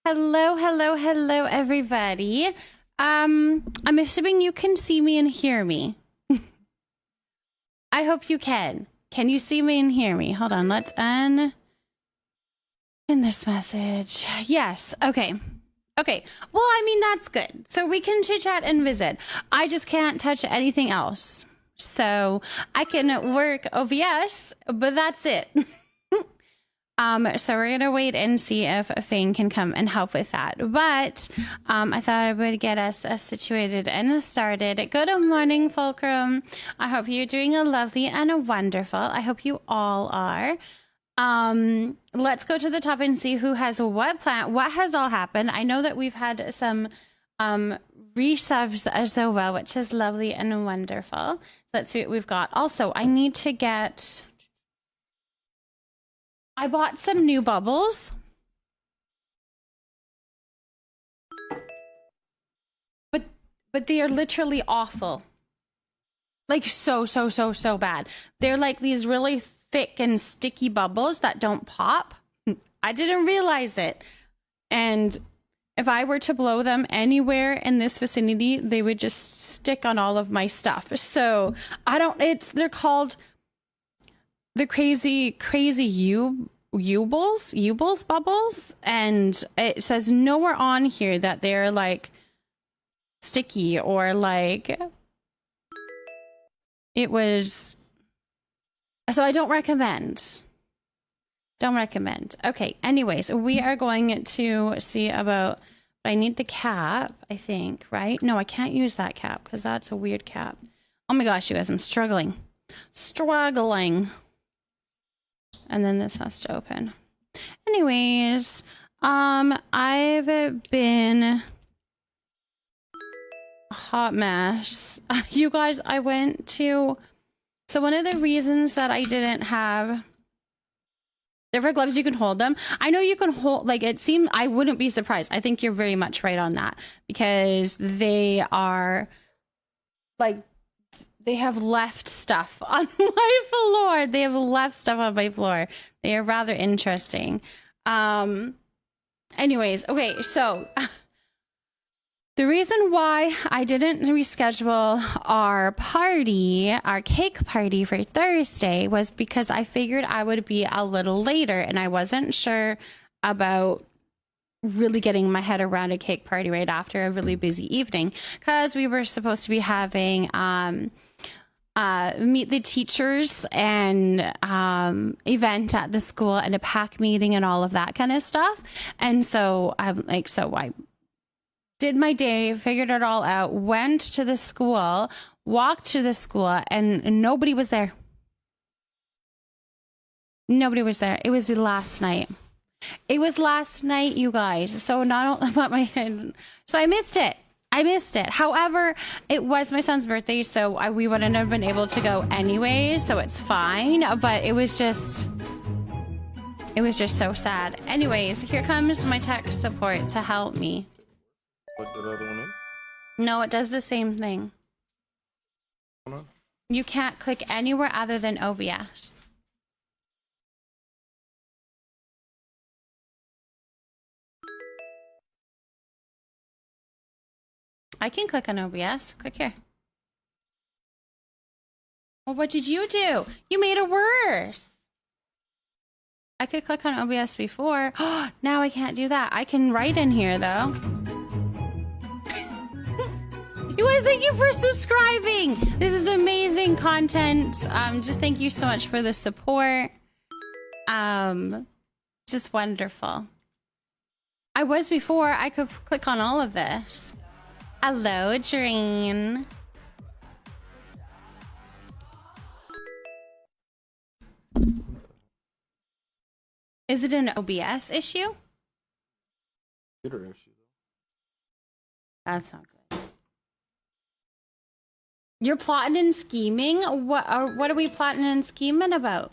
Hello, hello, hello, everybody. I'm assuming you can see me and hear me. I hope you can. Can you see me and hear me? Hold on, let's end in this message. Yes, okay. Okay, well, I mean, that's good. So we can chit chat and visit. I just can't touch anything else. So I can work OBS, but that's it. So we're gonna wait and see if Fane can come and help with that. But I thought I would get us situated and started. Good morning, Fulcrum. I hope you're doing a lovely and a wonderful. I hope you all are. Let's go to the top and see who has what plan. What has all happened? I know that we've had some resubs as well, which is lovely and wonderful. So let's see what we've got. Also, I need to get. I bought some new bubbles. But they are literally awful. Like so bad. They're like these really thick and sticky bubbles that don't pop. I didn't realize it. And if I were to blow them anywhere in this vicinity, they would just stick on all of my stuff. So they're called the crazy Ubbles bubbles, and it says nowhere on here that they're like sticky or like it was. So I don't recommend. Okay, anyways, we are going to see about. I need the cap, I think, right? No, I can't use that cap because that's a weird cap. Oh my gosh, you guys, I'm struggling. And then this has to open. Anyways, I've been a hot mess. You guys, I went to... So one of the reasons that I didn't have... Different gloves, you can hold them. I know you can hold... Like, it seemed... I wouldn't be surprised. I think you're very much right on that. Because they are... Like... They have left stuff on my floor. They are rather interesting. Anyways, okay, so the reason why I didn't reschedule our cake party for Thursday was because I figured I would be a little later and I wasn't sure about really getting my head around a cake party right after a really busy evening because we were supposed to be having meet the teachers and event at the school and a pack meeting and all of that kind of stuff. And so I did my day, figured it all out, went to the school, walked to the school, and nobody was there. Nobody was there. It was last night. You guys. So not only about my head. So I missed it. However, it was my son's birthday, so we wouldn't have been able to go anyway, so it's fine. But it was just so sad. Anyways, here comes my tech support to help me. Put the other one in? No, it does the same thing. You can't click anywhere other than OBS. I can click on OBS. Click here. Well, what did you do? You made it worse. I could click on OBS before. Now I can't do that. I can write in here, though. You guys, thank you for subscribing. This is amazing content. Just thank you so much for the support. Just wonderful. I was before. I could click on all of this. Hello, Dream. Is it an OBS issue? Computer issue. That's not good. You're plotting and scheming? What are we plotting and scheming about?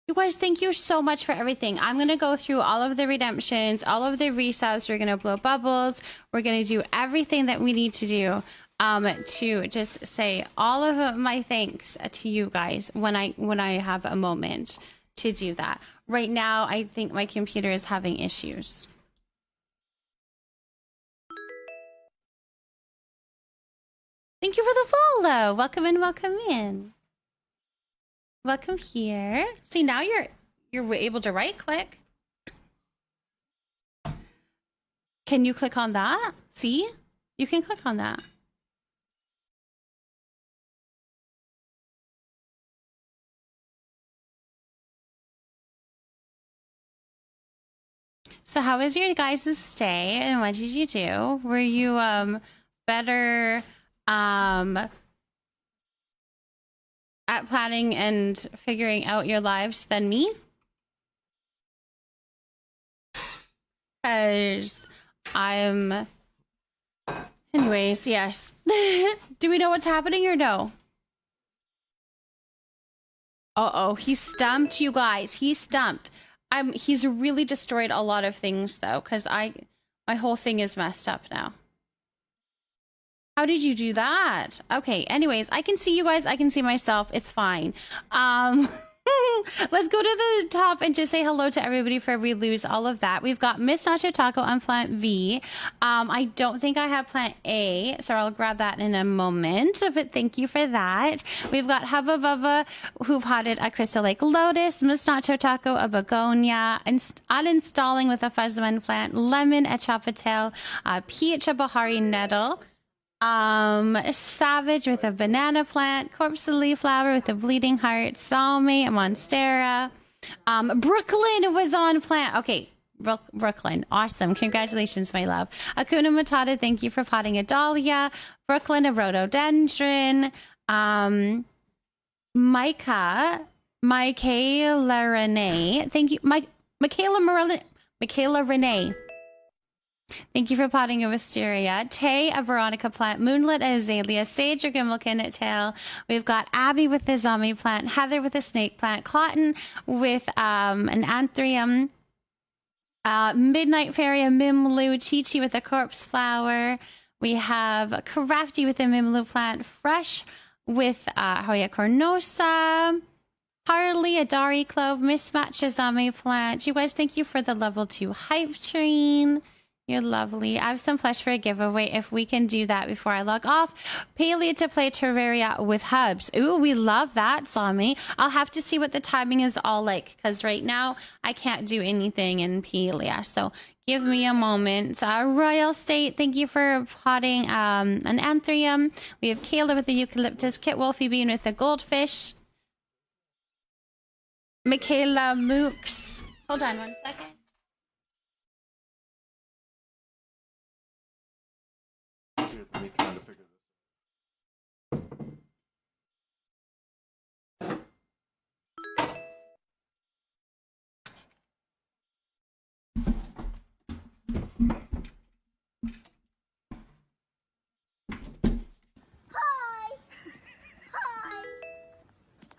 You guys, thank you so much for everything. I'm going to go through all of the redemptions, all of the resubs. We're going to blow bubbles. We're going to do everything that we need to do to just say all of my thanks to you guys when I have a moment to do that. Right now, I think my computer is having issues. Thank you for the follow. Welcome in, welcome in. Welcome here. See, now you're able to right click. Can you click on that? See? You can click on that. So how was your guys' stay and what did you do? Were you better at planning and figuring out your lives than me? Because I'm... Anyways, yes. Do we know what's happening or no? Uh-oh, he stumped you guys. He stumped. He's really destroyed a lot of things though, because my whole thing is messed up now. How did you do that? Okay, anyways, I can see you guys. I can see myself. It's fine. Let's go to the top and just say hello to everybody before we lose all of that. We've got Miss Nacho Taco on plant V. I don't think I have plant A, so I'll grab that in a moment, but thank you for that. We've got Hubba Bubba, who potted a Crystal Lake Lotus, Miss Nacho Taco, a Begonia, uninstalling with a Fuzzman plant, Lemon, a Chapatel, Peach, a Bahari Nettle, Savage with a banana plant, Corpse of Leaf Flower with a bleeding heart, Salmi, a Monstera, Brooklyn was on plant. Okay, Brooklyn, awesome. Congratulations, my love. Akuna Matata, thank you for potting a Dahlia. Brooklyn, a Rhododendron. Michaela Renee, thank you. Michaela Renee. Thank you for potting a Wisteria. Tay, a Veronica plant. Moonlit, a Azalea. Sage, a Gimmelkin We've got Abby with the zombie plant. Heather with a snake plant. Cotton with an anthurium. Midnight Fairy, a Mimlu. Chi-Chi with a corpse flower. We have Crafty with a Mimlu plant. Fresh with Hoya cornosa. Harley, a Dari clove. Mismatch, a zombie plant. You guys, thank you for the level 2 hype train. You're lovely. I have some flesh for a giveaway if we can do that before I log off. Paley to play Terraria with hubs. Ooh, we love that, Sami. I'll have to see what the timing is all like, because right now I can't do anything in Pelia. So give me a moment. Royal State, thank you for potting an anthurium. We have Kayla with the eucalyptus, Kit Wolfie Bean with the goldfish. Michaela Mooks. Hold on one second. Me trying to figure Hi. Hi.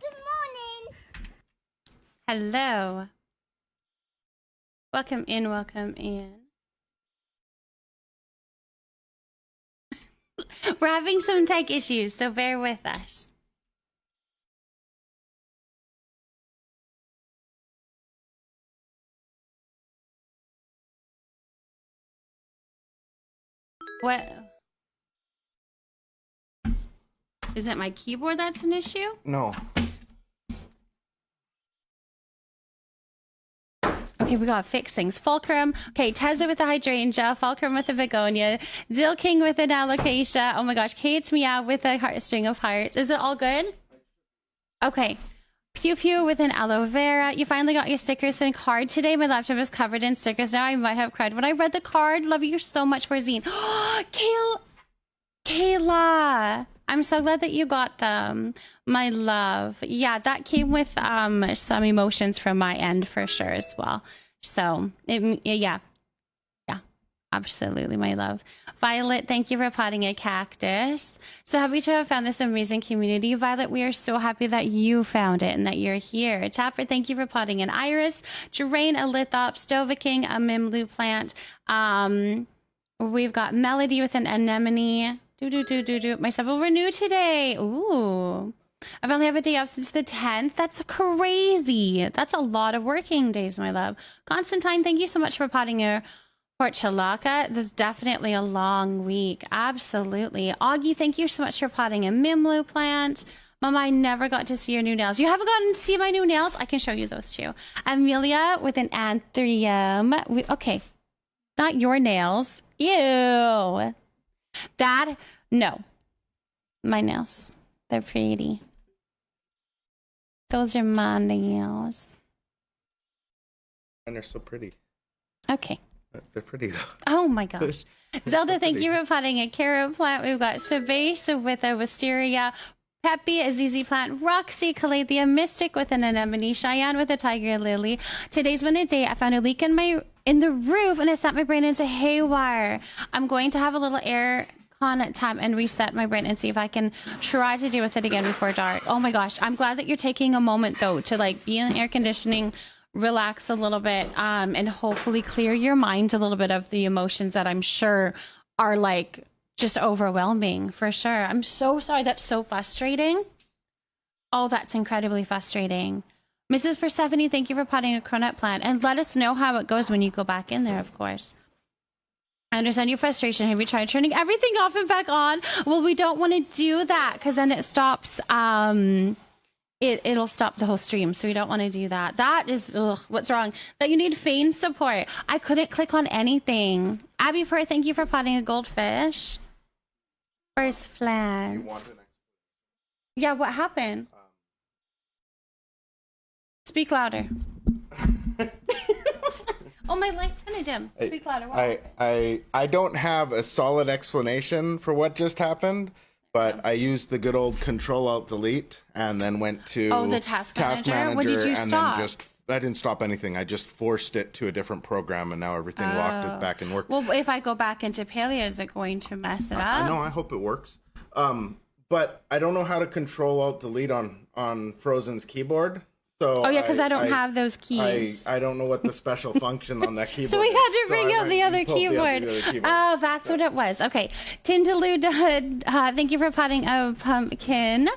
Good morning. Hello. Welcome in, welcome in. We're having some tech issues, so bear with us. What? Is it my keyboard that's an issue? No. Okay, we gotta fix things. Fulcrum. Okay, Tezza with a hydrangea. Fulcrum with a begonia. Zill King with an alocasia. Oh my gosh, Kate's meow with a string of hearts. Is it all good? Okay. Pew Pew with an aloe vera. You finally got your stickers and card today. My laptop is covered in stickers now. I might have cried when I read the card. Love you so much, Forzine. Kayla. I'm so glad that you got them, my love. Yeah, that came with some emotions from my end for sure as well. So, yeah, absolutely, my love. Violet, thank you for potting a cactus. So happy to have found this amazing community, Violet. We are so happy that you found it and that you're here. Tapper, thank you for potting an iris. Jerain, a lithop. Stovaking, a mimlu plant. We've got Melody with an anemone. My sub will renew today. Ooh. I've only had a day off since the 10th. That's crazy. That's a lot of working days, my love. Constantine, thank you so much for potting your Portulaca, this is definitely a long week. Absolutely. Augie, thank you so much for potting a Mimlu plant. Mama, I never got to see your new nails. You haven't gotten to see my new nails? I can show you those too. Amelia with an anthurium. Okay, not your nails. Ew. That, no. My nails. They're pretty. Those are my nails. And they're so pretty. Okay. They're pretty though. Oh my gosh. Zelda, thank you for potting a carrot plant. We've got Sabase with a wisteria. Peppy, a ZZ plant, Roxy, Calathea, Mystic with an anemone, Cheyenne with a tiger lily. Today's been a day I found a leak in the roof and it sent my brain into haywire. I'm going to have a little air con time and reset my brain and see if I can try to deal with it again before dark. Oh my gosh, I'm glad that you're taking a moment though to like be in air conditioning, relax a little bit, and hopefully clear your mind a little bit of the emotions that I'm sure are like just overwhelming for sure. I'm so sorry. That's so frustrating. Oh, that's incredibly frustrating. Mrs. Persephone, thank you for potting a cronut plant and let us know how it goes when you go back in there, of course. I understand your frustration. Have you tried turning everything off and back on? Well, we don't want to do that because then it stops, it'll stop the whole stream. So we don't want to do that. That is, what's wrong? That you need Fane support. I couldn't click on anything. Abby Purr, thank you for potting a goldfish. First plant. Yeah, what happened? Speak louder. Oh, my light's kind of dim. Speak louder. I don't have a solid explanation for what just happened, but I used the good old Control-Alt-Delete and then went to the task manager. What did you stop? Then I didn't stop anything. I just forced it to a different program, and now everything locked it back and worked. Well, if I go back into Paleo, is it going to mess it up? I know. I hope it works. But I don't know how to Control-Alt-Delete on Frozen's keyboard. So oh yeah, because I don't have those keys. I don't know what the special function on that keyboard. So we had to bring up the other keyboard. Oh, that's what it was. Okay, Tindaloo, thank you for potting a pumpkin.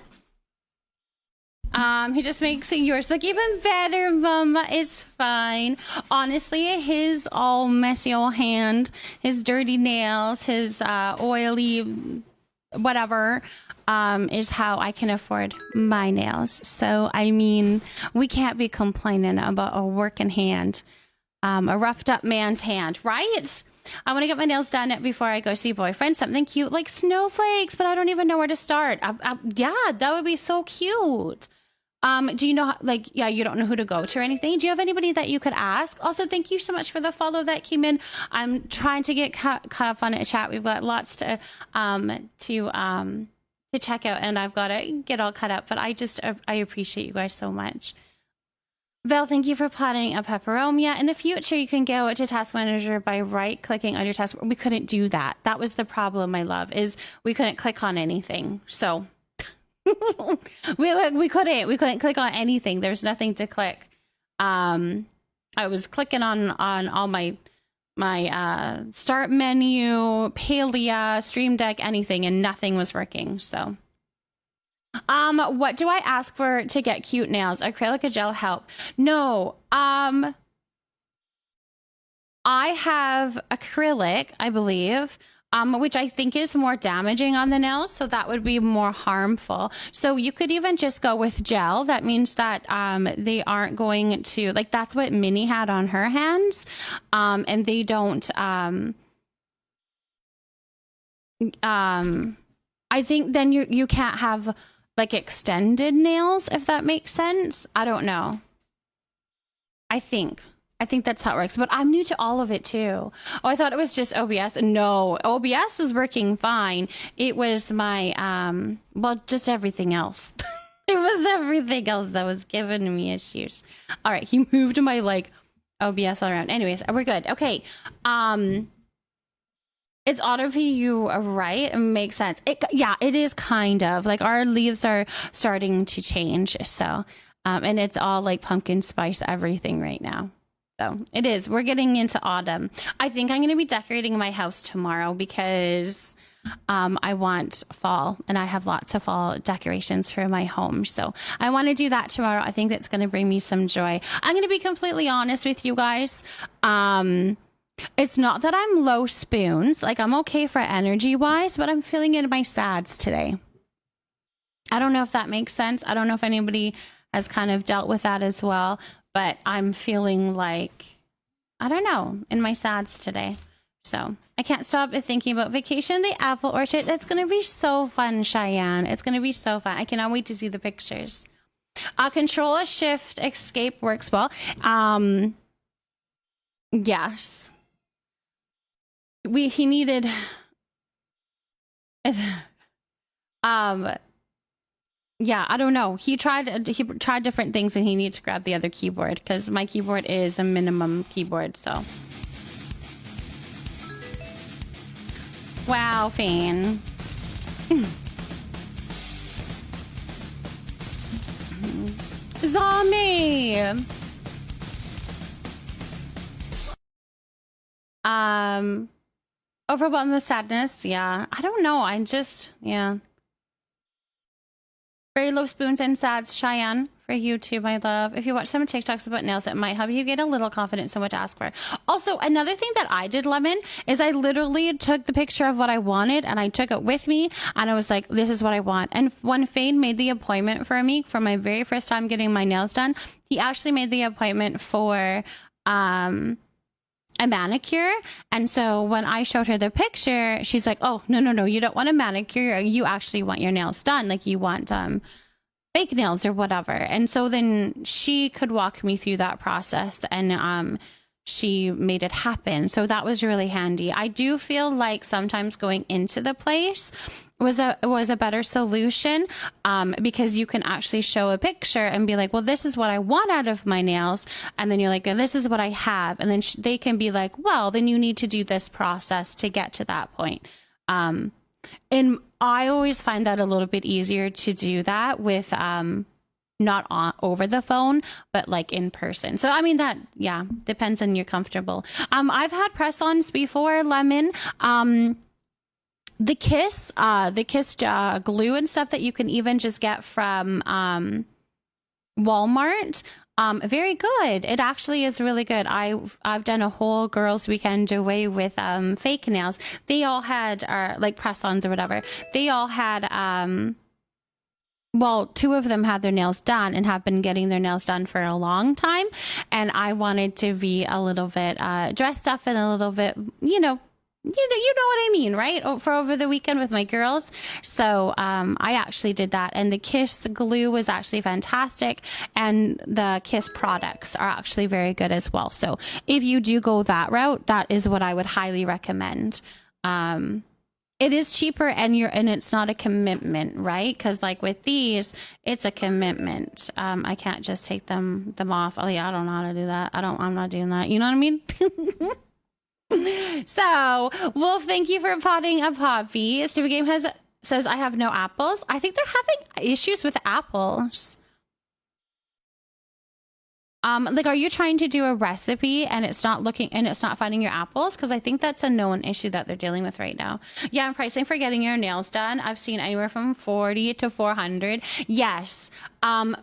He just makes yours look even better, Mama. It's fine. Honestly, his all messy old hand, his dirty nails, his oily whatever, is how I can afford my nails. So, I mean, we can't be complaining about a working hand, a roughed up man's hand, right? I want to get my nails done before I go see boyfriend. Something cute like snowflakes, but I don't even know where to start. Yeah, that would be so cute. Do you know, you don't know who to go to or anything? Do you have anybody that you could ask? Also, thank you so much for the follow that came in. I'm trying to get caught up on a chat. We've got lots to check out, and I've got to get all caught up. But I appreciate you guys so much. Val, thank you for potting a peperomia. In the future, you can go to Task Manager by right-clicking on your task. We couldn't do that. That was the problem, my love, is we couldn't click on anything. So we couldn't click on anything. There's nothing to click. I was clicking on all my start menu, Paleo, Stream Deck, anything, and nothing was working. So what do I ask for to get cute nails? Acrylic or gel help? No. I have acrylic, I believe, which I think is more damaging on the nails, so that would be more harmful. So you could even just go with gel. That means that they aren't going to, like, that's what Minnie had on her hands, and they don't. I think then you can't have like extended nails, if that makes sense. I don't know. I think that's how it works, but I'm new to all of it too. Oh, I thought it was just OBS. No, OBS was working fine. It was my, just everything else. It was everything else that was giving me issues. All right, he moved my OBS all around. Anyways, we're good. Okay. It's auto PU, right? It makes sense. It is kind of like our leaves are starting to change. So, and it's all like pumpkin spice everything right now. So it is. We're getting into autumn. I think I'm going to be decorating my house tomorrow because I want fall, and I have lots of fall decorations for my home. So I want to do that tomorrow. I think that's going to bring me some joy. I'm going to be completely honest with you guys. It's not that I'm low spoons. Like, I'm okay for energy wise, but I'm feeling in my sads today. I don't know if that makes sense. I don't know if anybody has kind of dealt with that as well, but I'm feeling like, I don't know, in my sads today. So I can't stop thinking about vacation, the apple orchard. It's going to be so fun, Cheyenne. It's going to be so fun. I cannot wait to see the pictures. Control a shift escape works well. Yes. He needed it. Yeah, I don't know. He tried different things and he needs to grab the other keyboard because my keyboard is a minimum keyboard, so. Wow, Fane. Zombie. Overwhelmed with sadness. Yeah, I don't know. Yeah. Very low spoons and sads, Cheyenne, for you too, my love. If you watch some TikToks about nails, it might help you get a little confidence in what to ask for. Also, another thing that I did, Lemon, is I literally took the picture of what I wanted and I took it with me and I was like, this is what I want. And when Fane made the appointment for me for my very first time getting my nails done, he actually made the appointment for a manicure. And so when I showed her the picture, she's like, oh, no, you don't want a manicure. You actually want your nails done. Like you want fake nails or whatever. And so then she could walk me through that process and she made it happen. So that was really handy. I do feel like sometimes going into the place was a better solution because you can actually show a picture and be like, well, this is what I want out of my nails. And then you're like, this is what I have. And then they can be like, well, then you need to do this process to get to that point. And I always find that a little bit easier to do that with not over the phone, but like in person. So, I mean, that, yeah, depends on you're comfortable. I've had press-ons before, Lemon. The Kiss glue and stuff that you can even just get from Walmart. Very good. It actually is really good. I've done a whole girls' weekend away with fake nails. They all had like press-ons or whatever. They all had well, two of them had their nails done and have been getting their nails done for a long time. And I wanted to be a little bit dressed up and a little bit, you know what I mean, right? For over the weekend with my girls. So I actually did that. And the Kiss glue was actually fantastic. And the Kiss products are actually very good as well. So if you do go that route, that is what I would highly recommend. It is cheaper and it's not a commitment, right? Because like with these, it's a commitment. I can't just take them off. Oh yeah, I don't know how to do that. I'm not doing that. You know what I mean? So, Wolf, thank you for potting a poppy. Stupid Game says, I have no apples. I think they're having issues with apples. Like, are you trying to do a recipe and it's not finding your apples? Because I think that's a known issue that they're dealing with right now. Yeah, I'm pricing for getting your nails done. I've seen anywhere from $40 to $400. Yes.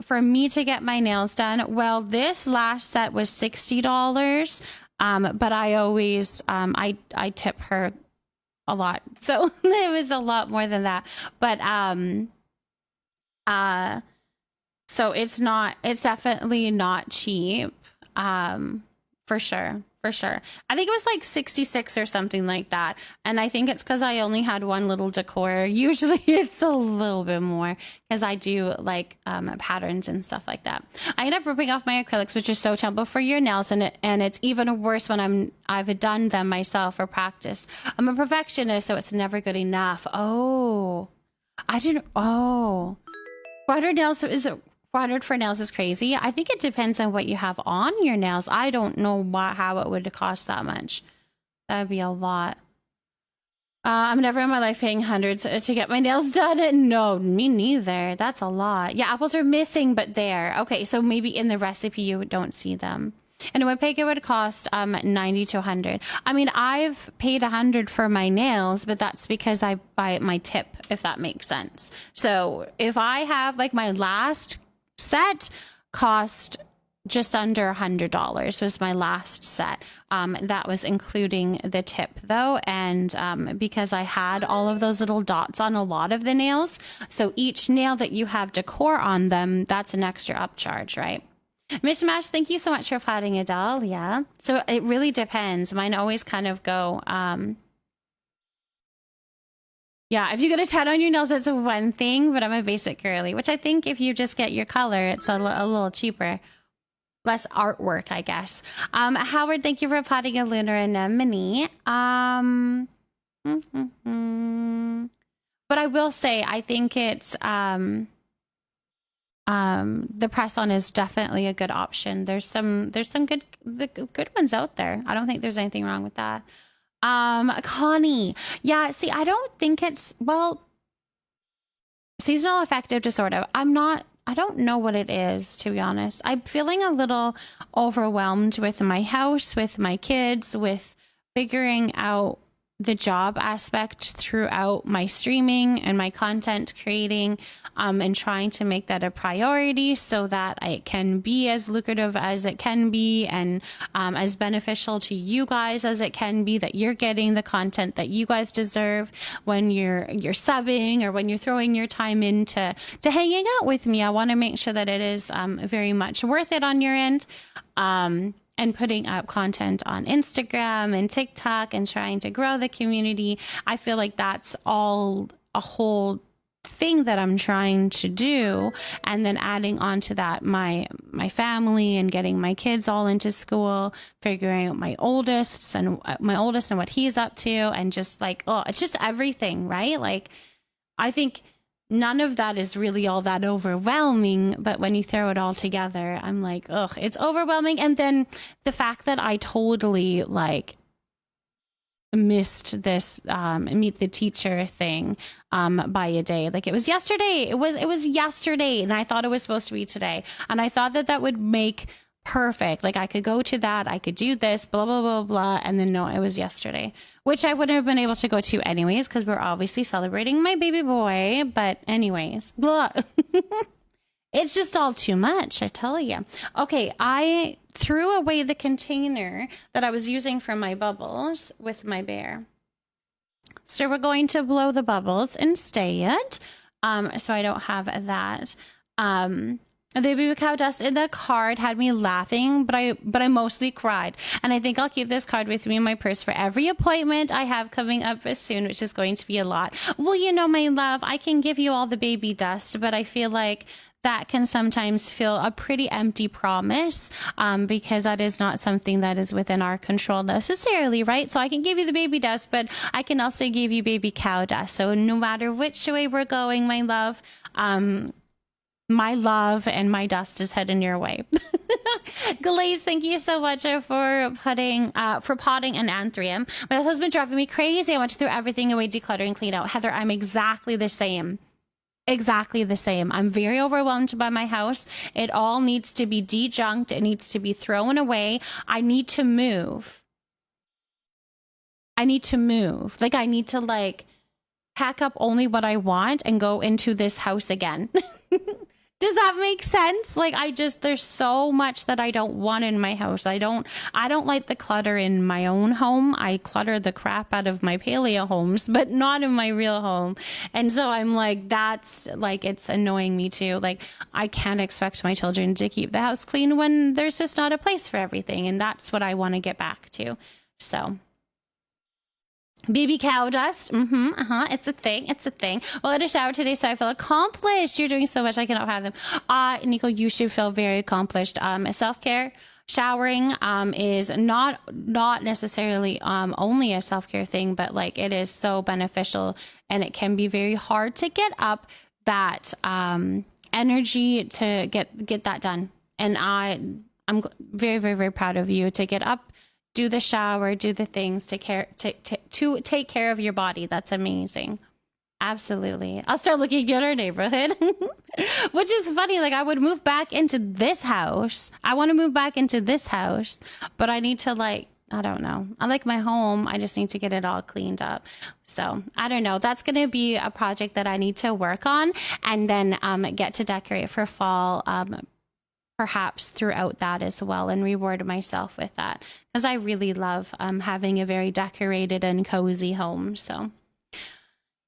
For me to get my nails done, well, this last set was $60. But I always, I tip her a lot. So it was a lot more than that. But, so it's definitely not cheap. For sure. I think it was like 66 or something like that. And I think it's because I only had one little decor. Usually it's a little bit more because I do like patterns and stuff like that. I end up ripping off my acrylics, which is so terrible for your nails. And it's even worse when I've done them myself for practice. I'm a perfectionist, so it's never good enough. Oh, Powdered nails Powdered for nails is crazy. I think it depends on what you have on your nails. I don't know how it would cost that much. That would be a lot. I'm never in my life paying hundreds to get my nails done. No, me neither. That's a lot. Yeah, apples are missing, but there. Okay, so maybe in the recipe you don't see them. And in Winnipeg it would cost 90 to 100. I mean, I've paid 100 for my nails, but that's because I buy my tip, if that makes sense. So if I have like my last set cost just under $100 was my last set. That was including the tip though. And because I had all of those little dots on a lot of the nails, so each nail that you have decor on them, that's an extra upcharge, right? Mishmash, thank you so much for potting a doll. Yeah. So it really depends. Mine always kind of go, yeah, if you get a tat on your nails, that's one thing, but I'm a basic girly, which I think if you just get your color, it's a little cheaper. Less artwork, I guess. Howard, thank you for potting a lunar and a mini. But I will say, I think it's the press-on is definitely a good option. There's some good ones out there. I don't think there's anything wrong with that. Connie, yeah. See, I don't think it's seasonal affective disorder. I don't know what it is, to be honest. I'm feeling a little overwhelmed with my house, with my kids, with figuring out the job aspect throughout my streaming and my content creating, and trying to make that a priority so that it can be as lucrative as it can be, and as beneficial to you guys as it can be, that you're getting the content that you guys deserve when you're subbing or when you're throwing your time into hanging out with me. I want to make sure that it is very much worth it on your end. And putting up content on Instagram and TikTok and trying to grow the community. I feel like that's all a whole thing that I'm trying to do. And then adding on to that, my family and getting my kids all into school, figuring out my oldest and what he's up to. And just like, it's just everything, right? Like, I think none of that is really all that overwhelming, but when you throw it all together, I'm like, it's overwhelming. And then the fact that I totally like missed this meet the teacher thing by a day. Like it was yesterday. It was yesterday, and I thought it was supposed to be today. And I thought that would make perfect. Like I could go to that, I could do this, blah, blah, blah, blah. And then no, it was yesterday, which I wouldn't have been able to go to anyways, because we're obviously celebrating my baby boy. But anyways, blah. It's just all too much, I tell you. Okay, I threw away the container that I was using for my bubbles with my bear. So we're going to blow the bubbles instead. So I don't have that. The baby cow dust in the card had me laughing, but I mostly cried. And I think I'll keep this card with me in my purse for every appointment I have coming up soon, which is going to be a lot. Well, you know, my love, I can give you all the baby dust, but I feel like that can sometimes feel a pretty empty promise, because that is not something that is within our control necessarily, right? So I can give you the baby dust, but I can also give you baby cow dust. So no matter which way we're going, my love, my love and my dust is heading your way. Glaze, thank you so much for potting an anthurium. My husband driving me crazy. I want to throw everything away, declutter and clean out. Heather, I'm exactly the same. Exactly the same. I'm very overwhelmed by my house. It all needs to be dejunked. It needs to be thrown away. I need to move. Like, I need to pack up only what I want and go into this house again. Does that make sense? There's so much that I don't want in my house. I don't like the clutter in my own home. I clutter the crap out of my paleo homes, but not in my real home. And so I'm it's annoying me too. I can't expect my children to keep the house clean when there's just not a place for everything. And that's what I want to get back to. So baby cow dust. It's a thing. Well, I had a shower today, so I feel accomplished. You're doing so much. I cannot fathom. Nico, you should feel very accomplished. Self-care, showering, is not necessarily, only a self-care thing, but it is so beneficial, and it can be very hard to get up that, energy to get that done. And I'm very, very, very proud of you to get up, do the shower, do the things to take care of your body. That's amazing. Absolutely. I'll start looking at our neighborhood, which is funny. I would move back into this house. I want to move back into this house, but I need to I don't know. I like my home. I just need to get it all cleaned up. So I don't know. That's going to be a project that I need to work on, and then get to decorate for fall. perhaps throughout that as well and reward myself with that, because I really love having a very decorated and cozy home. So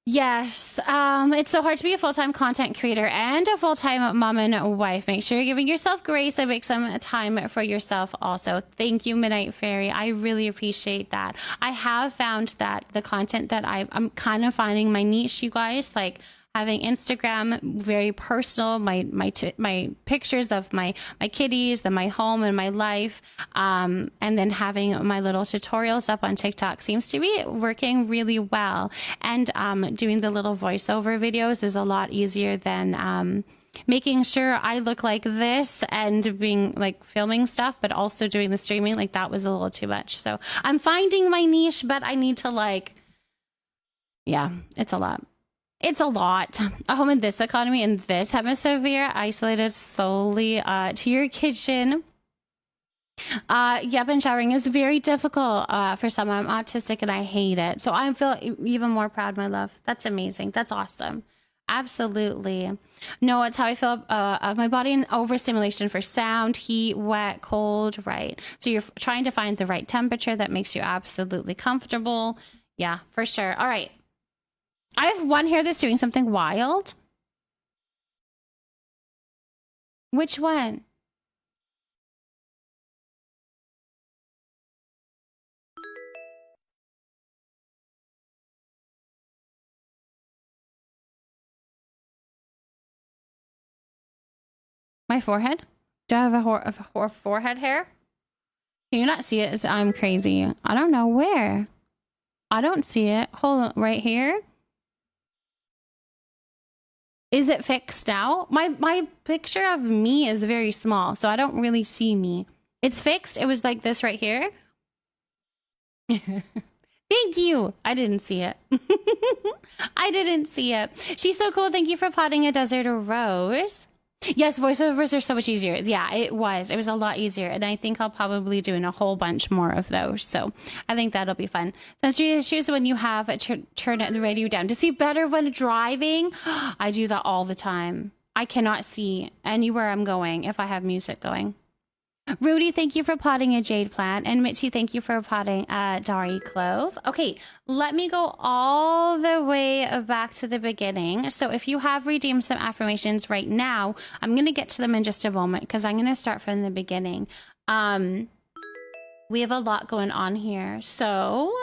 yes, it's so hard to be a full-time content creator and a full-time mom and wife. Make sure you're giving yourself grace and make some time for yourself also. Thank you, Midnight Fairy. I really appreciate that. I have found that the content that I'm kind of finding my niche, you guys, like having Instagram very personal, my pictures of my kitties, then my home and my life, and then having my little tutorials up on TikTok seems to be working really well. And doing the little voiceover videos is a lot easier than making sure I look like this and being like filming stuff, but also doing the streaming. Like that was a little too much. So I'm finding my niche, but I need to yeah, it's a lot. It's a lot. A home in this economy, in this hemisphere, isolated solely to your kitchen. Yep, and showering is very difficult for some. I'm autistic and I hate it. So I feel even more proud, my love. That's amazing. That's awesome. Absolutely. No, it's how I feel of my body and overstimulation for sound, heat, wet, cold, right? So you're trying to find the right temperature that makes you absolutely comfortable. Yeah, for sure. All right. I have one hair that's doing something wild. Which one? My forehead? Do I have a forehead hair? Can you not see it? I'm crazy. I don't know where. I don't see it. Hold on, right here. Is it fixed now? My picture of me is very small, so I don't really see me. It's fixed. It was like this right here. Thank you. I didn't see it. I didn't see it. She's so cool. Thank you for potting a desert rose. Yes, voiceovers are so much easier. Yeah, it was. It was a lot easier. And I think I'll probably doing a whole bunch more of those. So I think that'll be fun. Sensory issues when you have turn the radio down to see better when driving. I do that all the time. I cannot see anywhere I'm going if I have music going. Rudy, thank you for potting a jade plant. And Mitchie, thank you for potting a Dari clove. Okay, let me go all the way back to the beginning. So if you have redeemed some affirmations right now, I'm going to get to them in just a moment because I'm going to start from the beginning. We have a lot going on here. So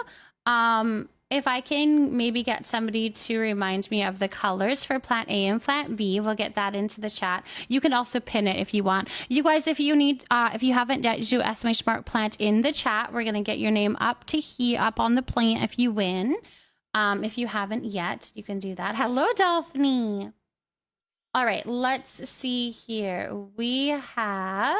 if I can maybe get somebody to remind me of the colors for plant A and plant B, we'll get that into the chat. You can also pin it if you want. You guys, if you need, if you haven't yet, do exclamation mark plant in the chat. We're going to get your name up to here, up on the plant if you win. If you haven't yet, you can do that. Hello, Daphne. All right, let's see here. We have...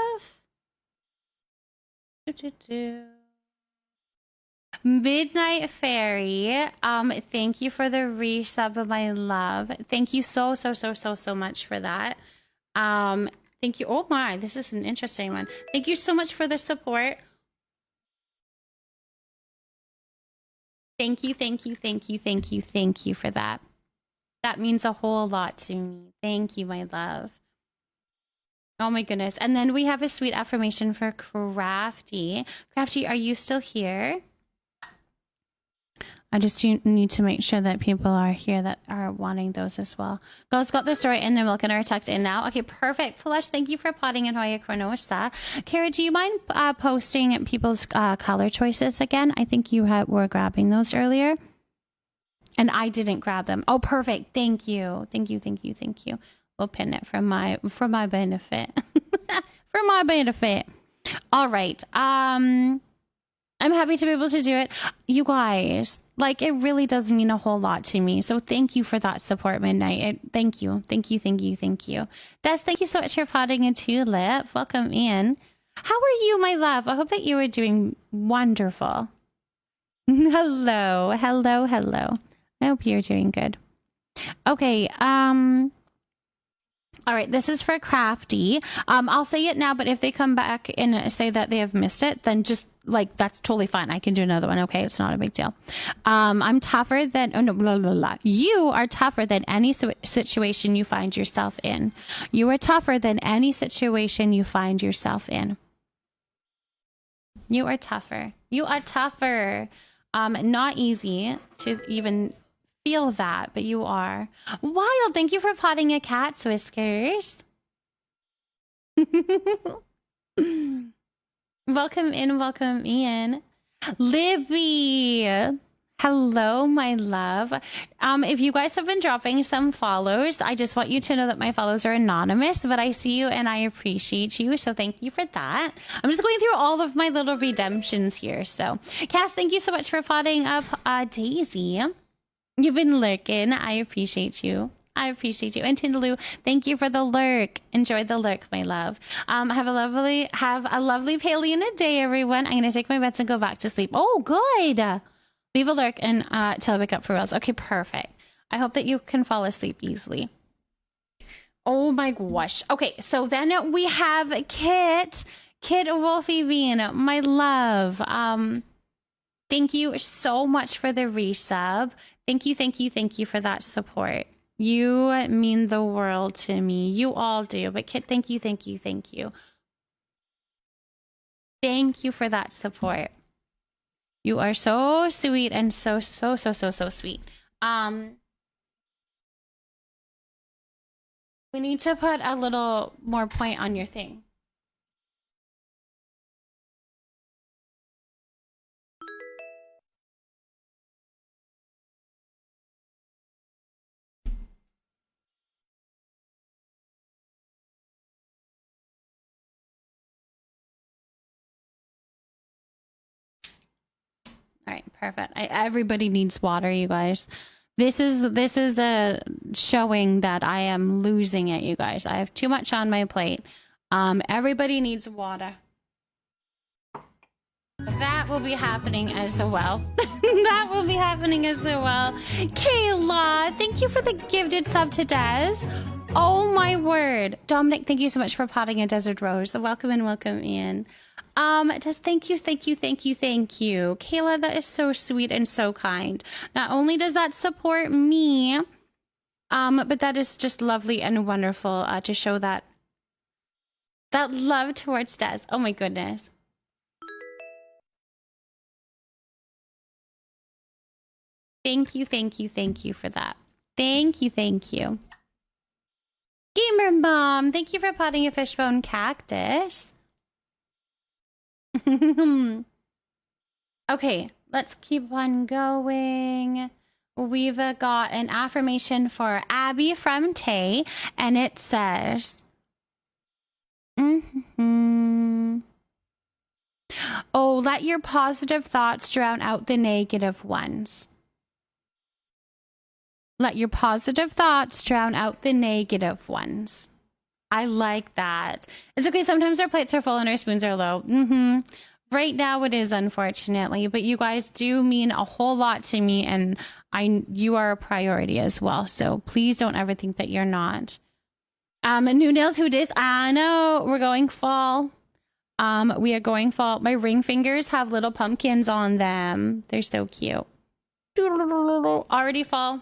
Midnight Fairy, thank you for the resub, my love. Thank you so much for that. Thank you. Oh my, this is an interesting one. Thank you so much for the support. Thank you for that. That means a whole lot to me. Thank you, my love. Oh my goodness. And then we have a sweet affirmation for Crafty. Crafty, are you still here? I just need to make sure that people are here that are wanting those as well. Girls got the story in their milk and are tucked in now. Okay, perfect. Flush, thank you for potting in Hoya Chronosa. Kara, do you mind posting people's color choices again? I think you were grabbing those earlier. And I didn't grab them. Oh, perfect. Thank you. Thank you. We'll pin it for my benefit. For my benefit. All right. I'm happy to be able to do it. You guys, like, it really does mean a whole lot to me. So thank you for that support, Midnight. Thank you. Des, thank you so much for potting a tulip. Welcome in. How are you, my love? I hope that you are doing wonderful. Hello. I hope you're doing good. Okay, all right, this is for Crafty. I'll say it now, but if they come back and say that they have missed it, then just like, that's totally fine. I can do another one. Okay. It's not a big deal. I'm tougher than, oh no, blah, blah, blah. You are tougher than any situation you find yourself in. You are tougher than any situation you find yourself in. You are tougher. You are tougher. Not easy to even feel that, but you are. Wild, thank you for potting a cat's whiskers. Welcome in, welcome in. Libby. Hello, my love. If you guys have been dropping some follows, I just want you to know that my follows are anonymous, but I see you and I appreciate you. So thank you for that. I'm just going through all of my little redemptions here. So Cass, thank you so much for potting up Daisy. You've been lurking. I appreciate you. I appreciate you. And Tindaloo, thank you for the lurk. Enjoy the lurk, my love. Have a lovely Paleona day, everyone. I'm gonna take my meds and go back to sleep. Oh, good. Leave a lurk and till I wake up for reals. Okay, perfect. I hope that you can fall asleep easily. Oh my gosh. Okay, so then we have Kit Wolfie Bean, my love. Thank you so much for the resub. Thank you for that support. You mean the world to me. You all do. But Kit, thank you. Thank you for that support. You are so sweet and so sweet. We need to put a little more point on your thing. All right, perfect. Everybody needs water, you guys. This is the showing that I am losing it, you guys. I have too much on my plate. Everybody needs water. That will be happening as well. That will be happening as well. Kayla, thank you for the gifted sub to Des. Oh my word. Dominic, thank you so much for potting a desert rose. Welcome in, welcome in. Des, thank you. Kayla, that is so sweet and so kind. Not only does that support me, but that is just lovely and wonderful to show that love towards Des. Oh my goodness. Thank you for that. Thank you. Gamer Mom, thank you for potting a fishbone cactus. Okay, let's keep on going. We've got an affirmation for Abby from Tay, and it says, oh, let your positive thoughts drown out the negative ones. Let your positive thoughts drown out the negative ones. I like that. It's okay. Sometimes our plates are full and our spoons are low. Right now it is, unfortunately, but you guys do mean a whole lot to me, and you are a priority as well. So please don't ever think that you're not. New nails, who dis? I know we're going fall. We are going fall. My ring fingers have little pumpkins on them. They're so cute. Already fall.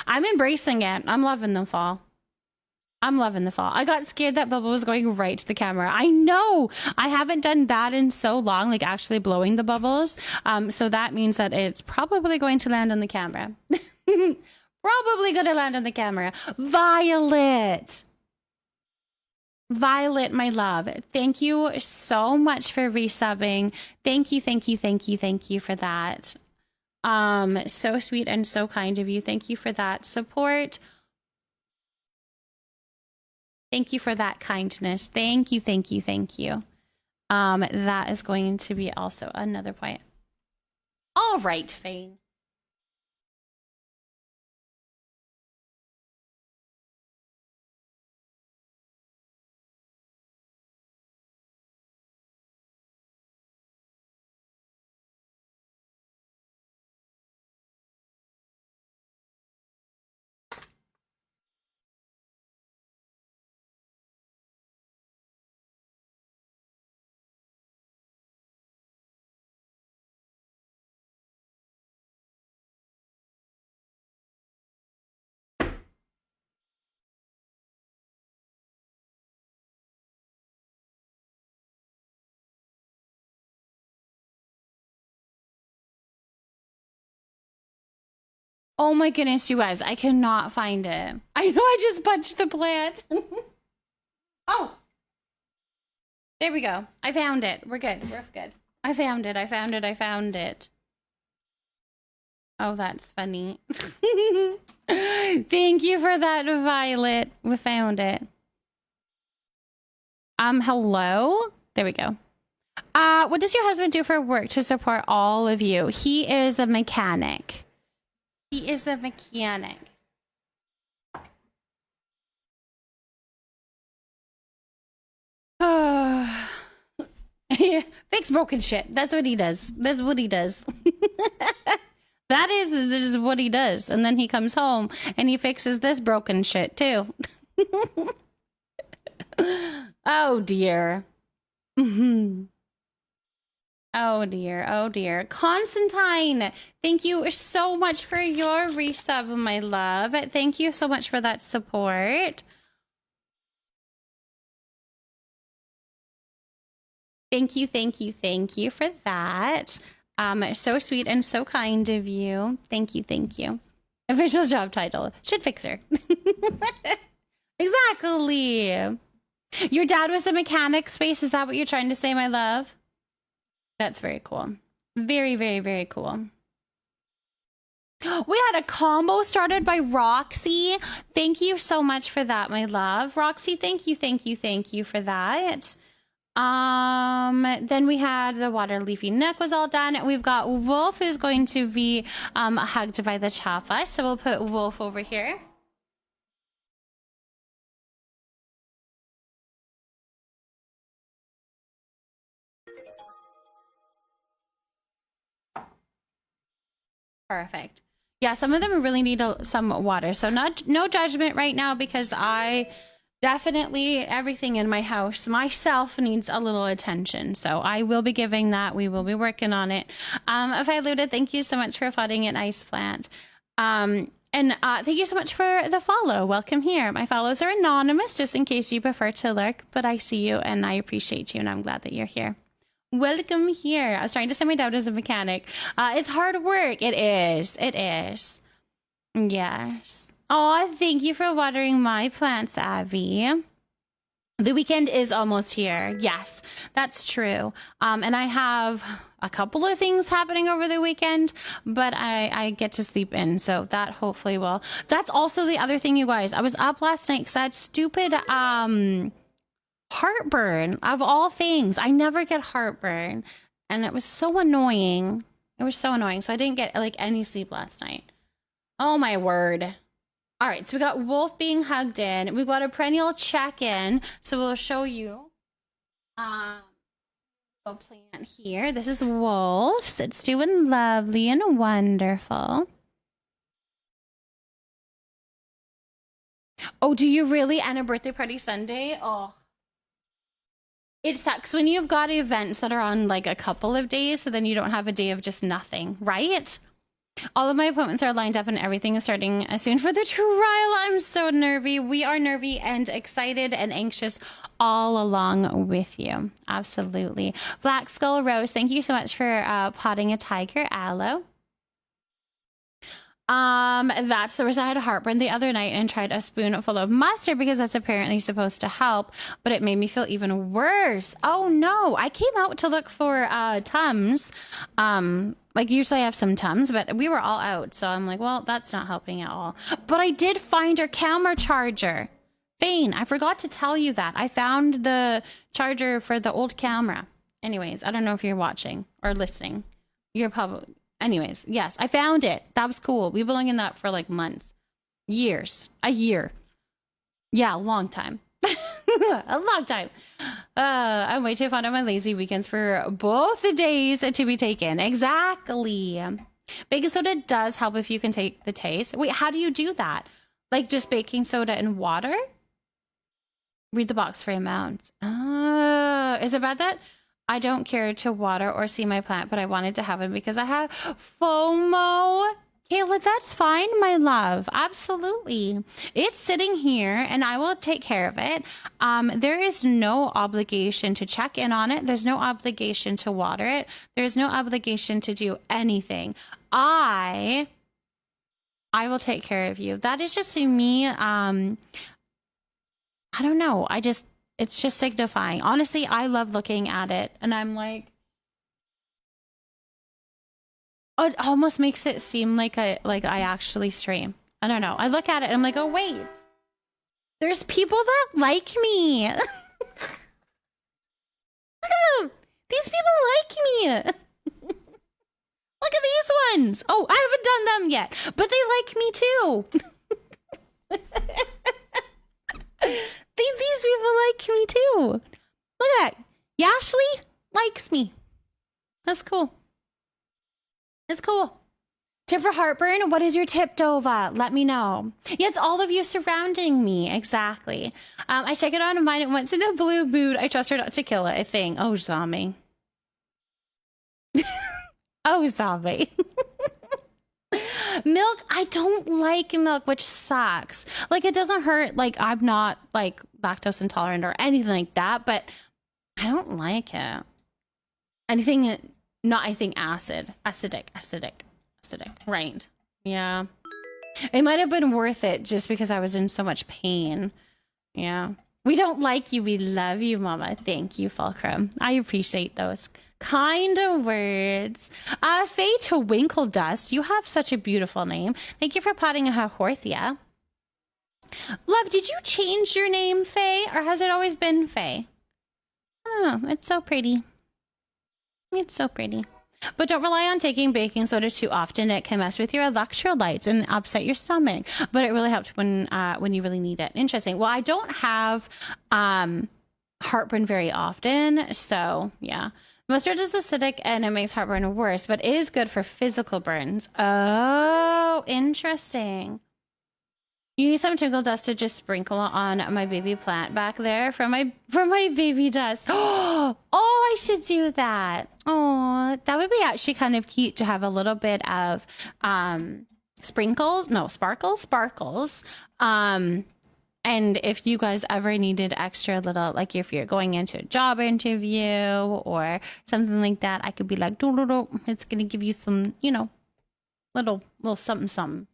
I'm embracing it. I'm loving the fall. I got scared that bubble was going right to the camera. I know. I haven't done that in so long, like actually blowing the bubbles. So that means that it's probably going to land on the camera. Probably going to land on the camera. Violet, my love. Thank you so much for resubbing. Thank you for that. So sweet and so kind of you. Thank you for that support. Thank you for that kindness. Thank you. That is going to be also another point. All right, Fane. Oh my goodness, you guys, I cannot find it. I know I just punched the plant. Oh, there we go. I found it. We're good. We're good. I found it. I found it. I found it. Oh, that's funny. Thank you for that, Violet. We found it. Hello? There we go. What does your husband do for work to support all of you? He is a mechanic. He is a mechanic. Fix broken shit. That's what he does. That's what he does. That is just what he does. And then he comes home and he fixes this broken shit too. Oh dear. Oh dear. Oh dear. Constantine, thank you so much for your resub, my love. Thank you so much for that support. Thank you, thank you, thank you for that. So sweet and so kind of you. Thank you, thank you. Official job title, shit fixer. Exactly. Your dad was a mechanic, Space. Is that what you're trying to say, my love? That's very cool. Very, very, very cool. We had a combo started by Roxy. Thank you so much for that, my love. Roxy, thank you, thank you, thank you for that. Then we had the water leafy nook was all done. We've got Wolf who's going to be hugged by the chapa. So we'll put Wolf over here. Perfect. Yeah, some of them really need some water. So no judgment right now, because I definitely, everything in my house, myself, needs a little attention. So I will be giving that. We will be working on it. If I alluded, thank you so much for flooding an ice plant. And thank you so much for the follow. Welcome here. My follows are anonymous, just in case you prefer to lurk. But I see you and I appreciate you, and I'm glad that you're here. Welcome here. I was trying to say my dad as a mechanic. It's hard work. It is. It is. Yes. Oh, thank you for watering my plants, Abby. The weekend is almost here. Yes, that's true. And I have a couple of things happening over the weekend, but I get to sleep in. So that hopefully will. That's also the other thing, you guys. I was up last night because I had stupid heartburn, of all things. I never get heartburn. And it was so annoying. It was so annoying. So I didn't get like any sleep last night. Oh my word. All right, so we got Wolf being hugged in. We've got a perennial check-in. So we'll show you a plant here. This is Wolf's. It's doing lovely and wonderful. Oh, do you really? And a birthday party Sunday? Oh. It sucks when you've got events that are on like a couple of days, so then you don't have a day of just nothing, right? All of my appointments are lined up and everything is starting soon for the trial. I'm so nervy. We are nervy and excited and anxious all along with you. Absolutely. Black Skull Rose, thank you so much for potting a tiger aloe. That's the reason I had heartburn the other night and tried a spoonful of mustard because that's apparently supposed to help, but it made me feel even worse. Oh no, I came out to look for Tums. Like usually I have some Tums, but we were all out. So I'm like, well, that's not helping at all. But I did find her camera charger. Fane, I forgot to tell you that. I found the charger for the old camera. Anyways, I don't know if you're watching or listening. You're probably... Anyways, yes, I found it. That was cool. We've been looking at that for like months. Years. A year. Yeah, a long time. A long time. I'm way too fond of my lazy weekends for both the days to be taken. Exactly. Baking soda does help if you can take the taste. Wait, how do you do that? Like just baking soda and water? Read the box for amounts. Is it about that? I don't care to water or see my plant, but I wanted to have it because I have FOMO. Kayla, that's fine, my love. Absolutely. It's sitting here and I will take care of it. There is no obligation to check in on it. There's no obligation to water it. There's no obligation to do anything. I I will take care of you. That is just me. I don't know. It's just signifying. Honestly, I love looking at it, and I'm like, it almost makes it seem like I actually stream. I don't know. I look at it and I'm like, oh wait, there's people that like me. Look at them. These people like me. Look at these ones. Oh, I haven't done them yet, but they like me too. These people like me too. Look at that. Yashley likes me. That's cool. It's cool. Tip for heartburn. What is your tip, Dova? Let me know. Yeah, it's all of you surrounding me. Exactly. I check it on mine. It went in a blue mood. I trust her not to kill it, I think. Oh, zombie. Oh, zombie. Milk. I don't like milk, which sucks. Like, it doesn't hurt. Like, I'm not, like, lactose intolerant or anything like that, but I don't like it. Anything, not anything acid. Acidic. Right. Yeah. It might have been worth it just because I was in so much pain. Yeah. We don't like you. We love you, Mama. Thank you, Fulcrum. I appreciate those kind of words. Faye Twinkle Dust, you have such a beautiful name. Thank you for potting a Horthia. Love, did you change your name, Faye, or has it always been Faye? Oh, it's so pretty. It's so pretty. But don't rely on taking baking soda too often. It can mess with your electrolytes and upset your stomach. But it really helps when you really need it. Interesting. Well, I don't have heartburn very often, so yeah. Mustard is acidic and it makes heartburn worse, but it is good for physical burns. Oh, interesting. You need some twinkle dust to just sprinkle on my baby plant back there for my baby dust. Oh, I should do that. Oh, that would be actually kind of cute to have a little bit of sparkles. And if you guys ever needed extra little, like if you're going into a job interview or something like that, I could be like, it's gonna give you some, little something,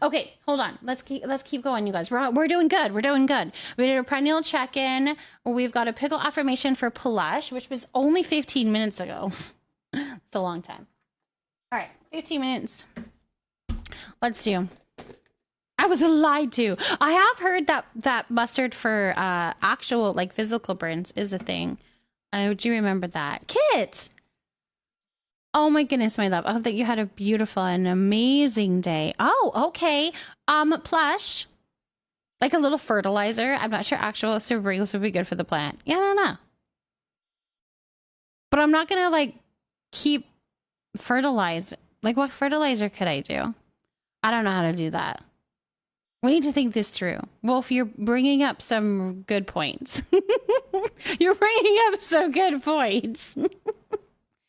Okay, hold on. Let's keep going, you guys. We're doing good. We did a perennial check-in. We've got a pickle affirmation for Plush, which was only 15 minutes ago. It's a long time. All right, 15 minutes. Let's do. I was lied to. I have heard that mustard for actual like physical burns is a thing. I do remember that. Kit! Oh my goodness, my love. I hope that you had a beautiful and amazing day. Oh, okay. Plush. Like a little fertilizer. I'm not sure actual cereals would be good for the plant. Yeah, I don't know. But I'm not gonna like keep fertilize. Like what fertilizer could I do? I don't know how to do that. We need to think this through. Wolf, you're bringing up some good points. You're bringing up some good points.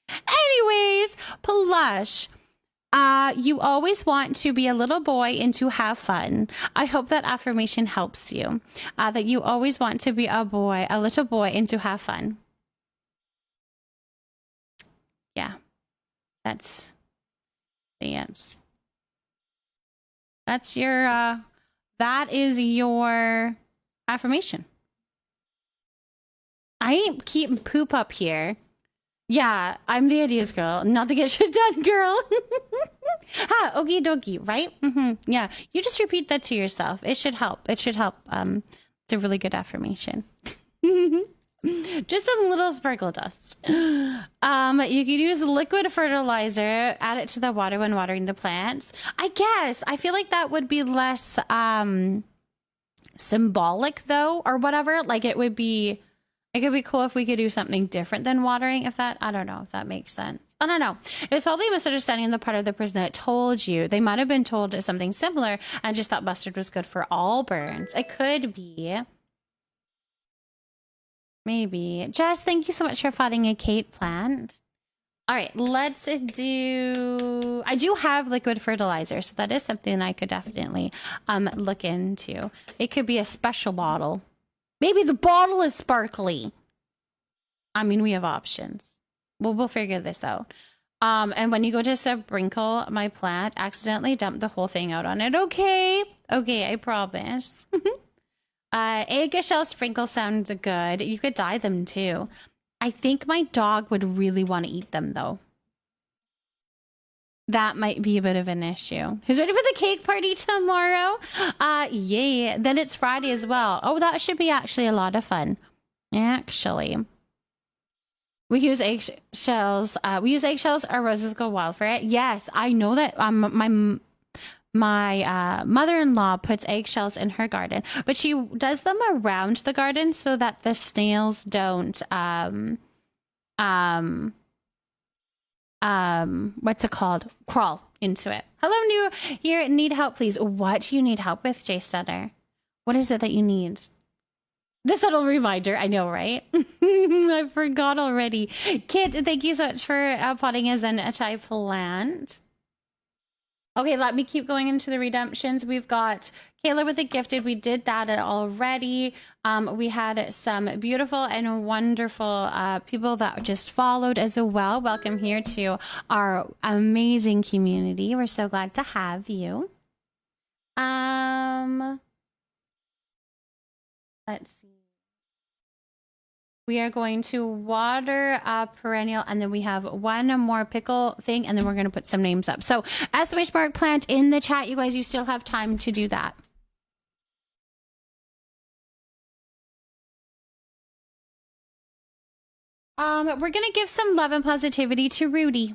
Anyways, Plush, you always want to be a little boy and to have fun. I hope that affirmation helps you. That you always want to be a little boy and to have fun. Yeah, that's the answer. That's your, that is your affirmation. I ain't keeping poop up here. Yeah, I'm the ideas girl, not the get shit done girl. Ha, okie dokie, right? Mm-hmm. Yeah, you just repeat that to yourself. It should help. It's a really good affirmation. Just some little sparkle dust. You could use liquid fertilizer, add it to the water when watering the plants. I guess. I feel like that would be less symbolic though, or whatever. Like it could be cool if we could do something different than watering. I don't know if that makes sense. I don't know. It was probably a misunderstanding on the part of the person that told you. They might have been told something similar and just thought mustard was good for all burns. It could be. Maybe. Jess, thank you so much for potting a Kate plant. All right, let's do... I do have liquid fertilizer, so that is something I could definitely look into. It could be a special bottle. Maybe the bottle is sparkly. I mean, we have options. We'll figure this out. And when you go to sprinkle my plant, accidentally dump the whole thing out on it. Okay. Okay, I promise. Eggshell sprinkles sound good. You could dye them too. I think my dog would really want to eat them though. That might be a bit of an issue. Who's ready for the cake party tomorrow? Yay. Then it's Friday as well. Oh, that should be actually a lot of fun. Actually. We use eggshells. We use eggshells. Our roses go wild for it. Yes, I know that. My mother-in-law puts eggshells in her garden, but she does them around the garden so that the snails don't what's it called? Crawl into it. Hello, new here. Need help, please. What do you need help with, Jay Stunner? What is it that you need? This little reminder, I know, right? I forgot already. Kit, thank you so much for potting us in a Thai plant. Okay, let me keep going into the redemptions. We've got Kayla with the gifted. We did that already. We had some beautiful and wonderful people that just followed as well. Welcome here to our amazing community. We're so glad to have you. Let's see. We are going to water a perennial, and then we have one more pickle thing, and then we're going to put some names up. So, exclamation mark plant in the chat, you guys. You still have time to do that. We're going to give some love and positivity to Rudy.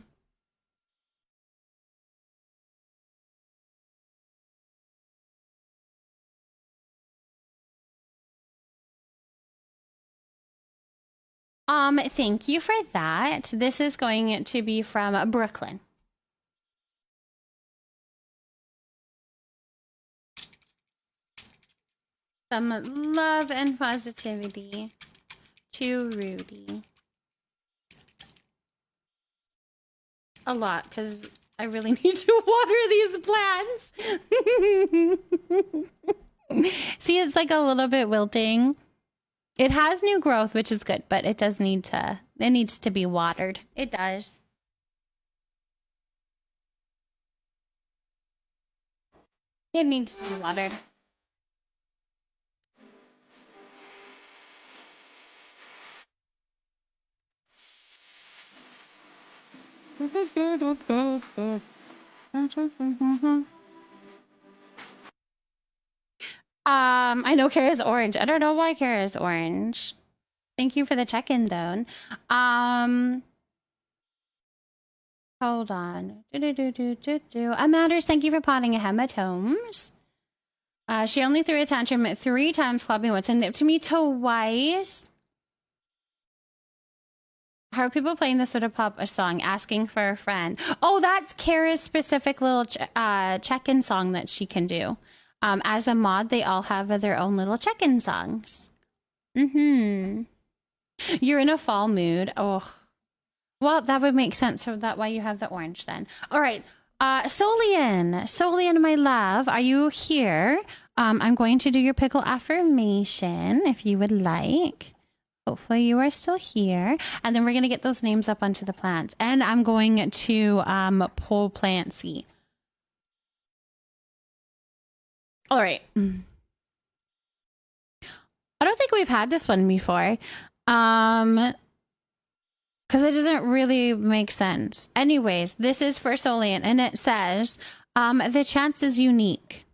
Thank you for that. This is going to be from Brooklyn. Some love and positivity to Rudy. A lot, because I really need to water these plants. See, it's like a little bit wilting. It has new growth, which is good, but it does need to, it needs to be watered. It does. It needs to be watered. I know Kara's orange. I don't know why Kara's orange. Thank you for the check-in, though. Hold on. Matters, thank you for potting a hematomes. She only threw a tantrum 3 times, clubbing once, and nipped to me twice. How are people playing the Soda Pop a song, asking for a friend? Oh, that's Kara's specific little check-in song that she can do. As a mod, they all have their own little check-in songs. You're in a fall mood. Oh, well, that would make sense. So that's why you have the orange then. All right. Solian, my love, are you here? I'm going to do your pickle affirmation if you would like. Hopefully you are still here. And then we're going to get those names up onto the plants. And I'm going to pull plant C. All right. I don't think we've had this one before. Because it doesn't really make sense. Anyways, this is for Solian, and it says, the chance is unique.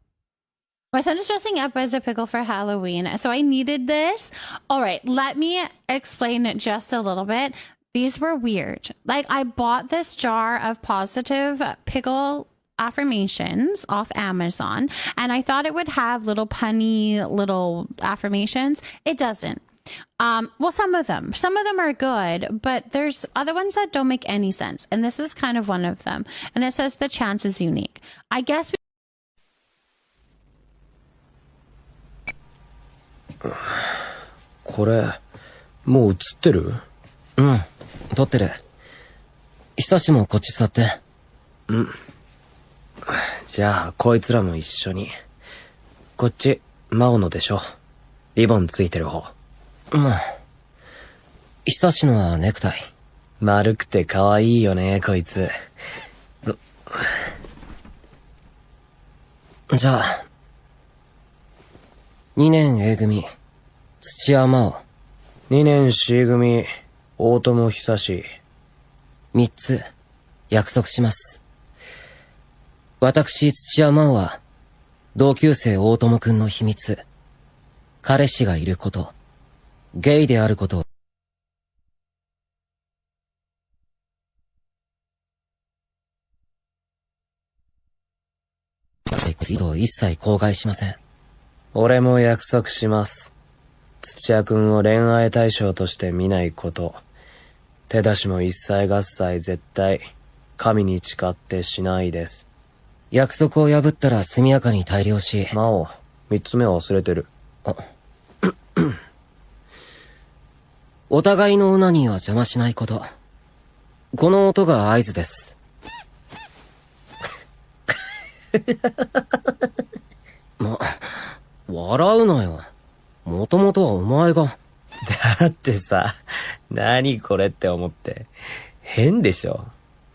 My son is dressing up as a pickle for Halloween, so I needed this. All right, let me explain it just a little bit. These were weird. Like, I bought this jar of positive pickle affirmations off Amazon, and I thought it would have little punny little affirmations. It doesn't. Well, some of them are good, but there's other ones that don't make any sense. And this is kind of one of them. And it says the chance is unique. I guess これ、もう映ってる？うん、撮ってる。久しもこっち座って。うん。じゃあ、こいつらも一緒に。こっち、マオのでしょ。リボンついてる方。うん。久しのはネクタイ。丸くて可愛いよね、こいつ。じゃあ、2年 A 組、土屋真央。2年 C 組、大友久志。3つ、約束します。私、土屋真央は、同級生大友くんの秘密、彼氏がいること、ゲイであることを、一切口外しません。俺も約束します。土屋くんを恋愛対象として見ないこと。手出しも一切合切絶対、神に誓ってしないです。約束を破ったら速やかに大量し。真央、3つ目は忘れてる。お互いのオナニーは邪魔しないこと。この音が合図です。笑うなよ。もともとはお前が。だってさ、何これって思って。変でしょ。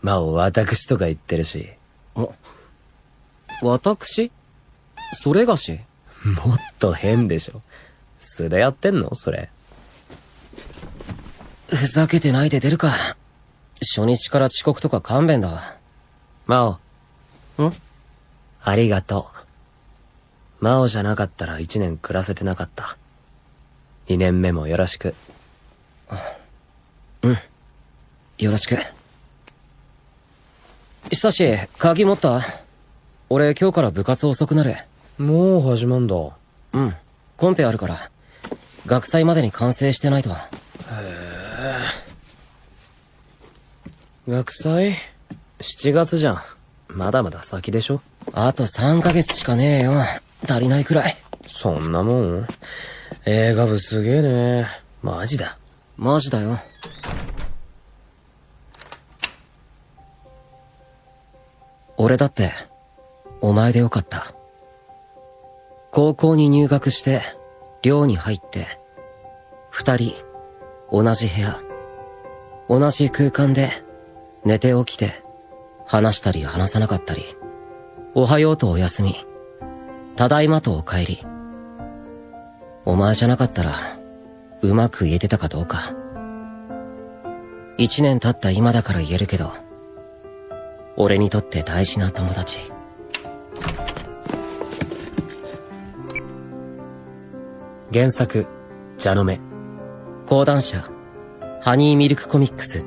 真央、私とか言ってるし。私？それがし？もっと変でしょ。素でやってんのそれ。ふざけてないで出るか。初日から遅刻とか勘弁だわ。真央。ありがとう。真央じゃなかったら1年暮らせてなかった。2年目もよろしく。うん。よろしく。久し、鍵持った？俺今日から部活遅くなる。もう始まんだ。うん。コンペあるから。学祭までに完成してないと。へえ。学祭？ 7 月じゃん。まだまだ先でしょ？あと3ヶ月しかねえよ。足りないくらい。そんなもん？映画部すげえね。マジだ。マジだよ。俺だって、お前でよかった。高校に入学して、寮に入って、2人、同じ部屋、同じ空間で、寝て起きて、話したり話さなかったり、おはようとおやすみ、ただいまとお帰り。お前じゃなかったら、うまく言えてたかどうか。1年経った今だから言えるけど、俺にとって大事な友達。原作、蛇の目。講談社、ハニーミルクコミックス。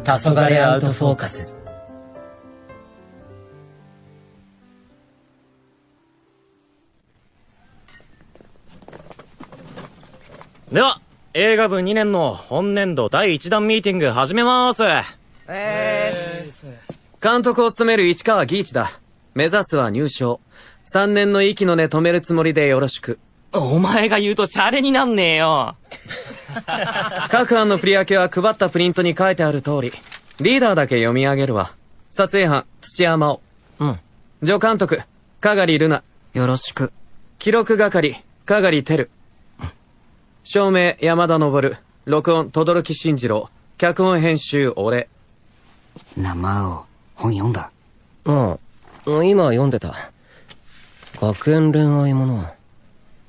黄昏アウトフォーカス。では、映画部2年の本年度第1弾ミーティング始めまーす。監督を務める市川義一だ。目指すは入賞。3年の息の根止めるつもりでよろしく。お前が言うとシャレになんねえよ。各案の振り分けは配ったプリントに書いてある通り。リーダーだけ読み上げるわ。撮影班、土屋真央。うん。助監督、香刈ルナ。よろしく。記録係、香刈照。照明、山田昇。録音、轟慎次郎。脚本編集、俺。生を本読んだ。うん。今読んでた。学園恋愛もの。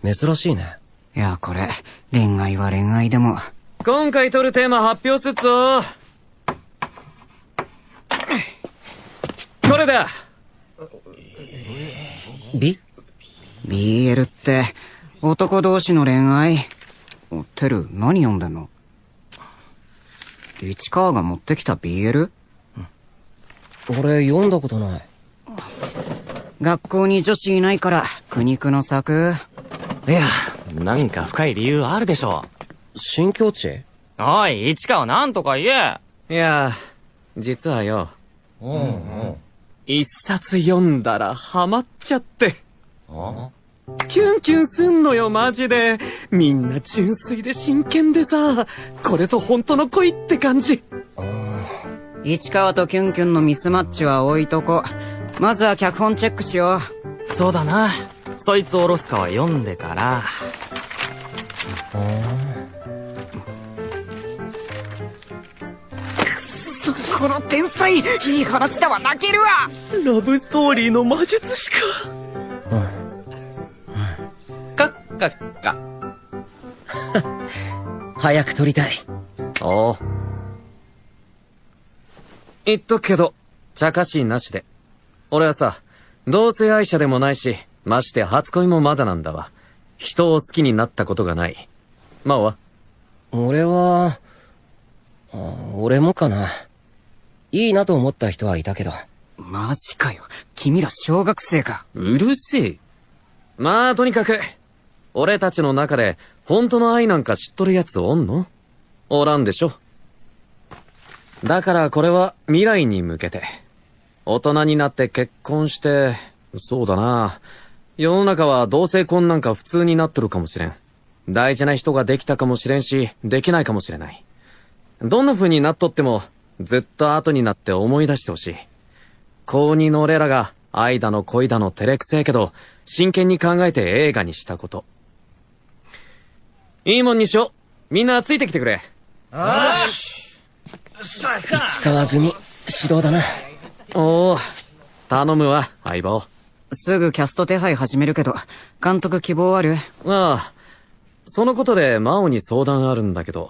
珍しいね。いや、これ、恋愛は恋愛でも。今回取るテーマ発表すっぞ。これだ。BL って、男同士の恋愛。テル、何読んでんの？市川が持ってきた BL？俺読んだことない。学校に女子いないから苦肉の策。いや、なんか深い理由あるでしょ。新境地？おい、市川なんとか言え。いや、実はよ。一冊読んだらハマっちゃって。キュンキュンすんのよマジで。みんな純粋で真剣でさ、これぞ本当の恋って感じ。市川とキュンキュンのミスマッチは置いとこ。まずは脚本チェックしよう。そうだな。そいつおろすかは読んでから。この天才、いい話だわ、泣けるわ。ラブストーリーの魔術師か。カッカッカ。早く撮りたい。おう。言っとくけど、茶化しなしで。俺はさ、同性愛者でもないし、まして初恋もまだなんだわ。人を好きになったことがない。真央は？俺もかな。いいなと思った人はいたけど。マジかよ。君ら小学生か。うるせえ。まあ、とにかく、俺たちの中で、本当の愛なんか知っとるやつおんの？おらんでしょ。だからこれは未来に向けて。大人になって結婚して、そうだな。世の中は同性婚なんか普通になっとるかもしれん。大事な人ができたかもしれんし、できないかもしれない。どんな風になっとっても、ずっと後になって思い出してほしい。高2の俺らが、愛だの恋だの照れくせえけど、真剣に考えて映画にしたこと。いいもんにしよう。みんなついてきてくれ。市川組、指導だな。おお、頼むわ、相棒。すぐキャスト手配始めるけど、監督希望ある？ああ、そのことで真央に相談あるんだけど。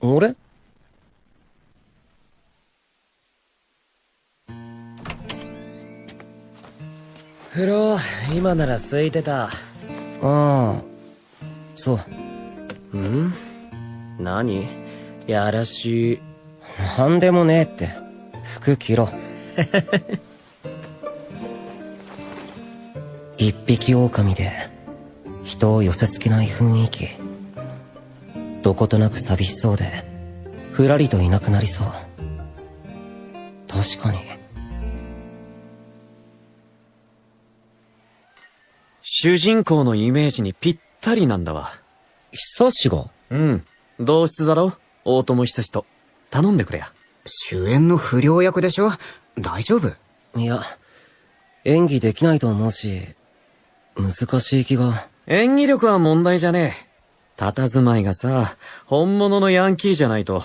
俺？風呂、今なら空いてた。ああ、そう。何？やらしい。なんでもねえって。服着ろ。一匹狼で、人を寄せ付けない雰囲気。どことなく寂しそうで、ふらりといなくなりそう。確かに。主人公のイメージにぴったりなんだわ。久志が？うん。同室だろ？大友久志と。頼んでくれや。主演の不良役でしょ？大丈夫？いや、演技できないと思うし、難しい気が。演技力は問題じゃねえ。佇まいがさ、本物のヤンキーじゃないと。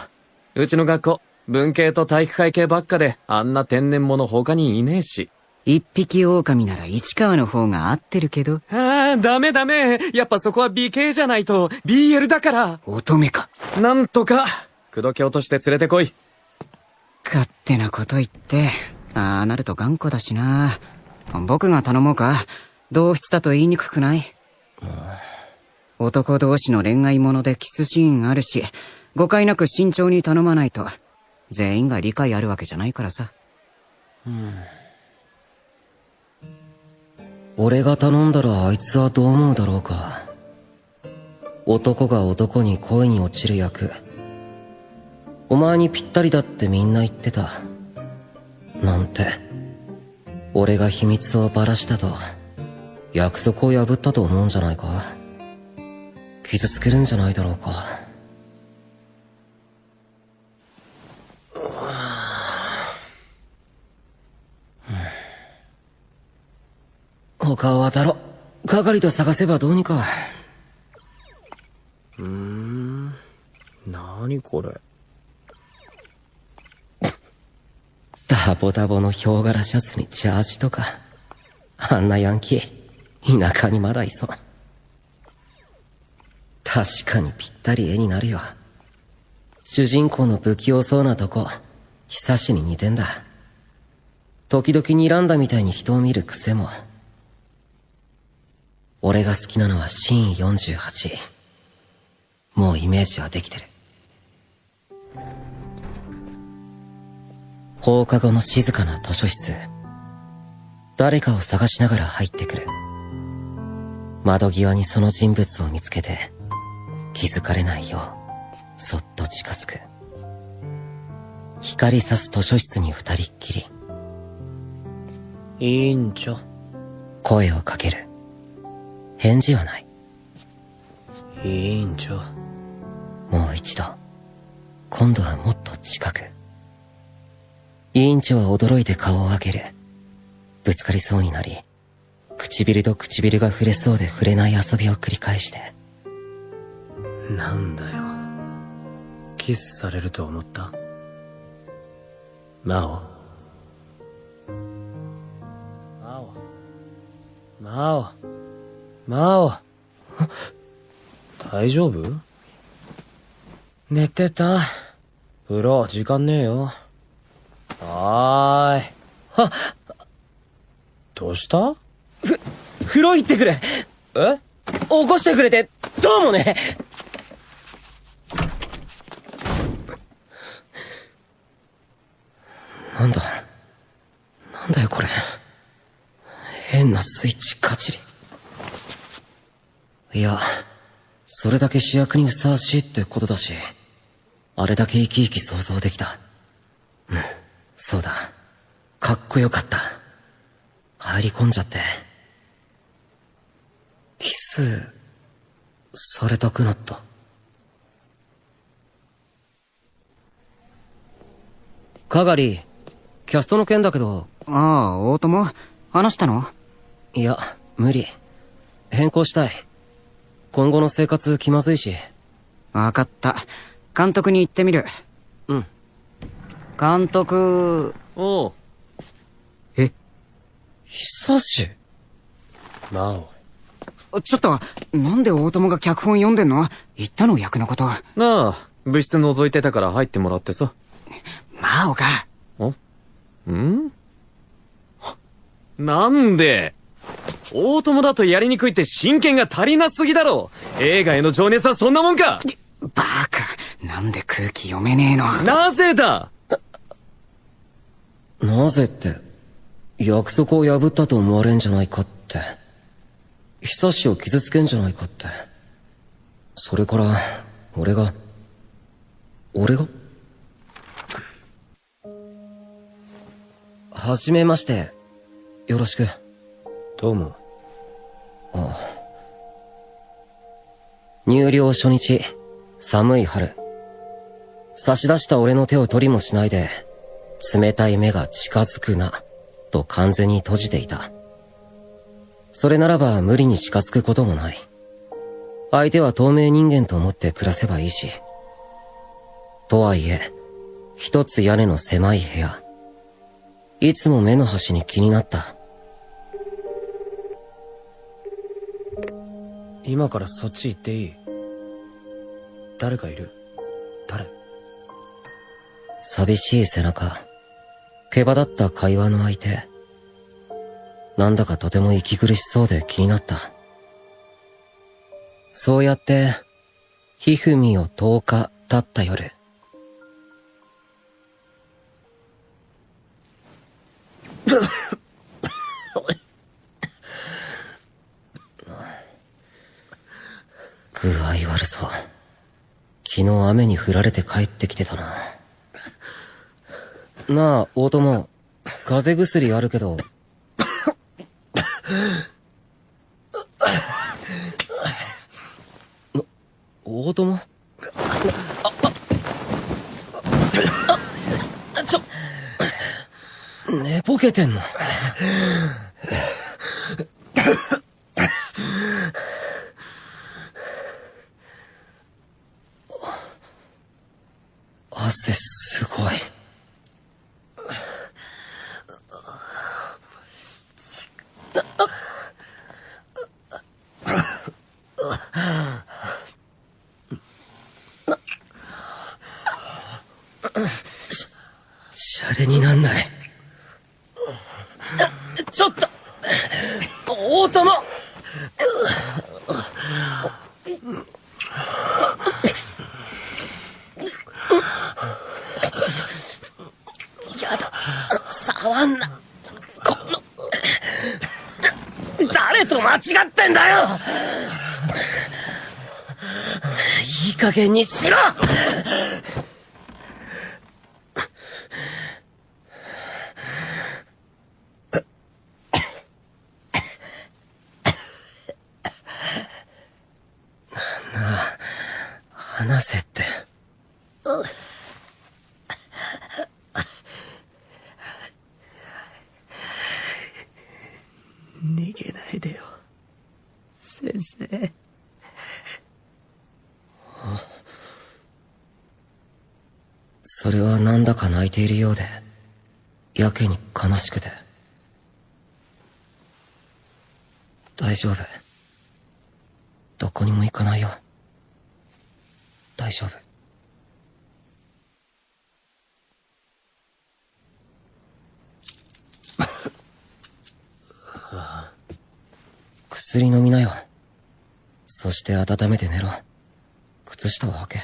うちの学校、文系と体育会系ばっかで、あんな天然物他にいねえし。一匹狼なら市川の方が合ってるけど。ああ、ダメダメ。やっぱそこは美形じゃないと、BL だから。乙女か。なんとか、口説き落として連れてこい。勝手なこと言って。ああなると頑固だしな。僕が頼もうか。同室だと言いにくくない？男同士の恋愛ものでキスシーンあるし、誤解なく慎重に頼まないと、全員が理解あるわけじゃないからさ。俺が頼んだらあいつはどう思うだろうか。男が男に恋に落ちる役。お前にぴったりだってみんな言ってた。なんて。俺が秘密をばらしたと、約束を破ったと思うんじゃないか。傷つけるんじゃないだろうか。他を当たろ。係と探せばどうにか。何これ。ダボダボのヒョウ柄シャツにジャージとか。あんなヤンキー、田舎にまだいそう。確かにぴったり絵になるよ。主人公の不器用そうなとこ、久しに似てんだ。時々睨んだみたいに人を見る癖も。俺が好きなのはシーン48。もうイメージはできてる。放課後の静かな図書室。誰かを探しながら入ってくる。窓際にその人物を見つけて、気づかれないよう、そっと近づく。光さす図書室に二人っきり。委員長。声をかける。返事はない。委員長。もう一度。今度はもっと近く。委員長は驚いて顔を上げる。ぶつかりそうになり、唇と唇が触れそうで触れない遊びを繰り返して。なんだよ。キスされると思った？マオ。マオ。マオ。マオ。大丈夫？寝てた。風呂、時間ねえよ。はーい。はどうした？風呂行ってくれ。え？起こしてくれて、どうもね。なんだよこれ。変なスイッチカチリ。いや、それだけ主役にふさわしいってことだし、あれだけ生き生き想像できた。うん、そうだ。かっこよかった。入り込んじゃって。キス、されたくなった。かがり、キャストの件だけど。ああ、大友話したの？いや、無理。変更したい。今後の生活気まずいし。わかった。監督に言ってみる。うん。監督。おう。え？久し。マオ。ちょっと、なんで大友が脚本読んでんの？言ったの役のこと。なあ、部室覗いてたから入ってもらってさ。マオが。ん？なんで？大友だとやりにくいって真剣が足りなすぎだろ。映画への情熱はそんなもんか。バカ。なんで空気読めねえの？なぜだ？なぜって、約束を破ったと思われんじゃないかって。久しを傷つけんじゃないかって。それから、俺がはじめまして。よろしく。どうも。ああ。入寮初日、寒い春。差し出した俺の手を取りもしないで、冷たい目が近づくな、と完全に閉じていた。それならば無理に近づくこともない。相手は透明人間と思って暮らせばいいし。とはいえ、一つ屋根の狭い部屋。いつも目の端に気になった。今からそっち行っていい？誰かいる？誰？寂しい背中。毛羽立った会話の相手。なんだかとても息苦しそうで気になった。そうやって、ひふみを10日経った夜。具合悪そう。昨日雨に降られて帰ってきてたな。なあ、大友。風邪薬あるけど。大友？寝ぼけてんの？汗すごい。シャレになんない。ちょっと大友。やだ、触んな。この誰と間違ってんだよ。いい加減にしろ。話せって。逃げないでよ、先生。それはなんだか泣いているようでやけに悲しくて。大丈夫。どこにも行かないよ。大丈夫。薬飲みなよ。そして温めて寝ろ。靴下を履け。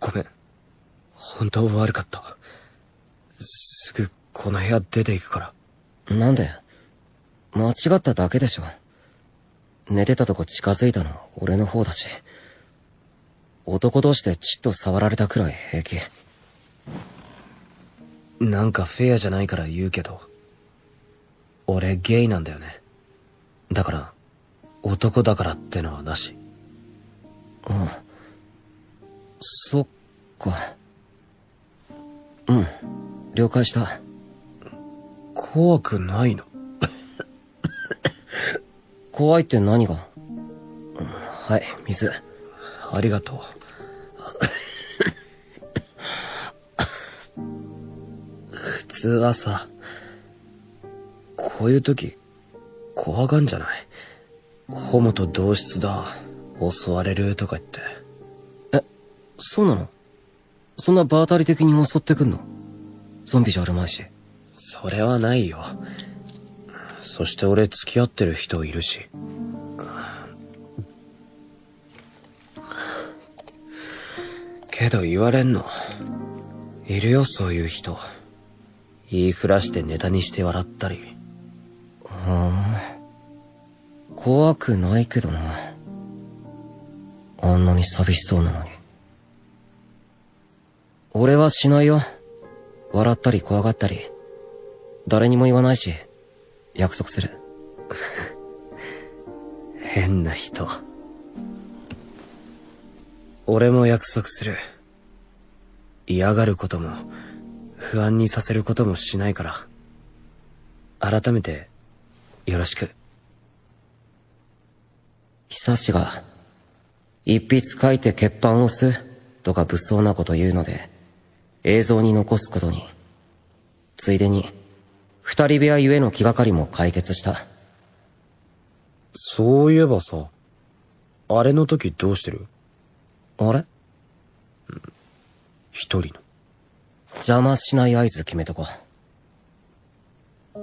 ごめん。本当悪かった。すぐこの部屋出て行くから。なんで？間違っただけでしょ。寝てたとこ近づいたのは俺の方だし。男同士でちっと触られたくらい平気。なんかフェアじゃないから言うけど、俺ゲイなんだよね。だから男だからってのはなし。ああ、そっか。うん、了解した。怖くないの？怖いって何が？はい、水。ありがとう。普通はさ、こういう時怖がんじゃない？ホモと同室だ、襲われるとか言って。え、そうなの？そんな場当たり的に襲ってくんの？ゾンビじゃあるまいし。それはないよ。そして俺付き合ってる人いるし。けど言われんの。いるよ、そういう人。言いふらしてネタにして笑ったり。怖くないけどな。あんなに寂しそうなのに。俺はしないよ。笑ったり怖がったり。誰にも言わないし、約束する。変な人。俺も約束する。嫌がることも、不安にさせることもしないから。改めて、よろしく。久しが、一筆書いて欠板を押すとか物騒なこと言うので、映像に残すことに、ついでに、二人部屋ゆえの気がかりも解決した。そういえばさ、あれの時どうしてる？あれ？一人の。邪魔しない合図決めとこう。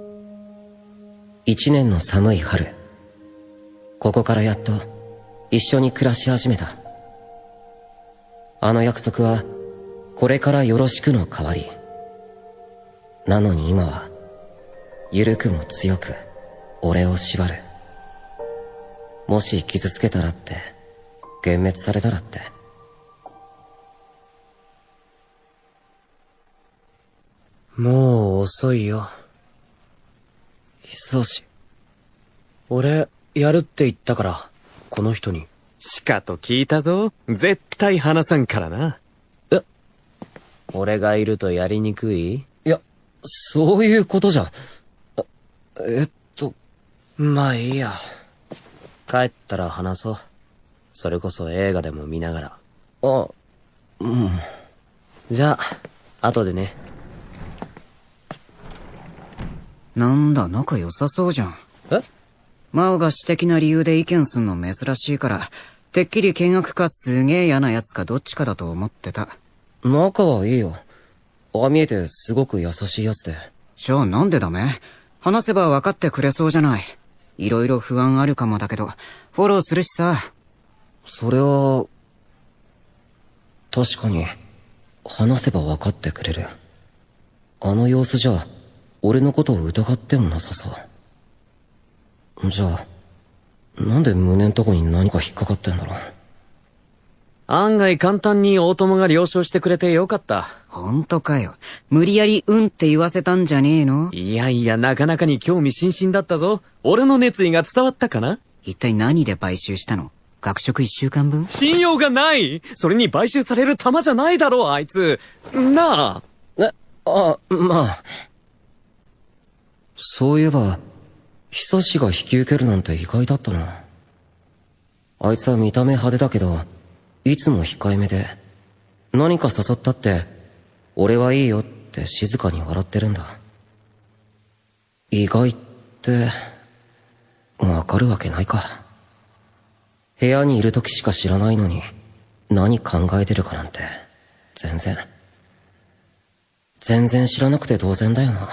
一年の寒い春。ここからやっと一緒に暮らし始めた。あの約束はこれからよろしくの代わり。なのに今は緩くも強く俺を縛る。もし傷つけたらって、幻滅されたらって。もう遅いよ。久し。俺、やるって言ったから、この人に。しかと聞いたぞ。絶対話さんからな。俺がいるとやりにくい？いや、そういうことじゃ。まあいいや。帰ったら話そう。それこそ映画でも見ながら。あ、うん。じゃあ、後でね。なんだ、仲良さそうじゃん。マオが私的な理由で意見すんの珍しいから、てっきり険悪かすげえ嫌な奴かどっちかだと思ってた。仲はいいよ。ああ見えてすごく優しいやつで。じゃあなんでダメ？話せば分かってくれそうじゃない。いろいろ不安あるかもだけど、フォローするしさ。それは、確かに、話せば分かってくれる。あの様子じゃ、俺のことを疑ってもなさそう。じゃあ、なんで胸んとこに何か引っかかってんだろう。案外簡単に大友が了承してくれてよかった。ほんとかよ。無理やりうんって言わせたんじゃねえの？いやいや、なかなかに興味津々だったぞ。俺の熱意が伝わったかな？一体何で買収したの？学食1週間分？信用がない！それに買収される玉じゃないだろう、あいつ。なあ。まあ。そういえば、久しが引き受けるなんて意外だったな。あいつは見た目派手だけど、いつも控えめで、何か誘ったって、俺はいいよって静かに笑ってるんだ。意外って、わかるわけないか。部屋にいる時しか知らないのに、何考えてるかなんて、全然知らなくて当然だよな。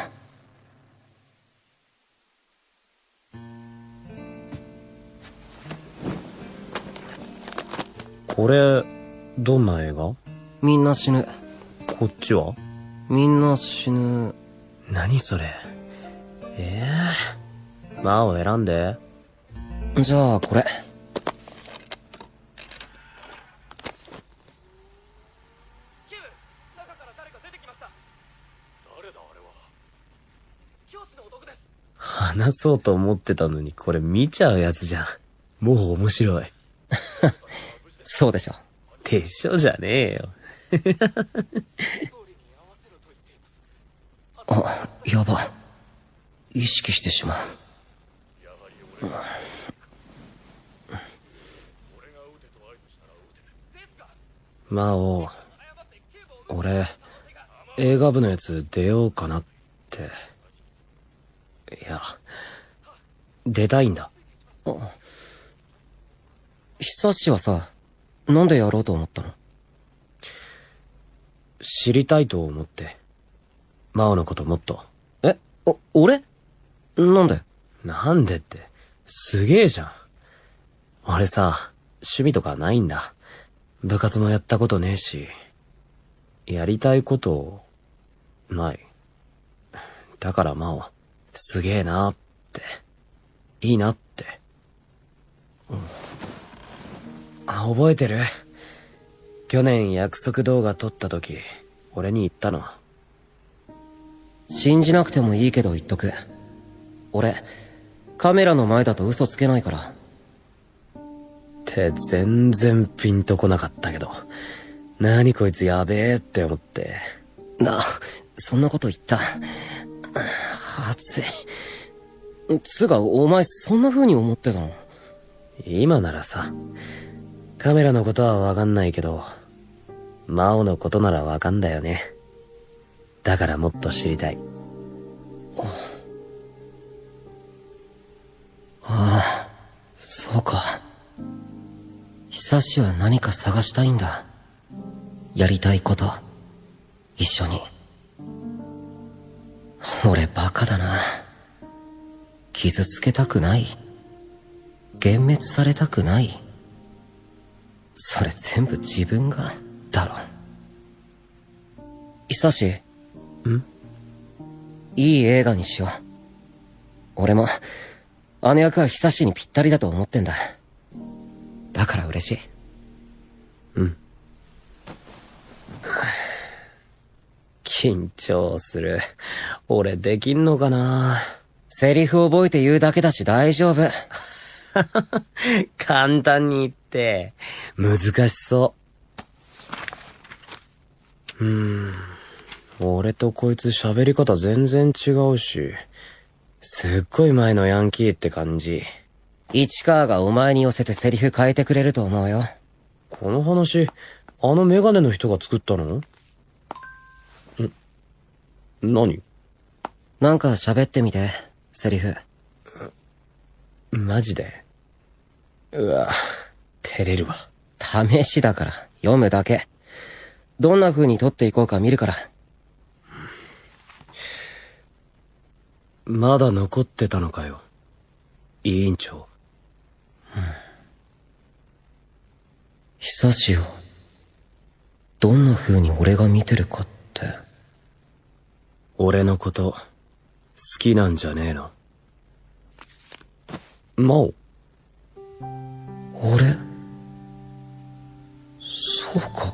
これ、どんな映画？みんな死ぬ。こっちは？みんな死ぬ。何それ？マを選んで。じゃあ、これ。話そうと思ってたのにこれ見ちゃうやつじゃん。もう面白い。そうでしょ。でしょじゃねえよ。あ、やば。意識してしまう。魔王、俺、映画部のやつ出ようかなって。いや、出たいんだ。久しはさ、なんでやろうと思ったの？知りたいと思って。魔王のこともっと。俺？なんで？なんでって、すげえじゃん。俺さ、趣味とかないんだ。部活もやったことねえし、やりたいことない。だから魔王、すげえなーって、いいなって。覚えてる？去年約束動画撮った時、俺に言ったの。信じなくてもいいけど言っとく。俺、カメラの前だと嘘つけないから。って全然ピンとこなかったけど、何こいつやべえって思って。そんなこと言った。熱い。つが、お前そんな風に思ってたの？今ならさ、カメラのことはわかんないけど、魔王のことならわかんだよね。だからもっと知りたい。ああ、そうか。久しは何か探したいんだ。やりたいこと、一緒に。俺バカだな。傷つけたくない。幻滅されたくない。それ全部自分が、だろ。久し、いい映画にしよう。俺も、あの役は久しにぴったりだと思ってんだ。だから嬉しい。緊張する。俺できんのかな？セリフ覚えて言うだけだし大丈夫。簡単に言って、難しそう。俺とこいつ喋り方全然違うし、すっごい前のヤンキーって感じ。市川がお前に寄せてセリフ変えてくれると思うよ。この話、あのメガネの人が作ったの？何？なんか喋ってみて、セリフ。マジで？うわ、照れるわ。試しだから、読むだけ。どんな風に撮っていこうか見るから。まだ残ってたのかよ、委員長。久しよ。どんな風に俺が見てるかって。俺のこと、好きなんじゃねえの？真央。俺？そうか。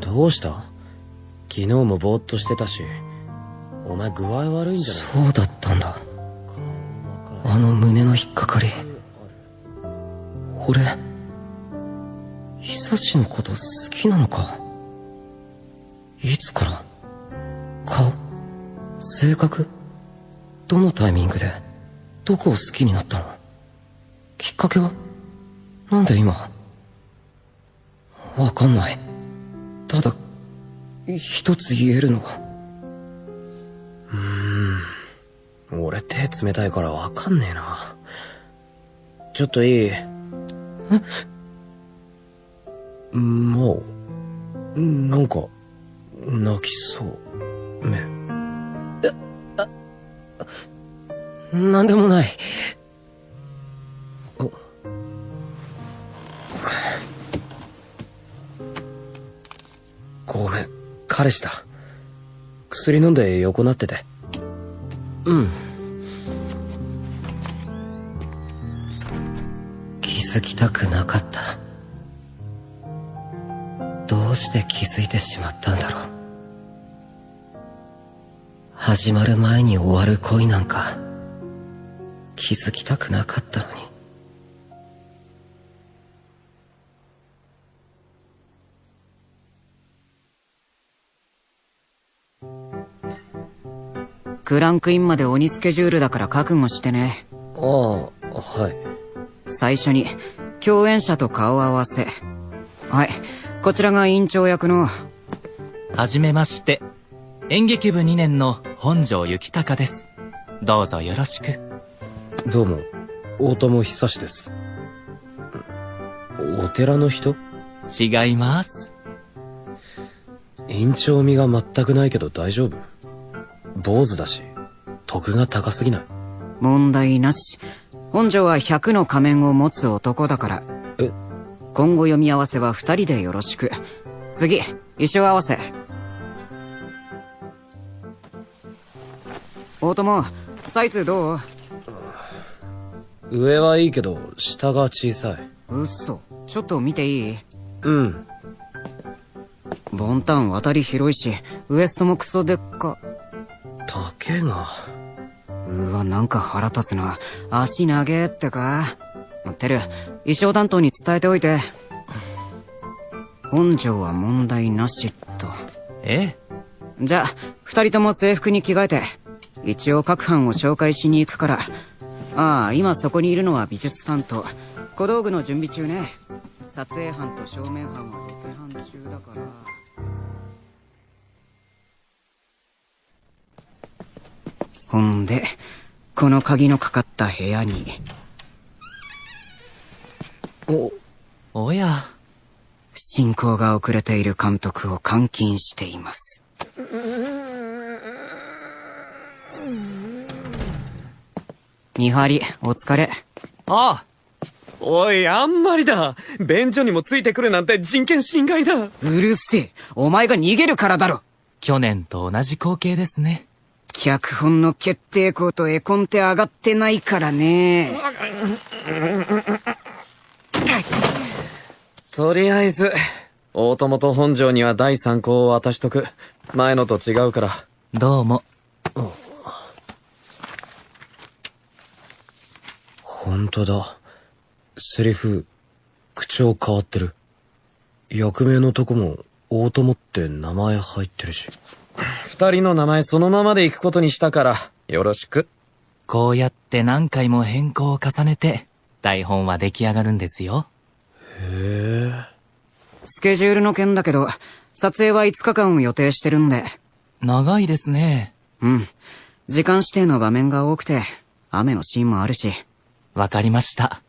どうした？昨日もぼーっとしてたし、お前具合悪いんじゃない？そうだったんだ。あの胸の引っかかり。俺、久しのこと好きなのか？いつから？顔？性格？どのタイミングでどこを好きになったの？きっかけは？なんで今？わかんない。ただ、一つ言えるのは。俺手冷たいからわかんねえな。ちょっといい？もう、なんか、泣きそう。なんでもない。ごめん、彼氏だ。薬飲んで横なってて。気づきたくなかった。どうして気づいてしまったんだろう。始まる前に終わる恋なんか気づきたくなかったのに。クランクインまで鬼スケジュールだから覚悟してね。ああ、はい。最初に共演者と顔合わせ。はい、こちらが委員長役の。はじめまして、演劇部2年の本庄行孝です。どうぞよろしく。どうも、大友久志です。お寺の人？違います。院長味が全くないけど大丈夫？坊主だし、徳が高すぎない？問題なし。本庄は100の仮面を持つ男だから。今後読み合わせは2人でよろしく。次、衣装合わせ。大友、サイズどう？上はいいけど、下が小さい。嘘。ちょっと見ていい？ボンタン渡り広いし、ウエストもクソでっか。丈が。うわ、なんか腹立つな。足長えってか。てる、衣装担当に伝えておいて。本庄は問題なしと。ええ。じゃあ、2人とも制服に着替えて。一応各班を紹介しに行くから。ああ、今そこにいるのは美術担当。小道具の準備中ね。撮影班と正面班はロケ班中だから。ほんで、この鍵のかかった部屋に。おや。進行が遅れている監督を監禁しています。見張り、お疲れ。ああ。おい、あんまりだ。便所にもついてくるなんて人権侵害だ。うるせえ。お前が逃げるからだろ。去年と同じ光景ですね。脚本の決定校と絵コンテ上がってないからね。とりあえず、大友と本庄には第3項を渡しとく。前のと違うから。どうも。本当だ。セリフ、口調変わってる。役名のとこも、大友って名前入ってるし。2人の名前そのままで行くことにしたから、よろしく。こうやって何回も変更を重ねて、台本は出来上がるんですよ。へえ。スケジュールの件だけど、撮影は5日間を予定してるんで。長いですね。時間指定の場面が多くて、雨のシーンもあるし。わかりました。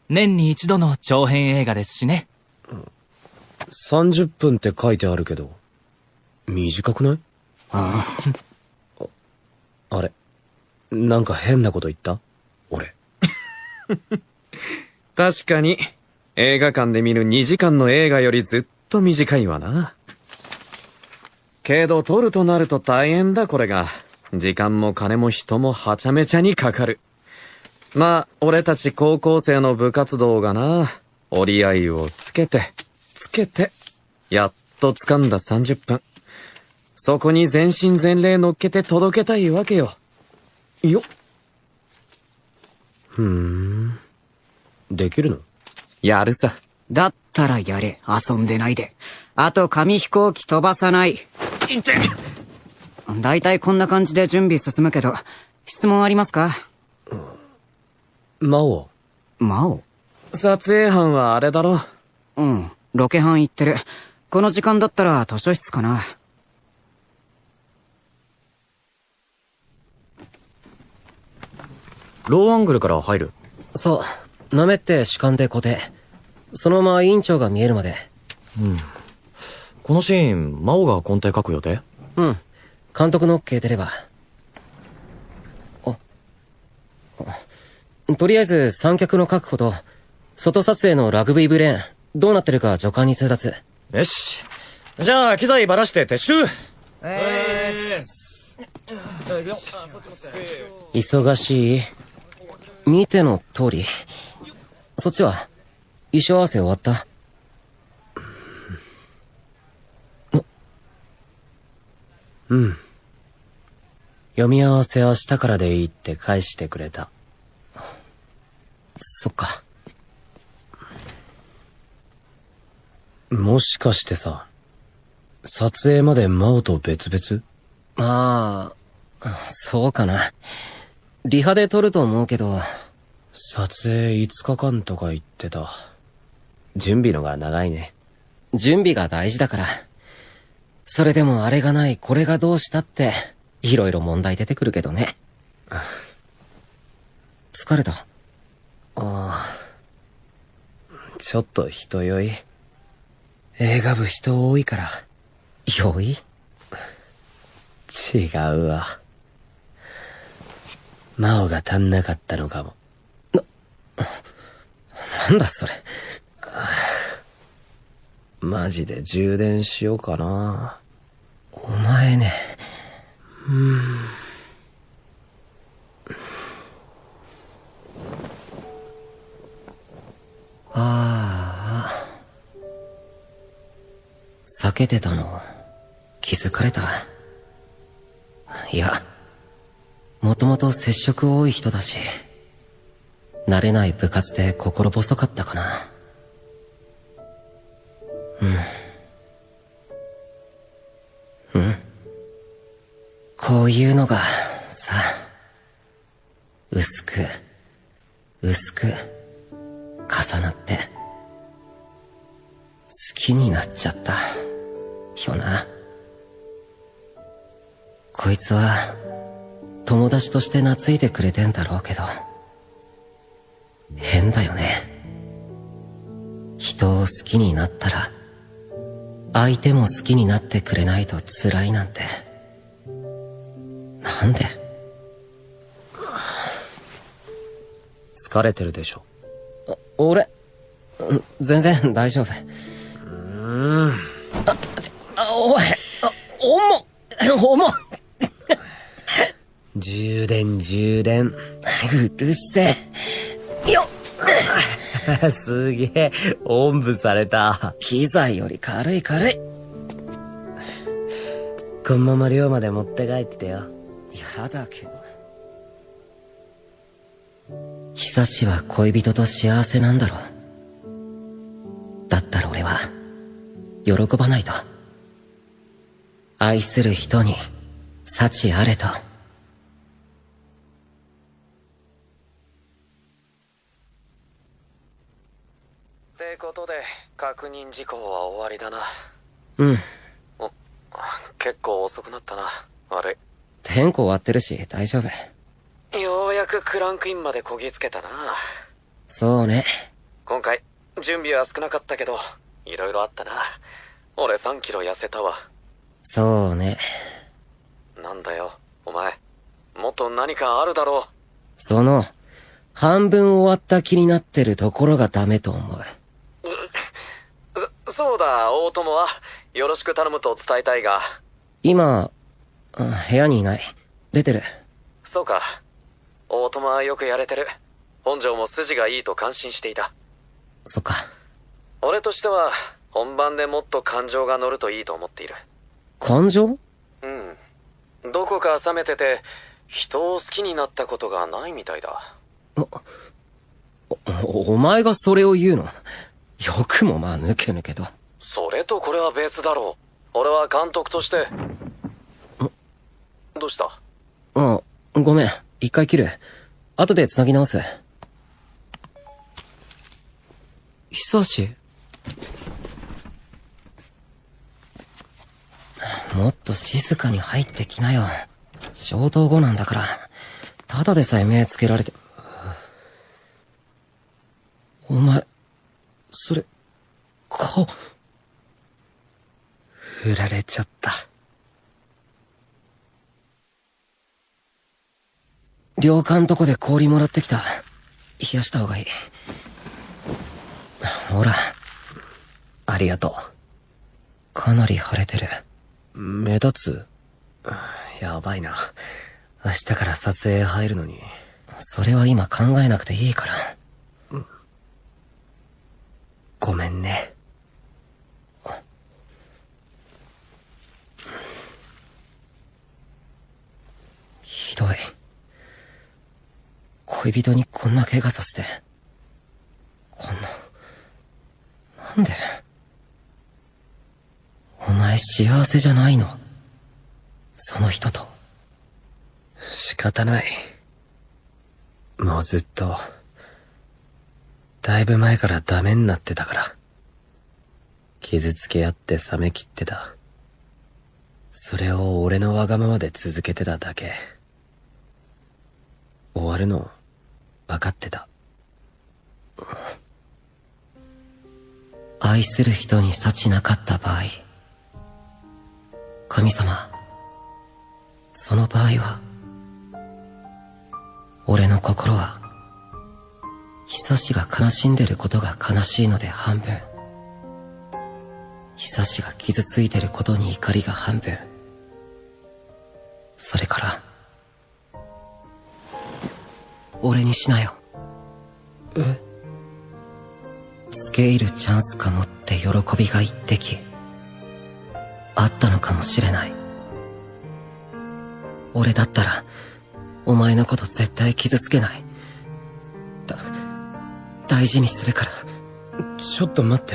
年に一度の長編映画ですしね。30分って書いてあるけど、短くない？あれ、なんか変なこと言った？俺。確かに、映画館で見る2時間の映画よりずっと短いわな。けど撮るとなると大変だこれが。時間も金も人もはちゃめちゃにかかる。まあ、俺たち高校生の部活動がな、折り合いをつけて、やっと掴んだ30分。そこに全身全霊乗っけて届けたいわけよ。よっ。できるの？やるさ。だったらやれ、遊んでないで。あと紙飛行機飛ばさない。だいたいこんな感じで準備進むけど、質問ありますか？魔王。魔王？撮影班はあれだろ。ロケハン行ってる。この時間だったら図書室かな。ローアングルから入る。そう。舐めって主観で固定。そのまま委員長が見えるまで。うん。このシーン、魔王が根底書く予定？うん。監督の OK 出れば。とりあえず三脚の確保と、外撮影のラグビーブレーン、どうなってるか助監に通達。よし。じゃあ、機材ばらして撤収。忙しい？見ての通り。そっちは衣装合わせ終わった？うん。読み合わせは明日からでいいって返してくれた。そっか。もしかしてさ、撮影まで真央と別々？ああ、そうかな。リハで撮ると思うけど、撮影5日間とか言ってた。準備のが長いね。準備が大事だから。それでもあれがないこれがどうしたって、いろいろ問題出てくるけどね。疲れた。ああ。ちょっと人酔い。映画部人多いから。酔い？違うわ。魔王が足んなかったのかも。なんだそれ。マジで充電しようかな。お前ね。ああ。避けてたの気づかれた？いや、もともと接触多い人だし、慣れない部活で心細かったかな。こういうのがさ、薄く薄く重なって好きになっちゃったよな。こいつは友達として懐いてくれてんだろうけど、変だよね。人を好きになったら相手も好きになってくれないと辛いなんて。なんで？疲れてるでしょ。俺、全然大丈夫。おい、重っ充電。うるせえ。よっすげえ、おんぶされた。機材より軽い。このまま寮まで持って帰ってよ。やだけど。久しは恋人と幸せなんだろう。だったら俺は喜ばないと。愛する人に幸あれと。ってことで確認事項は終わりだな。結構遅くなったな。悪い。点呼終わってるし大丈夫。ようやくクランクインまでこぎつけたな。そうね。今回準備は少なかったけどいろいろあったな。俺3キロ痩せたわ。そうね。なんだよお前、もっと何かあるだろう。その半分終わった気になってるところがダメと思う。そうだ、大友はよろしく頼むと伝えたいが。今部屋にいない。出てる。そうか。大友はよくやれてる。本庄も筋がいいと感心していた。そっか。俺としては本番でもっと感情が乗るといいと思っている。感情？どこか冷めてて人を好きになったことがないみたいだ。お前がそれを言うの？よくもまあ抜けど。それとこれは別だろう。俺は監督として。どうした？ごめん、一回切る。後で繋ぎ直す。久し。もっと静かに入ってきなよ。消灯後なんだから。ただでさえ目つけられて。お前、それ、顔。振られちゃった。旅館とこで氷もらってきた。冷やした方がいい。ほら。ありがとう。かなり腫れてる。目立つ？やばいな。明日から撮影入るのに。それは今考えなくていいから。ごめんね。ひどい。恋人にこんな怪我させて。こんな。なんで？お前幸せじゃないの？その人と。仕方ない。もうずっと、だいぶ前からダメになってたから。傷つけ合って冷めきってた。それを俺のわがままで続けてただけ。終わるの、分かってた。愛する人に幸なかった場合、神様、その場合は、俺の心は、久しが悲しんでることが悲しいので半分、久しが傷ついてることに怒りが半分、それから、俺にしなよ。え？付け入るチャンスかもって喜びが一滴、あったのかもしれない。俺だったら、お前のこと絶対傷つけない。大事にするから。ちょっと待って。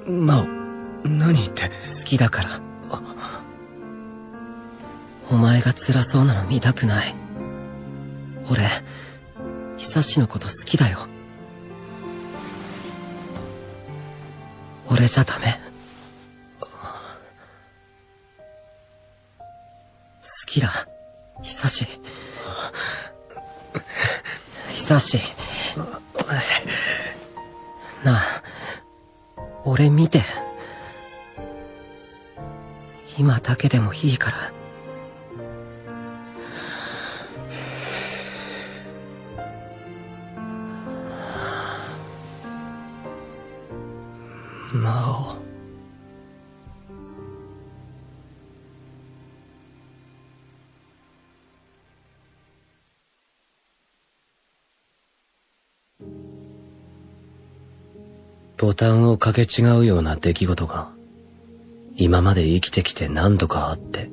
真央、何言って。好きだから。お前が辛そうなの見たくない。俺、久しのこと好きだよ。俺じゃダメ。好きだ。久し。久し。なあ、俺見て。今だけでもいいから。真央。ボタンを掛け違うような出来事が今まで生きてきて何度かあって、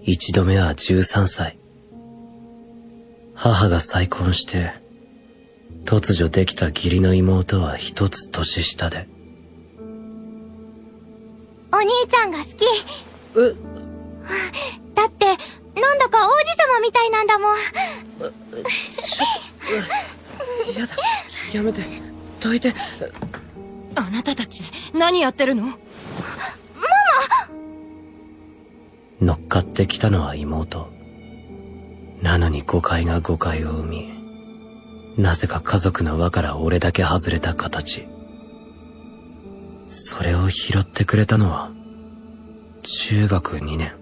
一度目は13歳。母が再婚して突如できた義理の妹は一つ年下で。お兄ちゃんが好き。だってなんだか王子様みたいなんだもん。やだ、やめて、どいて。あなたたち何やってるの？ママ！乗っかってきたのは妹。なのに誤解が誤解を生み、なぜか家族の輪から俺だけ外れた形。それを拾ってくれたのは中学2年、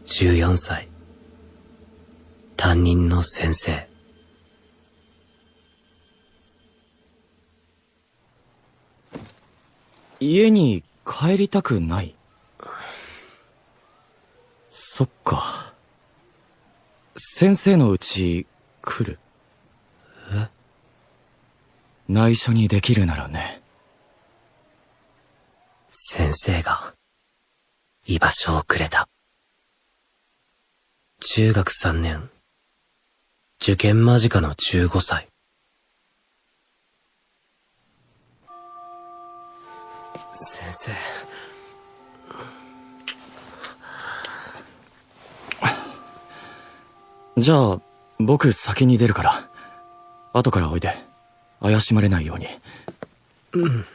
14歳、担任の先生。家に帰りたくない。そっか。先生のうち来る？え？内緒にできるならね。先生が居場所をくれた。中学3年、受験間近の15歳。先生。じゃあ、僕先に出るから、後からおいで。怪しまれないように。うん。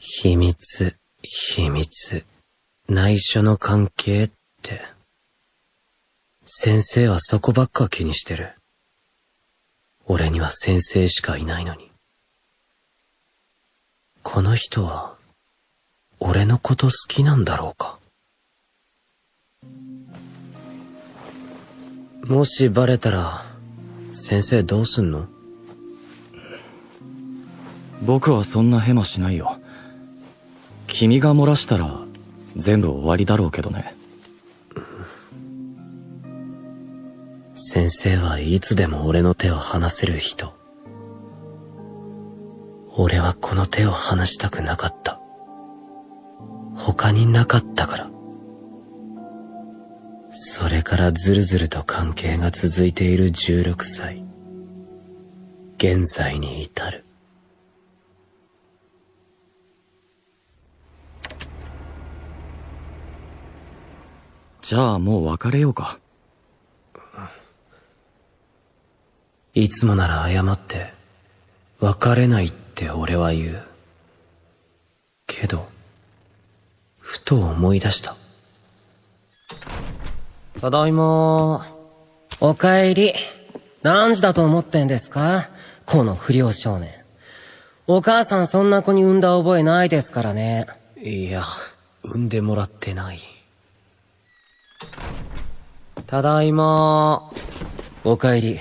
秘密、秘密、内緒の関係って。先生はそこばっか気にしてる。俺には先生しかいないのに。この人は、俺のこと好きなんだろうか。もしバレたら、先生どうすんの？僕はそんなヘマしないよ。君が漏らしたら全部終わりだろうけどね。先生はいつでも俺の手を離せる人。俺はこの手を離したくなかった。他になかったから。それからずるずると関係が続いている16歳。現在に至る。じゃあもう別れようか。いつもなら謝って、別れないって俺は言う。けど、ふと思い出した。ただいま。おかえり。何時だと思ってんですか？この不良少年。お母さんそんな子に産んだ覚えないですからね。いや、産んでもらってない。ただいま。おかえり。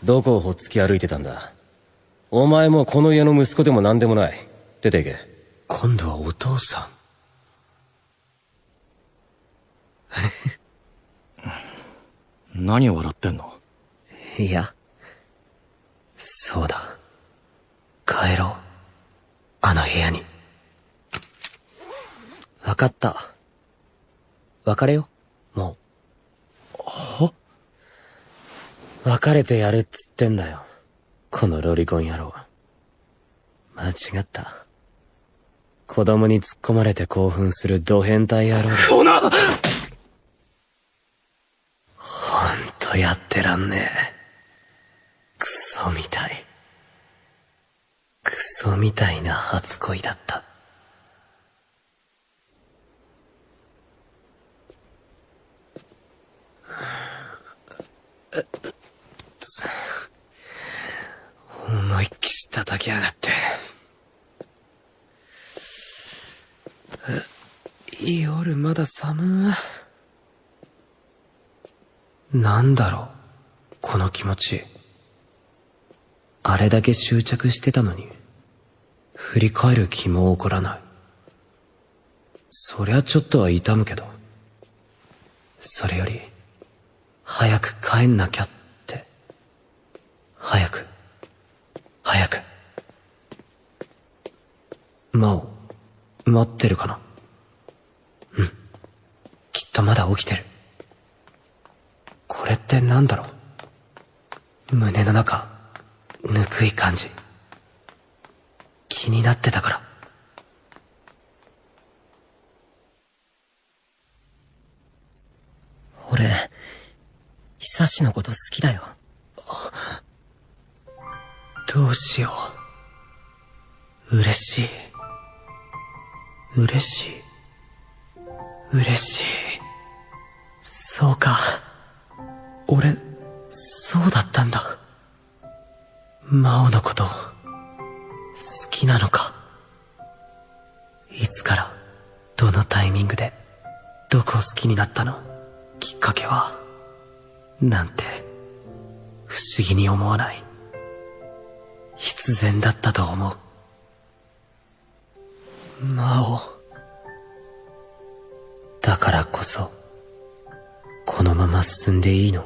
どこをほっつき歩いてたんだ？お前もこの家の息子でも何でもない。出て行け。今度はお父さん。何を笑ってんの？いや、そうだ。帰ろう。あの部屋に。わかった。別れよ。もう。は？別れてやるっつってんだよ。このロリコン野郎。間違った。子供に突っ込まれて興奮するド変態野郎だ。こな！ほんとやってらんねえ。クソみたい。クソみたいな初恋だった。思いっきし叩きやがって。夜まだ寒い。なんだろう、この気持ち。あれだけ執着してたのに、振り返る気も起こらない。そりゃちょっとは痛むけど、それより、早く帰んなきゃって。早く。早く。真央、待ってるかな？うん。きっとまだ起きてる。これってなんだろう？胸の中、ぬくい感じ。気になってたから。俺、久志のこと好きだよ。どうしよう。嬉しい。嬉しい。嬉しい。そうか。俺、そうだったんだ。真央のこと、好きなのか。いつから、どのタイミングで、どこを好きになったの？きっかけは、なんて、不思議に思わない。必然だったと思う。真央。だからこそ、このまま進んでいいの？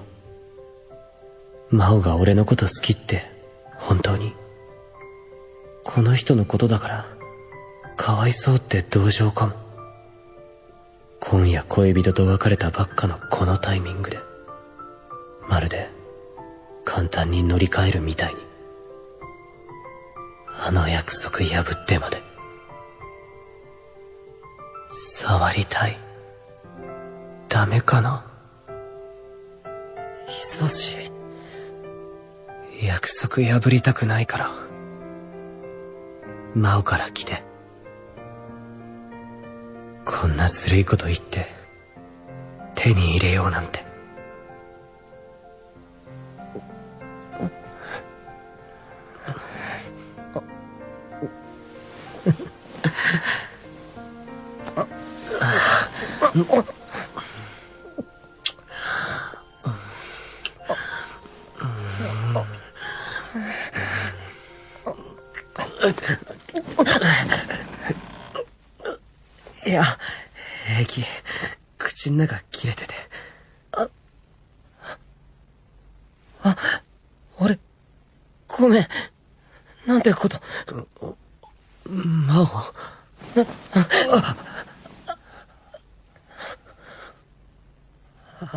真央が俺のこと好きって、本当に。この人のことだから、かわいそうって同情かも。今夜恋人と別れたばっかのこのタイミングで、まるで、簡単に乗り換えるみたいに。あの約束破ってまで。触りたい。ダメかな？久し。約束破りたくないから。真央から来て。こんなずるいこと言って、手に入れようなんて。いや、平気。口の中切れてて。俺、ごめん。なんてこと。魔王。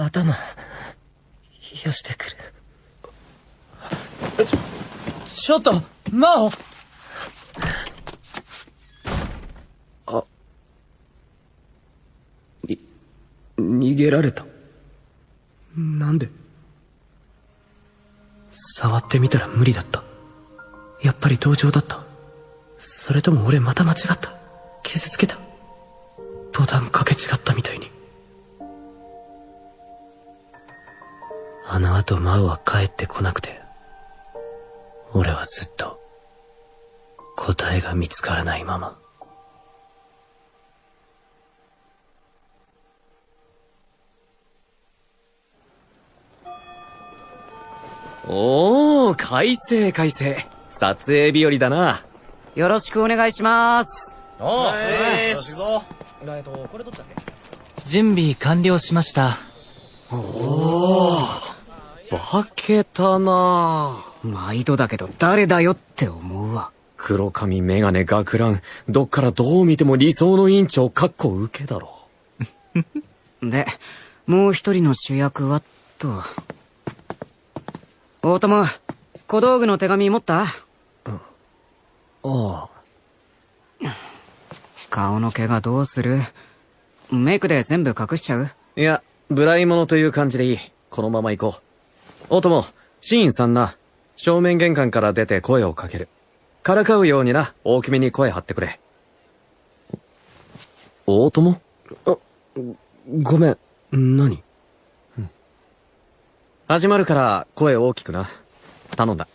頭、冷やしてくる。ちょっと、魔王。逃げられた。なんで？触ってみたら無理だった。やっぱり同情だった。それとも俺また間違った。傷つけた。ボタンかけ違ったみたいに。あの後マウは帰ってこなくて、俺はずっと答えが見つからないまま。おー、快晴快晴。撮影日和だな。よろしくお願いします。これどっちだっけ？準備完了しました。化けたな。毎度だけど誰だよって思うわ。黒髪メガネ学ラン、どっからどう見ても理想の委員長かっこ受けだろ。で、もう一人の主役はと。大友、小道具の手紙持った？ああ。顔の毛がどうする？メイクで全部隠しちゃう？いや、無頼者という感じでいい。このまま行こう。大友、シーンさんな。正面玄関から出て声をかける。からかうようにな、大きめに声張ってくれ。大友？ごめん、何？始まるから声大きくな。頼んだ。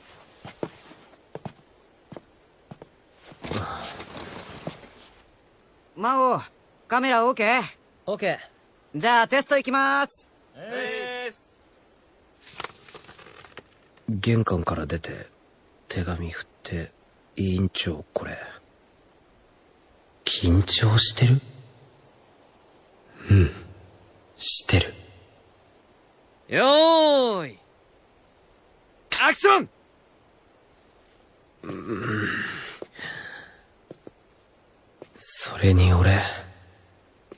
魔王、カメラ OK？ OK。じゃあテスト行きまーす。玄関から出て、手紙振って、委員長これ。緊張してる？うん、してる。よーい。アクション！それに俺、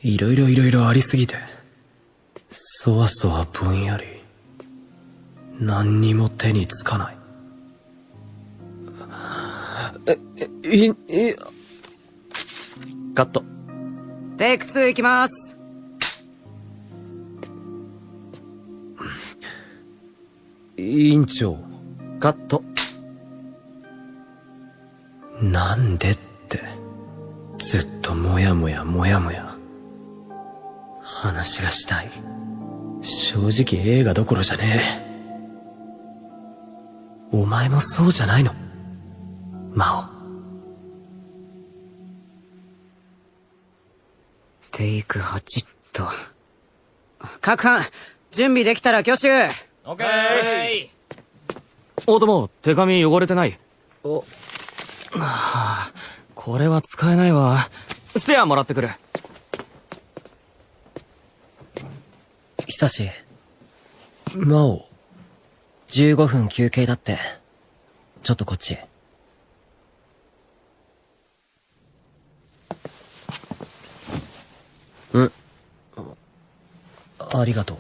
いろいろありすぎて、そわそわぼんやり、何にも手につかない。カット。テイク2行きまーす。委員長。カット。なんでって、ずっともやもや。話がしたい。正直映画どころじゃねえ。お前もそうじゃないの？魔王。テイク8と。各班、準備できたら挙手。オッケー。大友、手紙汚れてない？お、これは使えないわ。スペアもらってくる。久し。魔王。15分休憩だって。ちょっとこっち。ありがとう。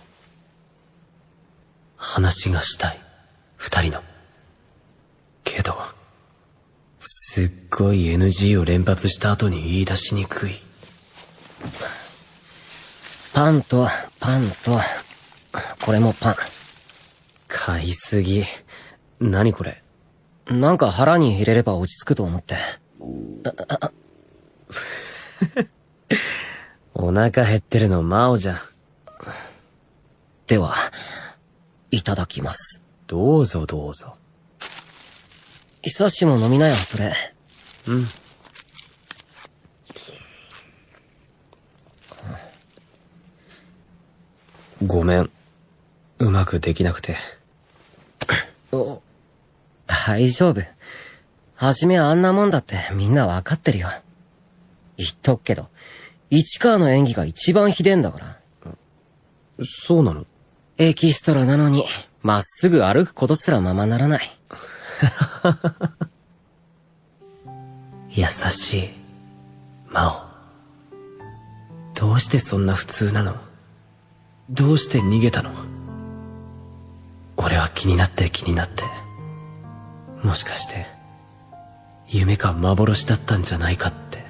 話がしたい。二人の。けど、すっごい NG を連発した後に言い出しにくい。パンと、これもパン。買いすぎ。何これ。なんか腹に入れれば落ち着くと思って。お腹減ってるの真央じゃん。では、いただきます。どうぞどうぞ。久しも飲みなよ、それ。うん。ごめん。うまくできなくて。大丈夫。はじめあんなもんだってみんなわかってるよ。言っとくけど、市川の演技が一番ひでえんだから。そうなの？エキストラなのに、まっすぐ歩くことすらままならない。優しい。真央。どうしてそんな普通なの？どうして逃げたの？俺は気になって気になって。もしかして、夢か幻だったんじゃないかって。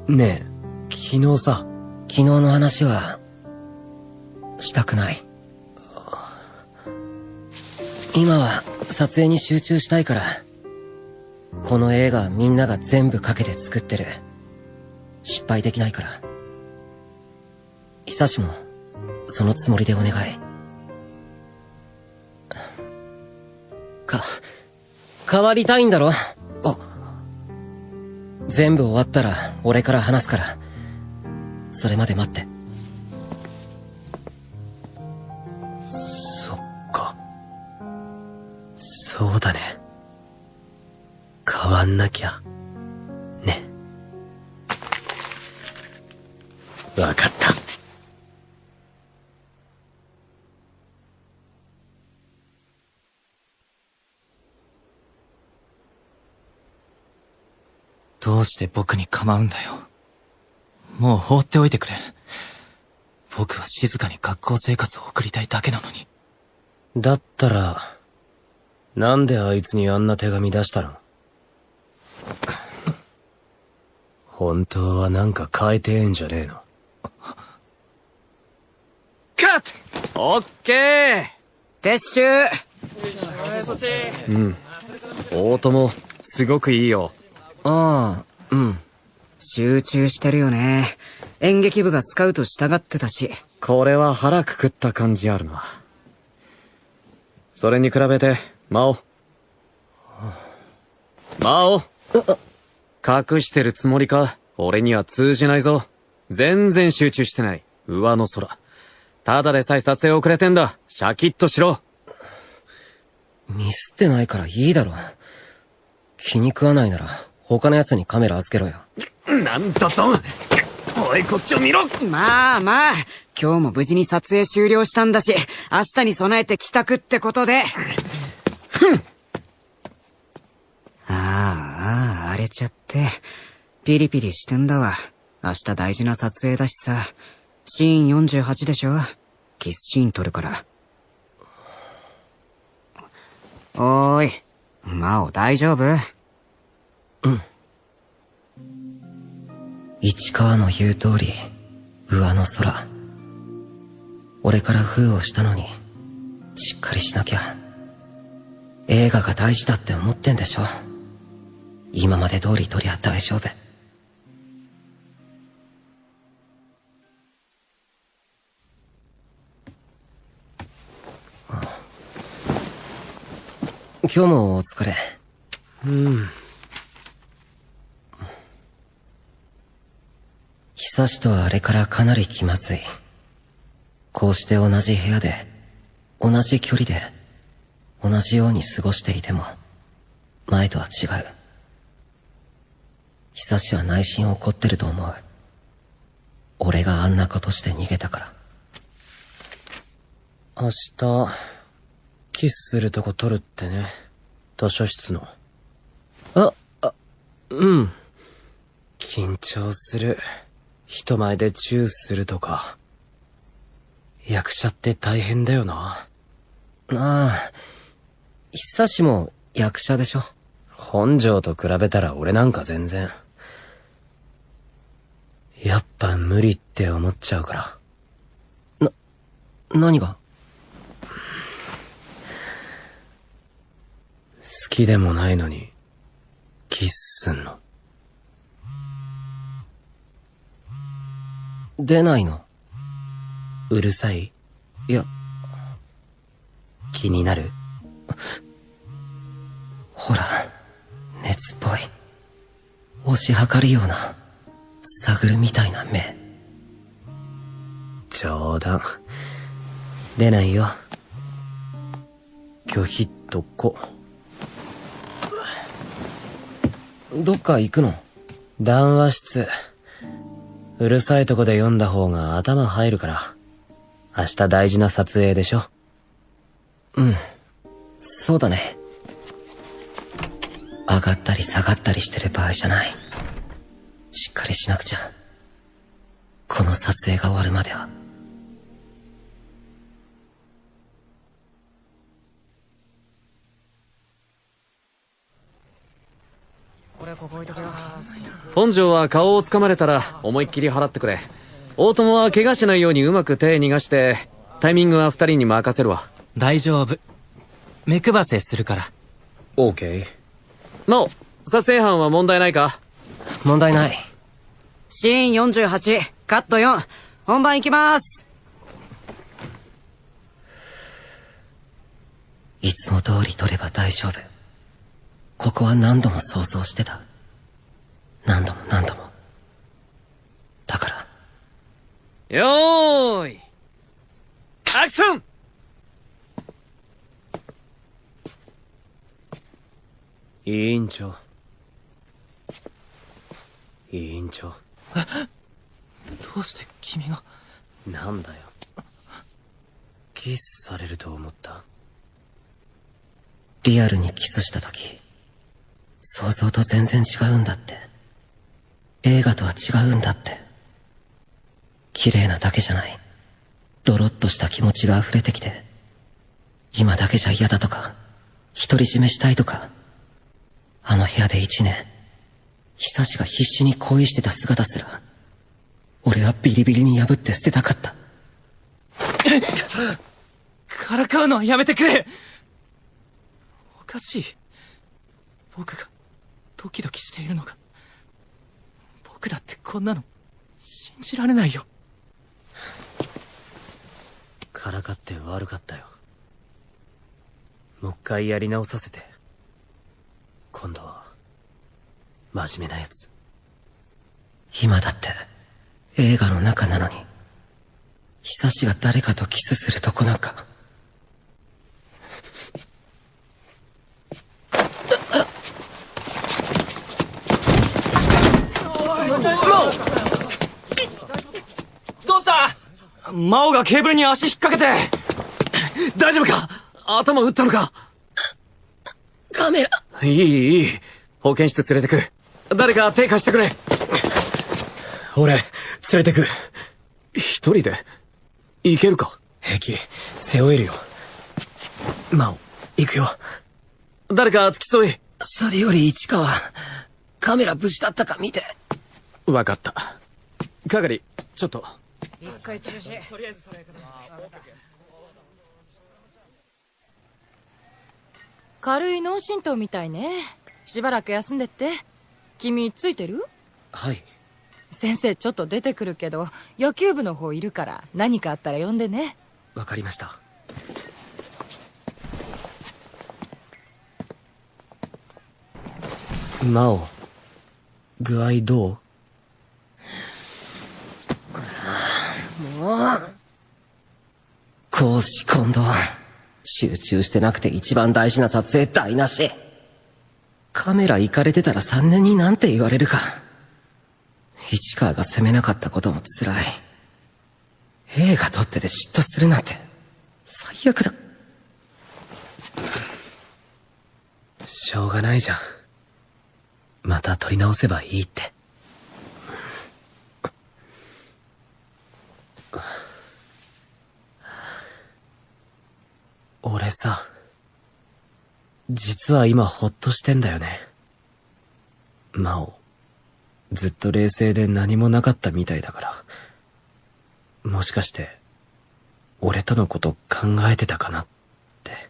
ねえ、昨日さ、昨日の話は、したくない。今は撮影に集中したいから、この映画みんなが全部かけて作ってる。失敗できないから。久しも、そのつもりでお願い。変わりたいんだろ？全部終わったら俺から話すから、それまで待って。そっか。そうだね。変わんなきゃ。ね。わかった。どうして僕に構うんだよ。もう放っておいてくれ。僕は静かに学校生活を送りたいだけなのに。だったら、なんであいつにあんな手紙出したの？本当はなんか変えてえんじゃねえの？カット！オッケー！撤収！うん。大友、すごくいいよ。ああ、うん。集中してるよね。演劇部がスカウトしたがってたし。これは腹くくった感じあるな。それに比べて、真央。隠してるつもりか？俺には通じないぞ。全然集中してない。上の空。ただでさえ撮影遅れてんだ。シャキッとしろ。ミスってないからいいだろ。気に食わないなら、他の奴にカメラ預けろよ。なんだと？おい、こっちを見ろ！まあ、今日も無事に撮影終了したんだし、明日に備えて帰宅ってことで。荒れちゃって。ピリピリしてんだわ。明日大事な撮影だしさ。シーン48でしょ？キスシーン撮るから。おーい、真央大丈夫？うん。市川の言う通り、上の空。俺から封をしたのに、しっかりしなきゃ。映画が大事だって思ってんでしょ。今まで通り撮りゃ大丈夫。今日もお疲れ。うん。久しとはあれからかなり気まずい。こうして同じ部屋で、同じ距離で、同じように過ごしていても、前とは違う。久しは内心怒ってると思う。俺があんなことして逃げたから。明日、キスするとこ撮るってね。図書室の。うん。緊張する。人前でチューするとか。役者って大変だよな。久しも役者でしょ。本庄と比べたら俺なんか全然。やっぱ無理って思っちゃうから。何が？好きでもないのに、キスすんの。出ないの？うるさい？いや、気になる？ほら、熱っぽい。推し量るような、探るみたいな目。冗談。出ないよ。拒否っとこ。どっか行くの？談話室。うるさいとこで読んだ方が頭入るから。明日大事な撮影でしょ？うん。そうだね。上がったり下がったりしてる場合じゃない。しっかりしなくちゃ。この撮影が終わるまでは。本庄は顔をつかまれたら思いっきり払ってくれ。大友は怪我しないようにうまく手逃がして、タイミングは二人に任せるわ。大丈夫。目配せするから。オーケー。なお、撮影班は問題ないか？問題ない。シーン48、カット4、本番行きます。いつも通り撮れば大丈夫。ここは何度も想像してた。何度も何度も。だから。よーい。アクション！委員長。委員長。どうして君が。なんだよ。キスされると思った？リアルにキスした時、想像と全然違うんだって。映画とは違うんだって。綺麗なだけじゃない。ドロッとした気持ちが溢れてきて、今だけじゃ嫌だとか、独り占めしたいとか、あの部屋で1年、久志が必死に恋してた姿すら、俺はビリビリに破って捨てたかった。からかうのはやめてくれ。おかしい。僕がドキドキしているのが。僕だってこんなの信じられないよ。からかって悪かったよ。もう一回やり直させて。今度は真面目なやつ。今だって映画の中なのに、久志が誰かとキスするとこなんか。どうした？真央がケーブルに足引っ掛けて。大丈夫か？頭打ったのか？カメラ。いい。保健室連れてく。誰か手貸してくれ。俺、連れてく。一人で行けるか？平気、背負えるよ。真央、行くよ。誰か付き添い。それより市川、カメラ無事だったか見て。わかった。係、ちょっと。一回中止。とりあえずそれ軽い脳震盪みたいね。しばらく休んでって。君ついてる？はい。先生ちょっと出てくるけど、野球部の方いるから何かあったら呼んでね。わかりました。真央、具合どう？もう。公私混同。集中してなくて一番大事な撮影台無し。カメラ行かれてたら3年になんて言われるか。市川が責めなかったことも辛い。映画撮ってて嫉妬するなんて最悪だ。しょうがないじゃん。また撮り直せばいいって。俺さ、実は今ホッとしてんだよね。真央、ずっと冷静で何もなかったみたいだから。もしかして、俺とのこと考えてたかなって。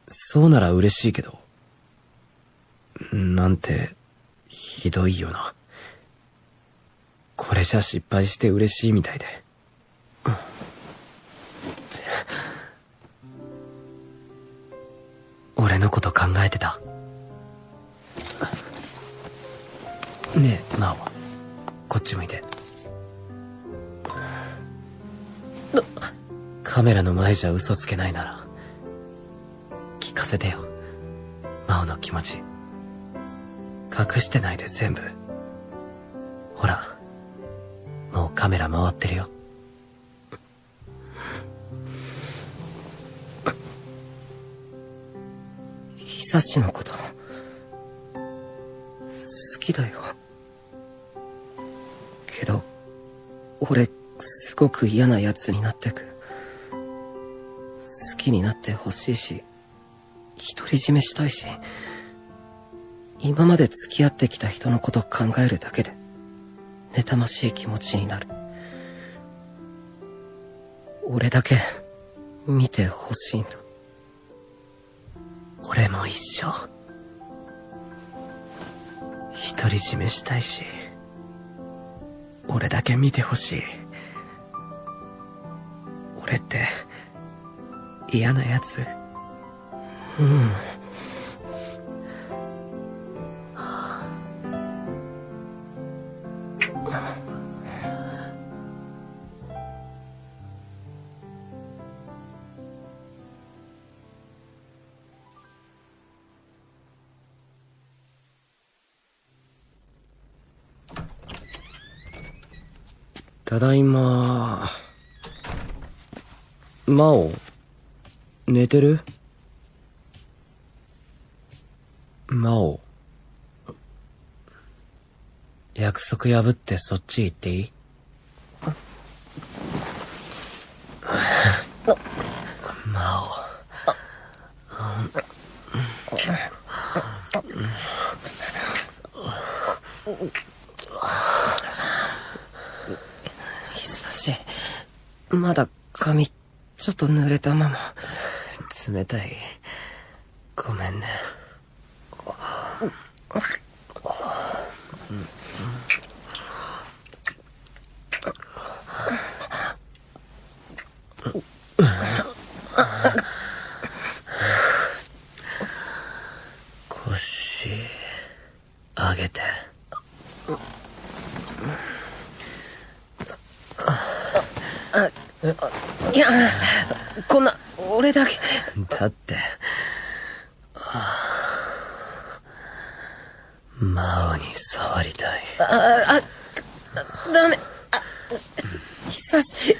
そうなら嬉しいけど、なんて、ひどいよな。これじゃ失敗して嬉しいみたいで。俺のこと考えてた。ねえ、マオ。こっち向いて。カメラの前じゃ嘘つけないなら、聞かせてよ。マオの気持ち。隠してないで全部。ほら、もうカメラ回ってるよ。久しのこと、好きだよ。けど、俺、すごく嫌な奴になってく。好きになってほしいし、独り占めしたいし、今まで付き合ってきた人のこと考えるだけで、妬ましい気持ちになる。俺だけ、見てほしいんだ。俺も一緒。独り占めしたいし、俺だけ見てほしい。俺って、嫌なやつ？うん。ただいま。マオ、寝てる？マオ。約束破ってそっち行っていい？マオ。久し、まだ髪、ちょっと濡れたまま。冷たい。ごめんね。腰、上げて。いや、こんな、俺だけ。だって、マオに触りたい。ダメ。久し。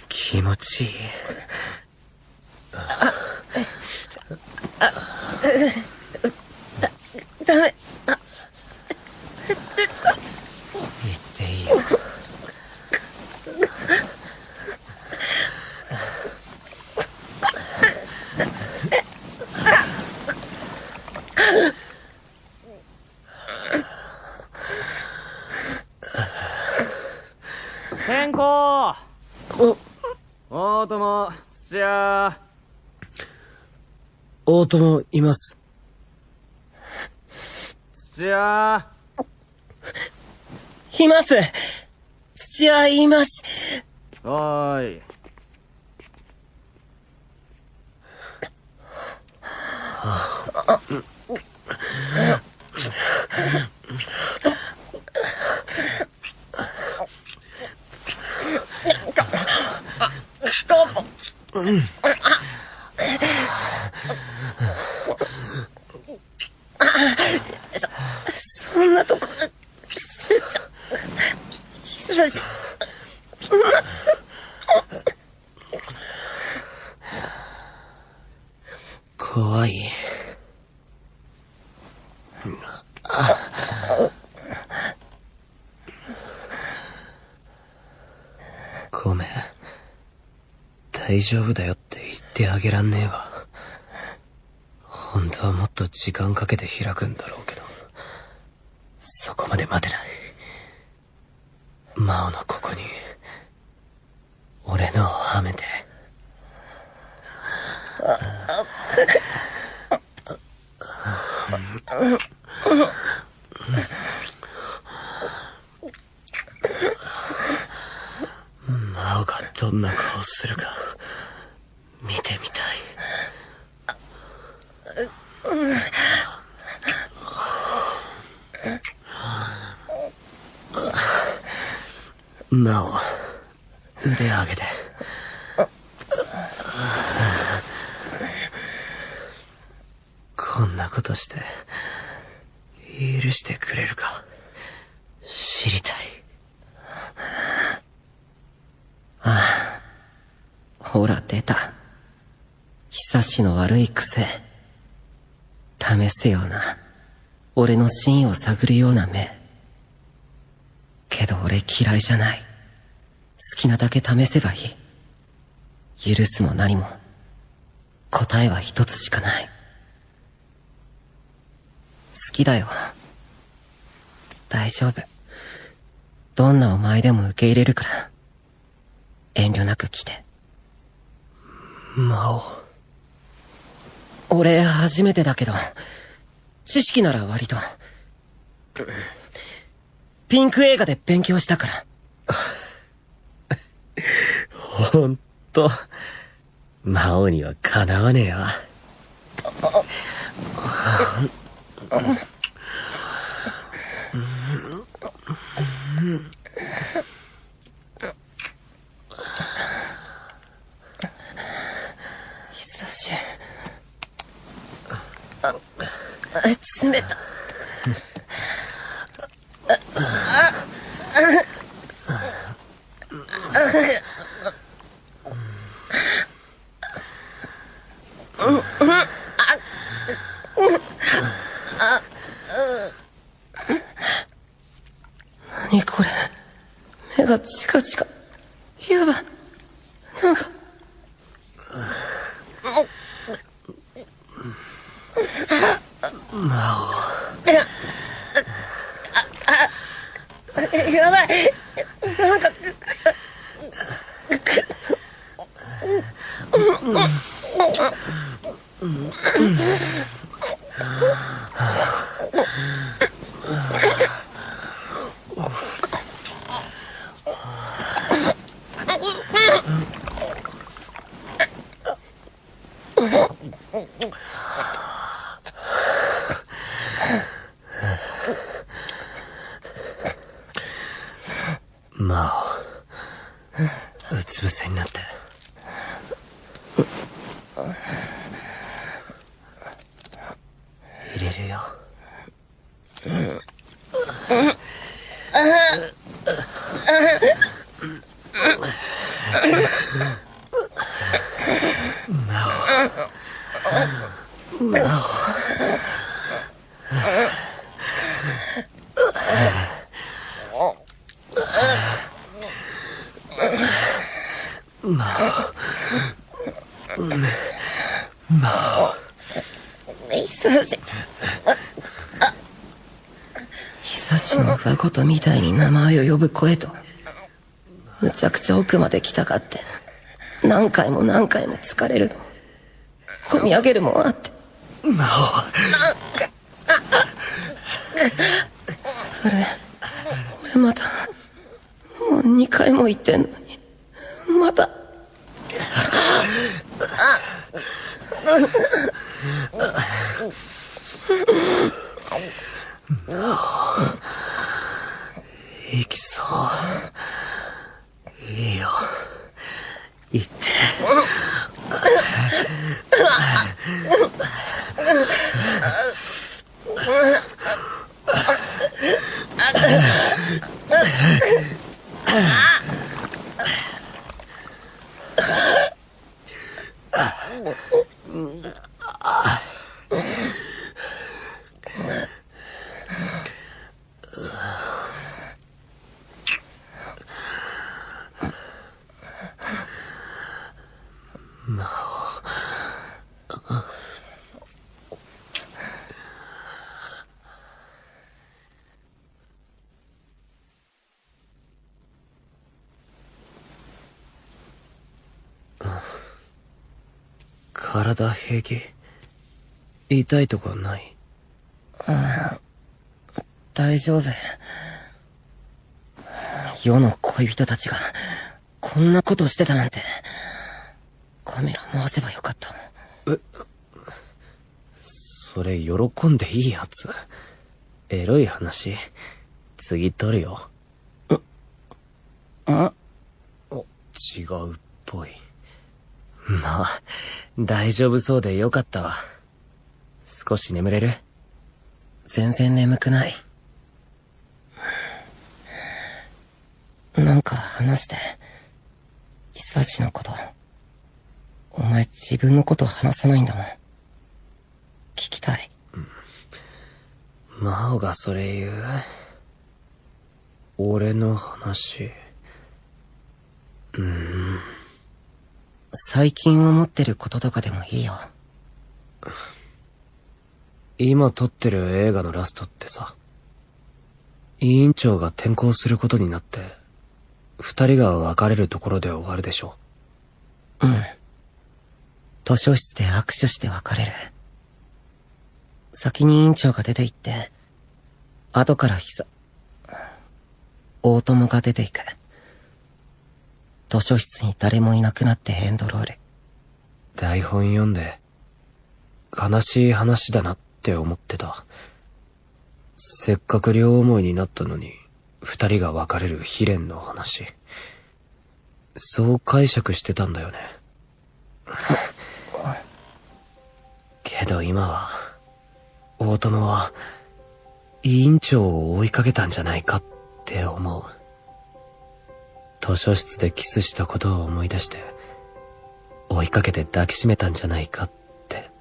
気持ちいい。ダメ。言っていいよ。天候。大友、土屋。大友います。土屋。います。土屋います。おーい。そんなとこ、久し。怖い。ごめん。大丈夫だよって言ってあげらんねえわ。本当はもっと時間かけて開くんだろうけど、そこまで待てない。マオのここに俺のをはめて。マオがどんな顔するか見てみたい。マオ、腕上げて。こんなことして許してくれるか知りたい。ああ、ほら出た。久しの悪い癖。試すような、俺の真意を探るような目。けど俺嫌いじゃない。好きなだけ試せばいい。許すも何も、答えは一つしかない。好きだよ。大丈夫。どんなお前でも受け入れるから。遠慮なく来て。マオ。俺初めてだけど、知識なら割と。ピンク映画で勉強したから。ほんと、魔王にはかなわねえよ。久し冷た。何これ、目がチカチカ。やば、なんかやばい、なんかまあ、うつ伏せになって。入れるよ。久しの上言みたいに名前を呼ぶ声と、むちゃくちゃ奥まで来たかって、何回も何回も疲れるの。込み上げるもんあって。俺また、もう2回も言ってんのに、また。行きそう。いいよ。行って。体平気？痛いとかない？大丈夫。世の恋人たちが、こんなことしてたなんて。カメラ回せばよかった。それ喜んでいいやつ。エロい話。次撮るよ。違うっぽい。まあ、大丈夫そうでよかったわ。少し眠れる？全然眠くない。なんか話して。久志のこと。お前自分のこと話さないんだもん。聞きたい。真央がそれ言う？俺の話。最近思ってることとかでもいいよ。今撮ってる映画のラストってさ、委員長が転校することになって、二人が別れるところで終わるでしょ。うん。図書室で握手して別れる。先に委員長が出て行って、後から大友が出て行く。図書室に誰もいなくなってエンドロール。台本読んで、悲しい話だなって思ってた。せっかく両思いになったのに、二人が別れる悲恋の話。そう解釈してたんだよね。けど今は、大友は、委員長を追いかけたんじゃないかって思う。図書室でキスしたことを思い出して、追いかけて抱きしめたんじゃないかって。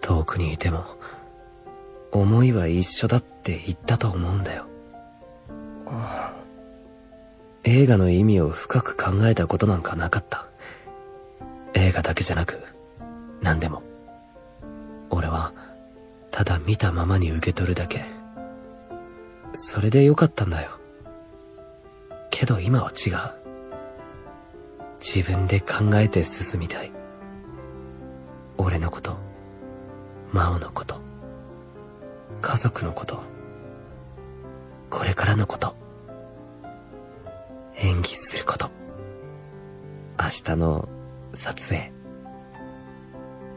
遠くにいても、思いは一緒だって言ったと思うんだよ。映画の意味を深く考えたことなんかなかった。映画だけじゃなく、何でも。俺は、ただ見たままに受け取るだけ。それでよかったんだよ。けど今は違う。自分で考えて進みたい。俺のこと、真央のこと、家族のこと、これからのこと、演技すること、明日の撮影。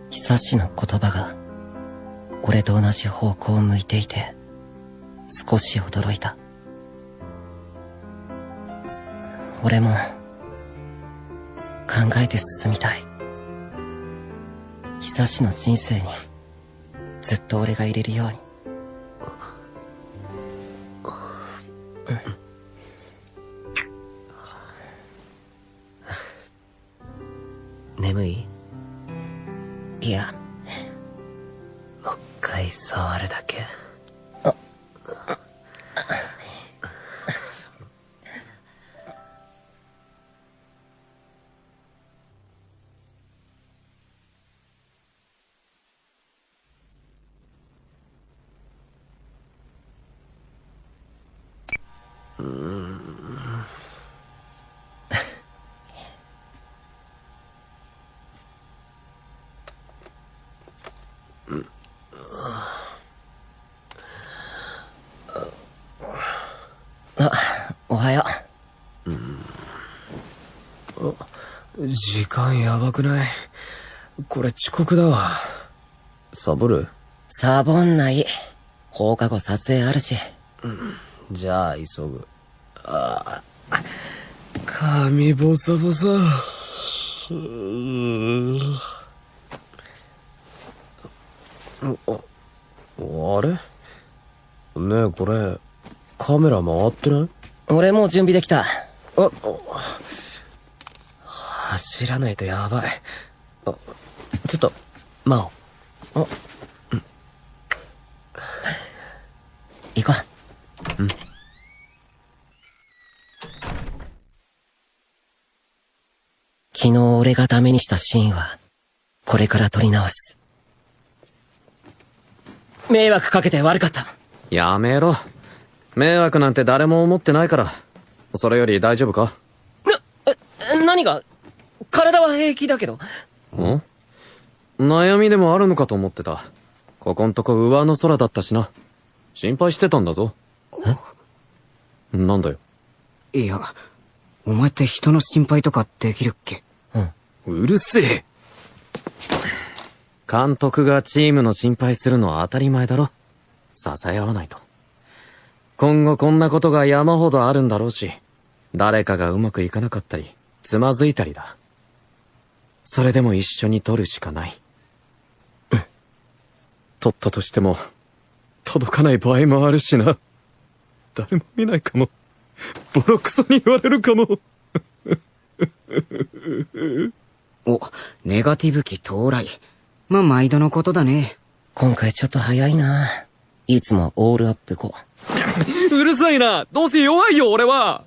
久志の言葉が俺と同じ方向を向いていて少し驚いた。俺も考えて進みたい。久志の人生にずっと俺がいれるように。眠い？いや、もう一回触るだけ。おはよう。時間やばくない？これ遅刻だわ。サボる？サボんない。放課後撮影あるし。じゃあ急ぐ。髪ボサボサ。あれ？ねえ、これカメラ回ってない？俺もう準備できた。走らないとやばい。ちょっと真央。行こう。昨日俺がダメにしたシーンはこれから撮り直す。迷惑かけて悪かった。やめろ。迷惑なんて誰も思ってないから。それより大丈夫か？何が？体は平気だけど。悩みでもあるのかと思ってた。ここんとこ上の空だったしな。心配してたんだぞ。なんだよ。いや、お前って人の心配とかできるっけ？うるせえ。監督がチームの心配するのは当たり前だろ。支え合わないと。今後こんなことが山ほどあるんだろうし、誰かがうまくいかなかったり、つまずいたりだ。それでも一緒に取るしかない。取ったとしても、届かない場合もあるしな。誰も見ないかも。ボロクソに言われるかも。お、ネガティブ期到来。まあ、毎度のことだね。今回ちょっと早いな。いつもオールアップ後。うるさいな。どうせ弱いよ、俺は。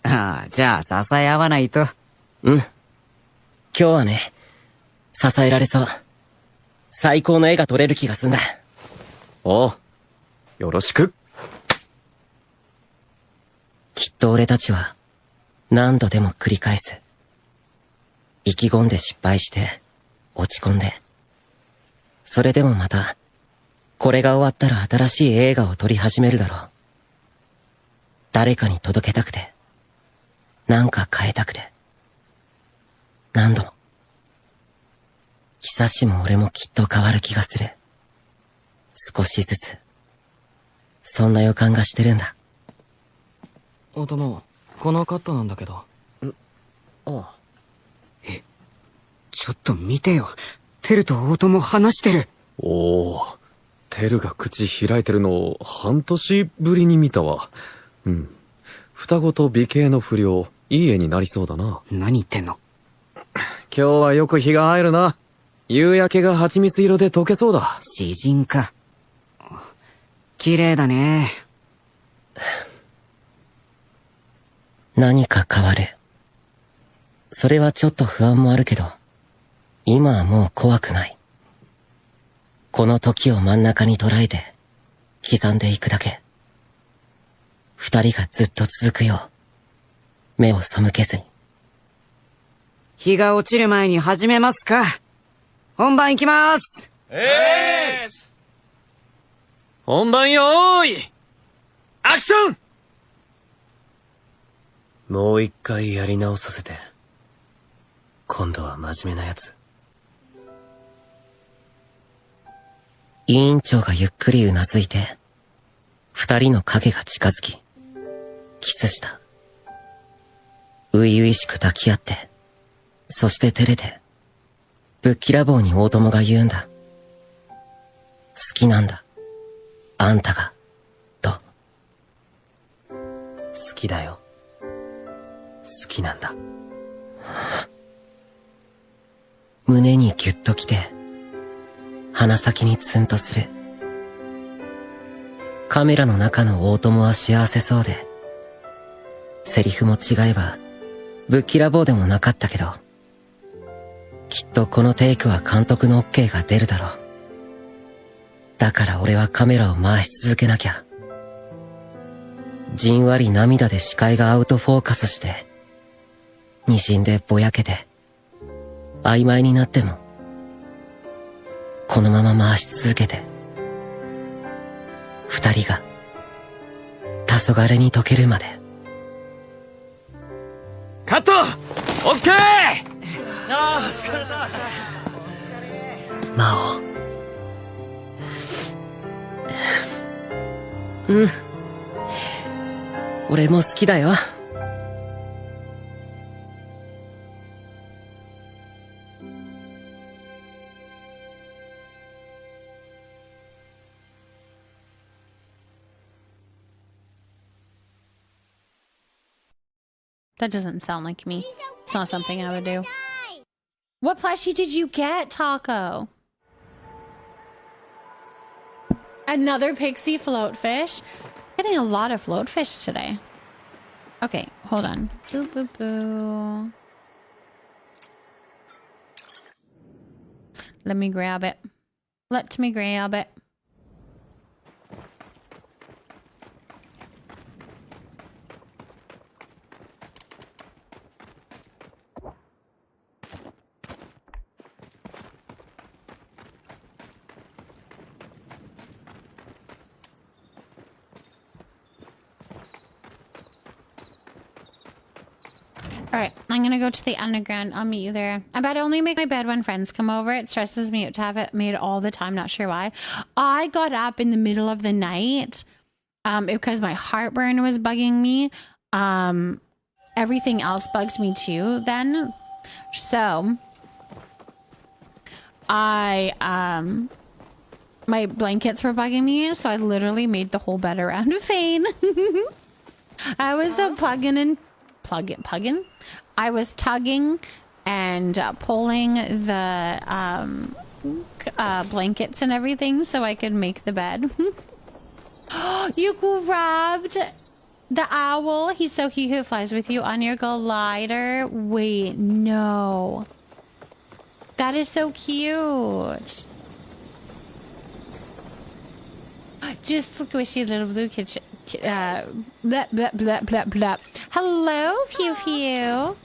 ああ、じゃあ支え合わないと。今日はね、支えられそう。最高の絵が撮れる気がすんだ。おう。よろしく。きっと俺たちは、何度でも繰り返す。意気込んで失敗して、落ち込んで。それでもまた、これが終わったら新しい映画を撮り始めるだろう。誰かに届けたくて、なんか変えたくて。何度も。久しも俺もきっと変わる気がする。少しずつ。そんな予感がしてるんだ。お供、このカットなんだけど。ちょっと見てよ。テルと大友話してる。おお。テルが口開いてるのを半年ぶりに見たわ。双子と美形の不良、いい絵になりそうだな。何言ってんの？今日はよく日が入るな。夕焼けが蜂蜜色で溶けそうだ。詩人か。綺麗だね。何か変わる。それはちょっと不安もあるけど、今はもう怖くない。この時を真ん中に捉えて、刻んでいくだけ。二人がずっと続くよう、目を背けずに。日が落ちる前に始めますか。本番行きまーす。本番よーいアクション。もう一回やり直させて。今度は真面目なやつ。委員長がゆっくりうなずいて、二人の影が近づき、キスした。初々しく抱き合って、そして照れて、ぶっきらぼうに大友が言うんだ。好きなんだ。あんたが、と。好きだよ。好きなんだ。胸にギュッときて、鼻先にツンとする。カメラの中の大友は幸せそうで、セリフも違えば、ぶっきらぼうでもなかったけど、きっとこのテイクは監督の OK が出るだろう。だから俺はカメラを回し続けなきゃ。じんわり涙で視界がアウトフォーカスして、滲んでぼやけて、曖昧になっても、このまま回し続けて、二人が、黄昏に溶けるまで。カット。オッケー。魔王。俺も好きだよ。That doesn't sound like me. It's not something I would do. What plushie did you get, Taco? Another pixie floatfish? Getting a lot of floatfish today. Okay, hold on. Boo, boo, boo. Let me grab it. Let me grab it. Alright, I'm gonna go to the underground. I'll meet you there. I bet I only make my bed when friends come over. It stresses me out to have it made all the time. Not sure why. I got up in the middle of the night because my heartburn was bugging me. Everything else bugged me too then. So my blankets were bugging me, so I literally made the whole bed around a fan. I was plugging. I was tugging and pulling the blankets and everything so I could make the bed. You grabbed the owl. He's so cute. Who flies with you on your glider? Wait, no. That is so cute. Just squishy little blue kitchen. Blah, blah, blah, blah, blah. Hello, Pew Pew.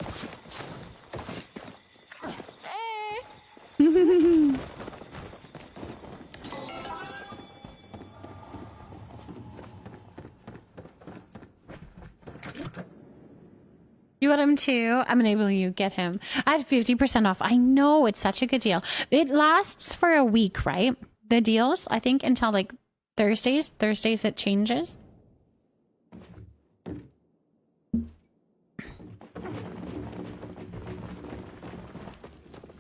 You got him too? I'm enabling you. Get him. I had 50% off. I know, it's such a good deal. It lasts for a week, right? The deals, I think, until like Thursdays. Thursdays it changes.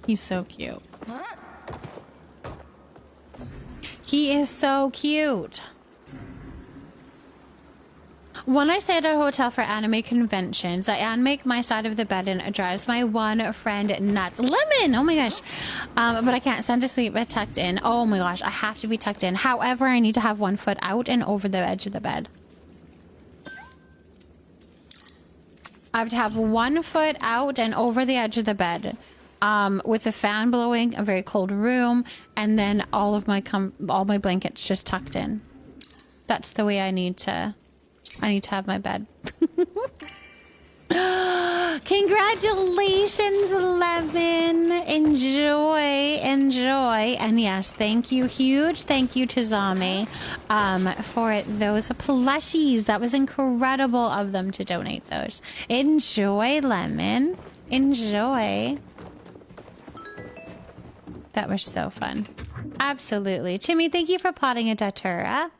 He's so cute. He is so cute. When I stay at a hotel for anime conventions, I animate my side of the bed and it drives my one friend nuts. Lemon! Oh my gosh. But I can't stand to sleep tucked in. Oh my gosh, I have to be tucked in. However, I need to have one foot out and over the edge of the bed. I have to have one foot out and over the edge of the bed. With the fan blowing, a very cold room, and then all my blankets just tucked in. That's the way I need to have my bed. Congratulations, Levin. Enjoy. And yes, thank you. Huge thank you to Zame for those plushies. That was incredible of them to donate those. Enjoy, Lemon. Enjoy. That was so fun. Absolutely. Timmy, thank you for potting a datura.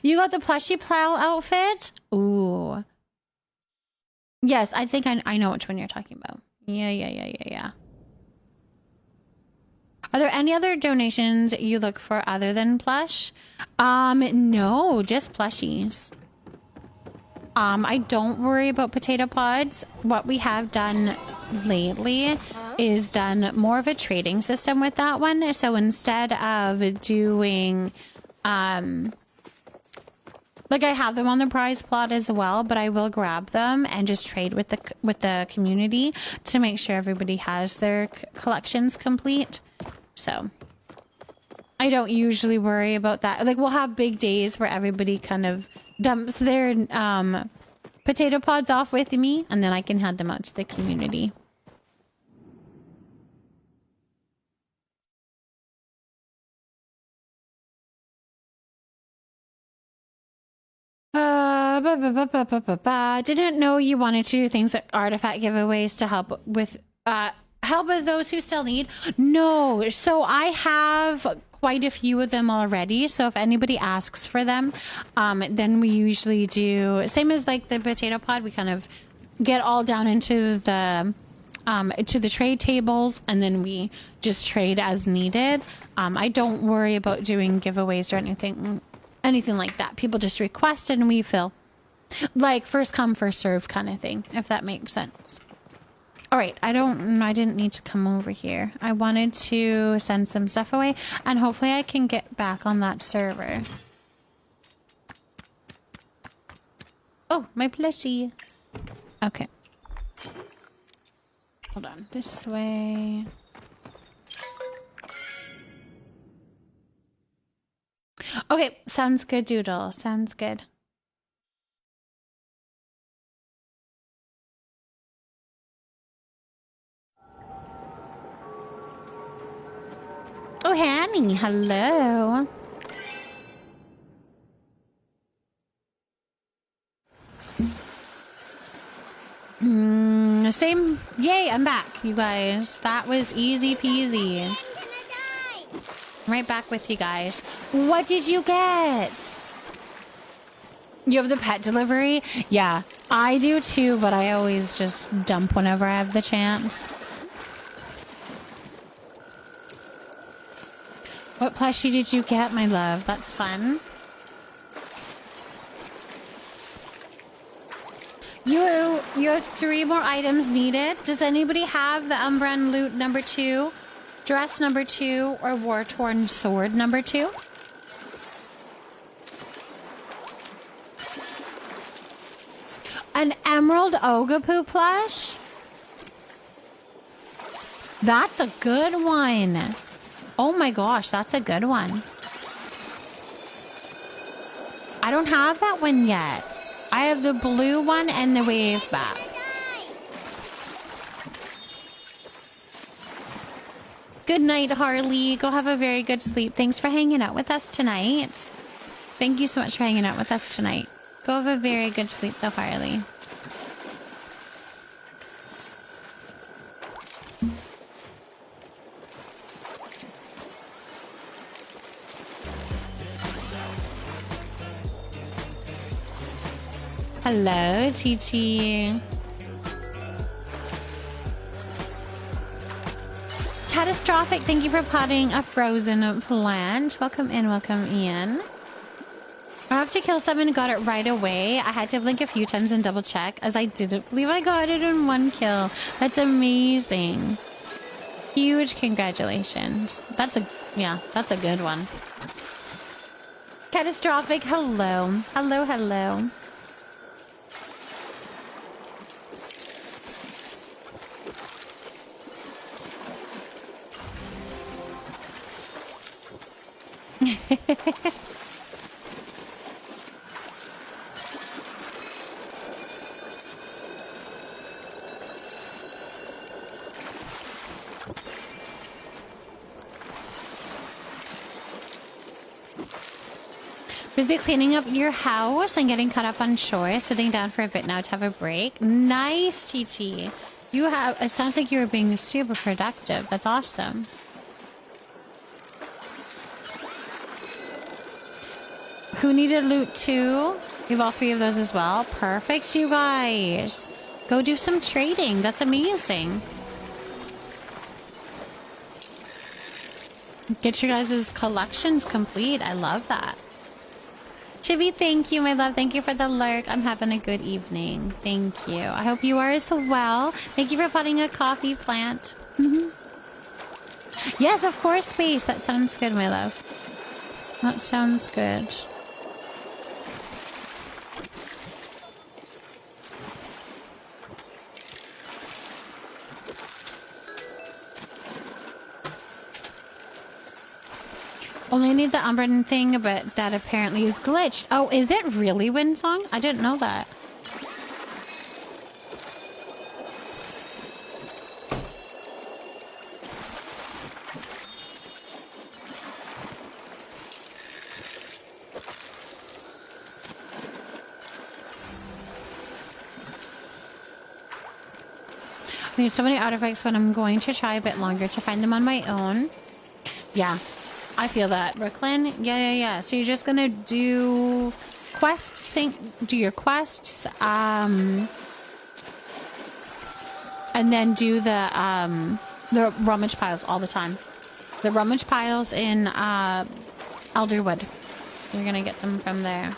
You got the plushie pal outfit? Ooh. Yes, I think I know which one you're talking about. Yeah. Are there any other donations you look for other than plush? No, just plushies. I don't worry about potato pods. What we have done lately is done more of a trading system with that one. So instead of doing, like I have them on the prize plot as well, but I will grab them and just trade with the community to make sure everybody has their collections complete. So I don't usually worry about that. Like we'll have big days where everybody kind of dumps their potato pods off with me, and then I can hand them out to the community. Didn't know you wanted to do things like artifact giveaways to help with those who still need. No, so I have quite a few of them already. So if anybody asks for them, then we usually do same as like the potato pod. We kind of get all down into the to the trade tables, and then we just trade as needed. I don't worry about doing giveaways or anything like that. People just request and we fill. Like first come, first serve kind of thing, if that makes sense. All right, I didn't need to come over here. I wanted to send some stuff away, and hopefully I can get back on that server. Oh, my plushie. Okay. Hold on, this way. Okay, sounds good, Doodle. Sounds good. Oh, Hanny, hello. Same. Yay, I'm back, you guys. That was easy peasy. Right back with you guys. What did you get? You have the pet delivery? Yeah, I do too, but I always just dump whenever I have the chance. What plushie did you get, my love? That's fun. You have 3 more items needed. Does anybody have the Umbran loot number 2, dress number 2, or war-torn sword number 2? An emerald Ogapu plush? That's a good one. Oh my gosh, that's a good one. I don't have that one yet. I have the blue one and the wave back. Good night, Harley. Go have a very good sleep. Thanks for hanging out with us tonight. Thank you so much for hanging out with us tonight. Go have a very good sleep, though, Harley. Hello, Chi-Chi. Catastrophic, thank you for potting a frozen plant. Welcome in, welcome in. I have to kill someone and got it right away. I had to blink a few times and double check as I didn't believe I got it in 1 kill. That's amazing. Huge congratulations. That's a good one. Catastrophic, hello. Hello, hello. Busy cleaning up your house and getting caught up on chores. Sitting down for a bit now to have a break. Nice, Chi-Chi. It sounds like you were being super productive. That's awesome. Who needed loot too? You have all 3 of those as well. Perfect, you guys. Go do some trading. That's amazing. Get your guys' collections complete. I love that. Chibi, thank you, my love. Thank you for the lurk. I'm having a good evening. Thank you. I hope you are as well. Thank you for potting a coffee plant. Yes, of course, Space. That sounds good, my love. That sounds good. Only need the Umbran thing, but that apparently is glitched. Oh, is it really Windsong? I didn't know that. I need so many artifacts when I'm going to try a bit longer to find them on my own. Yeah. I feel that, Brooklyn. Yeah. So you're just gonna do quests, do your quests, and then do the rummage piles all the time. The rummage piles in Elderwood. You're gonna get them from there.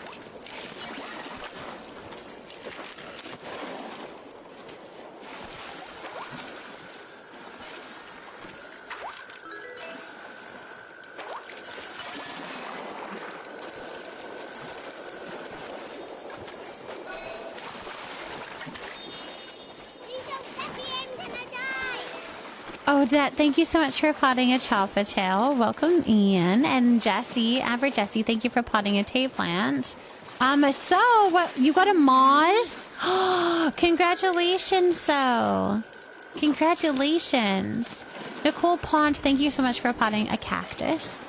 Odette, thank you so much for potting a 𝔹𝕃ℂ𝔻. Welcome, Ian. And Jesse, Amber Jesse, thank you for potting a tea plant. So, what, you got a Moz? Congratulations, so. Congratulations. Nicole Pont, thank you so much for potting a cactus.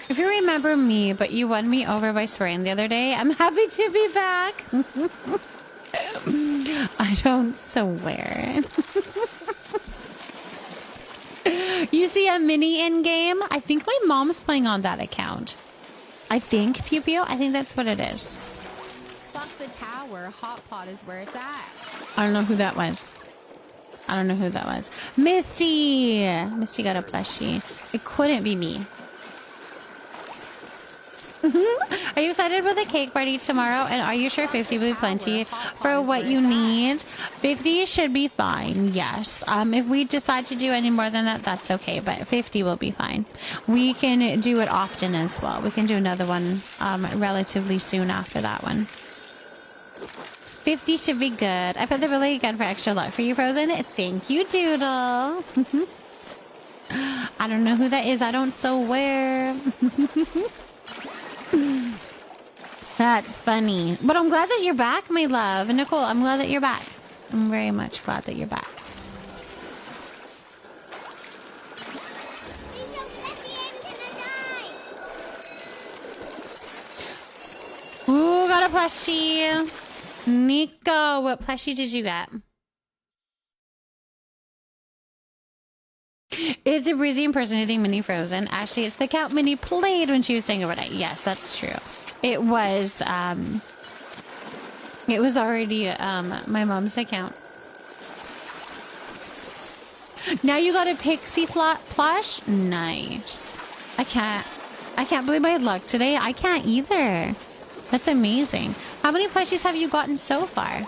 If you remember me, but you won me over by swearing the other day, I'm happy to be back. I don't swear. You see a mini in game? I think my mom's playing on that account. I think, Pew Pew. I think that's what it is. Fuck the tower. Hot pot is where it's at. I don't know who that was. I don't know who that was. Misty! Misty got a plushie. It couldn't be me. Are you excited about the cake party tomorrow? And are you sure 50 will be plenty for what you need? 50 should be fine, yes. If we decide to do any more than that, that's okay. But 50 will be fine. We can do it often as well. We can do another one relatively soon after that one. 50 should be good. I put the really good for extra luck for you, Frozen. Thank you, Doodle. I don't know who that is. I don't swear. That's funny. But I'm glad that you're back, my love. And Nicole, I'm glad that you're back. I'm very much glad that you're back. Ooh, got a plushie. Nico, what plushie did you get? It's a Breezy impersonating Minnie Frozen. Actually, it's the account Minnie played when she was saying about it. Yes, that's true. It was already my mom's account. Now you got a Pixie plush? Nice. I can't believe my luck today. I can't either. That's amazing. How many plushies have you gotten so far?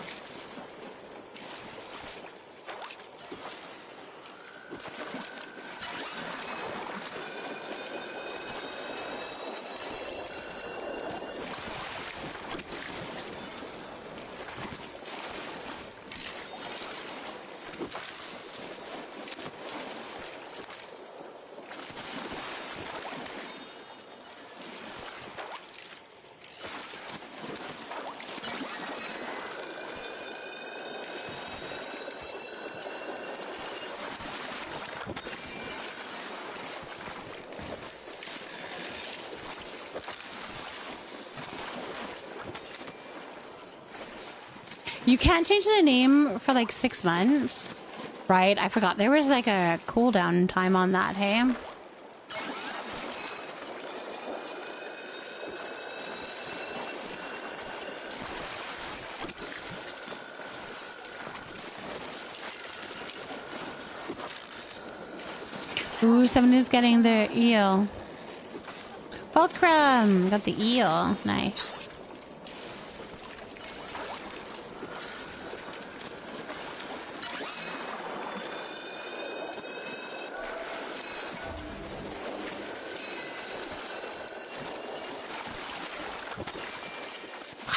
You can't change the name for like 6 months, right? I forgot. There was like a cooldown time on that, hey? Ooh, someone is getting the eel. Fulcrum got the eel. Nice.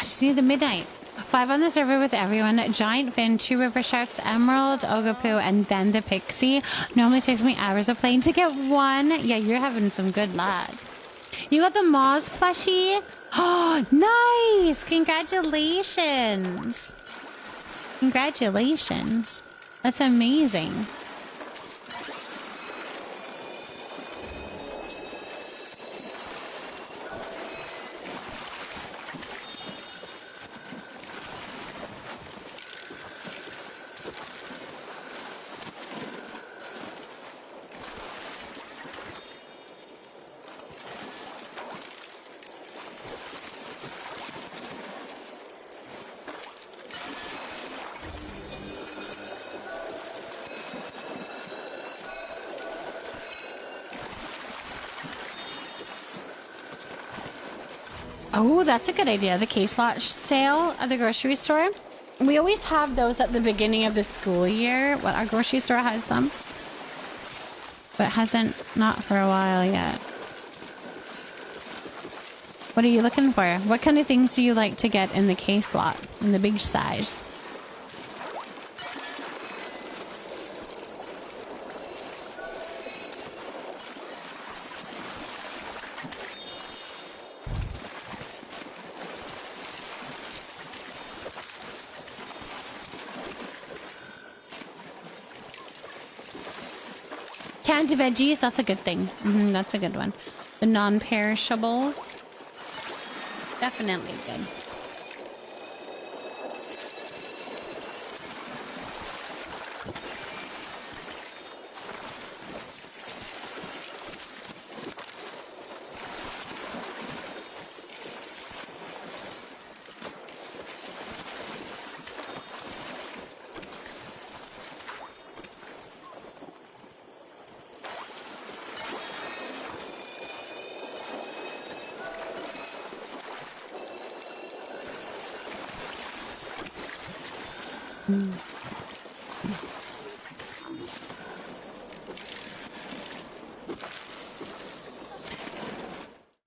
See the midnight. 5 on the server with everyone. Giant fin, 2 river sharks, emerald, ogapoo, and then the pixie. Normally takes me hours of playing to get 1. Yeah, you're having some good luck. You got the Moz plushie? Oh, nice! Congratulations. Congratulations. That's amazing. Oh, that's a good idea. The case lot sale at the grocery store. We always have those at the beginning of the school year. Well, our grocery store has them. But hasn't, not for a while yet. What are you looking for? What kind of things do you like to get in the case lot? In the big size? Canned veggies, that's a good thing. That's a good one. The non-perishables. Definitely good.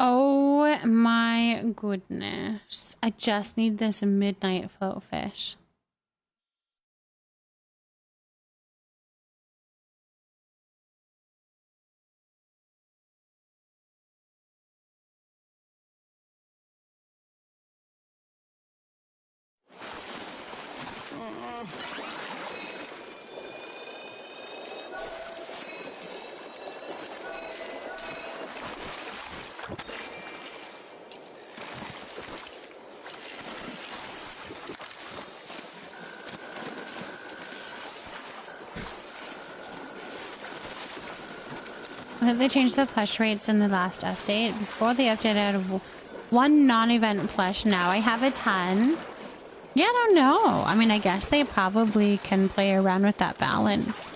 Oh my goodness. I just need this midnight float fish. I think they changed the plush rates in the last update. Before the update, I had one non-event plush. Now I have a ton. Yeah, I don't know. I mean, I guess they probably can play around with that balance.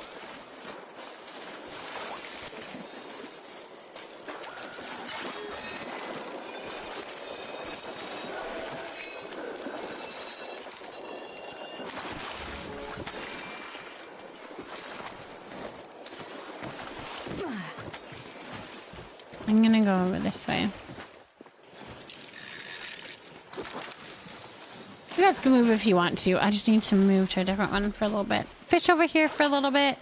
I'm gonna go over this way. You guys can move if you want to. I just need to move to a different one for a little bit. Fish over here for a little bit.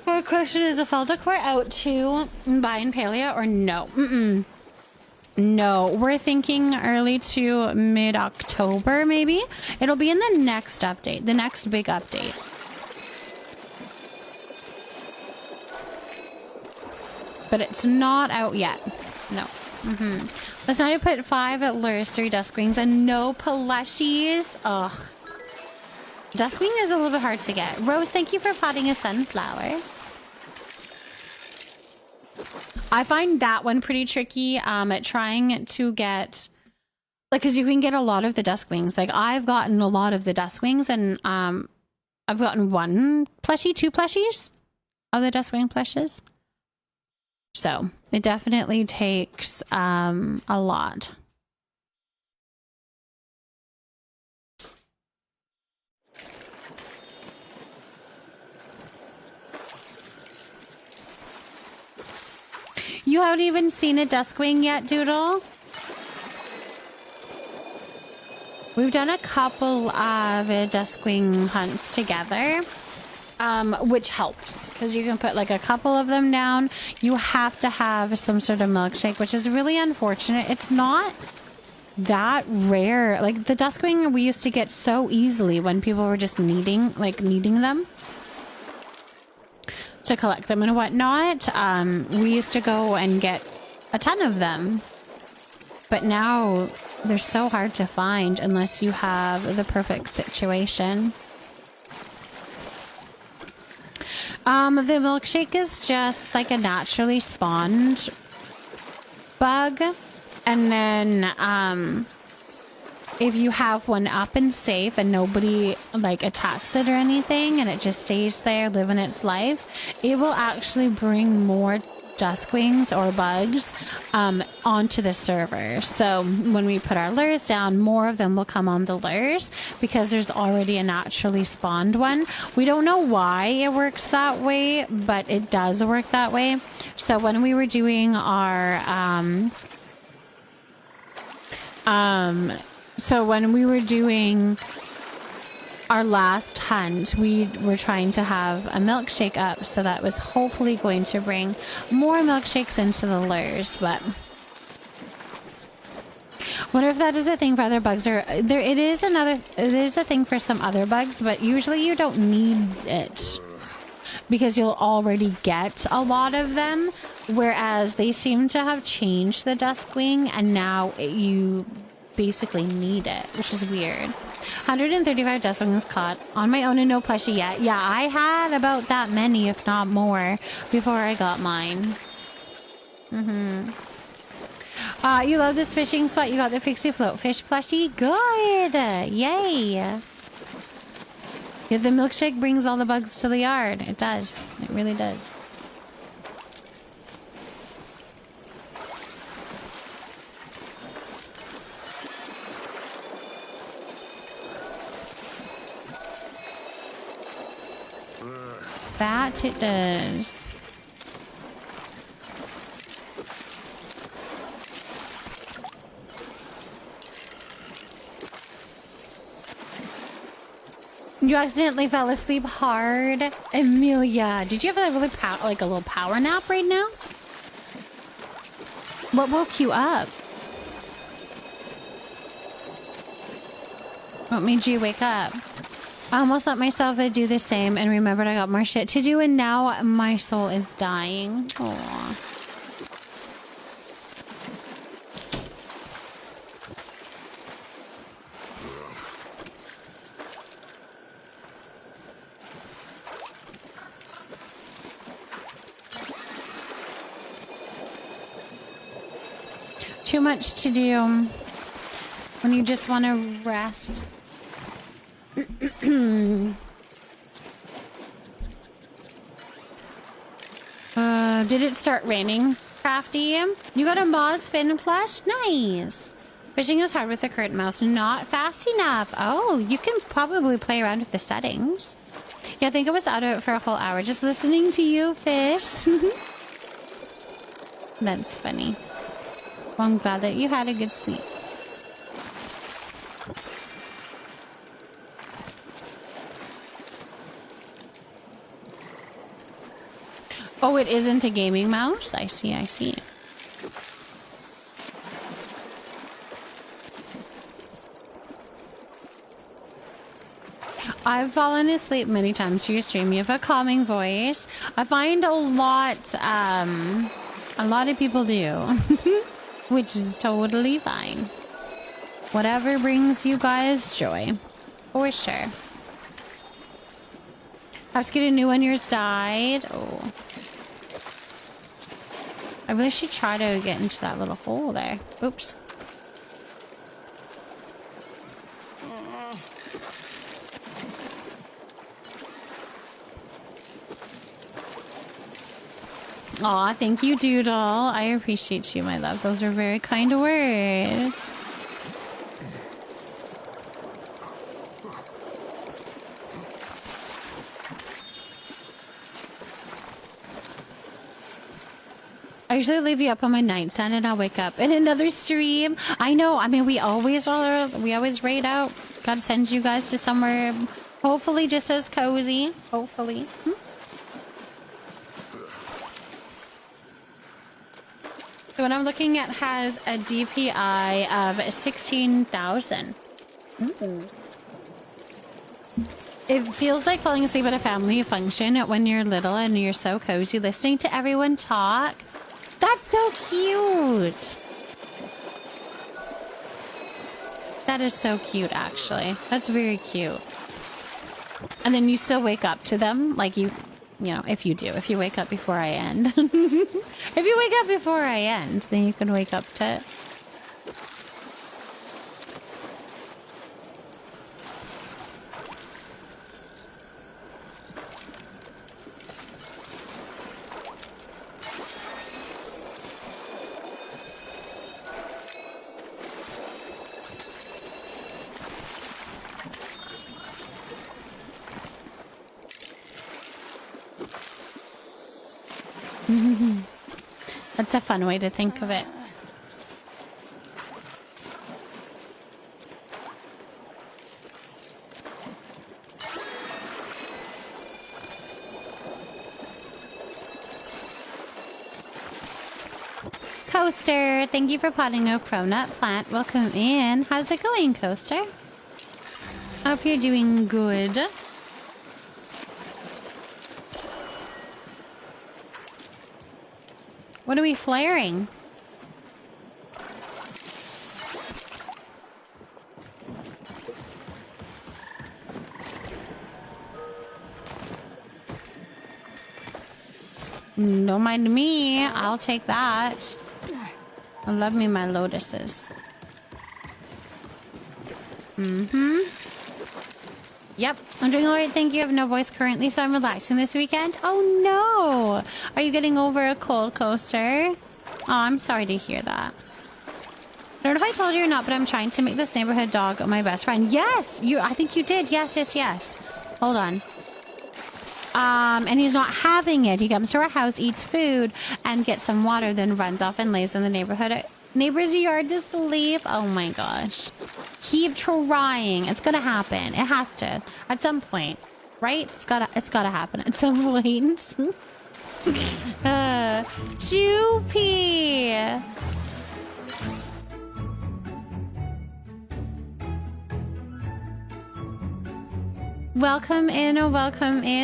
My question is, if 𝔹𝕃ℂ𝔻 out to buy in Palea or no? No, we're thinking early to mid-October, maybe. It'll be in the next update, the next big update. But it's not out yet. No. Let's now put 5 lures, 3 duskwings, and no plushies. Ugh. Duskwing is a little bit hard to get. Rose, thank you for potting a sunflower. I find that one pretty tricky. Trying to get, like, because you can get a lot of the duskwings. Like, I've gotten a lot of the duskwings, and I've gotten 1 plushie, 2 plushies of the duskwing plushes. So it definitely takes a lot. You haven't even seen a duskwing yet, Doodle? We've done a couple of duskwing hunts together. Which helps because you can put like a couple of them down. You have to have some sort of milkshake, which is really unfortunate. It's not that rare. Like the duskwing we used to get so easily when people were just needing them to collect them and whatnot. We used to go and get a ton of them, but now they're so hard to find unless you have the perfect situation. The milkshake is just like a naturally spawned bug. And then, if you have one up and safe and nobody like attacks it or anything and it just stays there living its life, it will actually bring more duskwings or bugs onto the server. So when we put our lures down, more of them will come on the lures because there's already a naturally spawned one. We don't know why it works that way, but it does work that way. So when we were doing our our last hunt, we were trying to have a milkshake up, so that was hopefully going to bring more milkshakes into the lures, but Wonder if that is a thing for other bugs, or there it is a thing for some other bugs, but usually you don't need it because you'll already get a lot of them, whereas they seem to have changed the Duskwing and now you basically need it, which is weird. 135 Duskwings caught on my own and no plushie yet. Yeah, I had about that many, if not more, before I got mine. You love this fishing spot. You got the Fixie Float Fish plushie. Good. Yay. Yeah, the milkshake brings all the bugs to the yard. It does. It really does. That it does. You accidentally fell asleep hard, Amelia. Did you have a really like a little power nap right now? What woke you up? What made you wake up? I almost let myself do the same and remembered I got more shit to do, and now my soul is dying. Aww. Too much to do when you just want to rest. Did it start raining, Crafty? You got a Moz Fin plush? Nice. Fishing is hard with the current mouse, not fast enough. Oh, you can probably play around with the settings. Yeah, I think I was out of it for a whole hour just listening to you fish. That's funny. Well, I'm glad that you had a good sleep. Oh, it isn't a gaming mouse? I see, I see. I've fallen asleep many times to your stream. You have a calming voice. I find a lot of people do. Which is totally fine. Whatever brings you guys joy. For sure. I have to get a new one. Yours died. Oh. I really should try to get into that little hole there. Oops. Aw, thank you, Doodle. I appreciate you, my love. Those are very kind words. I usually leave you up on my nightstand and I'll wake up in another stream. I know. I mean, we always raid out. Gotta send you guys to somewhere hopefully just as cozy. Hopefully. The one I'm looking at has a DPI of 16,000. It feels like falling asleep at a family function when you're little and you're so cozy listening to everyone talk. That's so cute. That is so cute, actually. That's very cute. And then you still wake up to them, like you know, if you do. If you wake up before I end. If you wake up before I end, then you can wake up to it. That's a fun way to think of it. Coaster, thank you for potting a cronut plant. Welcome in. How's it going, Coaster? Hope you're doing good. What are we flaring? Don't mind me. I'll take that. I love me my lotuses. Mm-hmm. Yep, I'm doing all right. Thank you. I have no voice currently, so I'm relaxing this weekend. Oh, no. Are you getting over a cold, Coaster? Oh, I'm sorry to hear that. I don't know if I told you or not, but I'm trying to make this neighborhood dog my best friend. Yes, I think you did. Yes, yes, yes. Hold on. And he's not having it. He comes to our house, eats food, and gets some water, then runs off and lays in the neighbor's yard to sleep. Oh my gosh. Keep trying. It's gonna happen. It has to. At some point. Right? It's gotta happen at some point. Choopy! Welcome in,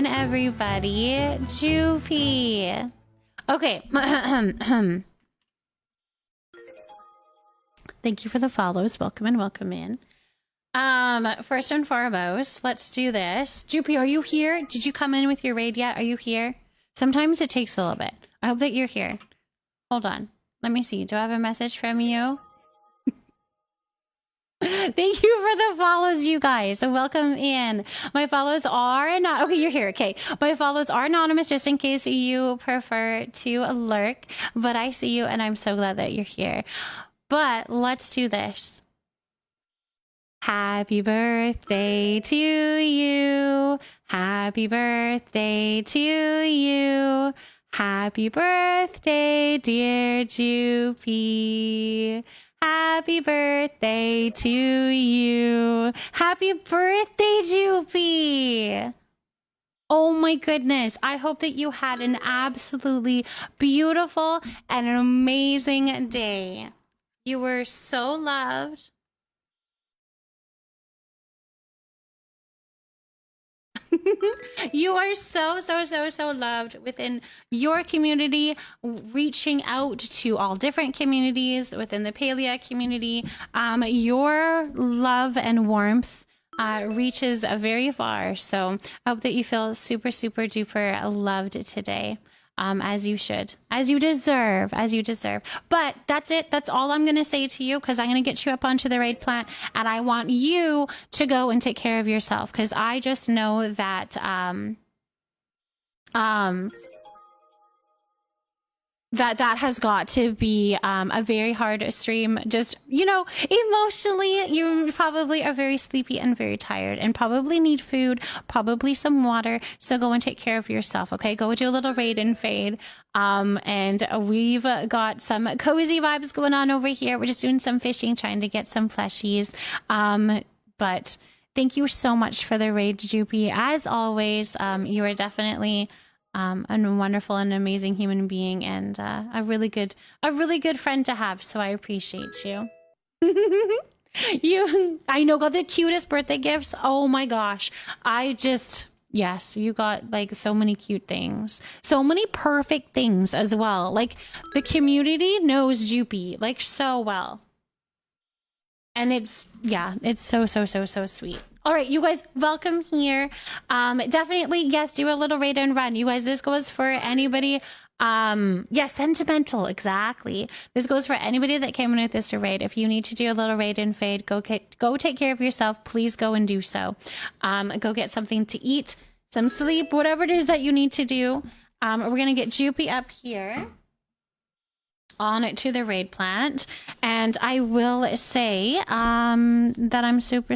everybody. Choopy. Okay. Thank you for the follows. Welcome in. First and foremost, let's do this. Droopy, are you here? Did you come in with your raid yet? Are you here? Sometimes it takes a little bit. I hope that you're here. Hold on. Let me see. Do I have a message from you? Thank you for the follows, you guys. Welcome in. My follows are not... Okay, you're here. Okay. My follows are anonymous just in case you prefer to lurk. But I see you and I'm so glad that you're here. But let's do this. Happy birthday to you. Happy birthday to you. Happy birthday, dear Joopy. Happy birthday to you. Happy birthday, Joopy. Oh my goodness. I hope that you had an absolutely beautiful and an amazing day. You were so loved. You are so loved within your community, reaching out to all different communities within the Palea community. Your love and warmth reaches very far. So I hope that you feel super duper loved today. As you should, as you deserve. But that's it. That's all I'm going to say to you, because I'm going to get you up onto the raid plant and I want you to go and take care of yourself, because I just know that that has got to be a very hard stream. Just, you know, emotionally, you probably are very sleepy and very tired and probably need food, probably some water. So go and take care of yourself, okay? Go do a little raid and fade. And we've got some cozy vibes going on over here. We're just doing some fishing, trying to get some fleshies. But thank you so much for the raid, Joopy. As always, you are definitely... a wonderful and amazing human being, and a really good friend to have. So I appreciate you. I know, got the cutest birthday gifts. Oh my gosh, yes, you got like so many cute things, so many perfect things as well. Like the community knows Joopy like so well, and it's so sweet. All right, you guys, welcome here. Definitely, yes, do a little raid and run. You guys, this goes for anybody. Sentimental, exactly. This goes for anybody that came in with this raid. If you need to do a little raid and fade, go take care of yourself. Please go and do so. Go get something to eat, some sleep, whatever it is that you need to do. We're going to get Joopy up here on to the raid plant, and I will say that I'm super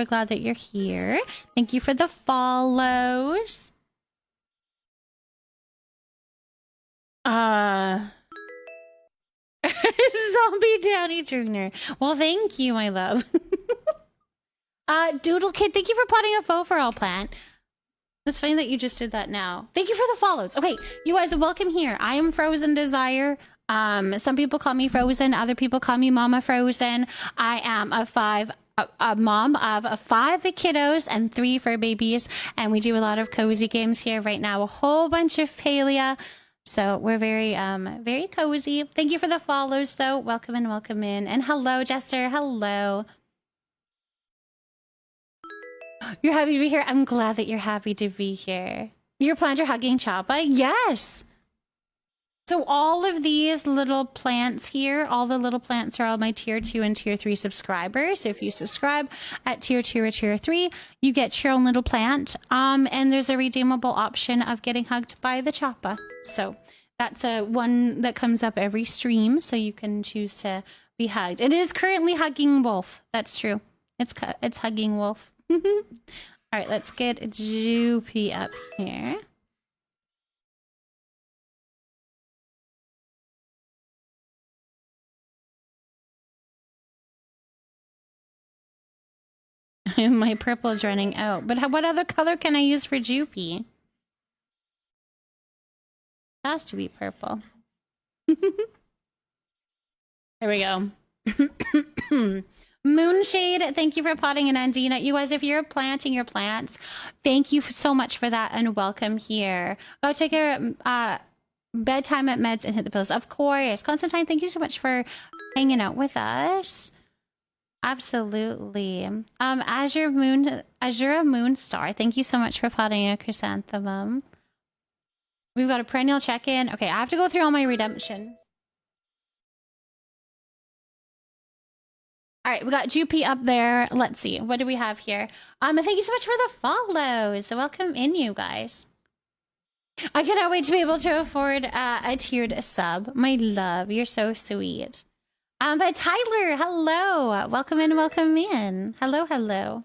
glad that you're here. Thank you for the follows. Zombie Downy Jr. Well, thank you, my love. Doodle Kid, thank you for potting a faux for all plant. It's funny that you just did that now. Thank you for the follows. Okay, you guys, welcome here. I am Frozen Desire. Some people call me Frozen. Other people call me Mama Frozen. I am a mom of 5 kiddos and 3 fur babies. And we do a lot of cozy games here right now. A whole bunch of Palia. So we're very, very cozy. Thank you for the follows, though. Welcome in, welcome in. And hello, Jester. Hello. You're happy to be here? I'm glad that you're happy to be here. Your plants are hugging Choppa? Yes. So all of these little plants here, all the little plants are all my tier 2 and tier 3 subscribers. So if you subscribe at tier 2 or tier 3, you get your own little plant. And there's a redeemable option of getting hugged by the Choppa. So that's a one that comes up every stream. So you can choose to be hugged. It is currently hugging Wolf. That's true. It's hugging Wolf. All right, let's get Joopy up here. My purple is running out. But what other color can I use for Joopy? It has to be purple. There we go. Moonshade, thank you for potting in, Andina. You guys, if you're planting your plants, thank you so much for that and welcome here. Go take your bedtime at meds and hit the pills. Of course. Constantine, thank you so much for hanging out with us. Absolutely. Azure Moon Star, thank you so much for potting a chrysanthemum. We've got a perennial check-in. Okay, I have to go through all my redemption. All right, we got Joopy up there. Let's see. What do we have here? Thank you so much for the follows. Welcome in, you guys. I cannot wait to be able to afford a tiered sub. My love, you're so sweet. But Tyler, hello. Welcome in, welcome in. Hello, hello.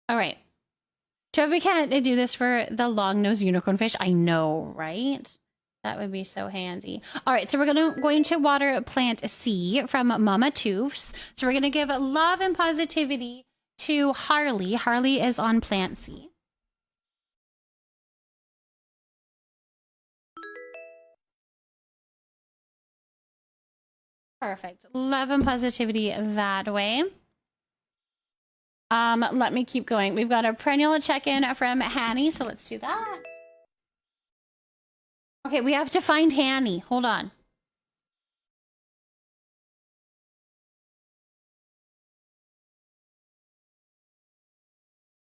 All right. So we can't do this for the long-nosed unicorn fish. I know, right? That would be so handy. All right, so we're going to water plant C from Mama Toofs. So we're going to give love and positivity to Harley. Harley is on plant C. Perfect. Love and positivity that way. Let me keep going. We've got a perennial check-in from Hanny, so let's do that. Okay, we have to find Hanny. Hold on.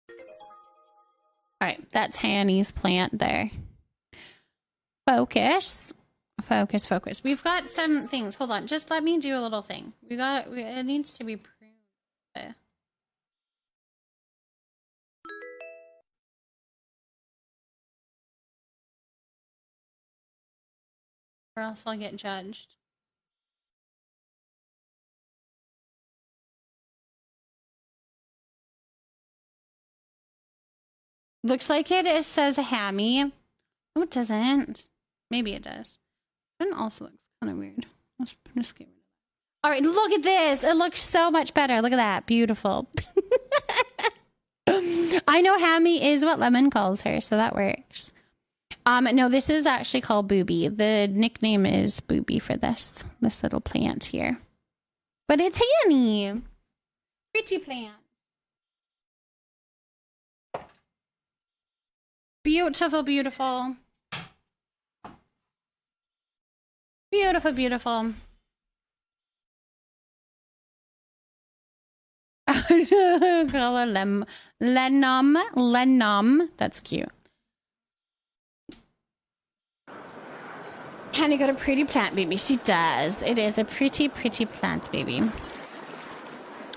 All right, that's Hanny's plant there. Focus. Focus, focus. We've got some things. Hold on. Just let me do a little thing. It needs to be pruned. Or else I'll get judged. Looks like it says Hammy. No, it doesn't. Maybe it does. It also looks kind of weird. Let's just get rid of that. All right, look at this. It looks so much better. Look at that. Beautiful. I know Hammy is what Lemon calls her, so that works. No, this is actually called Booby. The nickname is Booby for this little plant here. But it's Hanny. Pretty plant. Beautiful, beautiful. Beautiful, beautiful. Call her Lenom. That's cute. Hanny got a pretty plant, baby. She does. It is a pretty, pretty plant, baby.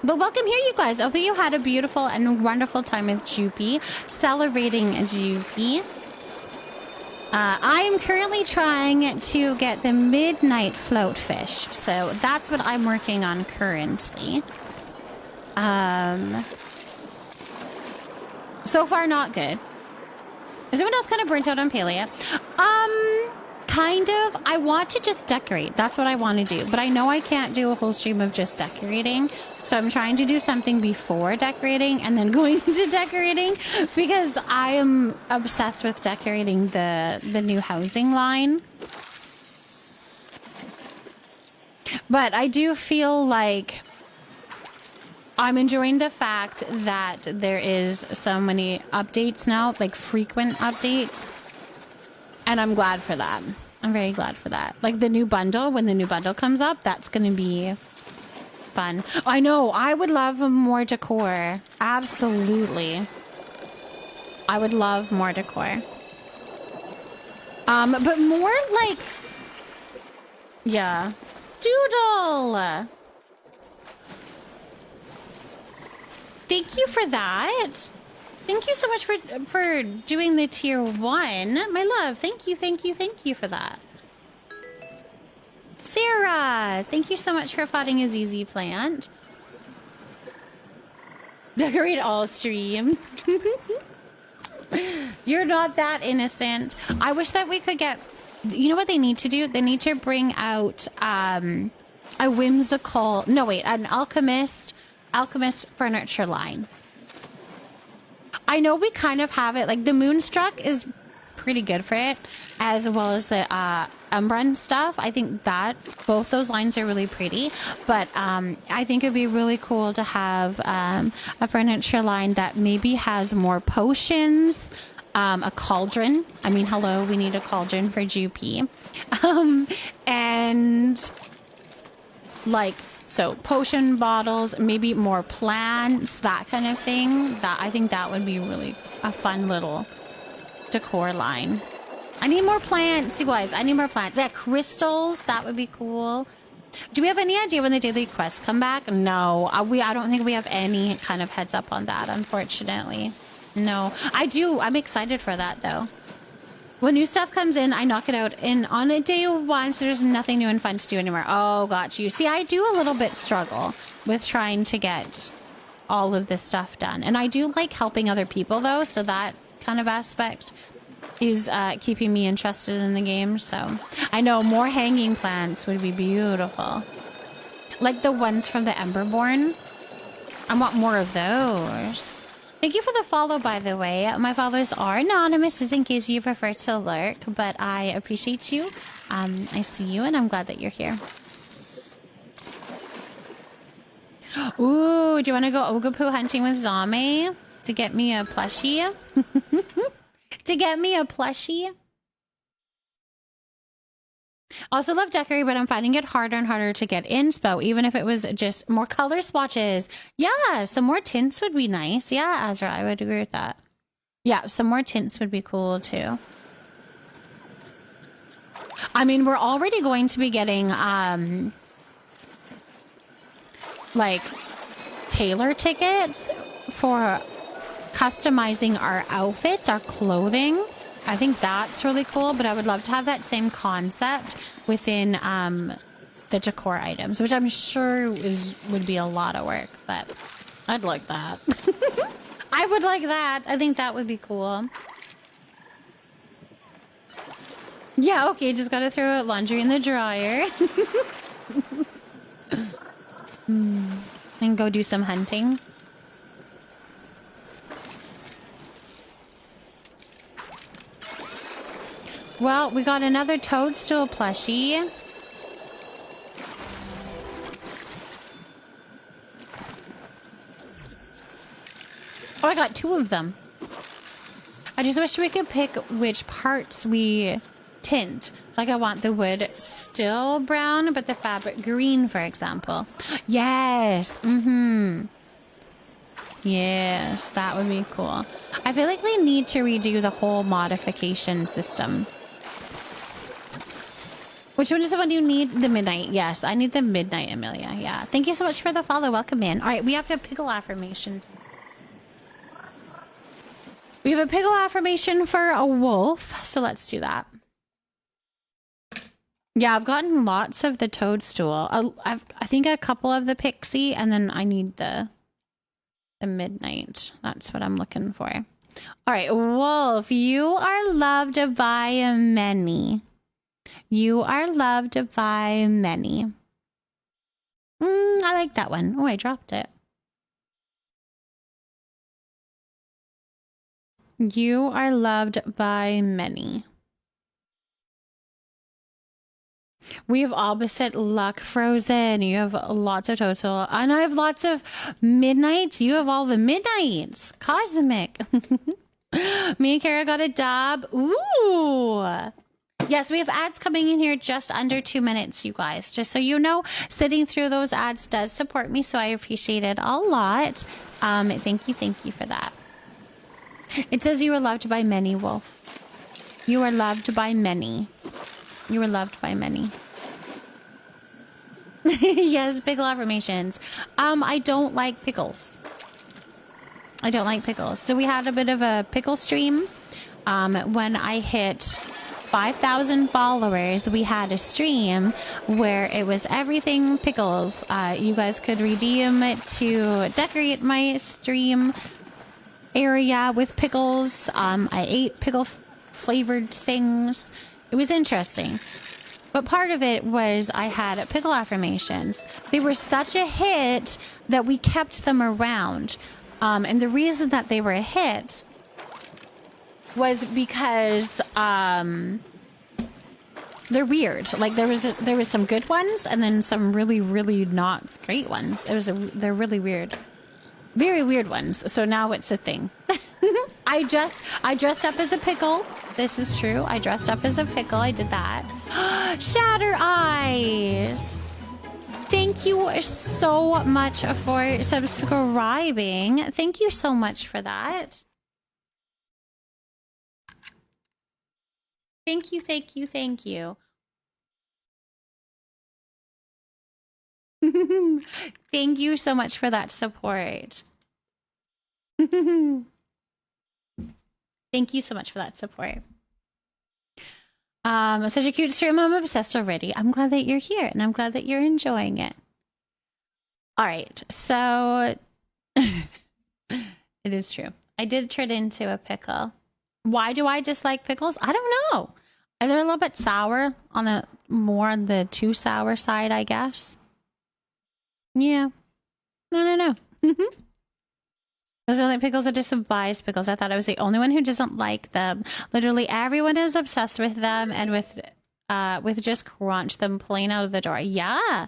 But welcome here, you guys. I hope you had a beautiful and wonderful time with Joopy, celebrating Joopy. I am currently trying to get the midnight float fish, so that's what I'm working on currently. So far, not good. Is anyone else kind of burnt out on Palia? Kind of. I want to just decorate. That's what I want to do. But I know I can't do a whole stream of just decorating. So I'm trying to do something before decorating and then going into decorating because I am obsessed with decorating the new housing line. But I do feel like I'm enjoying the fact that there is so many updates now, like frequent updates. And I'm glad for that. I'm very glad for that. Like the new bundle, when the new bundle comes up, that's going to be fun. I know, I would love more decor. Absolutely. I would love more decor. But more like, yeah. Doodle! Thank you for that. Thank you so much for doing the tier 1. My love, thank you for that. Sarah, thank you so much for potting a ZZ plant. Decorate all stream. You're not that innocent. I wish that we could get... You know what they need to do? They need to bring out a whimsical... No, wait. An alchemist furniture line. I know we kind of have it. Like, the Moonstruck is pretty good for it, as well as the Umbran stuff. I think that both those lines are really pretty, but I think it'd be really cool to have a furniture line that maybe has more potions, a cauldron. I mean, hello, we need a cauldron for GP. And like, so potion bottles, maybe more plants, that kind of thing. That I think that would be really a fun little decor line. I need more plants, you guys. I need more plants. Yeah, crystals. That would be cool. Do we have any idea when the daily quests come back? No, I don't think we have any kind of heads up on that, unfortunately. No, I do. I'm excited for that, though. When new stuff comes in, I knock it out. And on a day one, so there's nothing new and fun to do anymore. Oh, got you. See, I do a little bit struggle with trying to get all of this stuff done. And I do like helping other people, though, so that kind of aspect is keeping me interested in the game. So I know more hanging plants would be beautiful. Like the ones from the Emberborn. I want more of those. Thank you for the follow, by the way. My followers are anonymous, just in case you prefer to lurk, but I appreciate you. I see you, and I'm glad that you're here. Ooh, do you want to go Oogapoo hunting with Zame to get me a plushie? To get me a plushie? Also love Decory, but I'm finding it harder and harder to get inspo, even if it was just more color swatches. Yeah, some more tints would be nice. Yeah, Azra, I would agree with that. Yeah, some more tints would be cool too. I mean, we're already going to be getting like tailor tickets for customizing our outfits, our clothing. I think that's really cool, but I would love to have that same concept within the decor items, which I'm sure would be a lot of work, but I'd like that. I would like that. I think that would be cool. Yeah, okay, just gotta throw laundry in the dryer. And go do some hunting. Well, we got another toadstool plushie. Oh, I got 2 of them. I just wish we could pick which parts we tint. Like, I want the wood still brown, but the fabric green, for example. Yes. Yes, that would be cool. I feel like we need to redo the whole modification system. Which one is the one you need? The midnight. Yes, I need the midnight, Amelia. Yeah. Thank you so much for the follow. Welcome in. All right, we have a pickle affirmation. We have a pickle affirmation for a wolf, so let's do that. Yeah, I've gotten lots of the toadstool. I think a couple of the pixie, and then I need the midnight. That's what I'm looking for. All right, wolf, you are loved by many. You are loved by many. I like that one. Oh, I dropped it. You are loved by many. We have opposite luck frozen. You have lots of total. And I have lots of midnights. You have all the midnights. Cosmic. Me and Kara got a dab. Ooh. Yes, we have ads coming in here just under 2 minutes, you guys. Just so you know, sitting through those ads does support me, so I appreciate it a lot. Thank you for that. It says you are loved by many, Wolf. You are loved by many. You are loved by many. Yes, pickle affirmations. I don't like pickles. I don't like pickles. So we had a bit of a pickle stream. When I hit 5,000 followers, we had a stream where it was everything pickles. You guys could redeem it to decorate my stream area with pickles. I ate pickle flavored things. It was interesting. But part of it was I had pickle affirmations. They were such a hit that we kept them around. And the reason that they were a hit was because they're weird. Like there was some good ones and then some really, really not great ones. They're really weird. Very weird ones. So now it's a thing. I dressed up as a pickle. This is true. I dressed up as a pickle. I did that. Shatter Eyes. Thank you so much for subscribing. Thank you so much for that. Thank you. Thank you so much for that support. Thank you so much for that support. Such a cute stream. I'm obsessed already. I'm glad that you're here and I'm glad that you're enjoying it. All right. So it is true. I did turn into a pickle. Why do I dislike pickles? I don't know. They're a little bit sour on the too sour side, I guess. Yeah. I don't know. Those are like pickles. I despise pickles. I thought I was the only one who doesn't like them. Literally everyone is obsessed with them and with just crunch them plain out of the door. Yeah.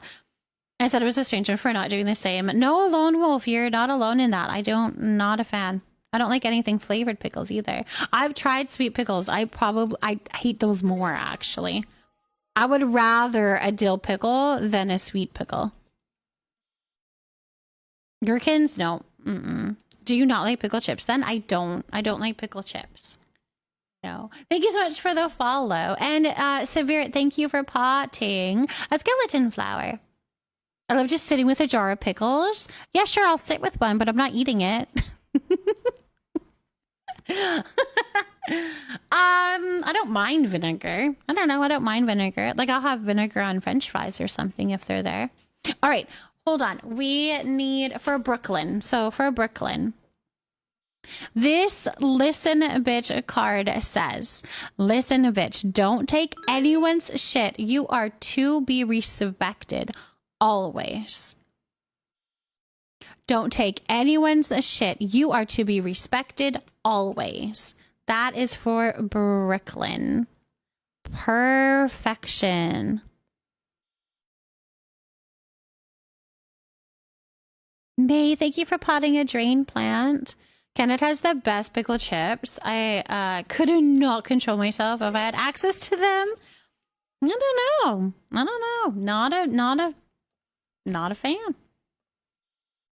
I said I was a stranger for not doing the same. No, Lone Wolf, you're not alone in that. Not a fan. I don't like anything flavored pickles either. I've tried sweet pickles. I hate those more, actually. I would rather a dill pickle than a sweet pickle. Gherkins? No. Do you not like pickle chips then? I don't like pickle chips. No. Thank you so much for the follow. And Severe, thank you for potting a skeleton flower. I love just sitting with a jar of pickles. Yeah, sure, I'll sit with one, but I'm not eating it. I don't mind vinegar. I don't know. I don't mind vinegar. Like I'll have vinegar on French fries or something if they're there. All right. Hold on. We need for Brooklyn. So for Brooklyn, this listen bitch card says, listen bitch, don't take anyone's shit. You are to be respected always. Don't take anyone's shit. You are to be respected always. That is for Brooklyn. Perfection. May, thank you for potting a drain plant. Kenneth has the best pickle chips. I could not control myself if I had access to them. I don't know. Not a fan.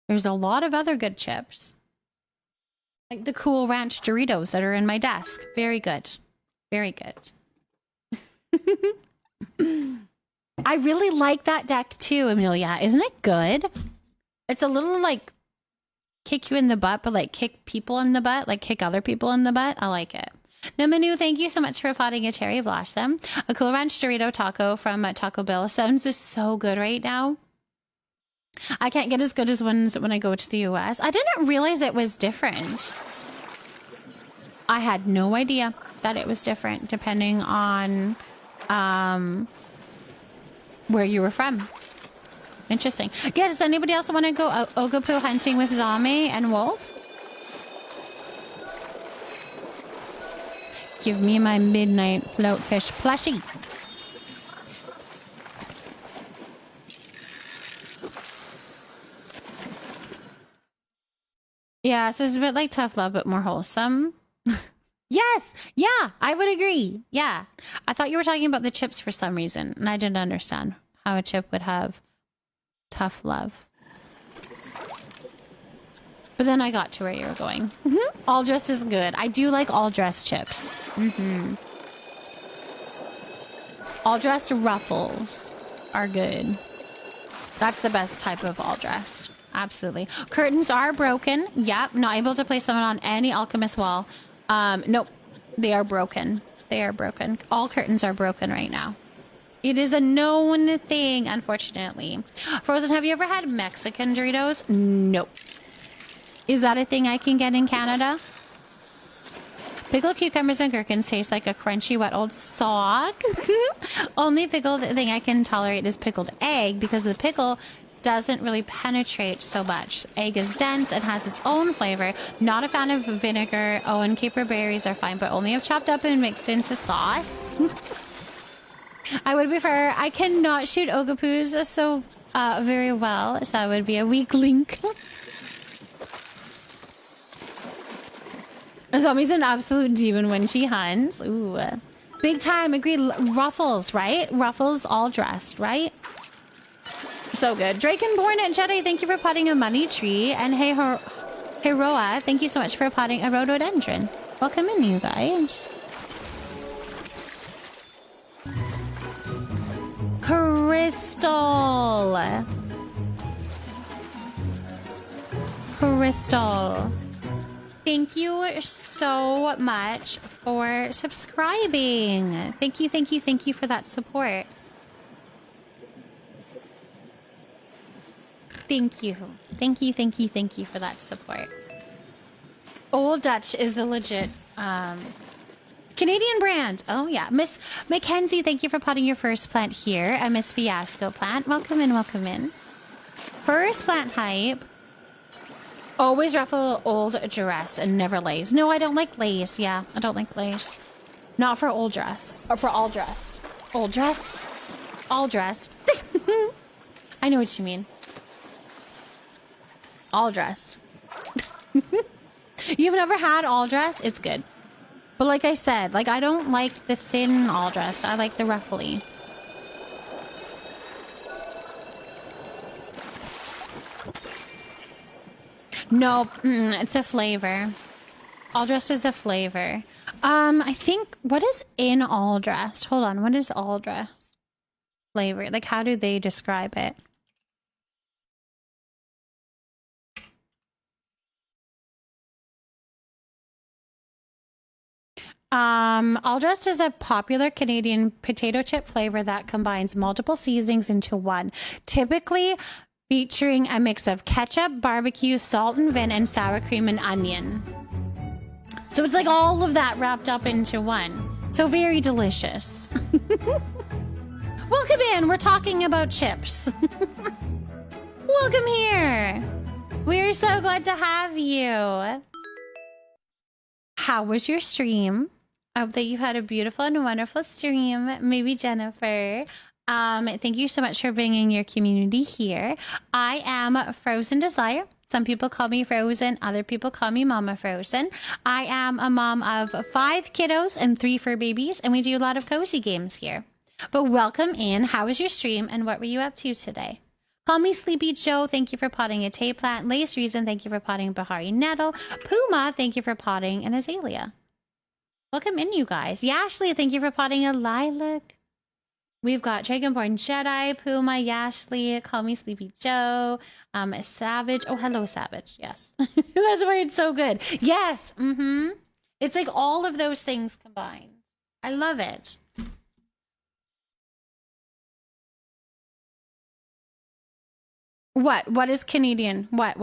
There's a lot of other good chips. Like the Cool Ranch Doritos that are in my desk. Very good. Very good. I really like that deck too, Amelia. Isn't it good? It's a little like kick you in the butt, but like kick people in the butt, like kick other people in the butt. I like it. Now, Manu, thank you so much for potting a cherry blossom. A Cool Ranch Dorito taco from Taco Bell sounds just so good right now. I can't get as good as ones when I go to the US. I didn't realize it was different. I had no idea that it was different depending on where you were from. Interesting. Yeah, does anybody else want to go Ogopu hunting with Zame and Wolf? Give me my midnight floatfish plushie. Yeah, so it's a bit like tough love, but more wholesome. Yes, yeah, I would agree. Yeah, I thought you were talking about the chips for some reason, and I didn't understand how a chip would have tough love. But then I got to where you were going. All dressed is good. I do like all dressed chips. All dressed ruffles are good. That's the best type of all dressed. Absolutely. Curtains are broken. Yep, not able to place them on any alchemist wall. Nope, they are broken. They are broken. All curtains are broken right now. It is a known thing, unfortunately. Frozen, have you ever had Mexican Doritos? Nope. Is that a thing I can get in Canada? Pickled cucumbers and gherkins taste like a crunchy, wet old sock. Only pickled thing I can tolerate is pickled egg because the pickle doesn't really penetrate so much. Egg is dense and has its own flavor. Not a fan of vinegar. Oh, and caper berries are fine, but only if chopped up and mixed into sauce. I would prefer. I cannot shoot Ogapoos so very well, so I would be a weak link. Zombie's an absolute demon when she hunts. Ooh. Big time, agreed. Ruffles, right? Ruffles all dressed, right? So good. Drakenborn and Jedi, thank you for potting a money tree. And hey, Heroa, thank you so much for potting a rhododendron. Welcome in, you guys. Crystal. Crystal. Thank you so much for subscribing. Thank you, thank you, thank you for that support. Thank you. Thank you, thank you, thank you for that support. Old Dutch is the legit Canadian brand. Oh, yeah. Miss Mackenzie, thank you for potting your first plant here. And Miss Fiasco plant. Welcome in, welcome in. First plant hype. Always ruffle old dress and never lace. No, I don't like lace. Yeah, I don't like lace. Not for old dress. Or for all dressed. Old dress? All dressed. I know what you mean. All dressed. You've never had all dressed? It's good. But like I said, like I don't like the thin all dressed. I like the ruffly. Nope, it's a flavor. All dressed is a flavor. I think, what is in all dressed? Hold on, what is all dressed? Flavor, like how do they describe it? All dressed is a popular Canadian potato chip flavor that combines multiple seasonings into one. Typically featuring a mix of ketchup, barbecue, salt and vin, and sour cream and onion. So it's like all of that wrapped up into one. So very delicious. Welcome in. We're talking about chips. Welcome here. We're so glad to have you. How was your stream? I hope that you had a beautiful and wonderful stream. Maybe Jennifer. Thank you so much for bringing your community here. I am Frozen Desire. Some people call me Frozen. Other people call me Mama Frozen. I am a mom of 5 kiddos and 3 fur babies, and we do a lot of cozy games here. But welcome in. How was your stream, and what were you up to today? Call me Sleepy Joe. Thank you for potting a tay plant. Lace Reason. Thank you for potting Bahari Nettle. Puma. Thank you for potting an azalea. Welcome in, you guys. Yashley. Thank you for potting a lilac. We've got Dragonborn Jedi, Puma, Yashley, Call Me Sleepy Joe, Savage. Oh, hello, Savage. Yes. That's why it's so good. Yes. It's like all of those things combined. I love it. What is Canadian? What?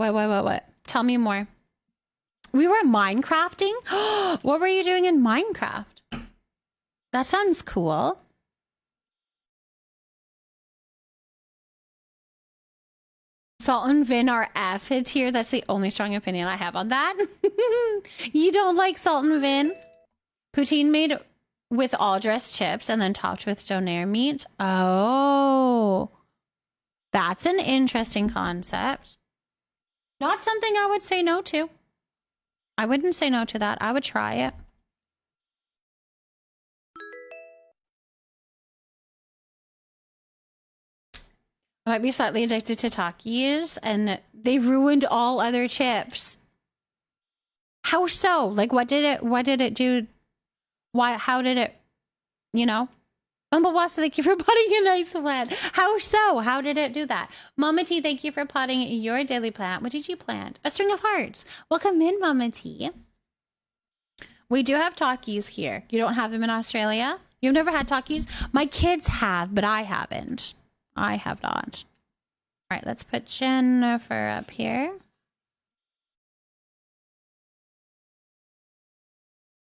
Tell me more. We were Minecrafting? What were you doing in Minecraft? That sounds cool. Salt and Vin are F tier. That's the only strong opinion I have on that. You don't like Salt and Vin? Poutine made with all dressed chips and then topped with donair meat. Oh, that's an interesting concept. Not something I would say no to. I wouldn't say no to that. I would try it. I might be slightly addicted to Takis, and they ruined all other chips. How so? Like, what did it do? Why, how did it, you know? Bumbleboss, thank you for potting a nice plant. How so? How did it do that? Mama T, thank you for potting your daily plant. What did you plant? A string of hearts. Welcome in, Mama T. We do have Takis here. You don't have them in Australia? You've never had Takis? My kids have, but I haven't. I have not. All right, let's put Jennifer up here.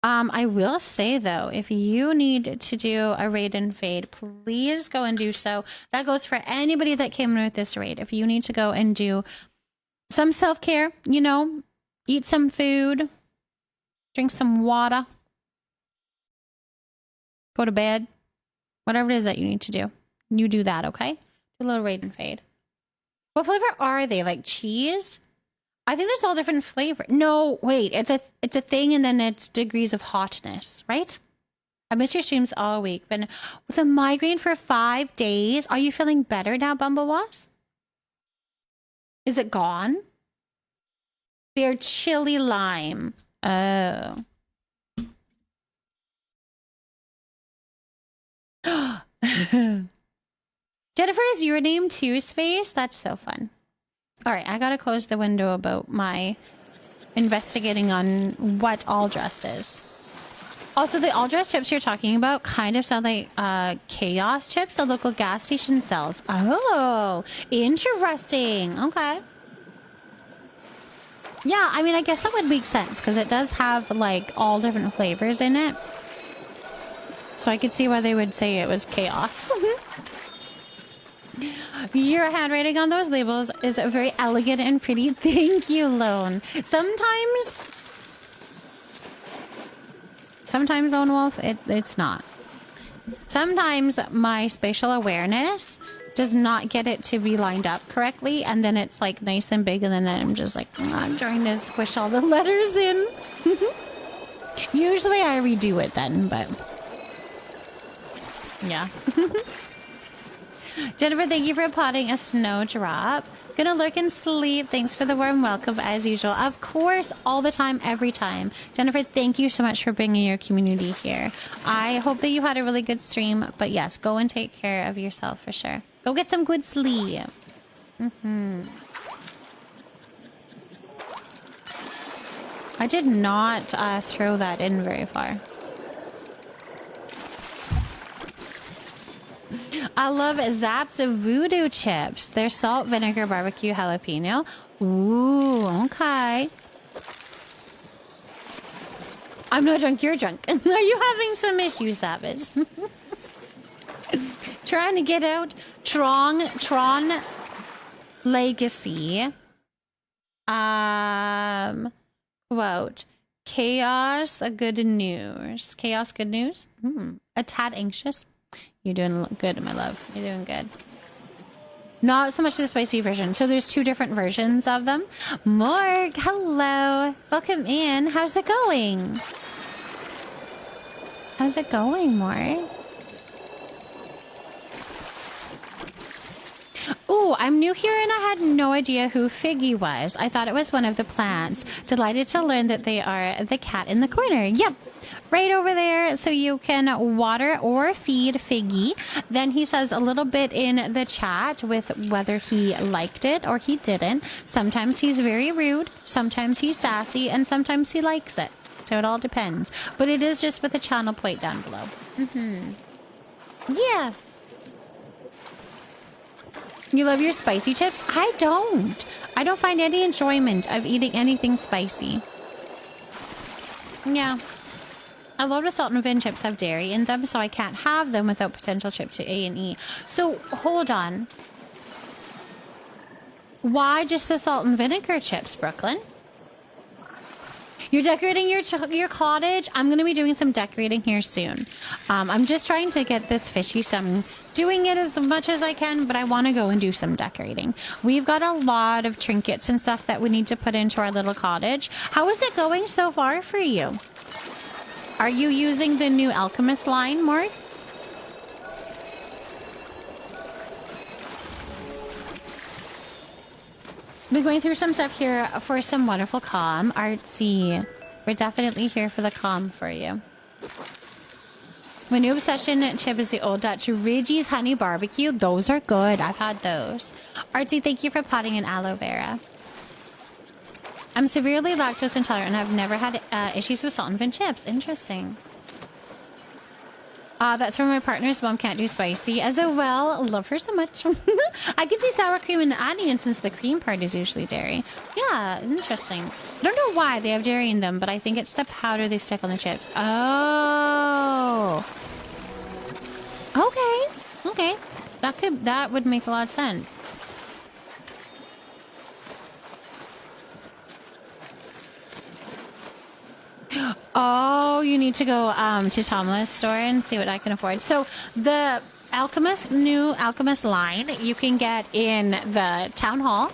I will say, though, if you need to do a raid and fade, please go and do so. That goes for anybody that came in with this raid. If you need to go and do some self-care, you know, eat some food, drink some water, go to bed, whatever it is that you need to do, you do that, okay? Do a little raid and fade. What flavor are they? Like cheese? I think there's all different flavor. No, wait, it's a thing, and then it's degrees of hotness, right? I missed your streams all week, but with a migraine for 5 days, are you feeling better now, Bumblewas? Is it gone? They're chili lime. Oh. Jennifer, is your name too, Space? That's so fun. All right, I gotta close the window about my investigating on what all dressed is. Also, the all dressed chips you're talking about kind of sound like chaos chips the local gas station sells. Oh, interesting. Okay. Yeah, I mean, I guess that would make sense because it does have like all different flavors in it. So I could see why they would say it was chaos. Your handwriting on those labels is very elegant and pretty. Thank you, Lone. Sometimes, Lone Wolf, it's not. Sometimes my spatial awareness does not get it to be lined up correctly, and then it's like nice and big, and then I'm just like, I'm trying to squish all the letters in. Usually I redo it then, but yeah. Jennifer, thank you for potting a snowdrop. Gonna lurk and sleep. Thanks for the warm welcome as usual. Of course, all the time, every time. Jennifer, thank you so much for bringing your community here. I hope that you had a really good stream. But yes, go and take care of yourself for sure. Go get some good sleep. I did not throw that in very far. I love Zapp's voodoo chips. They're salt, vinegar, barbecue, jalapeno. Ooh, okay. I'm not drunk, you're drunk. Are you having some issues, Savage? Trying to get out Tron Legacy. Quote. Chaos, good news. Chaos, good news? A tad anxious. You're doing good, my love. You're doing good. Not so much the spicy version. So there's 2 different versions of them. Mark, hello. Welcome in. How's it going? How's it going, Mark? Oh, I'm new here and I had no idea who Figgy was. I thought it was one of the plants. Delighted to learn that they are the cat in the corner. Yep. Right over there, so you can water or feed Figgy. Then he says a little bit in the chat with whether he liked it or he didn't. Sometimes he's very rude, sometimes he's sassy, and sometimes he likes it. So it all depends. But it is just with the channel plate down below. Yeah. You love your spicy chips? I don't. I don't find any enjoyment of eating anything spicy. Yeah. A lot of salt and vin chips have dairy in them, so I can't have them without potential trip to A&E. So, hold on. Why just the salt and vinegar chips, Brooklyn? You're decorating your cottage. I'm going to be doing some decorating here soon. I'm just trying to get this fishy some, doing it as much as I can, but I want to go and do some decorating. We've got a lot of trinkets and stuff that we need to put into our little cottage. How is it going so far for you? Are you using the new Alchemist line, Mort? We're going through some stuff here for some wonderful calm. Artsy. We're definitely here for the calm for you. My new obsession chip is the Old Dutch Ridgie's Honey Barbecue. Those are good. I've had those. Artsy, thank you for potting in aloe vera. I'm severely lactose intolerant and I've never had issues with salt and vin chips. Interesting. That's from my partner's mom can't do spicy. As well, love her so much. I can see sour cream and onion since the cream part is usually dairy. Yeah, interesting. I don't know why they have dairy in them, but I think it's the powder they stick on the chips. Oh. Okay. Okay. That would make a lot of sense. Oh, you need to go to Tomla's store and see what I can afford. So the new Alchemist line you can get in the town hall,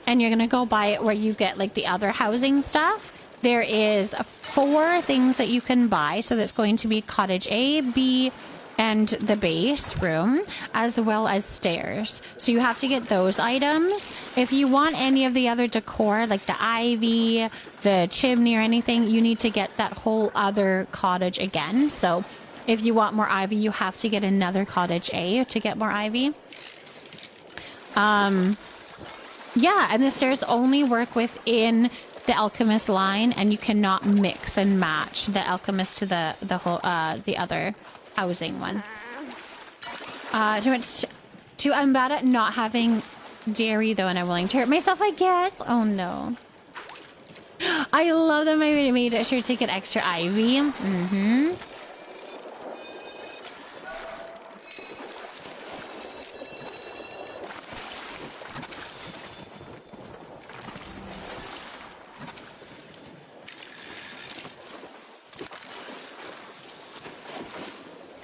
and you're gonna go buy it where you get like the other housing stuff. There is 4 things that you can buy. So that's going to be cottage A, B, and the base room, as well as stairs. So you have to get those items. If you want any of the other decor, like the ivy, the chimney, or anything, you need to get that whole other cottage again. So if you want more ivy, you have to get another cottage A to get more ivy. Yeah, and the stairs only work within the Alchemist line, and you cannot mix and match the Alchemist to the other housing one. I'm bad at not having dairy though, and I'm willing to hurt myself, I guess. Oh no. I love that my made sure to get extra ivy. Mm-hmm.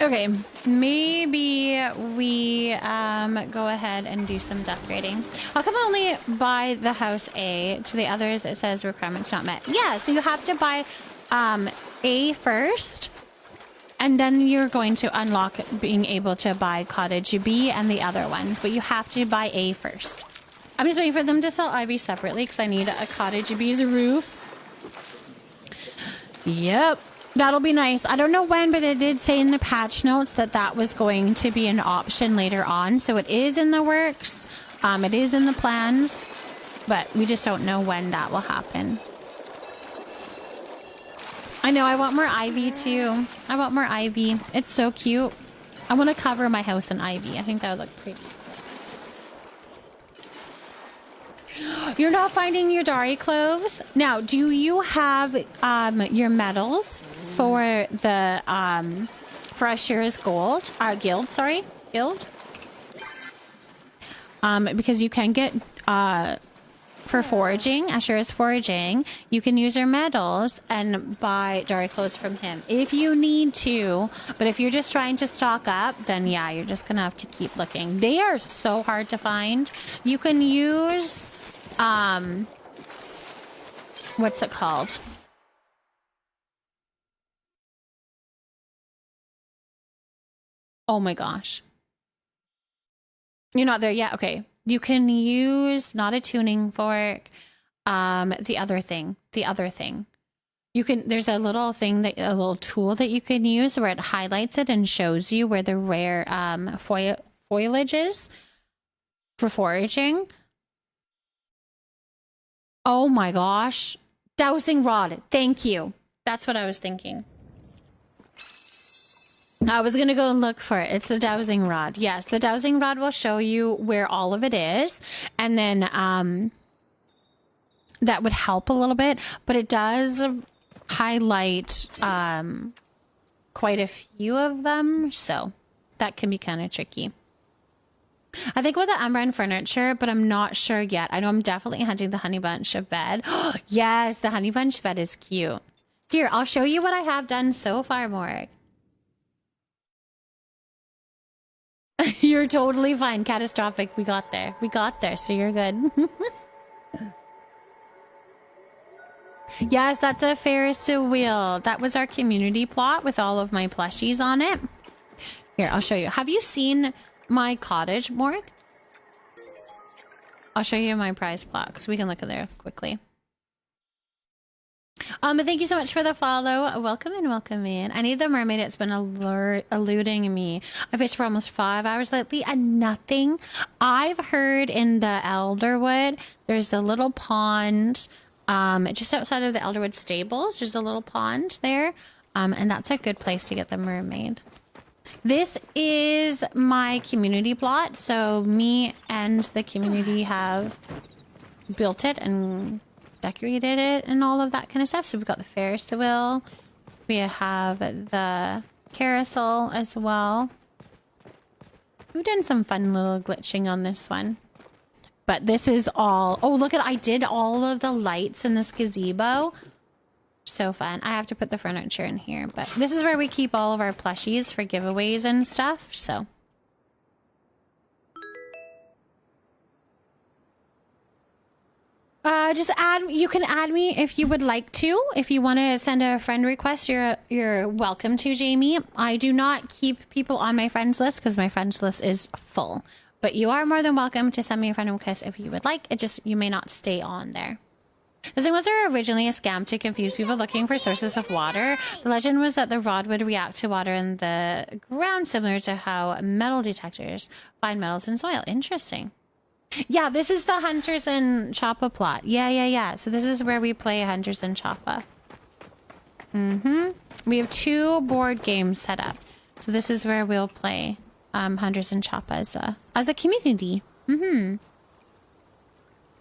Okay, maybe we go ahead and do some decorating. How come only buy the house A? To the others it says requirements not met. Yeah, so you have to buy A first, and then you're going to unlock being able to buy cottage B and the other ones, but you have to buy A first. I'm just waiting for them to sell ivy separately because I need a cottage B's roof. Yep. That'll be nice. I don't know when, but it did say in the patch notes that that was going to be an option later on. So it is in the works. It is in the plans, but we just don't know when that will happen. I know. I want more ivy too. I want more ivy. It's so cute. I want to cover my house in ivy. I think that would look pretty. You're not finding your Dari cloves? Now, do you have your medals for the for Ashura's guild? Because you can get for foraging, Ashura's foraging, you can use your medals and buy Dari cloves from him if you need to. But if you're just trying to stock up, then yeah, you're just gonna have to keep looking. They are so hard to find. You can use what's it called? Oh my gosh. You're not there yet? Okay. You can use not a tuning fork, the other thing. You can, there's a little thing that, a little tool that you can use where it highlights it and shows you where the rare foliage is for foraging. Oh my gosh. Dowsing rod. Thank you. That's what I was thinking. I was going to go and look for it. It's the dowsing rod. Yes, the dowsing rod will show you where all of it is. And then that would help a little bit. But it does highlight quite a few of them. So that can be kind of tricky. I think with the Umbran furniture, but I'm not sure yet. I know I'm definitely hunting the honey bunch of bed. Yes, the honey bunch bed is cute. Here, I'll show you what I have done so far, Morg. You're totally fine. Catastrophic. We got there. We got there, so you're good. Yes, that's a Ferris wheel. That was our community plot with all of my plushies on it. Here, I'll show you. Have you seen my cottage, Morg? I'll show you my prize plot because we can look at there quickly. But thank you so much for the follow. Welcome in, welcome in. I need the mermaid. It's been eluding me. I fished for almost 5 hours lately and nothing. I've heard in the Elderwood, there's a little pond just outside of the Elderwood stables. There's a little pond there. And that's a good place to get the mermaid. This is my community plot. So me and the community have built it and decorated it and all of that kind of stuff. So we've got the Ferris wheel. We have the carousel as well. We've done some fun little glitching on this one. But this is all... Oh, look at... I did all of the lights in this gazebo. So fun. I have to put the furniture in here. But this is where we keep all of our plushies for giveaways and stuff. So... just add. You can add me if you would like to. If you want to send a friend request, you're welcome to, Jamie. I do not keep people on my friends list because my friends list is full. But you are more than welcome to send me a friend request if you would like. It just you may not stay on there. This thing was originally a scam to confuse people looking for sources of water. The legend was that the rod would react to water in the ground, similar to how metal detectors find metals in soil. Interesting. Yeah, this is the Hunters and Choppa plot. Yeah. So this is where we play Hunters and Choppa. We have 2 board games set up. So this is where we'll play Hunters and Choppa as a community.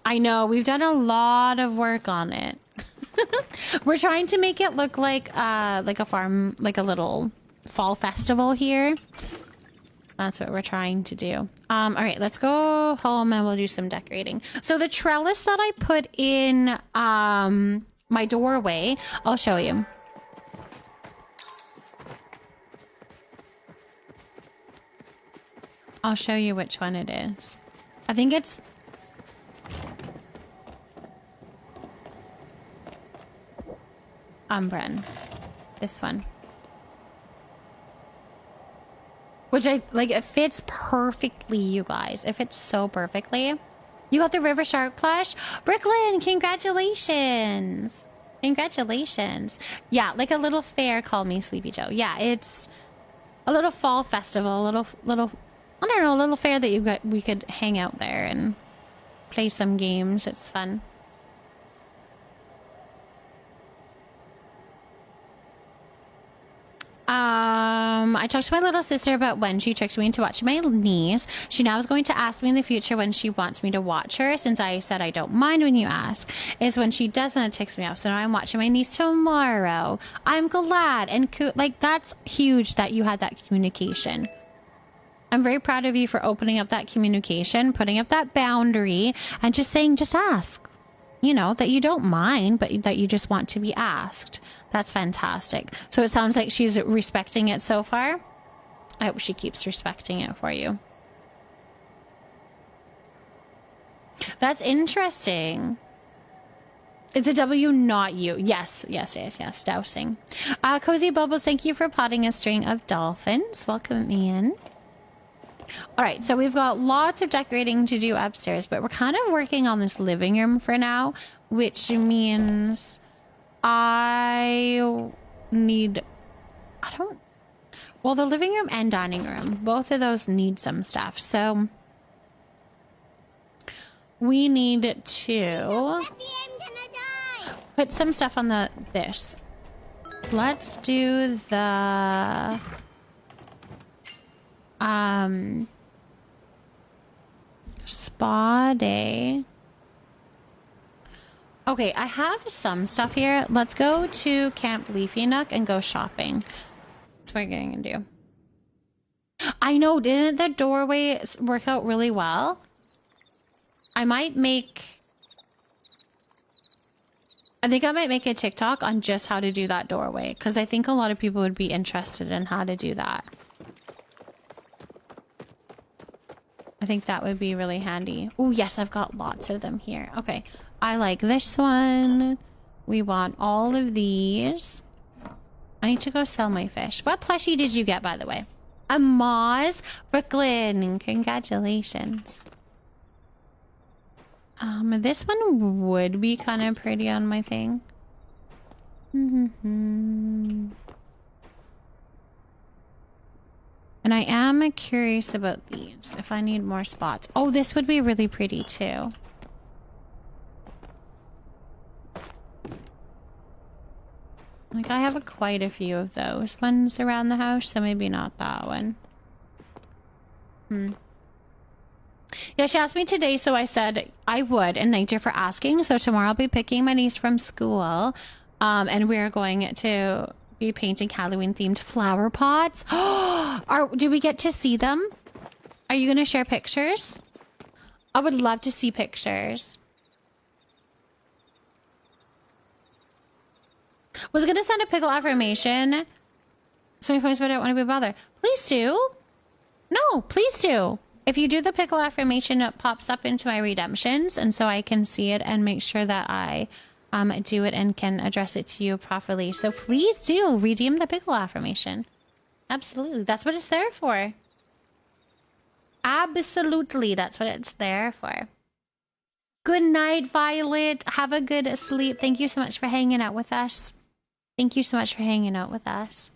I know, we've done a lot of work on it. We're trying to make it look like a farm, like a little fall festival here. That's what we're trying to do. All right, let's go home and we'll do some decorating. So the trellis that I put in my doorway, I'll show you. I'll show you which one it is. I think it's... Umbran. This one. Which it fits perfectly, you guys. It fits so perfectly. You got the River Shark plush? Brooklyn, congratulations. Congratulations. Yeah, like a little fair, call me Sleepy Joe. Yeah, it's a little fall festival, a little, I don't know, a little fair that we could hang out there and play some games. It's fun. I talked to my little sister about when she tricked me into watching my niece. She now is going to ask me in the future when she wants me to watch her, since I said I don't mind when you ask. Is when she doesn't, it ticks me off. So now I'm watching my niece tomorrow. I'm glad and like that's huge that you had that communication. I'm very proud of you for opening up that communication, putting up that boundary, and just saying, just ask. You know, that you don't mind, but that you just want to be asked. That's fantastic. So it sounds like she's respecting it so far. I hope she keeps respecting it for you. That's interesting. It's a W, not you. Yes. Dousing. Cozy Bubbles, thank you for potting a string of dolphins. Welcome in. All right, so we've got lots of decorating to do upstairs, but we're kind of working on this living room for now, which means well, the living room and dining room, both of those need some stuff. So we need to put some stuff on this. Let's do the spa day. Okay, I have some stuff here. Let's go to Camp Leafy Nook and go shopping. That's what we're going to do. I know, didn't the doorway work out really well? I think I might make a TikTok on just how to do that doorway, because I think a lot of people would be interested in how to do that. I think that would be really handy. Oh, yes, I've got lots of them here. Okay, I like this one. We want all of these. I need to go sell my fish. What plushie did you get, by the way? A Moz Brooklyn. Congratulations. This one would be kind of pretty on my thing. And I am curious about these, if I need more spots. Oh, this would be really pretty too. Like, I have quite a few of those ones around the house, so maybe not that one. Yeah, she asked me today, so I said I would, and thanked her for asking. So tomorrow I'll be picking my niece from school, and we're going to be painting Halloween-themed flower pots. Do we get to see them? Are you going to share pictures? I would love to see pictures. Was going to send a pickle affirmation. So many points, but I don't want to be bothered. Please do. No, please do. If you do the pickle affirmation, it pops up into my redemptions, and so I can see it and make sure that I do it and can address it to you properly. So please do redeem the pickle affirmation. Absolutely. That's what it's there for. Absolutely. That's what it's there for. Good night, Violet. Have a good sleep. Thank you so much for hanging out with us. Thank you so much for hanging out with us.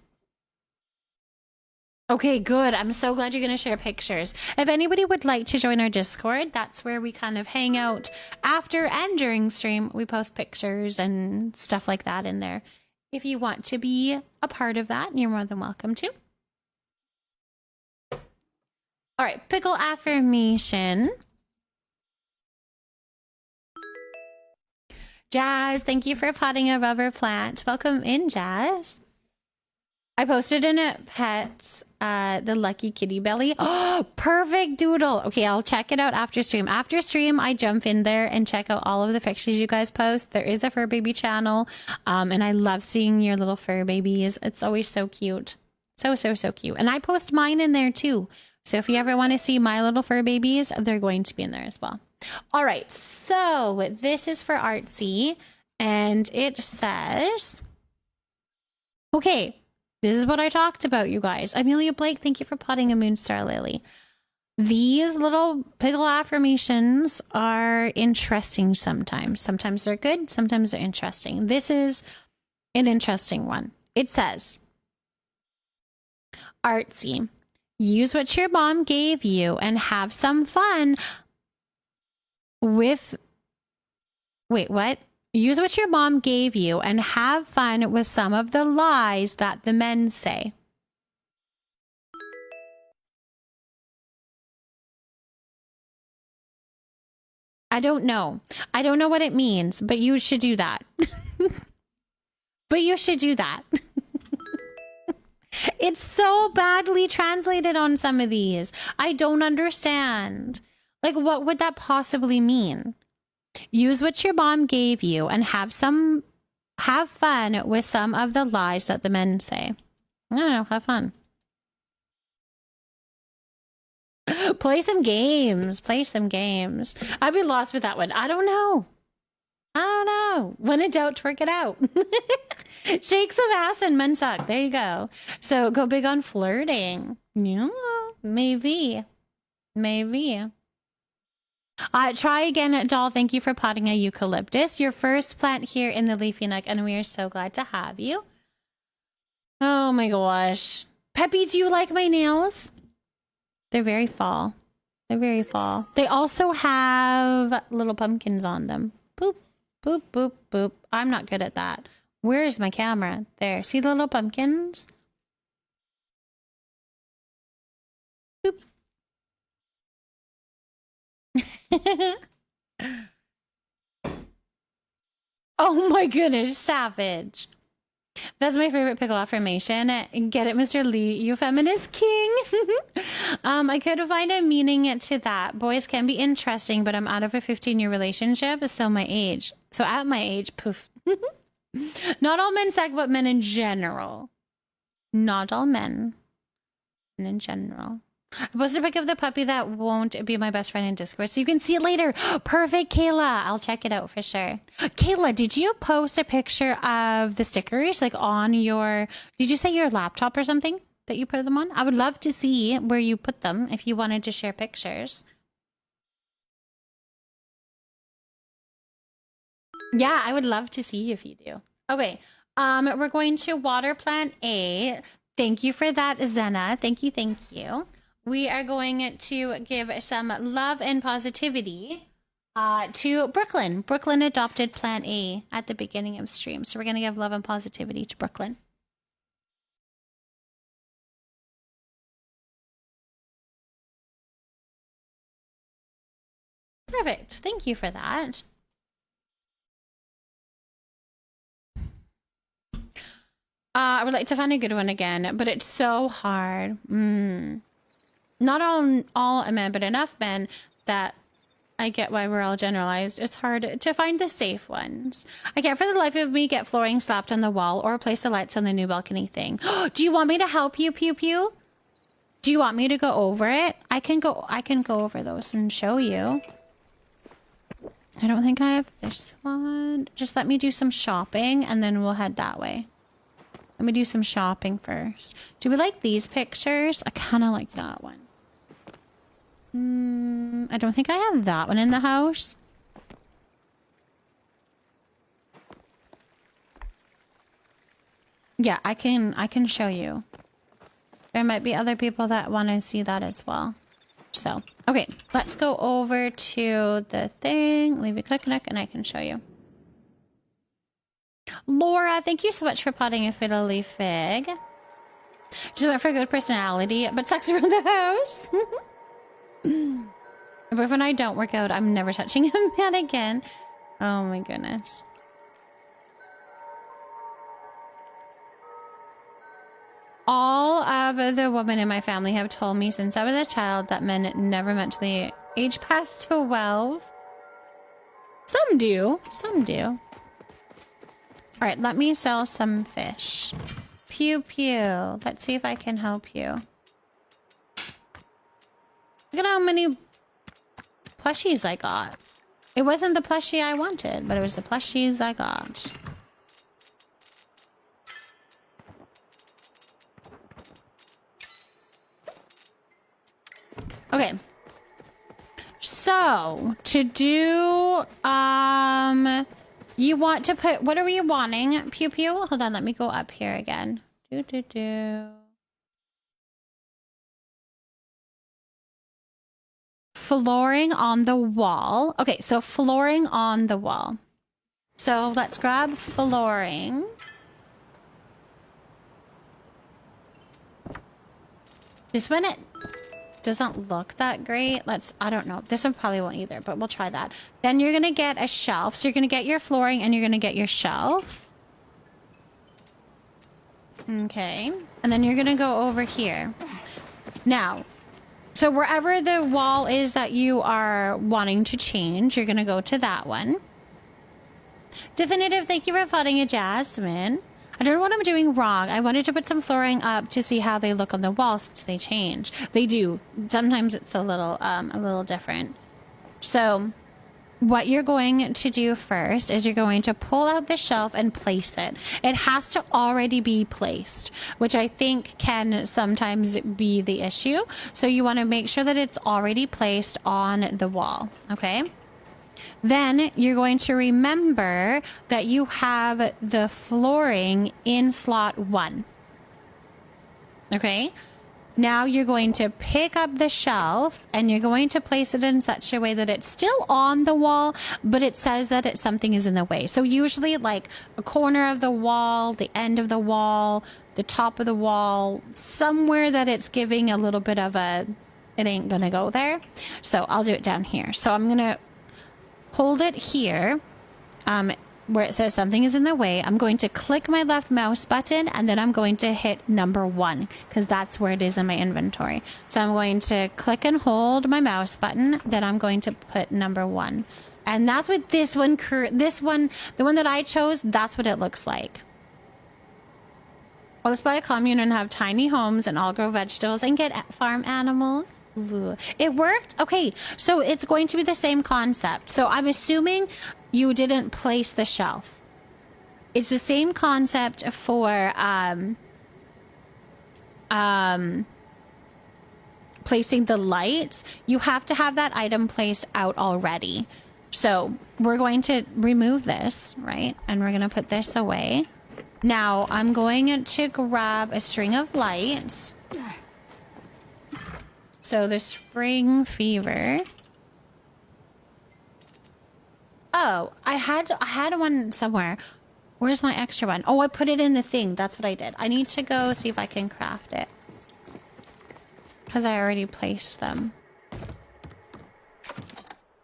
Okay, good. I'm so glad you're going to share pictures. If anybody would like to join our Discord, that's where we kind of hang out after and during stream. We post pictures and stuff like that in there. If you want to be a part of that, you're more than welcome to. All right, pickle affirmation. Jazz, thank you for potting a rubber plant. Welcome in, Jazz. I posted in a Pets, the Lucky Kitty Belly. Oh, perfect doodle. Okay, I'll check it out after stream. After stream, I jump in there and check out all of the pictures you guys post. There is a fur baby channel, and I love seeing your little fur babies. It's always so cute. So cute. And I post mine in there too. So if you ever want to see my little fur babies, they're going to be in there as well. All right, so this is for Artsy, and it says, okay, this is what I talked about, you guys. Amelia Blake, thank you for potting a Moonstar Lily. These little pickle affirmations are interesting sometimes. Sometimes they're good, sometimes they're interesting. This is an interesting one. It says, Artsy, use what your mom gave you and have some fun with... Wait, what? Use what your mom gave you and have fun with some of the lies that the men say. I don't know. I don't know what it means, but you should do that. But you should do that. It's so badly translated on some of these. I don't understand. Like, what would that possibly mean? Use what your mom gave you and have fun with some of the lies that the men say. I don't know, have fun. Play some games. I've been lost with that one. I don't know. When in doubt, twerk it out. Shake some ass and men suck. There you go. So go big on flirting. Yeah, maybe. Try again, doll. Thank you for potting a eucalyptus. Your first plant here in the Leafy Nook, and we are so glad to have you. Oh my gosh. Peppy, do you like my nails? They're very fall. They also have little pumpkins on them. Boop, boop, boop, boop. I'm not good at that. Where is my camera? There. See the little pumpkins? Boop. Oh my goodness, savage. That's my favorite pickle affirmation. Get it, Mr. Lee, you feminist king. I could find a meaning to that. Boys can be interesting, but I'm out of a 15-year relationship, so my age. So at my age, poof. Not all men suck, but men in general. Not all men. Men in general. I posted a pic of the puppy that won't be my best friend in Discord, so you can see it later. Perfect, Kayla. I'll check it out for sure. Kayla, did you post a picture of the stickers, like on your, did you say your laptop or something that you put them on? I would love to see where you put them if you wanted to share pictures. Yeah, I would love to see if you do. Okay, we're going to water plant A. Thank you for that, Zena. Thank you, thank you. We are going to give some love and positivity to Brooklyn. Brooklyn adopted Plant A at the beginning of stream. So we're going to give love and positivity to Brooklyn. Perfect. Thank you for that. I would like to find a good one again, but it's so hard. Not all men, but enough men that I get why we're all generalized. It's hard to find the safe ones. I can't for the life of me get flooring slapped on the wall or place the lights on the new balcony thing. Do you want me to help you, Pew Pew? Do you want me to go over it? I can go over those and show you. I don't think I have this one. Just let me do some shopping and then we'll head that way. Let me do some shopping first. Do we like these pictures? I kind of like that one. I don't think I have that one in the house. Yeah, I can show you. There might be other people that want to see that as well. So, okay, let's go over to the thing. Leave a click and I can show you. Laura, thank you so much for potting a fiddly fig. Just went for good personality, but sucks around the house. But when I don't work out, I'm never touching a man again. Oh my goodness. All of the women in my family have told me since I was a child that men never mentally age past 12. Some do. Some do. All right, let me sell some fish. Pew pew. Let's see if I can help you. Look at how many plushies I got. It wasn't the plushie I wanted, but it was the plushies I got. Okay. So, to do, you want to put, what are we wanting? Pew pew? Hold on, let me go up here again. Flooring on the wall. Okay, so flooring on the wall. So let's grab flooring. This one, it doesn't look that great. I don't know. This one probably won't either, but we'll try that. Then you're going to get a shelf. So you're going to get your flooring and you're going to get your shelf. Okay. And then you're going to go over here. Now, so wherever the wall is that you are wanting to change, you're going to go to that one. Definitive, thank you for potting a Jasmine. I don't know what I'm doing wrong. I wanted to put some flooring up to see how they look on the wall since they change. They do. Sometimes it's a little different. So what you're going to do first is you're going to pull out the shelf and place it. It has to already be placed, which I think can sometimes be the issue. So you want to make sure that it's already placed on the wall. Okay. Then you're going to remember that you have the flooring in slot 1. Okay. Now you're going to pick up the shelf and you're going to place it in such a way that it's still on the wall, but it says that something is in the way. So usually like a corner of the wall, the end of the wall, the top of the wall, somewhere that it's giving a little bit of a, it ain't gonna go there. So I'll do it down here. So I'm gonna hold it here. where it says something is in the way, I'm going to click my left mouse button and then I'm going to hit number 1 because that's where it is in my inventory. So I'm going to click and hold my mouse button. Then I'm going to put number 1. And that's what this one, the one that I chose, that's what it looks like. Well, let's buy a commune and have tiny homes and all grow vegetables and get farm animals. Ooh. It worked? Okay, so it's going to be the same concept. So I'm assuming you didn't place the shelf. It's the same concept for placing the lights. You have to have that item placed out already. So we're going to remove this, right? And we're going to put this away. Now I'm going to grab a string of lights. So the spring fever. Oh, I had one somewhere. Where's my extra one? Oh, I put it in the thing. That's what I did. I need to go see if I can craft it. Because I already placed them.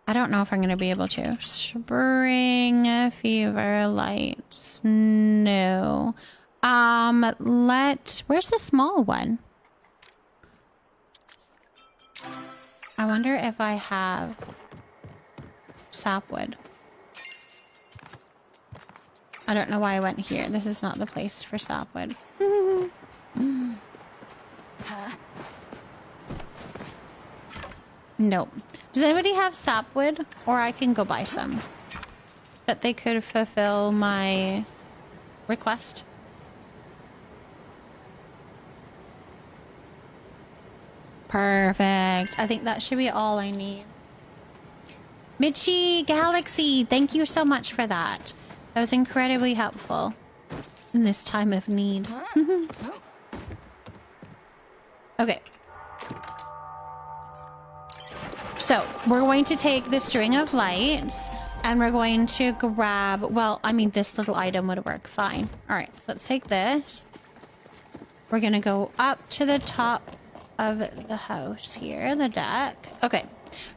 I don't know if I'm going to be able to. Spring fever lights. No. Where's the small one? I wonder if I have sapwood. I don't know why I went here. This is not the place for sapwood. Nope. Does anybody have sapwood? Or I can go buy some. That they could fulfill my request. Perfect. I think that should be all I need. Mitchie Galaxy, thank you so much for that. That was incredibly helpful in this time of need. Okay. So, we're going to take the string of lights and we're going to grab, well, I mean, this little item would work fine. All right, so let's take this. We're going to go up to the top of the house here, the deck. Okay.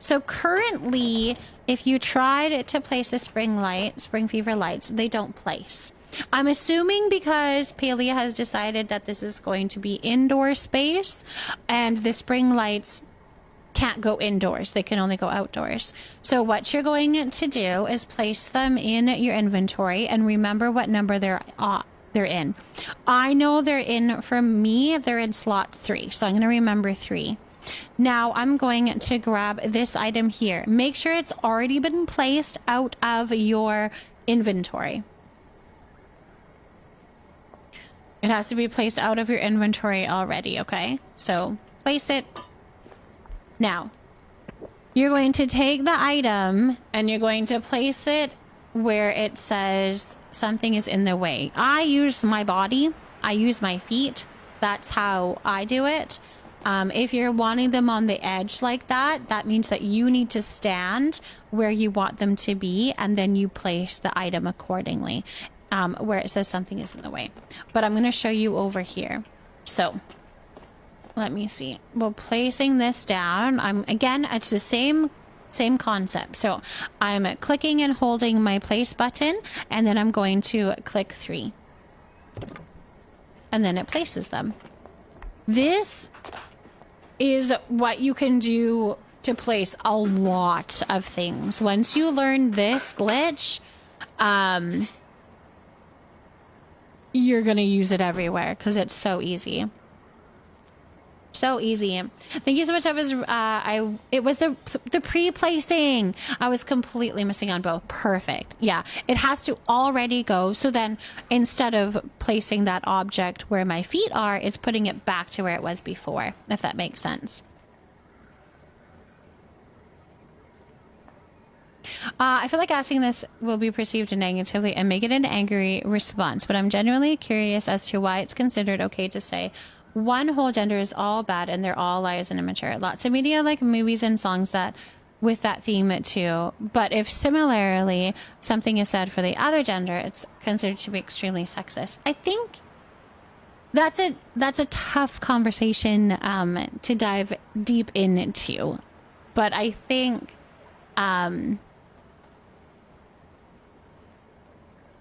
So currently, if you tried to place a spring fever lights, they don't place. I'm assuming because Palia has decided that this is going to be indoor space and the spring lights can't go indoors. They can only go outdoors. So what you're going to do is place them in your inventory and remember what number they're in. I know they're in, for me, they're in slot 3. So I'm going to remember 3. Now I'm going to grab this item here. Make sure it's already been placed out of your inventory. It has to be placed out of your inventory already, okay? So place it. Now, you're going to take the item and you're going to place it where it says something is in the way. I use my body. I use my feet. That's how I do it. If you're wanting them on the edge like that, that means that you need to stand where you want them to be and then you place the item accordingly, where it says something is in the way. But I'm going to show you over here. So let me see. Well, placing this down, again, it's the same concept. So I'm clicking and holding my place button and then I'm going to click 3. And then it places them. This is what you can do to place a lot of things. Once you learn this glitch, you're gonna use it everywhere because it's so easy. So easy. Thank you so much. It was the pre-placing. I was completely missing on both. Perfect. Yeah, it has to already go. So then instead of placing that object where my feet are, it's putting it back to where it was before, if that makes sense. I feel like asking this will be perceived negatively and make it an angry response, but I'm genuinely curious as to why it's considered okay to say one whole gender is all bad and they're all liars and immature. Lots of media like movies and songs that with that theme too. But if similarly something is said for the other gender, it's considered to be extremely sexist. I think that's a tough conversation to dive deep into. But I think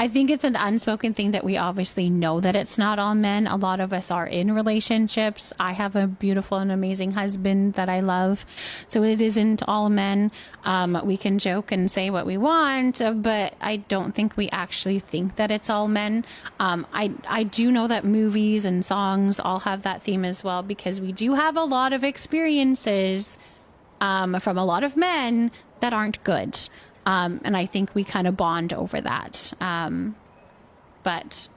I think it's an unspoken thing that we obviously know that it's not all men. A lot of us are in relationships. I have a beautiful and amazing husband that I love. So it isn't all men. We can joke and say what we want, but I don't think we actually think that it's all men. I do know that movies and songs all have that theme as well, because we do have a lot of experiences from a lot of men that aren't good. And I think we kind of bond over that. But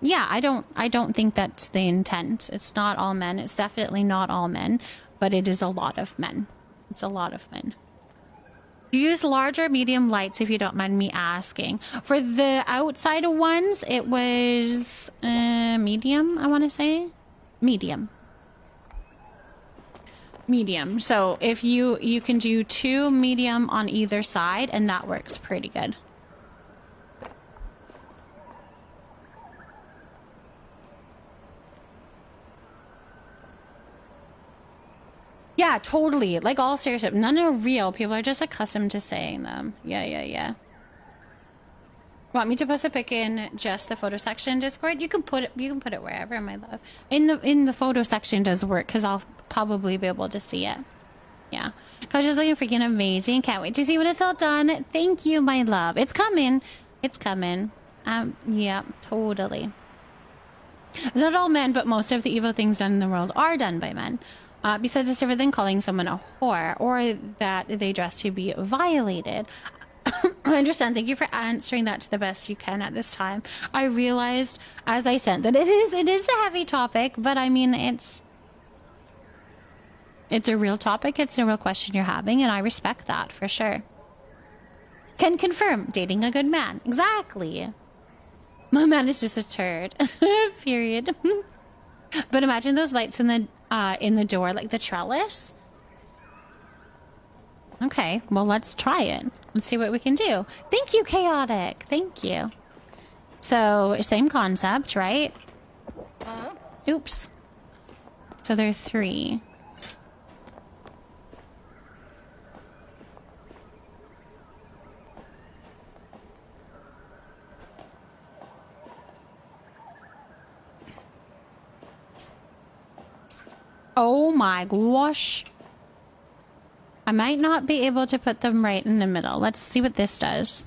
yeah, I don't think that's the intent. It's not all men. It's definitely not all men, but it is a lot of men. It's a lot of men. You use large or medium lights, if you don't mind me asking. For the outside ones, it was medium, I want to say. Medium. So if you can do 2 medium on either side, and that works pretty good. Yeah, totally. Like, all stereotypes. None are real. People are just accustomed to saying them. Yeah. Want me to post a pic in just the photo section Discord? You can put it wherever, my love. In the photo section does work, because I'll probably be able to see it. Yeah. Coach is looking freaking amazing. Can't wait to see when it's all done. Thank you, my love. It's coming. It's coming. Yeah, totally. It's not all men, but most of the evil things done in the world are done by men. Besides, it's different than calling someone a whore, or that they dress to be violated. I understand. Thank you for answering that to the best you can at this time. I realized, as I said, that it is a heavy topic, but I mean, it's a real topic. It's a real question you're having, and I respect that for sure. Can confirm, dating a good man. Exactly. My man is just a turd. Period. But imagine those lights in the door, like the trellis. Okay, well, let's try it. Let's see what we can do. Thank you, Chaotic. Thank you. So, same concept, right? Oops. So there are 3. Oh my gosh. I might not be able to put them right in the middle. Let's see what this does.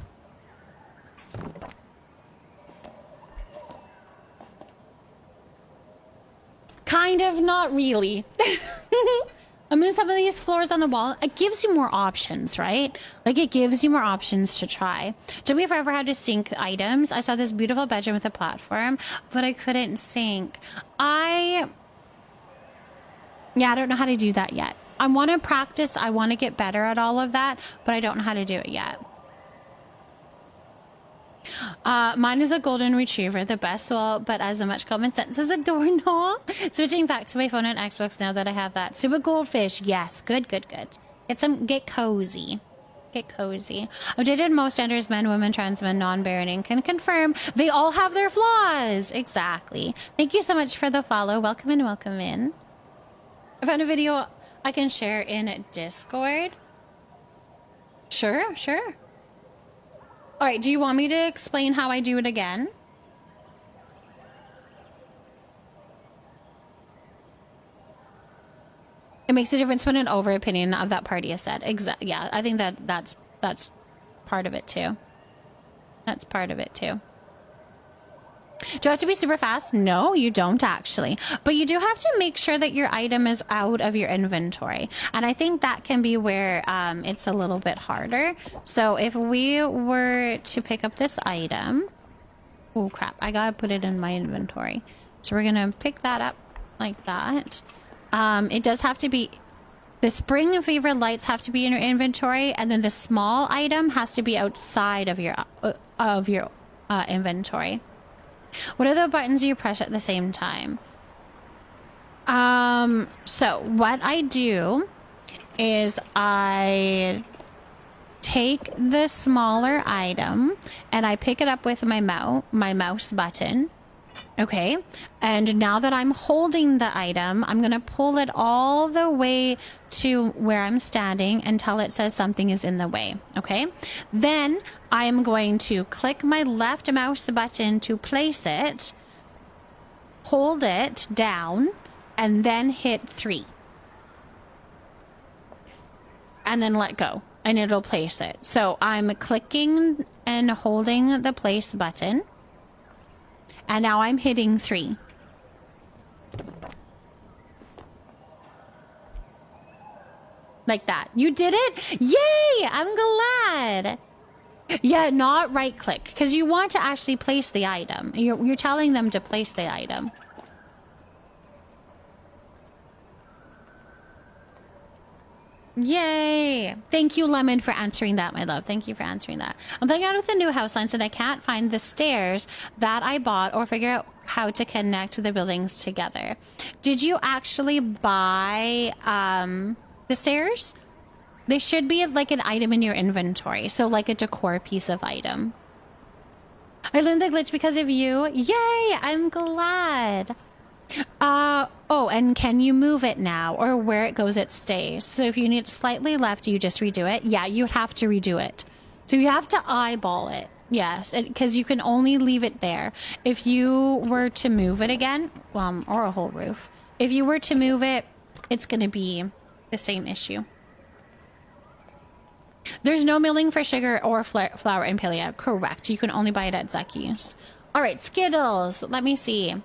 Kind of, not really. I mean, some of these floors on the wall, it gives you more options, right? Like, it gives you more options to try. Do we ever had to sync items? I saw this beautiful bedroom with a platform, but I couldn't sync. Yeah, I don't know how to do that yet. I want to practice. I want to get better at all of that, but I don't know how to do it yet. Mine is a golden retriever, the best soul, but as much common sense as a doorknob. Switching back to my phone and Xbox now that I have that. Super goldfish, yes, good. Get cozy. Get cozy. I've dated most genders, men, women, trans men, non-binary, can confirm they all have their flaws. Exactly. Thank you so much for the follow. Welcome in. I found a video I can share in Discord. Sure. All right, do you want me to explain how I do it again? It makes a difference when an over opinion of that party is said. Yeah, I think that's part of it too. That's part of it too. Do you have to be super fast? No, you don't actually. But you do have to make sure that your item is out of your inventory. And I think that can be where it's a little bit harder. So if we were to pick up this item... Oh, crap. I gotta put it in my inventory. So we're gonna pick that up like that. It does have to be... The spring favorite lights have to be in your inventory. And then the small item has to be outside of your inventory. What are the buttons you press at the same time? So what I do is I take the smaller item and I pick it up with my mouse button. Okay, and now that I'm holding the item, I'm gonna pull it all the way to where I'm standing until it says something is in the way, okay? Then I am going to click my left mouse button to place it, hold it down, and then hit 3. And then let go, and it'll place it. So I'm clicking and holding the place button. And now I'm hitting 3. Like that. You did it? Yay! I'm glad. Yeah, not right click, because you want to actually place the item. You're telling them to place the item. Yay! Thank you, Lemon, for answering that, my love. Thank you for answering that. I'm playing out with the new house lines and I can't find the stairs that I bought or figure out how to connect the buildings together. Did you actually buy the stairs? They should be like an item in your inventory. So like a decor piece of item. I learned the glitch because of you. Yay! I'm glad. Oh, and can you move it now? Or where it goes, it stays. So if you need it slightly left, you just redo it? Yeah, you'd have to redo it. So you have to eyeball it. Yes, because you can only leave it there. If you were to move it again, or a whole roof. If you were to move it, it's going to be the same issue. There's no milling for sugar or flour in Palia. Correct. You can only buy it at Zucky's. All right, Skittles. Let me see.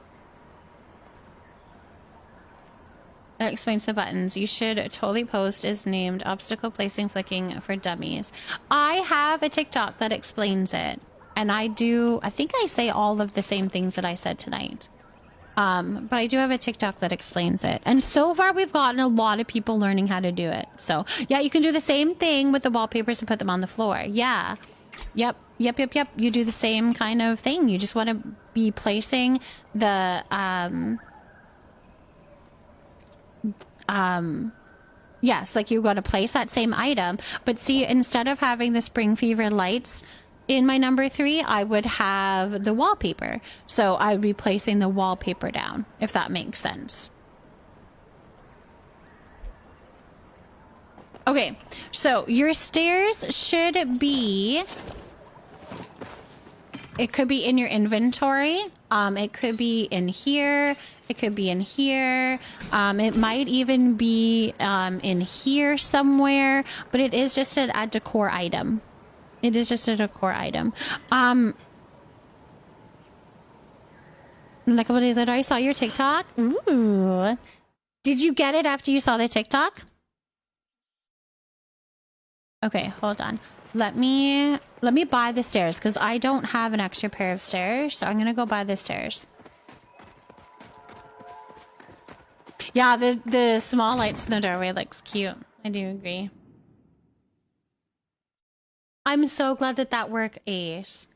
That explains the buttons. You should totally post is named obstacle placing flicking for dummies. I have a TikTok that explains it. And I think I say all of the same things that I said tonight. But I do have a TikTok that explains it. And so far we've gotten a lot of people learning how to do it. So yeah, you can do the same thing with the wallpapers and put them on the floor. Yeah. Yep. You do the same kind of thing. You just want to be placing the, yes, like you're going to place that same item, but see, instead of having the spring fever lights in my number 3, I would have the wallpaper. So I would be placing the wallpaper down, if that makes sense. Okay, so your stairs should be, it could be in your inventory. It could be in here. It could be in here. It might even be in here somewhere, but it is just a decor item. It is just a decor item. And a couple days later, I saw your TikTok. Ooh. Did you get it after you saw the TikTok? Okay, hold on. Let me buy the stairs because I don't have an extra pair of stairs, so I'm gonna go buy the stairs. Yeah, the small lights in the doorway looks cute. I do agree. I'm so glad that worked, Ace.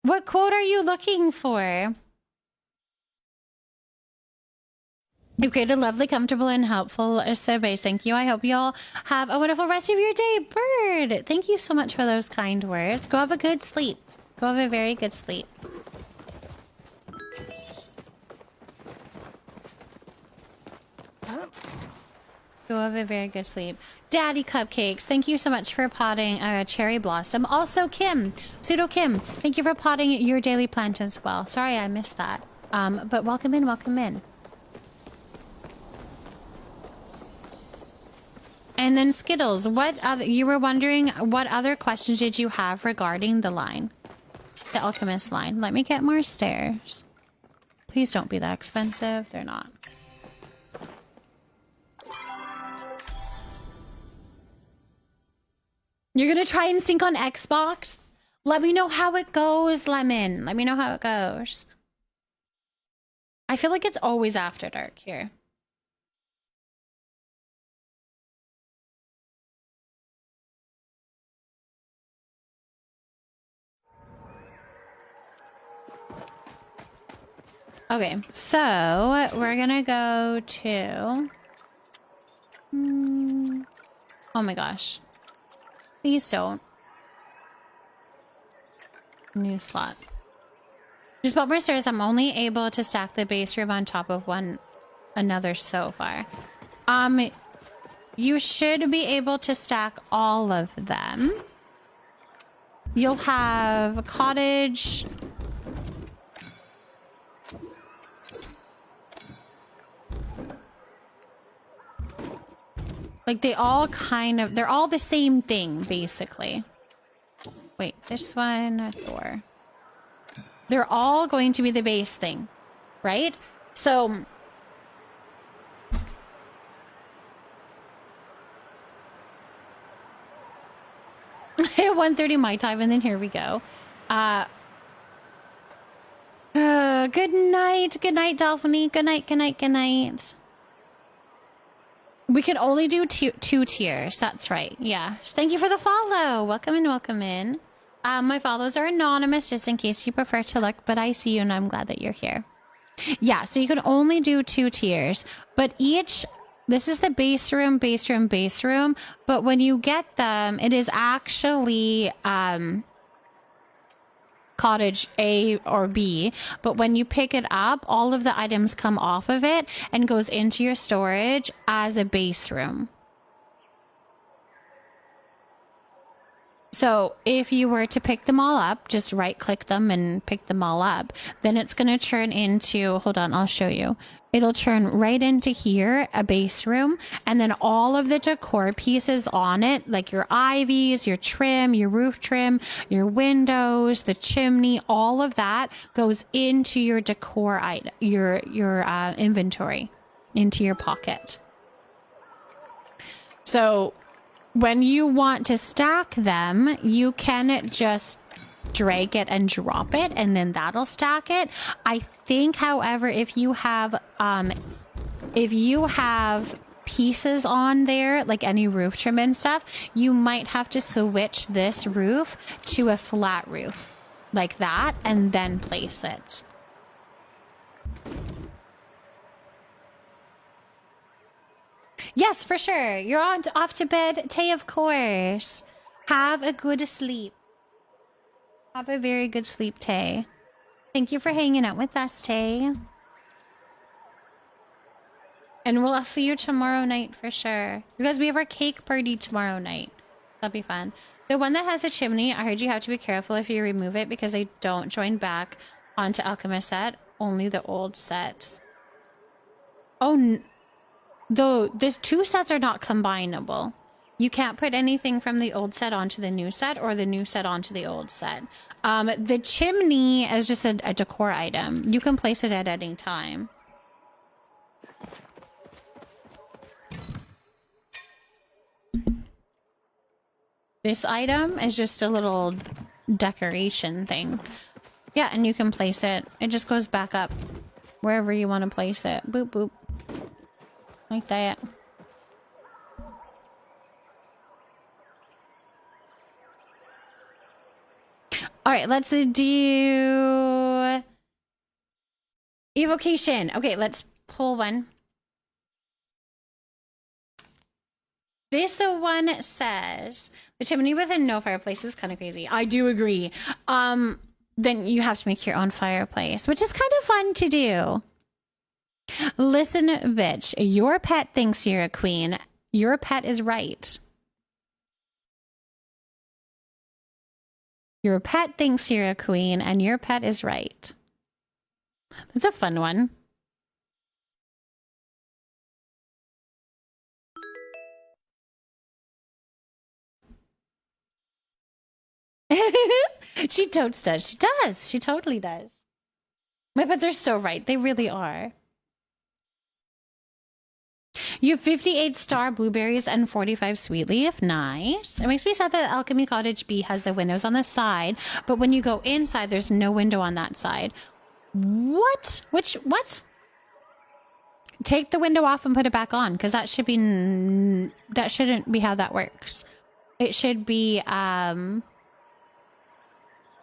What quote are you looking for? You've created lovely, comfortable, and helpful surveys. Thank you. I hope you all have a wonderful rest of your day. Bird, thank you so much for those kind words. Go have a good sleep. Go have a very good sleep. Go have a very good sleep. Daddy Cupcakes, thank you so much for potting Cherry Blossom. Also, Kim, Pseudo Kim, thank you for potting your daily plant as well. Sorry I missed that. But welcome in, welcome in. And then Skittles, you were wondering what other questions did you have regarding the line? The Alchemist line. Let me get more stairs. Please don't be that expensive. They're not. You're gonna try and sync on Xbox? Let me know how it goes, Lemon. Let me know how it goes. I feel like it's always after dark here. Okay, so we're gonna go to... Oh my gosh. Please don't. New slot. Just bought more stairs. I'm only able to stack the base room on top of another so far. You should be able to stack all of them. You'll have a cottage. Like they're all the same thing, basically. Wait, this one, a door. They're all going to be the base thing, right? So 1:30 my time, and then here we go. Good night, Dolphiny. Good night. We can only do two tiers. That's right. Yeah. Thank you for the follow. Welcome in. My follows are anonymous, just in case you prefer to look, but I see you and I'm glad that you're here. Yeah, so you can only do 2 tiers, but this is the base room, but when you get them, it is actually cottage A or B, but when you pick it up, all of the items come off of it and goes into your storage as a base room. So if you were to pick them all up, just right click them and pick them all up, then it's going to turn into, hold on, I'll show you. It'll turn right into here, a base room, and then all of the decor pieces on it, like your ivies, your trim, your roof trim, your windows, the chimney, all of that goes into your decor item, your inventory, into your pocket. So when you want to stack them, you can just drag it and drop it, and then that'll stack it. I think, however, if you have pieces on there, like any roof trim and stuff, you might have to switch this roof to a flat roof like that and then place it. Yes, for sure. You're off to bed, Tay, of course. Have a good sleep. Have a very good sleep, Tay. Thank you for hanging out with us, Tay. And I'll see you tomorrow night for sure. Because we have our cake party tomorrow night. That'll be fun. The one that has a chimney, I heard you have to be careful if you remove it because they don't join back onto Alchemist set. Only the old sets. Oh, though, these 2 sets are not combinable. You can't put anything from the old set onto the new set or the new set onto the old set. The chimney is just a decor item. You can place it at any time. This item is just a little decoration thing. Yeah, and you can place it. It just goes back up wherever you want to place it. Boop, boop. Like that. All right, let's do evocation. Okay, let's pull one. This one says the chimney with no fireplace is kind of crazy. I do agree. Then you have to make your own fireplace, which is kind of fun to do. Listen, bitch, your pet thinks you're a queen. Your pet is right. Your pet thinks you're a queen, and your pet is right. That's a fun one. She totes does. She does. She totally does. My pets are so right. They really are. You have 58 star blueberries and 45 sweet leaf. Nice. It makes me sad that Alchemy Cottage B has the windows on the side, but when you go inside, there's no window on that side. What? What? Take the window off and put it back on, because that shouldn't be how that works. It should be,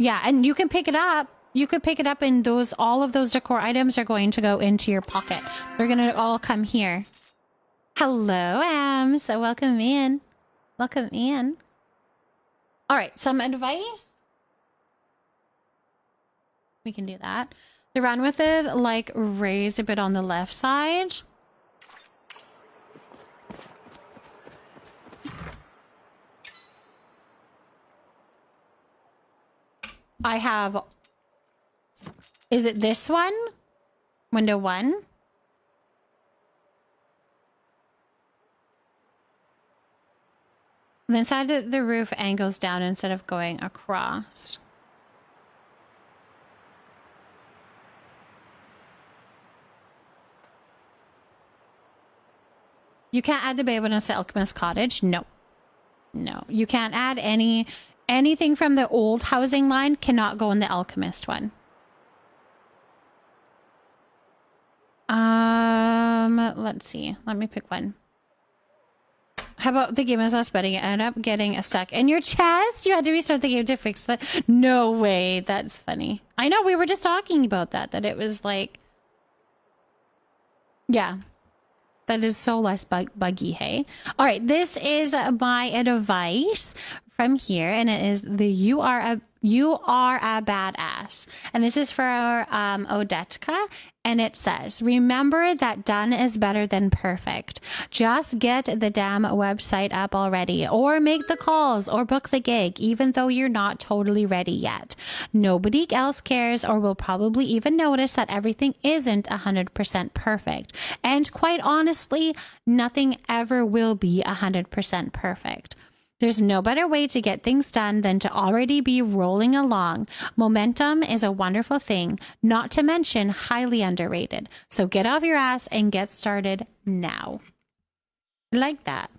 yeah, and you can pick it up. You could pick it up, and all of those decor items are going to go into your pocket. They're going to all come here. Hello, Ams. So welcome in. Welcome in. All right, some advice. We can do that. The run with it, like, raised a bit on the left side. I have... Is it this one? Window 1? The inside of the roof angles down instead of going across. You can't add the bay windows to Alchemist Cottage? No. No. You can't add anything from the old housing line cannot go in the Alchemist one. Let's see. Let me pick one. How about the game is last betting? You ended up getting stuck in your chest? You had to restart the game to fix that? No way. That's funny. I know, we were just talking about that it was like... Yeah. That is so less buggy, hey? All right, this is my advice from here, and it is the you are a badass. And this is for Odetka, and it says, remember that done is better than perfect. Just get the damn website up already, or make the calls, or book the gig, even though you're not totally ready yet. Nobody else cares, or will probably even notice that everything isn't 100% perfect. And quite honestly, nothing ever will be 100% perfect. There's no better way to get things done than to already be rolling along. Momentum is a wonderful thing, not to mention highly underrated. So get off your ass and get started now. I like that.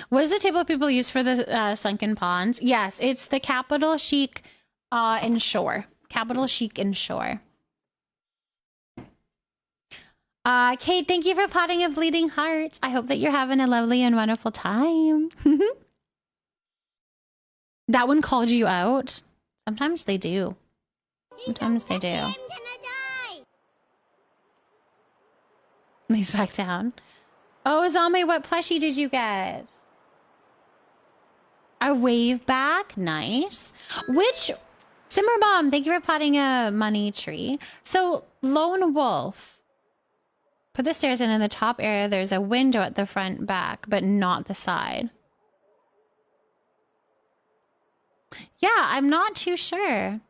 What is the table people use for the sunken ponds? Yes, it's the Capital Chic Inshore. Capital Chic Inshore. Kate, thank you for potting of bleeding hearts. I hope that you're having a lovely and wonderful time. That one called you out? Sometimes they do. Sometimes they do. He's back down. Oh, Zame, what plushie did you get? A wave back? Nice. Which... Simmer Mom, thank you for potting a money tree. So, Lone Wolf. Put the stairs in the top area. There's a window at the front back, but not the side. Yeah, I'm not too sure.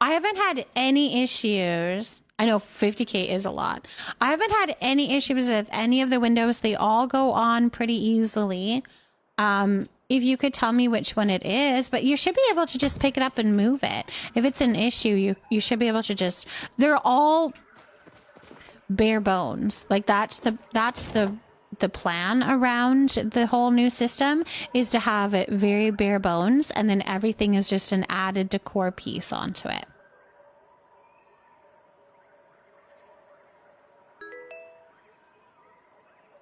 I haven't had any issues. I know 50K is a lot. I haven't had any issues with any of the windows. They all go on pretty easily. If you could tell me which one it is, but you should be able to just pick it up and move it. If it's an issue, you should be able to just, they're all bare bones. Like that's the plan around the whole new system is to have it very bare bones, and then everything is just an added decor piece onto it.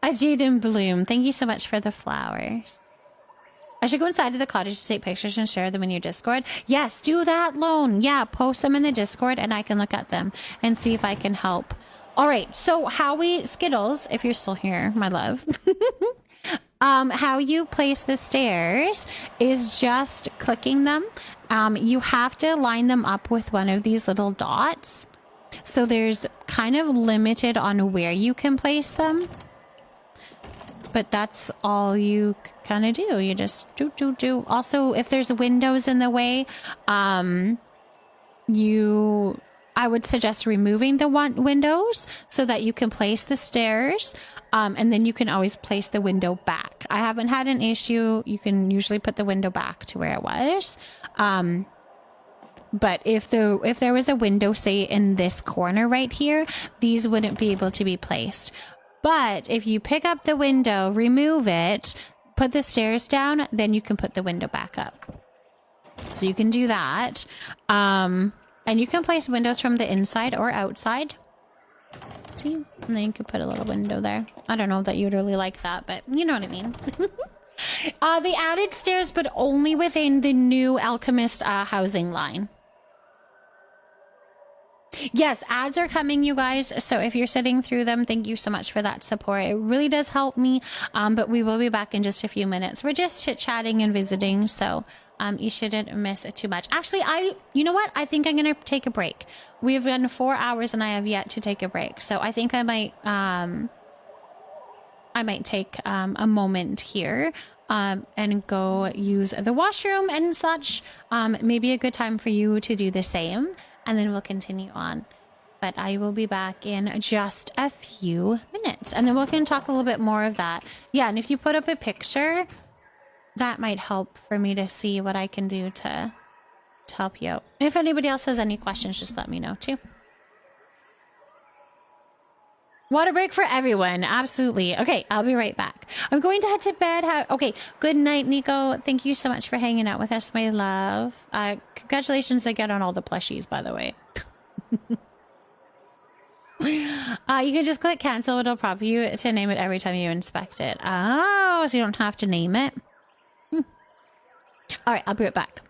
A Jade in Bloom, thank you so much for the flowers. I should go inside to the cottage to take pictures and share them in your Discord. Yes, do that, Lone. Yeah, post them in the Discord and I can look at them and see if I can help. All right, so Skittles, if you're still here, my love. How you place the stairs is just clicking them. You have to line them up with one of these little dots. So there's kind of limited on where you can place them. But that's all you kind of do. You just do. Also, if there's windows in the way, I would suggest removing the windows so that you can place the stairs. And then you can always place the window back. I haven't had an issue. You can usually put the window back to where it was. But if there was a window, say in this corner right here, these wouldn't be able to be placed. But if you pick up the window, remove it, put the stairs down, then you can put the window back up. So you can do that. And you can place windows from the inside or outside. See? And then you can put a little window there. I don't know that you'd really like that, but you know what I mean. They added stairs, but only within the new Alchemist housing line. Yes, ads are coming, you guys. So if you're sitting through them, thank you so much for that support. It really does help me. But we will be back in just a few minutes. We're just chit-chatting and visiting. So You shouldn't miss too much. Actually, you know what? I think I'm going to take a break. We've done 4 hours and I have yet to take a break. So I think I might take a moment here and go use the washroom and such. Maybe a good time for you to do the same, and then we'll continue on. But I will be back in just a few minutes, and then we can talk a little bit more of that. Yeah, and if you put up a picture, that might help for me to see what I can do to help you out. If anybody else has any questions, just let me know too. Water break for everyone. Absolutely. Okay, I'll be right back. I'm going to head to bed. Okay, good night, Nico. Thank you so much for hanging out with us, my love. Congratulations again on all the plushies, by the way. You can just click cancel. It'll prompt you to name it every time you inspect it. Oh, so you don't have to name it. All right, I'll be right back.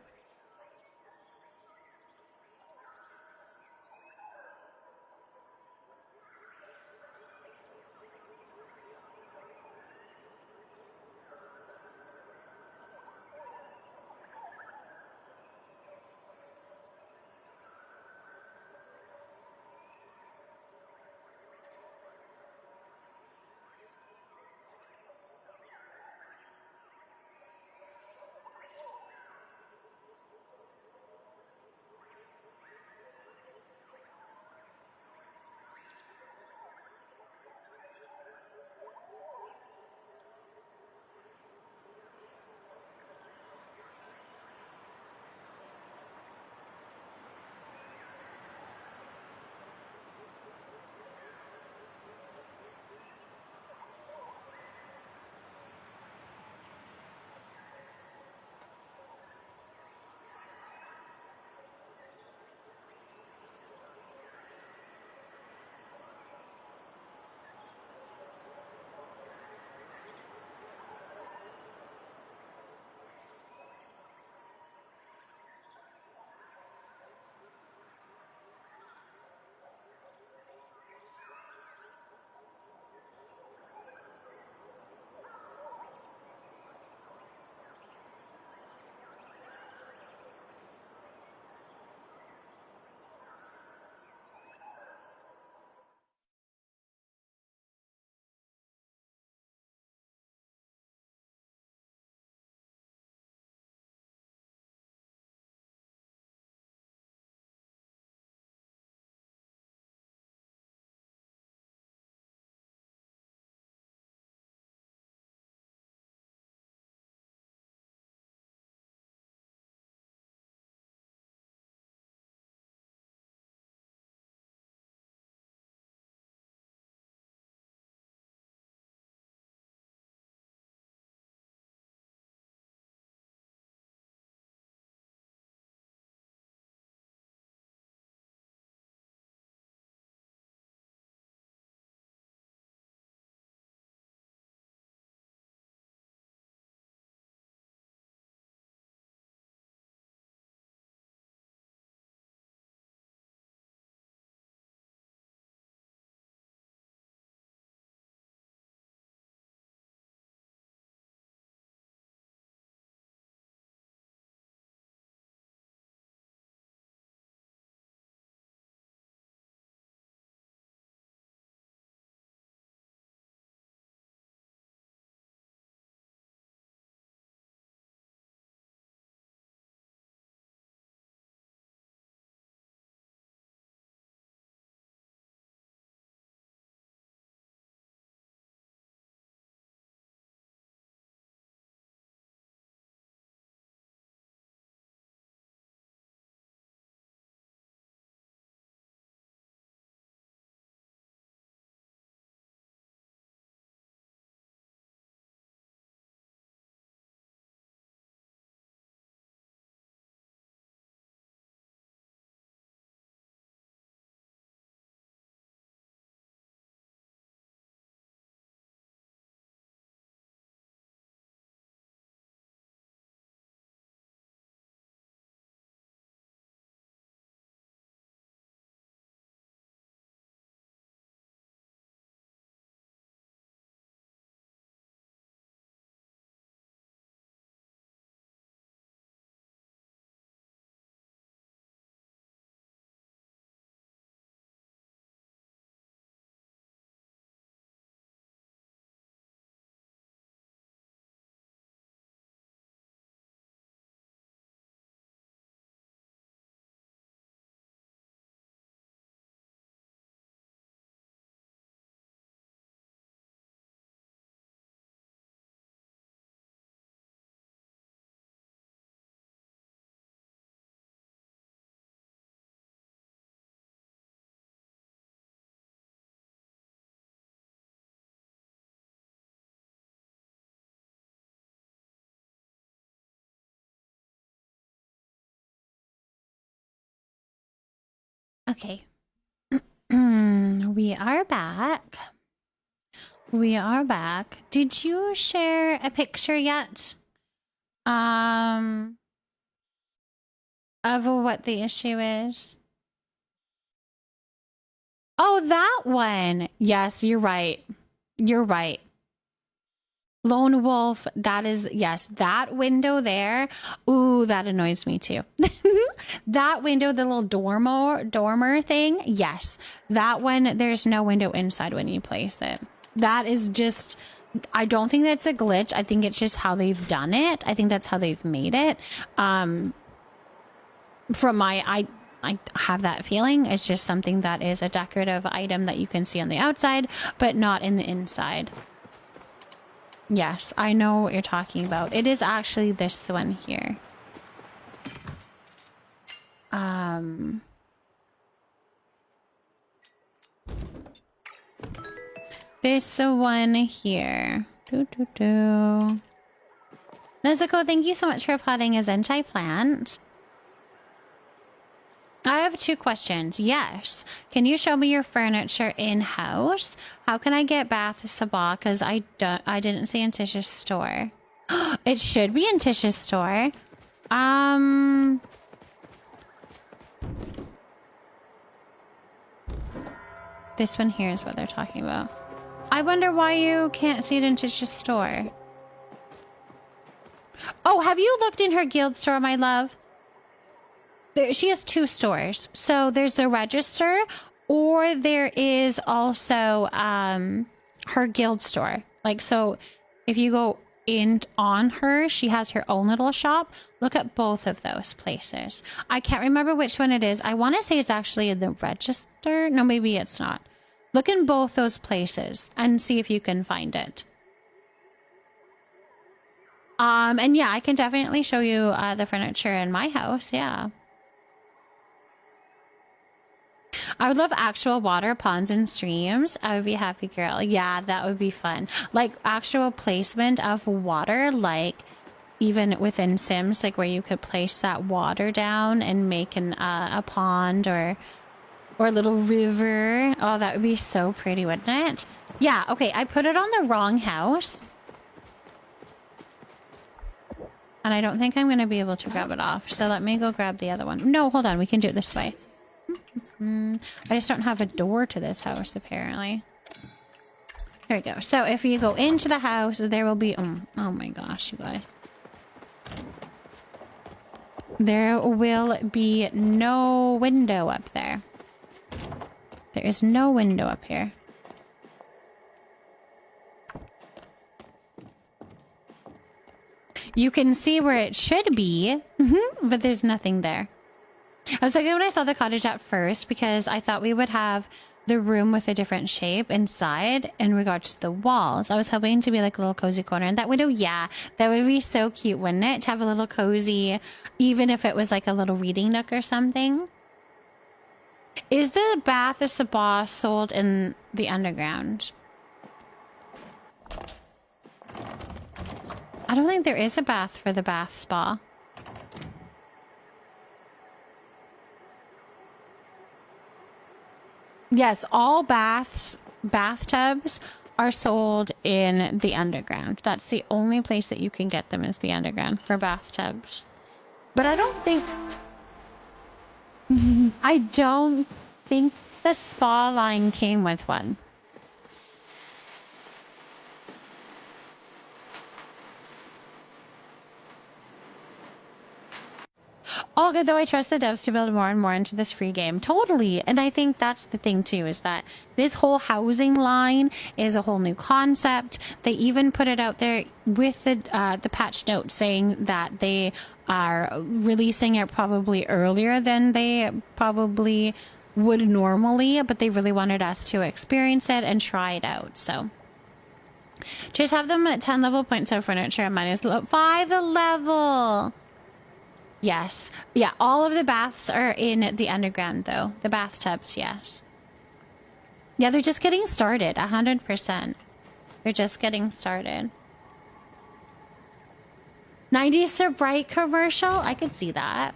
Okay. We are back. We are back. Did you share a picture yet? Of what the issue is? Oh, that one. Yes, you're right. You're right. Lone Wolf, that is, yes, that window there. Ooh, that annoys me too. That window, the little dormer thing. Yes, that one, there's no window inside when you place it. That is just, I don't think that's a glitch. I think it's just how they've done it. I think that's how they've made it. From I have that feeling. It's just something that is a decorative item that you can see on the outside, but not in the inside. Yes, I know what you're talking about. It is actually this one here. This one here. Nezuko, thank you so much for potting a Zentai plant. I have 2 questions. Yes. Can you show me your furniture in-house? How can I get Bath Sabah? Because I didn't see in Tish's store. It should be in Tish's store. This one here is what they're talking about. I wonder why you can't see it in Tish's store. Oh, have you looked in her guild store, my love? She has 2 stores. So there's the register, or there is also her guild store. Like, so if you go in on her, she has her own little shop. Look at both of those places. I can't remember which one it is. I want to say it's actually in the register. No, maybe it's not. Look in both those places and see if you can find it. And yeah, I can definitely show you the furniture in my house. Yeah. I would love actual water, ponds, and streams. I would be a happy girl. Yeah, that would be fun. Like actual placement of water, like even within Sims, like where you could place that water down and make a pond or a little river. Oh, that would be so pretty, wouldn't it? Yeah, okay, I put it on the wrong house. And I don't think I'm going to be able to grab it off. So let me go grab the other one. No, hold on, we can do it this way. I just don't have a door to this house, apparently. There we go. So if you go into the house, there will be... oh my gosh, you guys. There will be no window up there. There is no window up here. You can see where it should be, but there's nothing there. I was like, when I saw the cottage at first, because I thought we would have the room with a different shape inside in regards to the walls. I was hoping to be like a little cozy corner. And that window, yeah, that would be so cute, wouldn't it? To have a little cozy, even if it was like a little reading nook or something. Is the Bath of Sabah sold in the underground? I don't think there is a bath for the bath spa. Yes, all bathtubs are sold in the underground. That's the only place that you can get them is the underground for bathtubs. But I don't think... I don't think the spa line came with one. All good, though I trust the devs to build more and more into this free game. Totally. And I think that's the thing too, is that this whole housing line is a whole new concept. They even put it out there with the patch note saying that they are releasing it probably earlier than they probably would normally, but they really wanted us to experience it and try it out. So just have them at 10 level points of furniture and mine is 5 a level. Yes. Yeah, all of the baths are in the underground, though. The bathtubs, yes. Yeah, they're just getting started, 100%. They're just getting started. 90s Sir Bright commercial? I could see that.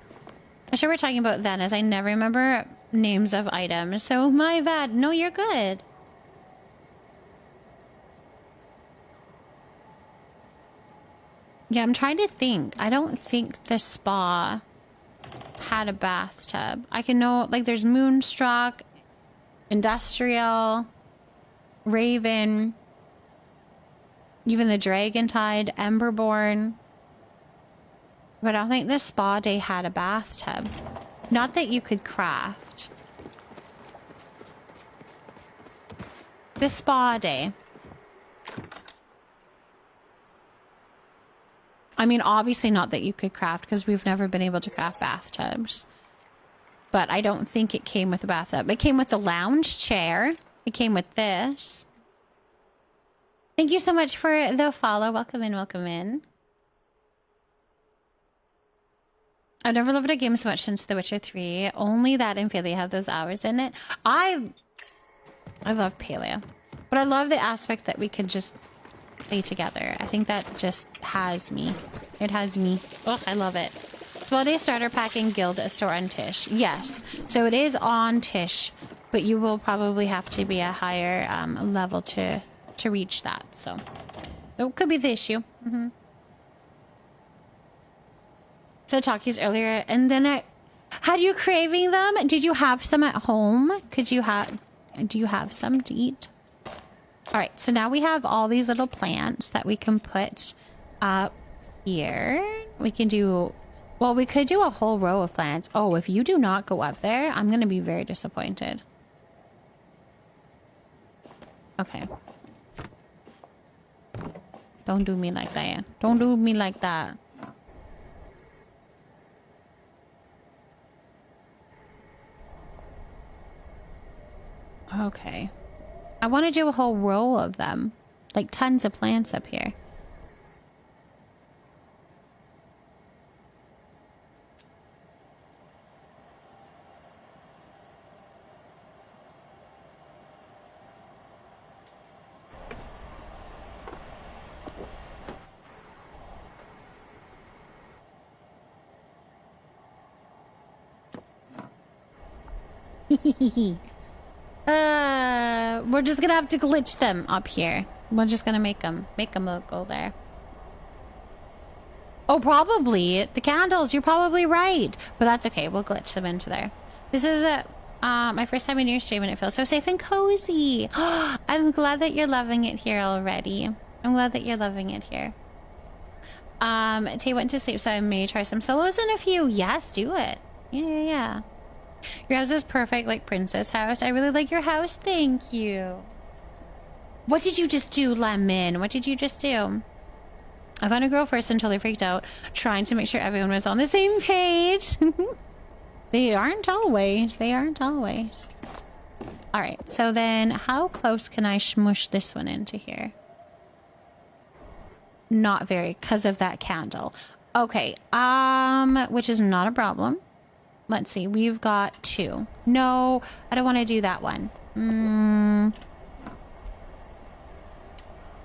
I'm sure we're talking about then, as I never remember names of items, so my bad. No, you're good. Yeah, I'm trying to think. I don't think the spa had a bathtub. I can know, like, there's Moonstruck, Industrial, Raven, even the Dragon Tide, Emberborn. But I don't think the spa day had a bathtub. Not that you could craft. The spa day. I mean, obviously not that you could craft, because we've never been able to craft bathtubs. But I don't think it came with a bathtub. It came with the lounge chair. It came with this. Thank you so much for the follow. Welcome in, welcome in. I've never loved a game so much since The Witcher 3. Only that and Palea have those hours in it. I love Palea. But I love the aspect that we could just play together. I think that just has me. It has me. Oh, I love it. Small Day Starter Pack and Guild Store on Tish. Yes. So it is on Tish, but you will probably have to be a higher level to reach that. So it could be the issue. So Talkies earlier, and then had you craving them? Did you have some at home? Do you have some to eat? All right, so now we have all these little plants that we can put up here. We can do, well, we could do a whole row of plants. Oh, if you do not go up there, I'm going to be very disappointed. Okay. Don't do me like that. Don't do me like that. Okay. I want to do a whole row of them. Like tons of plants up here. We're just gonna have to glitch them up here. We're just gonna make them go there. Oh, probably the candles. You're probably right, but that's okay. We'll glitch them into there. This is my first time in your stream, and it feels so safe and cozy. I'm glad that you're loving it here already. I'm glad that you're loving it here. Tay went to sleep, so I may try some solos in a few. Yes, do it. Yeah. Your house is perfect, like Princess House. I really like your house. Thank you. What did you just do, Lemon? What did you just do? I found a girl first and totally freaked out, trying to make sure everyone was on the same page. They aren't always. They aren't always. All right. So then how close can I smush this one into here? Not very, because of that candle. Okay. Which is not a problem. Let's see, we've got 2. No, I don't want to do that one.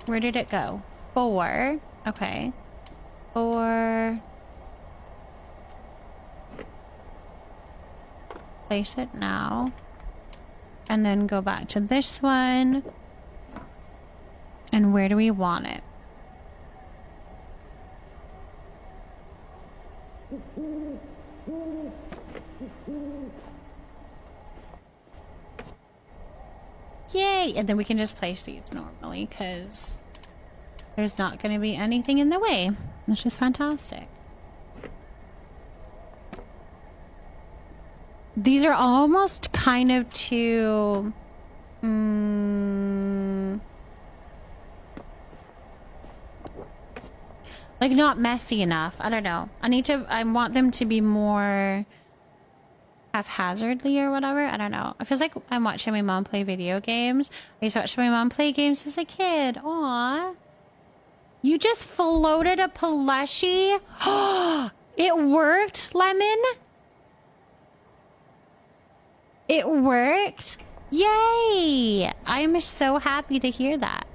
Where did it go? 4. Okay. 4. Place it now. And then go back to this one. And where do we want it? Yay! And then we can just place these normally because there's not going to be anything in the way, which is fantastic. These are almost kind of too... like not messy enough. I don't know. I want them to be more haphazardly or whatever. I don't know. It feels like I'm watching my mom play video games. I used to watch my mom play games as a kid. Aww. You just floated a plushie? It worked, Lemon? It worked? Yay! I'm so happy to hear that.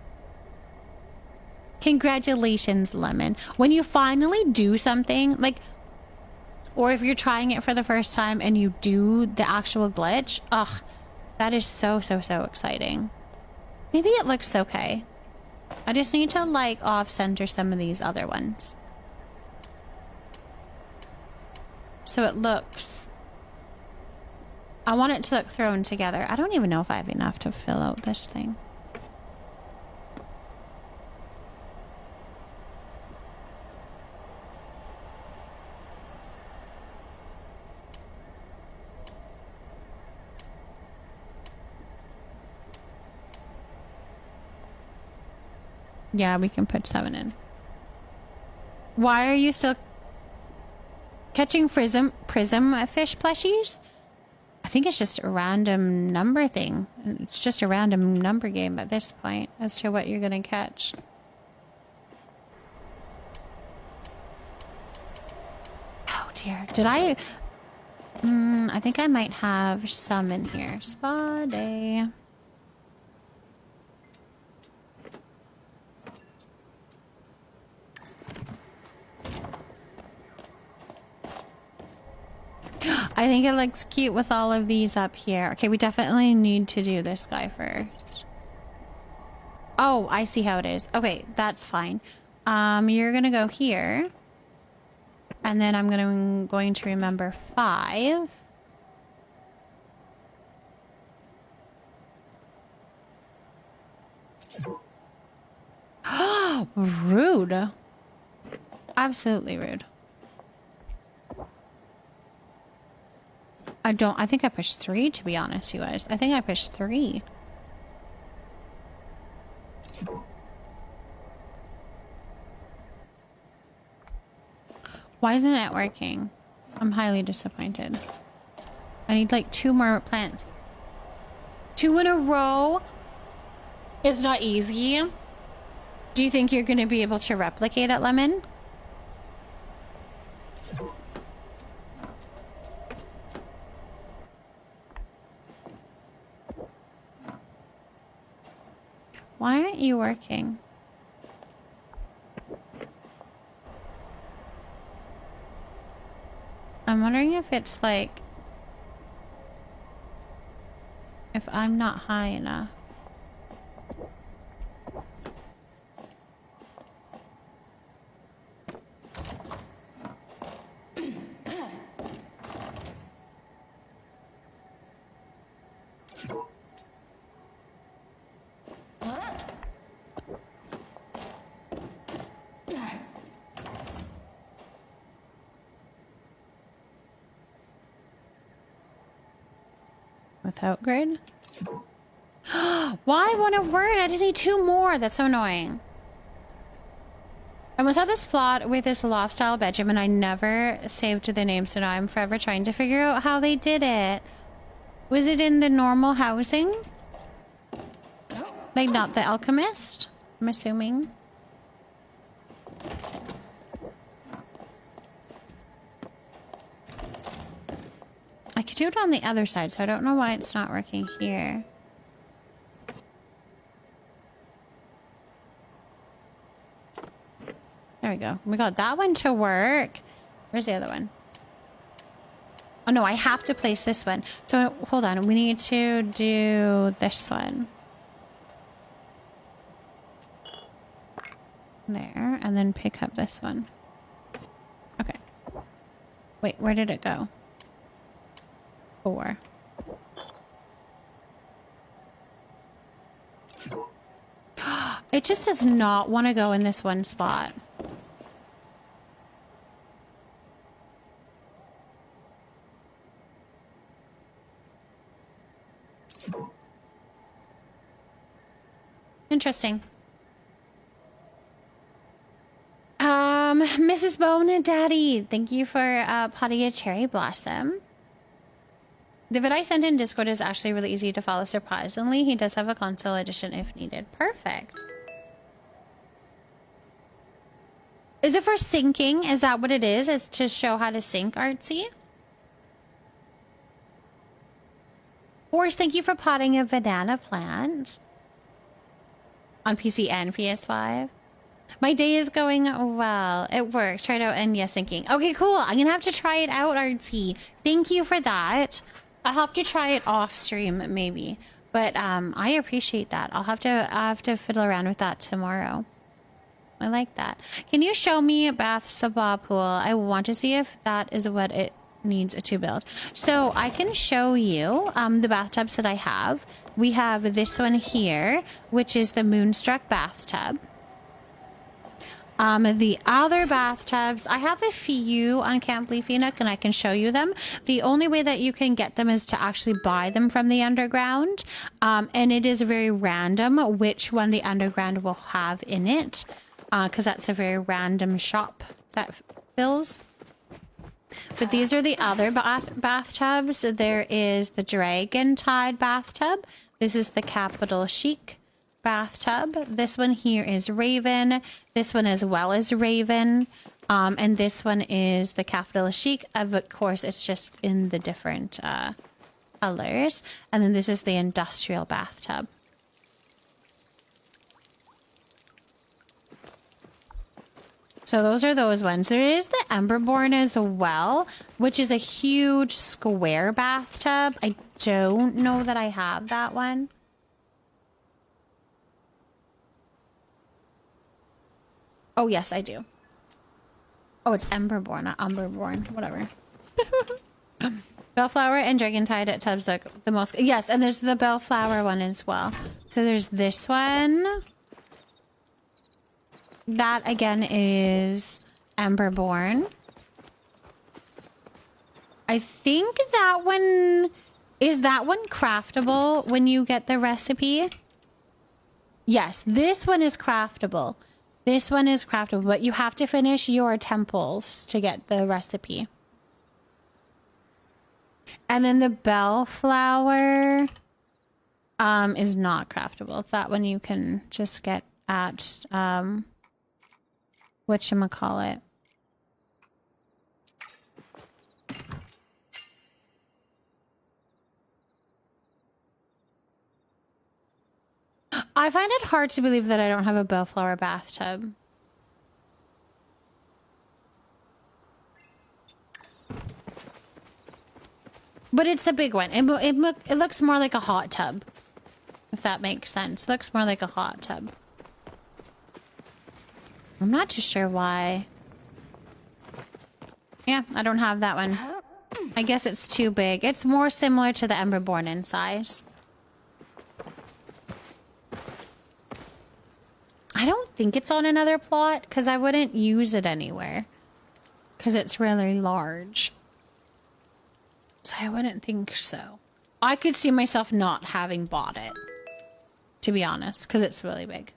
Congratulations, Lemon. When you finally do something, like... or if you're trying it for the first time and you do the actual glitch, ugh, that is so, so, so exciting. Maybe it looks okay. I just need to like off-center some of these other ones. So it looks... I want it to look thrown together. I don't even know if I have enough to fill out this thing. Yeah, we can put 7 in. Why are you still catching prism fish plushies? I think it's just a random number thing. It's just a random number game at this point as to what you're gonna catch. Oh dear. Did I think I might have some in here. Spa day. I think it looks cute with all of these up here. Okay, we definitely need to do this guy first. Oh, I see how it is. Okay, that's fine. You're gonna go here. And then I'm going to remember 5. Rude. Absolutely rude. I think I pushed 3, to be honest, you guys. I think I pushed 3. Why isn't it working? I'm highly disappointed. I need like 2 more plants. 2 in a row is not easy. Do you think you're going to be able to replicate it, Lemon? Why aren't you working? I'm wondering if it's like... if I'm not high enough. Without grid? Why won't it work? I just need 2 more. That's so annoying. I must have this plot with this loft-style bedroom and I never saved the name, so now I'm forever trying to figure out how they did it. Was it in the normal housing? Like not the alchemist? I'm assuming. I could do it on the other side, so I don't know why it's not working here. There we go. We got that one to work. Where's the other one? Oh no, I have to place this one. So hold on, we need to do this one. There, and then pick up this one. Okay. Wait, where did it go? 4. It just does not want to go in this one spot. Interesting. Mrs. Bone Daddy, thank you for potting a cherry blossom. The vid I sent in Discord is actually really easy to follow, surprisingly. He does have a console edition if needed. Perfect. Is it for syncing? Is that what it is? Is to show how to sync Artsy? Horse, thank you for potting a banana plant. On PC and PS5. My day is going well. It works. Try it out and yes, thinking. Okay, cool. I'm gonna have to try it out, RT. Thank you for that. I'll have to try it off stream maybe. But I appreciate that. I'll have to fiddle around with that tomorrow. I like that. Can you show me a bath spa pool? I want to see if that is what it needs to build. So I can show you the bathtubs that I have. We have this one here, which is the Moonstruck bathtub. The other bathtubs, I have a few on Camp Leafy Nook and I can show you them. The only way that you can get them is to actually buy them from the underground. And it is very random which one the underground will have in it. Because that's a very random shop that fills. But these are the other bathtubs. There is the Dragon Tide bathtub. This is the Capital Chic bathtub. This one here is Raven. This one as well is Raven. And this one is the Capital Chic. Of course, it's just in the different colors. And then this is the Industrial bathtub. So those are those ones. There is the Emberborn as well, which is a huge square bathtub. I don't know that I have that one. Oh, yes, I do. Oh, it's Emberborn, not Umberborn. Whatever. Bellflower and Dragontide tubs look the most... Yes, and there's the Bellflower one as well. So there's this one. That, again, is Emberborn. I think that one... Is that one craftable when you get the recipe? Yes, this one is craftable. This one is craftable, but you have to finish your temples to get the recipe. And then the Bellflower is not craftable. That one you can just get at... whatchamacallit. I find it hard to believe that I don't have a Bellflower bathtub. But it's a big one. It looks more like a hot tub. If that makes sense. It looks more like a hot tub. I'm not too sure why. Yeah, I don't have that one. I guess it's too big. It's more similar to the Emberborn in size. I don't think it's on another plot because I wouldn't use it anywhere. Because it's really large. So I wouldn't think so. I could see myself not having bought it. To be honest, because it's really big.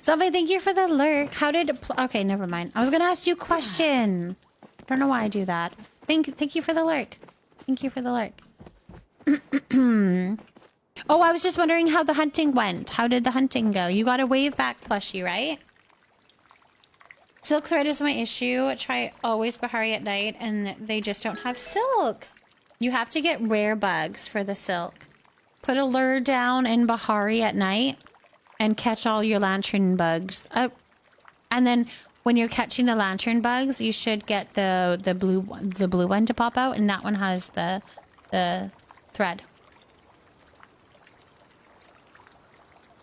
Somebody, thank you for the lurk. How did... Okay, never mind. I was going to ask you a question. I don't know why I do that. Thank you for the lurk. Thank you for the lurk. Oh, I was just wondering how the hunting went. How did the hunting go? You got a wave back plushie, right? Silk thread is my issue. Try always Bahari at night, and they just don't have silk. You have to get rare bugs for the silk. Put a lure down in Bahari at night and catch all your lantern bugs. And then when you're catching the lantern bugs, you should get the blue one to pop out, and that one has the thread.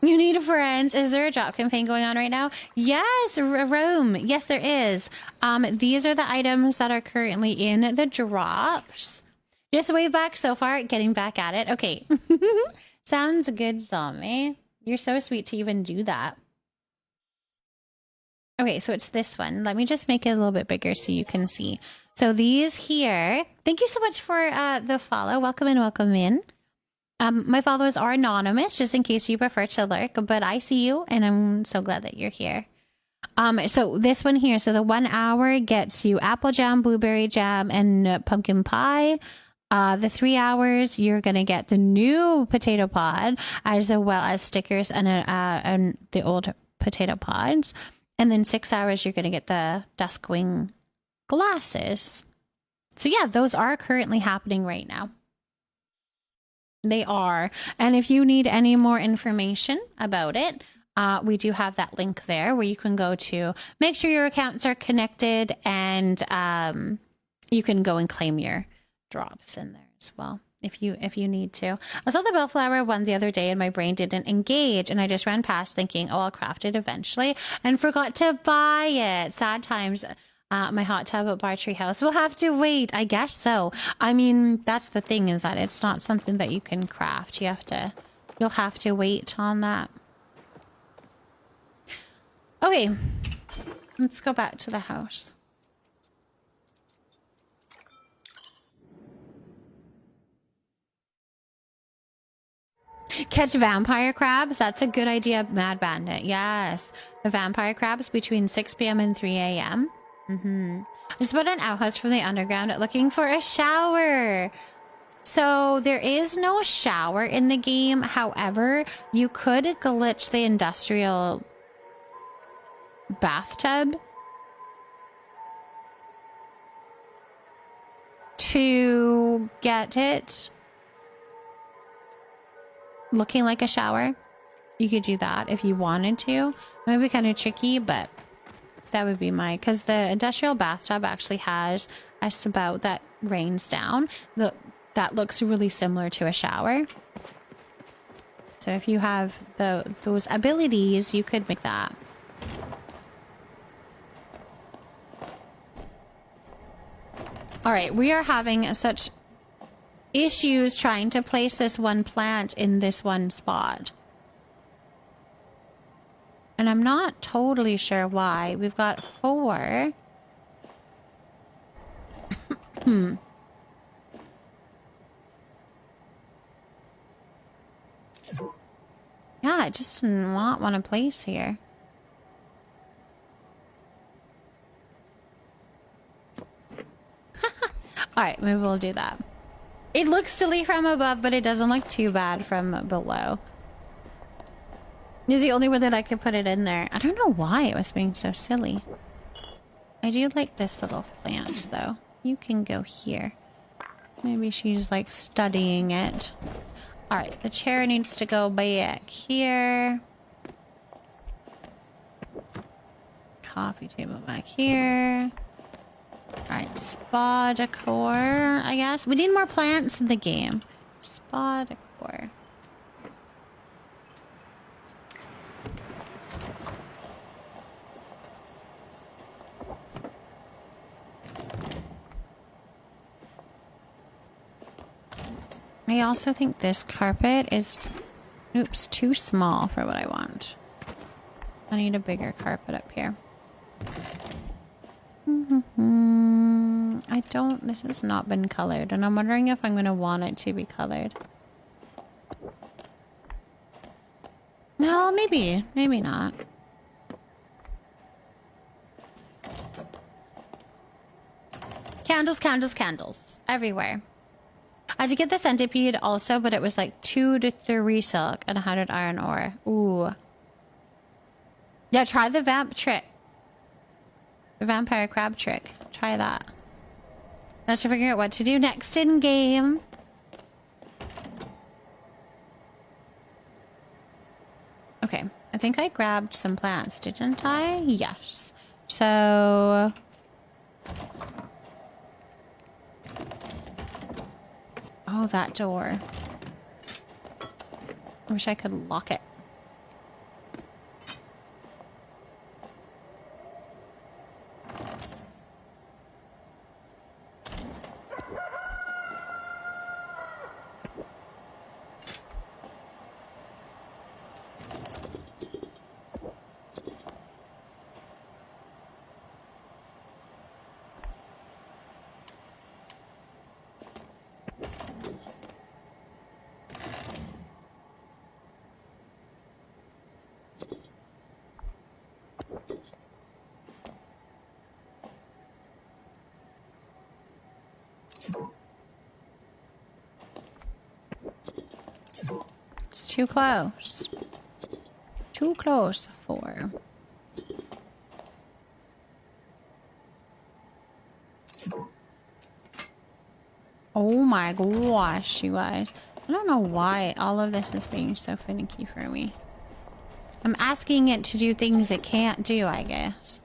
You need friends. Is there a drop campaign going on right now? Yes, Rome. Yes, there is. These are the items that are currently in the drops. Just wave back so far, getting back at it. Okay. Sounds good, Zombie. You're so sweet to even do that. Okay, so it's this one. Let me just make it a little bit bigger so you can see. So these here. Thank you so much for the follow. Welcome in, welcome in. My followers are anonymous, just in case you prefer to lurk, but I see you, and I'm so glad that you're here. So this one here, so the 1 hour gets you apple jam, blueberry jam, and pumpkin pie. The 3 hours, you're going to get the new potato pod, as well as stickers and the old potato pods. And then 6 hours, you're going to get the Duskwing glasses. So yeah, those are currently happening right now. They are. And if you need any more information about it, we do have that link there where you can go to make sure your accounts are connected, and you can go and claim your drops in there as well if you need to. I saw the bellflower one the other day and my brain didn't engage, and I just ran past thinking, oh, I'll craft it eventually, and forgot to buy it. Sad times. My hot tub at Bartree House will have to wait. I guess so. I mean, that's the thing, is that it's not something that you can craft. You'll have to wait on that. Okay, let's go back to the house. Catch vampire crabs. That's a good idea, Mad Bandit. Yes, the vampire crabs between 6 p.m. and 3 a.m. Just about an outhouse from the underground looking for a shower. So there is no shower in the game. However, you could glitch the industrial bathtub to get it looking like a shower. You could do that if you wanted to. That would be kind of tricky, but that would be because the industrial bathtub actually has a spout that rains down. That looks really similar to a shower. So if you have those abilities, you could make that. All right, we are having such issues trying to place this one plant in this one spot. And I'm not totally sure why. We've got 4. Yeah, I just not want to place here. Alright, maybe we'll do that. It looks silly from above, but it doesn't look too bad from below. It's the only way that I could put it in there. I don't know why it was being so silly. I do like this little plant, though. You can go here. Maybe she's, like, studying it. Alright, the chair needs to go back here. Coffee table back here. Alright, spa decor, I guess. We need more plants in the game. Spa decor. I also think this carpet is, oops, too small for what I want. I need a bigger carpet up here. This has not been colored, and I'm wondering if I'm going to want it to be colored. No, maybe not. Candles, candles, candles. Everywhere. I did get the centipede also, but it was like 2 to 3 silk and 100 iron ore. Ooh. Yeah, try the vamp trick. The vampire crab trick. Try that. Now to figure out what to do next in game. Okay, I think I grabbed some plants, didn't I? Yes. So... oh, that door. I wish I could lock it. It's too close. Too close for. Oh my gosh, you guys. I don't know why all of this is being so finicky for me. I'm asking it to do things it can't do, I guess.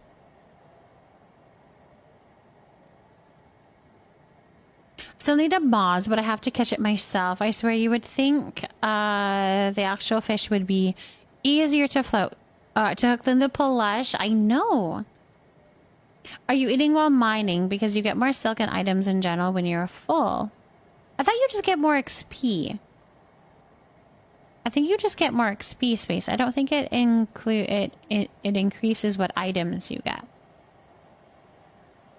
Still need a Moz, but I have to catch it myself. I swear you would think the actual fish would be easier to float, to hook than the plush. I know. Are you eating while mining? Because you get more silken items in general when you're full. I thought you just get more XP. I think you just get more XP space. I don't think it increases what items you get.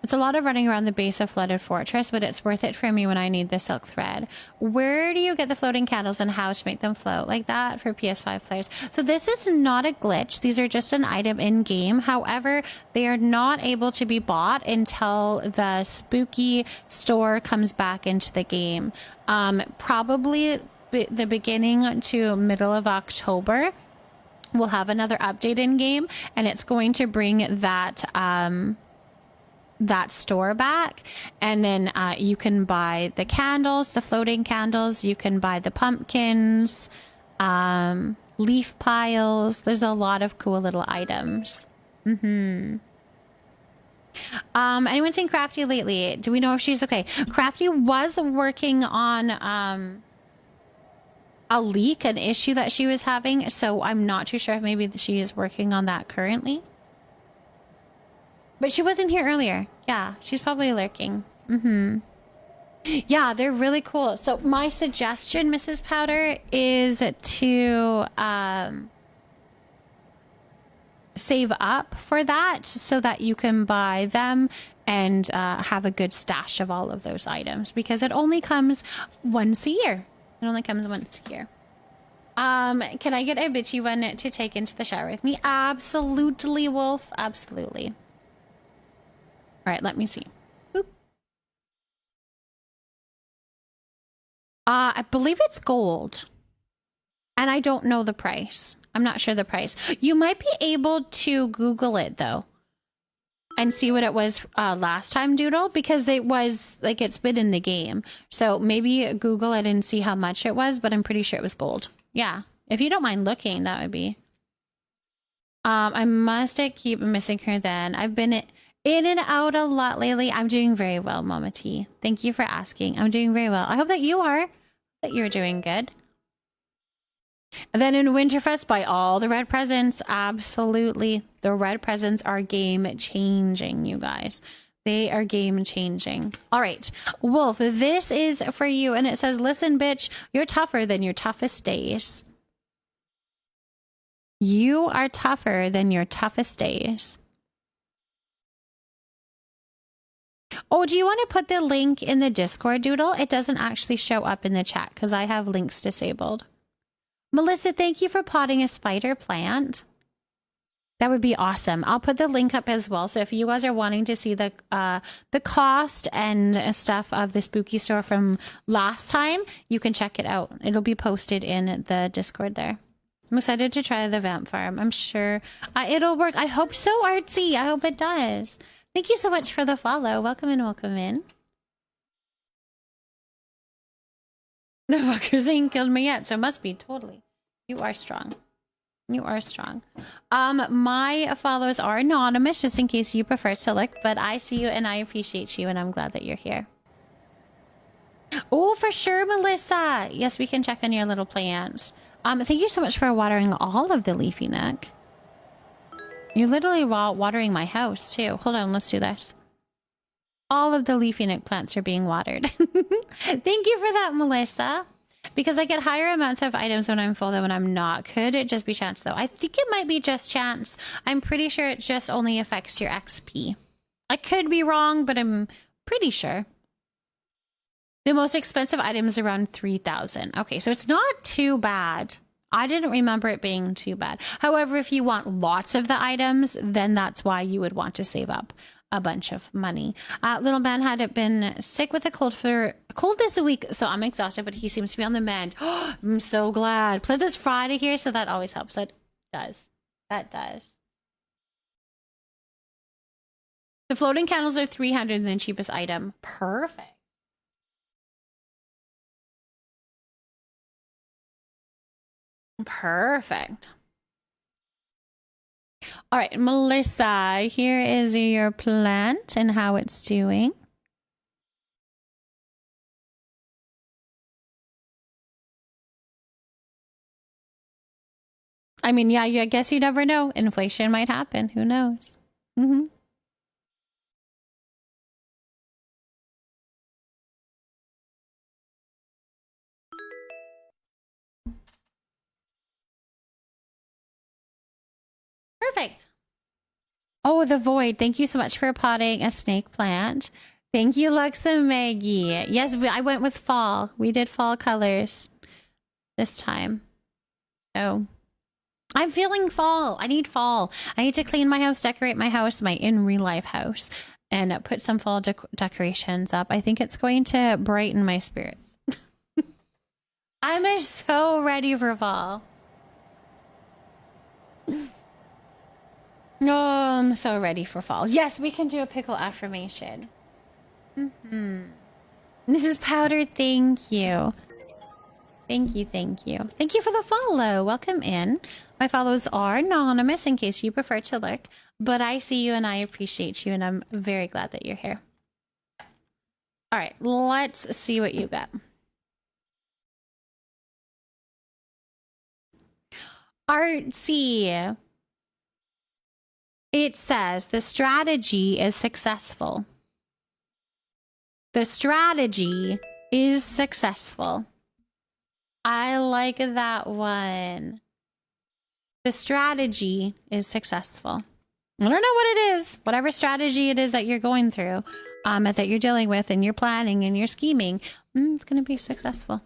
It's a lot of running around the base of Flooded Fortress, but it's worth it for me when I need the silk thread. Where do you get the floating candles and how to make them float like that for PS5 players? So this is not a glitch. These are just an item in game. However, they are not able to be bought until the spooky store comes back into the game. Probably the beginning to middle of October, we'll have another update in game, and it's going to bring that that store back, and then you can buy the candles, the floating candles, you can buy the pumpkins, leaf piles. There's a lot of cool little items. Anyone seen Crafty lately? Do we know if she's okay? Crafty was working on a leak, an issue that she was having, so I'm not too sure if maybe she is working on that currently. But she wasn't here earlier. Yeah, she's probably lurking. Yeah, they're really cool. So my suggestion, Mrs. Powder, is to save up for that so that you can buy them and have a good stash of all of those items, because it only comes once a year. It only comes once a year. Can I get a bitchy one to take into the shower with me? Absolutely, Wolf. Absolutely. All right, let me see. Boop. I believe it's gold. And I don't know the price. I'm not sure the price. You might be able to Google it, though, and see what it was last time, Doodle, because it was, like, it's been in the game. So maybe Google it and see how much it was, but I'm pretty sure it was gold. Yeah. If you don't mind looking, that would be. I must keep missing her then. I've been in and out a lot lately. I'm doing very well, Mama T. Thank you for asking. I'm doing very well. I hope that you are. That you're doing good. And then in Winterfest, buy all the red presents. Absolutely. The red presents are game changing, you guys. They are game changing. All right. Wolf, this is for you. And it says, listen, bitch, you're tougher than your toughest days. You are tougher than your toughest days. Oh, do you want to put the link in the Discord, Doodle? It doesn't actually show up in the chat because I have links disabled. Melissa, thank you for potting a spider plant. That would be awesome. I'll put the link up as well. So if you guys are wanting to see the cost and stuff of the spooky store from last time, you can check it out. It'll be posted in the Discord there. I'm excited to try the vamp farm. I'm sure it'll work. I hope so, Artsy. I hope it does. Thank you so much for the follow. Welcome in, welcome in. No fuckers ain't killed me yet, so it must be totally. You are strong. You are strong. My follows are anonymous, just in case you prefer to look, but I see you and I appreciate you, and I'm glad that you're here. Oh, for sure, Melissa. Yes, we can check on your little plants. Thank you so much for watering all of the leafy neck. You're literally watering my house, too. Hold on, let's do this. All of the leafy neck plants are being watered. Thank you for that, Melissa. Because I get higher amounts of items when I'm full than when I'm not. Could it just be chance, though? I think it might be just chance. I'm pretty sure it just only affects your XP. I could be wrong, but I'm pretty sure. The most expensive item is around 3,000. Okay, so it's not too bad. I didn't remember it being too bad. However, if you want lots of the items, then that's why you would want to save up a bunch of money. Little man had been sick with a cold this week, so I'm exhausted, but he seems to be on the mend. I'm so glad. Plus it's Friday here, so that always helps. That does. That does. The floating candles are 300 and the cheapest item. Perfect. Perfect. All right, Melissa, here is your plant and how it's doing. I mean, yeah, I guess you never know. Inflation might happen. Who knows? Mm-hmm. Perfect. Oh, the void. Thank you so much for potting a snake plant. Thank you, Lux and Maggie. Yes, I went with fall. We did fall colors this time. So I'm feeling fall. I need fall. I need to clean my house, decorate my house, my in real life house, and put some fall decorations up. I think it's going to brighten my spirits. I'm so ready for fall. No, I'm so ready for fall. Yes, we can do a pickle affirmation. This is Powder. Thank you. Thank you, thank you. Thank you for the follow. Welcome in. My follows are anonymous in case you prefer to look, but I see you and I appreciate you and I'm very glad that you're here. All right, let's see what you got. Artsy. It says the strategy is successful. The strategy is successful. I like that one. The strategy is successful. I don't know what it is. Whatever strategy it is that you're going through, that you're dealing with and you're planning and you're scheming, it's going to be successful.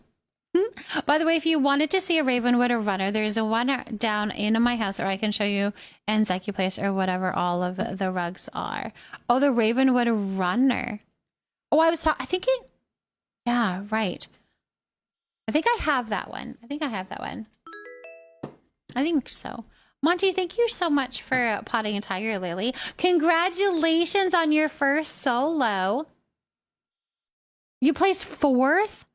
By the way, if you wanted to see a Ravenwood or runner, there's a one down in my house, or I can show you in Zeki Place or whatever all of the rugs are. Oh, the Ravenwood runner. Oh, I think it. Yeah, right. I think I have that one. I think so. Monty, thank you so much for potting a tiger lily. Congratulations on your first solo. You placed 4th?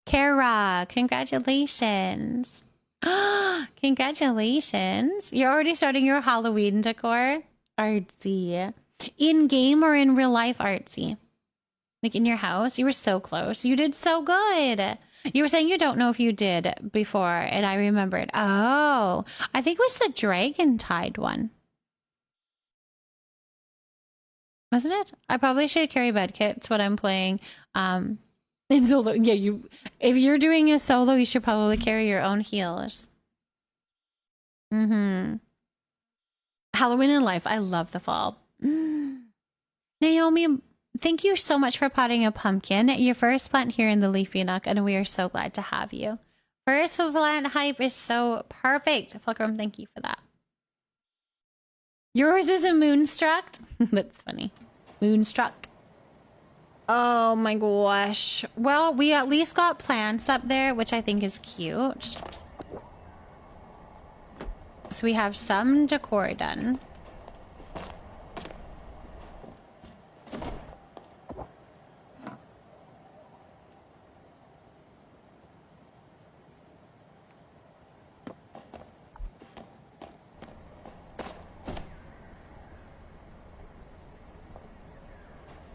Kara, congratulations. Congratulations. You're already starting your Halloween decor? Artsy. In-game or in real life, Artsy? Like in your house? You were so close. You did so good. You were saying you don't know if you did before, and I remembered. Oh, I think it was the Dragon Tide one. Wasn't it? I probably should carry bed kits when I'm playing in solo. Yeah, if you're doing a solo, you should probably carry your own heals. Halloween in life. I love the fall. Naomi, thank you so much for potting a pumpkin. Your first plant here in the Leafy Nook, and we are so glad to have you. First plant hype is so perfect. Fulcrum, thank you for that. Yours is a Moonstruck. That's funny. Moonstruck. Oh my gosh. Well, we at least got plants up there, which I think is cute. So we have some decor done.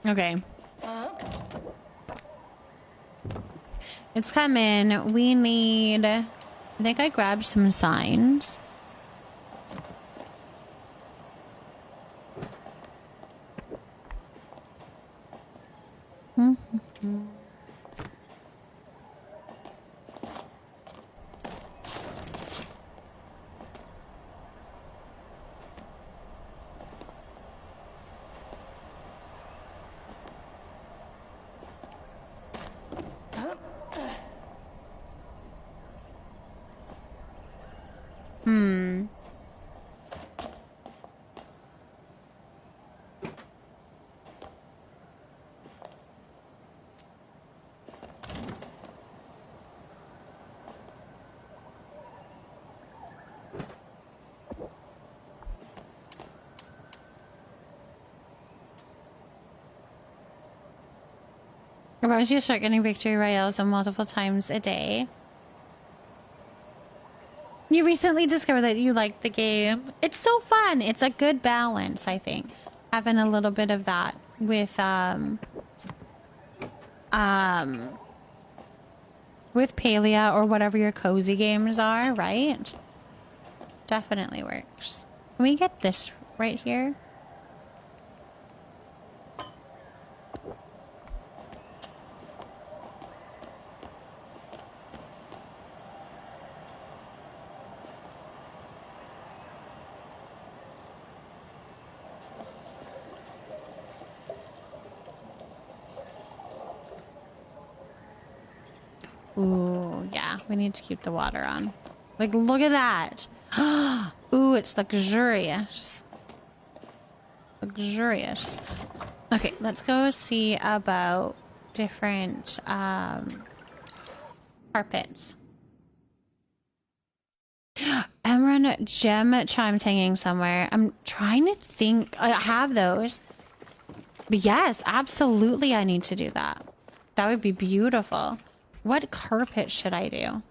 Okay. It's coming. We need... I think I grabbed some signs. Once you start getting victory royales multiple times a day. You recently discovered that you like the game. It's so fun. It's a good balance, I think. Having a little bit of that with Palia or whatever your cozy games are, right? Definitely works. Can we get this right here? Ooh, yeah, we need to keep the water on. Like, look at that. Ooh, it's luxurious. Luxurious. Okay, let's go see about different carpets. Emerald gem chimes hanging somewhere. I'm trying to think. I have those. But yes, absolutely I need to do that. That would be beautiful. What carpet should I do?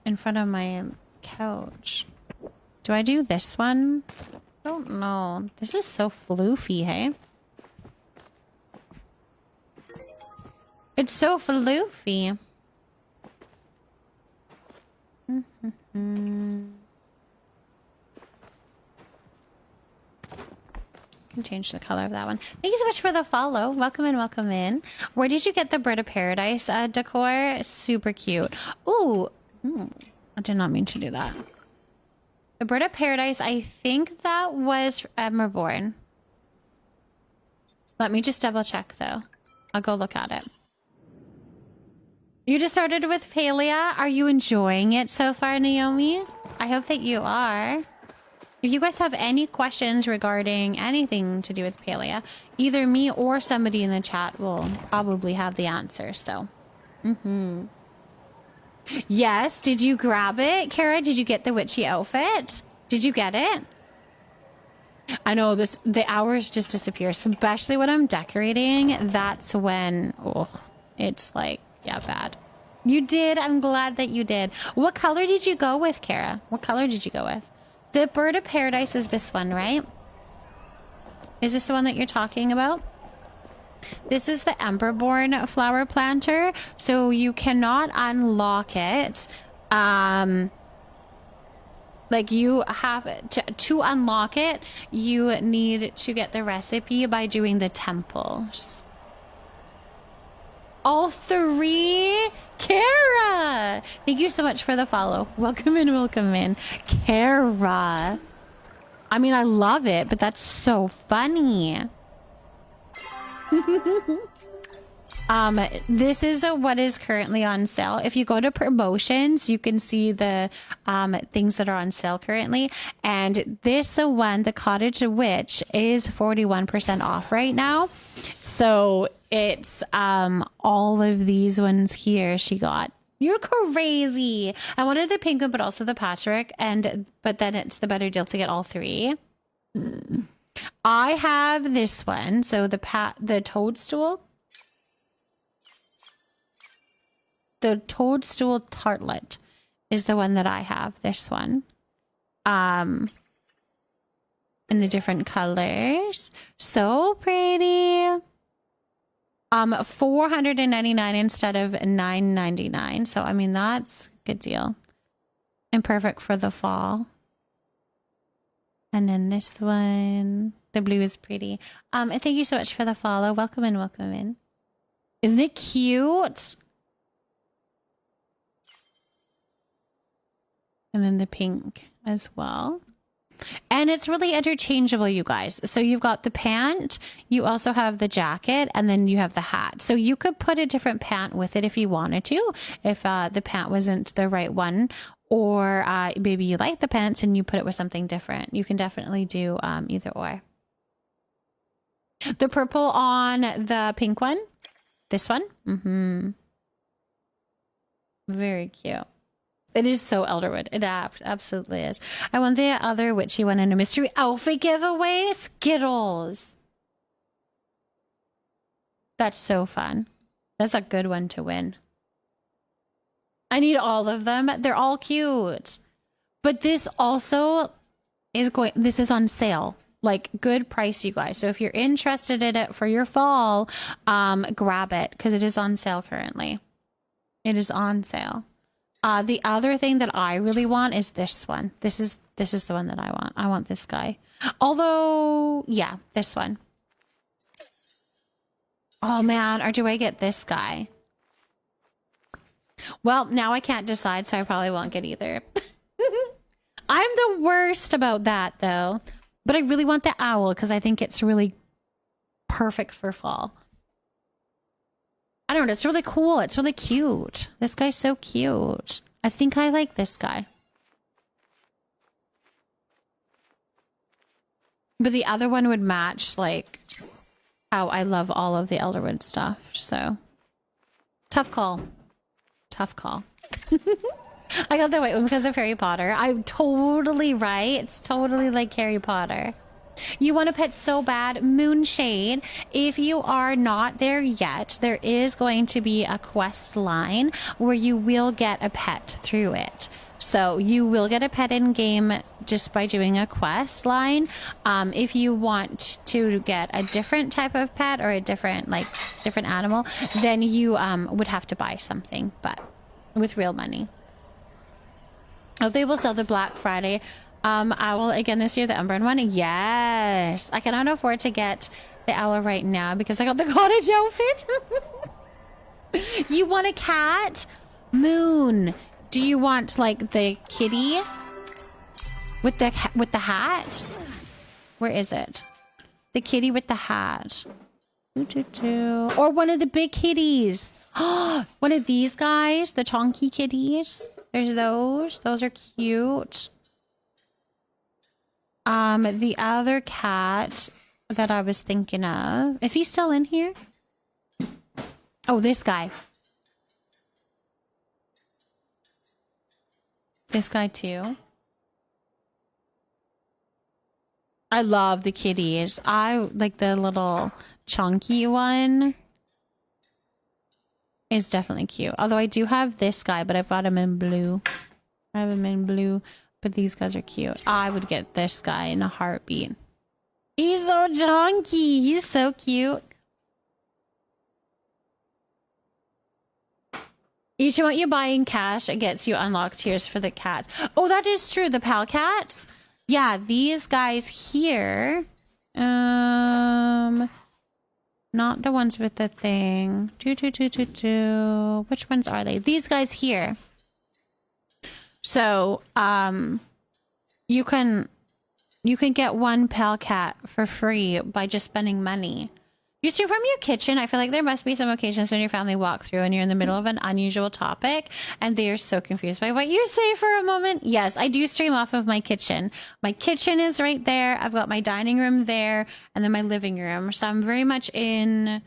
In front of my couch. Do I do this one? I don't know. This is so floofy, hey? It's so floofy. Can change the color of that one. Thank you so much for the follow. Welcome in, welcome in. Where did you get the Bird of Paradise decor? Super cute. Ooh, I did not mean to do that. The Bird of Paradise, I think that was Emberborn. Let me just double check though. I'll go look at it. You just started with Palia. Are you enjoying it so far, Naomi? I hope that you are. If you guys have any questions regarding anything to do with Palia, either me or somebody in the chat will probably have the answer, so. Yes, did you grab it? Kara, did you get the witchy outfit? Did you get it? I know the hours just disappear, especially when I'm decorating. That's when, it's like, yeah, bad. You did. I'm glad that you did. What color did you go with, Kara? What color did you go with? The Bird of Paradise is this one, right? Is this the one that you're talking about? This is the Emberborn flower planter, so you cannot unlock it. Like you have to unlock it, you need to get the recipe by doing the temples. All three? Kara! Thank you so much for the follow. Welcome in, welcome in. Kara. I mean, I love it, but that's so funny. This is what is currently on sale. If you go to promotions, you can see the things that are on sale currently. And this one, the Cottage Witch, is 41% off right now. So it's all of these ones here she got. You're crazy. I wanted the pink one, but also the patchwork, but then it's the better deal to get all three. I have this one, so the toadstool. The toadstool tartlet is the one that I have. This one, in the different colors, so pretty. $499 instead of $999. So I mean that's a good deal, and perfect for the fall. And then this one, the blue is pretty. And thank you so much for the follow. Welcome in, welcome in. Isn't it cute? And then the pink as well. And it's really interchangeable, you guys. So you've got the pant, you also have the jacket, and then you have the hat. So you could put a different pant with it if you wanted to, if the pant wasn't the right one. Or maybe you like the pants and you put it with something different. You can definitely do either or. The purple on the pink one. This one. Very cute. It is so Elderwood. It absolutely is. I want the other witchy one in a mystery outfit giveaway. Skittles. That's so fun. That's a good one to win. I need all of them. They're all cute. But this also is this is on sale. Like, good price, you guys. So if you're interested in it for your fall, grab it because it is on sale currently. It is on sale. The other thing that I really want is this one. This is the one that I want. I want this guy. Although, yeah, this one. Oh man, or do I get this guy? Well, now I can't decide, so I probably won't get either. I'm the worst about that, though. But I really want the owl because I think it's really perfect for fall. I don't know. It's really cool. It's really cute. This guy's so cute. I think I like this guy. But the other one would match, like, how I love all of the Elderwood stuff. So, tough call. Tough call. I got the white one because of Harry Potter. I'm totally right. It's totally like Harry Potter. You want a pet so bad, Moonshade. If you are not there yet, there is going to be a quest line where you will get a pet through it. So you will get a pet in game just by doing a quest line. If you want to get a different type of pet or a different animal, then you would have to buy something, but with real money. Oh, they will sell the Black Friday owl again this year, the Umbran one. Yes. I cannot afford to get the owl right now because I got the cottage outfit. You want a cat? Moon. Do you want like the kitty with the hat? Where is it? The kitty with the hat. Or one of the big kitties. One of these guys, the chonky kitties. There's those. Those are cute. The other cat that I was thinking of. Is he still in here? Oh, this guy. This guy too. I love the kitties. I like the little chunky one. Is definitely cute. Although I do have this guy, but I've got him in blue. I have him in blue, but these guys are cute. I would get this guy in a heartbeat. He's so chunky. He's so cute. Each amount you buy in cash, it gets you unlocked tiers for the cats. Oh, that is true. The pal cats. Yeah, these guys here. Not the ones with the thing. Which ones are they? These guys here. So, you can get one pal cat for free by just spending money. You stream from your kitchen. I feel like there must be some occasions when your family walk through and you're in the middle of an unusual topic and they are so confused by what you say for a moment. Yes, I do stream off of my kitchen. My kitchen is right there. I've got my dining room there and then my living room. So I'm very much in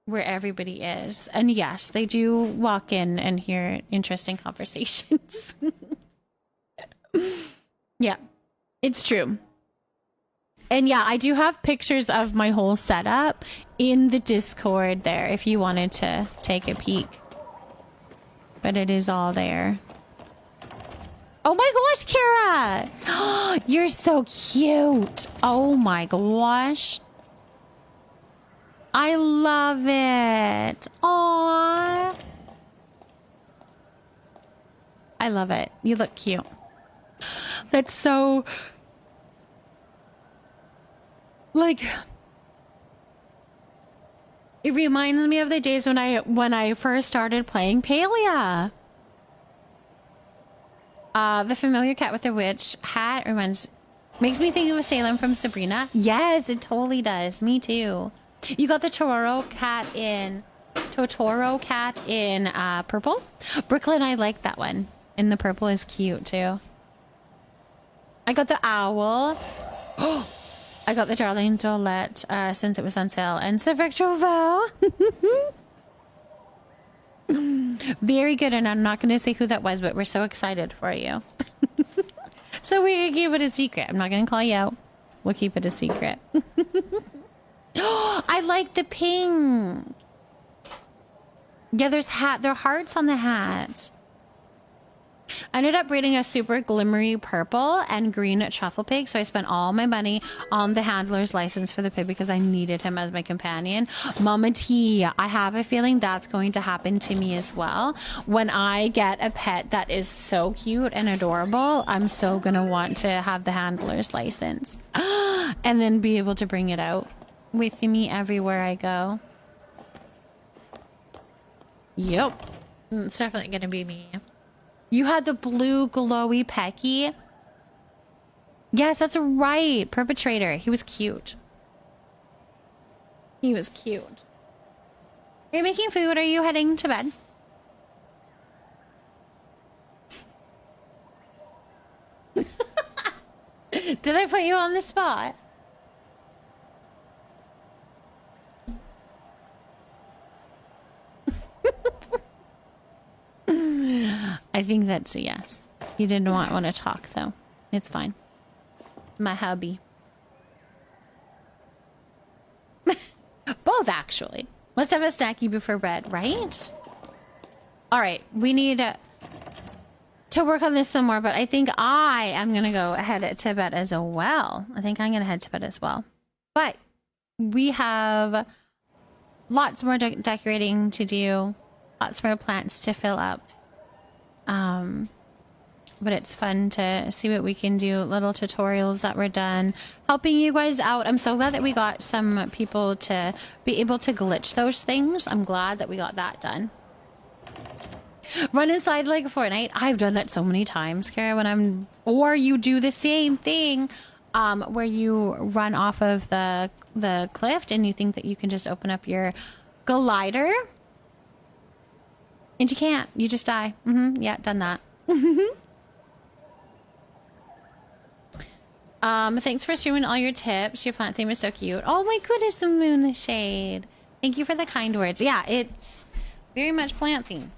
where everybody is. And yes, they do walk in and hear interesting conversations. Yeah, it's true. And yeah, I do have pictures of my whole setup in the Discord there if you wanted to take a peek. But it is all there. Oh my gosh, Kara! You're so cute. Oh my gosh. I love it. Aww. I love it. You look cute. That's so... like, it reminds me of the days when I first started playing Palia. The familiar cat with the witch hat makes me think of Salem from Sabrina. Yes, it totally does. Me too. You got the Totoro cat in purple. Brooklyn, I like that one. And the purple is cute too. I got the owl. Oh. I got the Darling Dolette since it was on sale. And Spectral Vow. Very good. And I'm not going to say who that was, but we're so excited for you. So we can keep it a secret. I'm not going to call you out. We'll keep it a secret. I like the pink. Yeah, there are hearts on the hat. I ended up breeding a super glimmery purple and green truffle pig, so I spent all my money on the handler's license for the pig because I needed him as my companion. Mama T, I have a feeling that's going to happen to me as well. When I get a pet that is so cute and adorable, I'm so gonna want to have the handler's license and then be able to bring it out with me everywhere I go. Yep, it's definitely gonna be me. You had the blue glowy Pecky? Yes, that's right. Perpetrator. He was cute. He was cute. Are you making food? Are you heading to bed? Did I put you on the spot? I think that's a yes. You didn't want to talk, though. It's fine. My hubby. Both, actually. Let's have a snacky before bed, right? All right, we need to work on this some more, but I think I am going to go head to bed as well. I think I'm going to head to bed as well. But we have lots more decorating to do. Lots more plants to fill up. But it's fun to see what we can do. Little tutorials that were done, helping you guys out. I'm so glad that we got some people to be able to glitch those things. I'm glad that we got that done. Run inside like Fortnite. I've done that so many times, Kara, or you do the same thing, where you run off of the cliff and you think that you can just open up your glider. And you can't. You just die. Yeah, done that. Thanks for streaming all your tips. Your plant theme is so cute. Oh my goodness, the moon shade. Thank you for the kind words. Yeah, it's very much plant themed.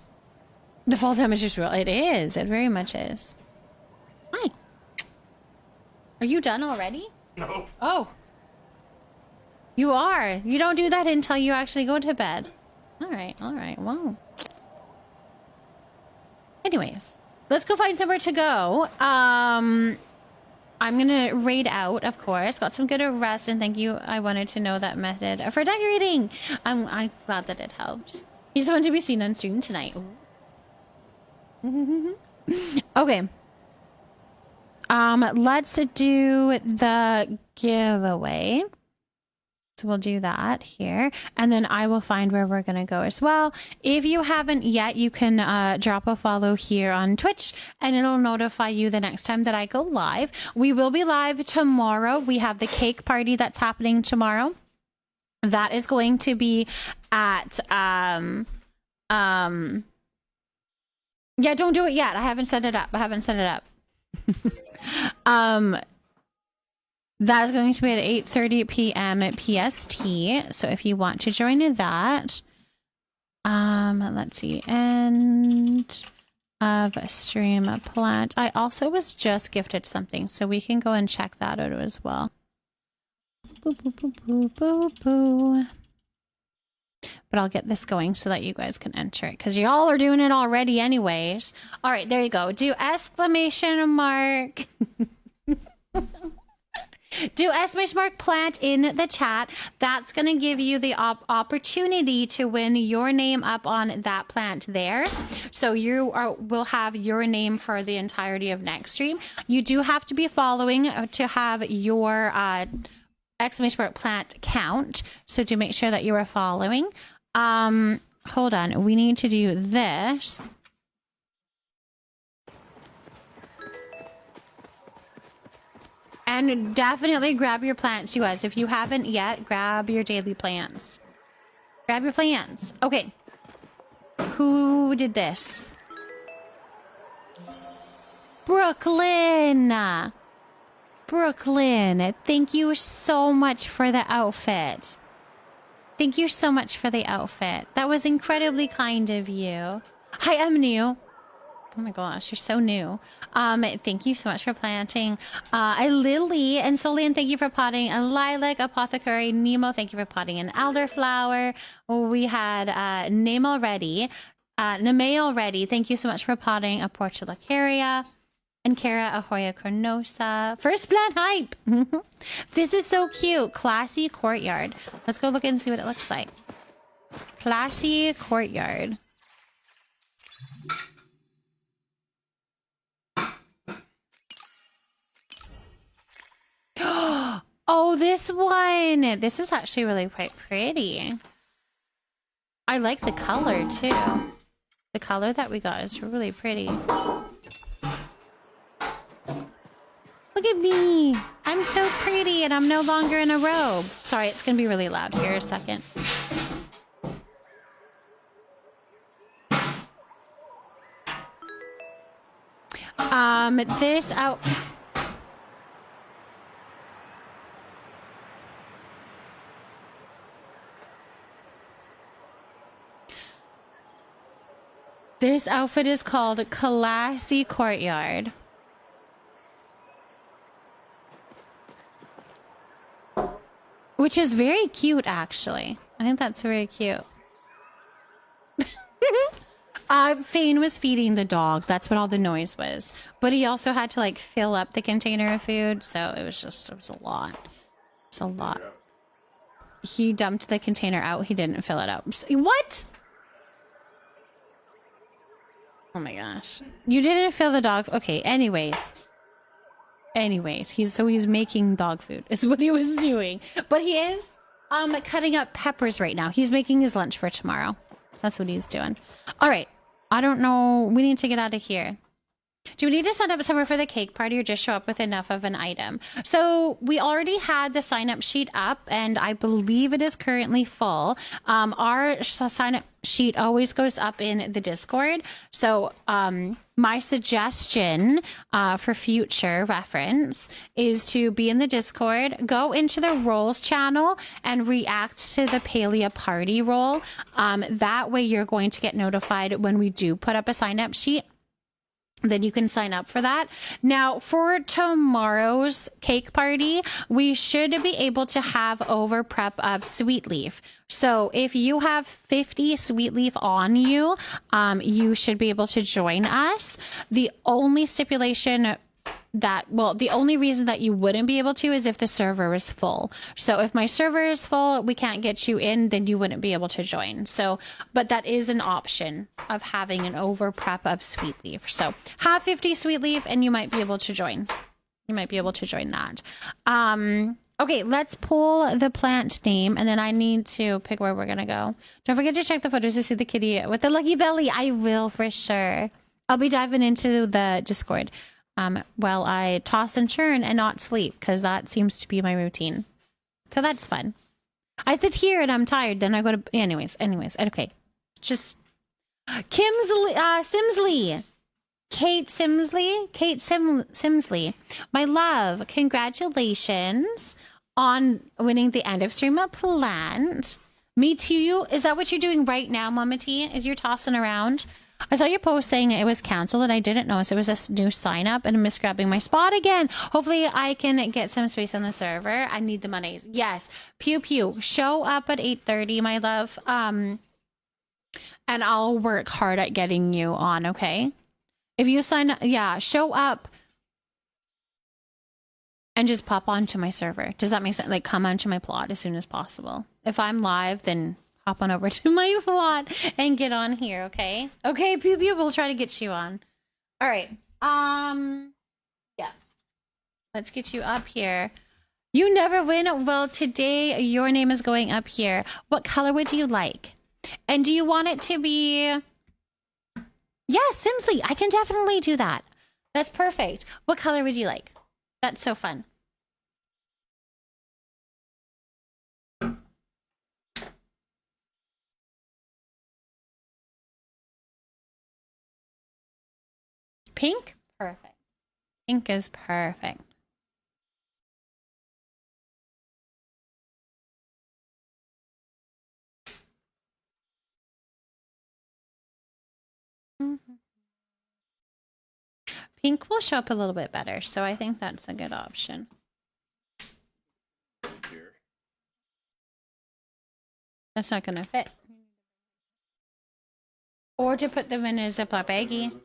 The fall damage is real. It is. It very much is. Hi. Are you done already? No. Oh. You are. You don't do that until you actually go to bed. All right. All right. Wow. Anyways, let's go find somewhere to go. I'm gonna raid out, of course. Got some good rest, and thank you. I wanted to know that method for decorating. I'm glad that it helps. He's the one to be seen on stream tonight. Okay. Let's do the giveaway. So we'll do that here, and then I will find where we're going to go as well. If you haven't yet, you can drop a follow here on Twitch, and it'll notify you the next time that I go live. We will be live tomorrow. We have the cake party that's happening tomorrow. That is going to be at yeah, don't do it yet. I haven't set it up. That is going to be at 8:30 p.m. at PST. So if you want to join in that, let's see, end of stream plant. I also was just gifted something, so we can go and check that out as well. Boo, boo, boo, boo, boo, boo. But I'll get this going so that you guys can enter it, because y'all are doing it already anyways. All right, there you go. Do exclamation mark. Do exclamation mark plant in the chat. That's going to give you the opportunity to win your name up on that plant there. So you will have your name for the entirety of next stream. You do have to be following to have your exclamation mark plant count. So to make sure that you are following. Hold on. We need to do this. And definitely grab your plants, you guys. If you haven't yet, grab your daily plants. Grab your plants. Okay. Who did this? Brooklyn! Brooklyn, thank you so much for the outfit. Thank you so much for the outfit. That was incredibly kind of you. Hi, I'm new. Oh my gosh, you're so new. Thank you so much for planting. Lily and Solian, thank you for potting a lilac. Apothecary Nemo, thank you for potting an elderflower. We had Name already. Name already, thank you so much for potting a portulacaria. And Kara Ahoya Cornosa. First plant hype! This is so cute. Classy courtyard. Let's go look and see what it looks like. Classy courtyard. Oh, this one! This is actually really quite pretty. I like the color too. The color that we got is really pretty. Look at me! I'm so pretty and I'm no longer in a robe. Sorry, it's gonna be really loud here a second. This out. This outfit is called Classy Courtyard. Which is very cute, actually. I think that's very cute. Fane was feeding the dog. That's what all the noise was. But he also had to, like, fill up the container of food. So it was a lot. It's a lot. He dumped the container out. He didn't fill it up. What? Oh my gosh. You didn't fill the dog. Okay, anyways, he's making dog food is what he was doing. But he is cutting up peppers right now. He's making his lunch for tomorrow. That's what he's doing. All right. I don't know. We need to get out of here. Do we need to set up somewhere for the cake party or just show up with enough of an item? So we already had the sign up sheet up and I believe it is currently full. Our sign up sheet always goes up in the Discord. So my suggestion for future reference is to be in the Discord, go into the roles channel and react to the Palea party role. That way you're going to get notified when we do put up a sign up sheet. Then you can sign up for that. Now, for tomorrow's cake party, we should be able to have over prep of sweet leaf. So if you have 50 sweet leaf on you, you should be able to join us. The only stipulation the only reason that you wouldn't be able to is if the server is full. So if my server is full, we can't get you in, then you wouldn't be able to join. So, but that is an option of having an over prep of sweet leaf. So have 50 sweet leaf and you might be able to join. You might be able to join that. Okay, let's pull the plant name and then I need to pick where we're going to go. Don't forget to check the photos to see the kitty with the lucky belly. I will for sure. I'll be diving into the Discord. While I toss and churn and not sleep, because that seems to be my routine. So that's fun. I sit here and I'm tired, then I go to... Anyways, okay. Just... Simsley. Kate Simsley. My love, congratulations on winning the end of stream of plant. Me too. Is that what you're doing right now, Mama T? Is you're tossing around? I saw your post saying it was canceled and I didn't notice it was a new sign up and I'm misgrabbing my spot again. Hopefully I can get some space on the server. I need the monies. Yes. Pew pew. Show up at 8:30, my love. And I'll work hard at getting you on, okay? If you sign up, yeah, show up and just pop onto my server. Does that make sense? Like come onto my plot as soon as possible. If I'm live, then hop on over to my plot and get on here, okay? Okay, Pew Pew, we'll try to get you on. All right. Yeah. Let's get you up here. You never win. Well, today your name is going up here. What color would you like? And do you want it to be... Yes, Simsley, I can definitely do that. That's perfect. What color would you like? That's so fun. Pink? Perfect. Pink is perfect. pink will show up a little bit better, so I think that's a good option. That's not gonna fit. Or to put them in a Ziploc baggie.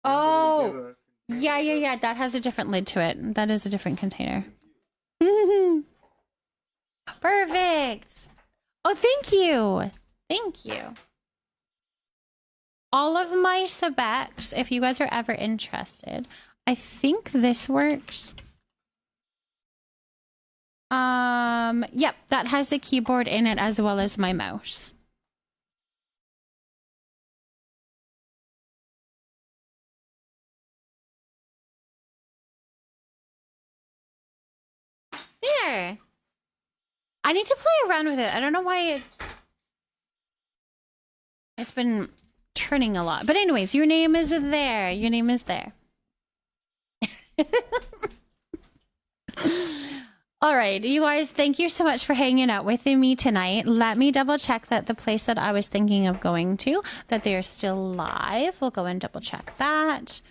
Oh, yeah. That has a different lid to it. That is a different container. Perfect. Oh, thank you. Thank you. All of my Sebecs, if you guys are ever interested, I think this works. Yep, that has a keyboard in it as well as my mouse. There. I need to play around with it. I don't know why it's been turning a lot. But anyways, your name is there. Your name is there. All right, you guys, thank you so much for hanging out with me tonight. Let me double check that the place that I was thinking of going to, that they are still live. We'll go and double check that.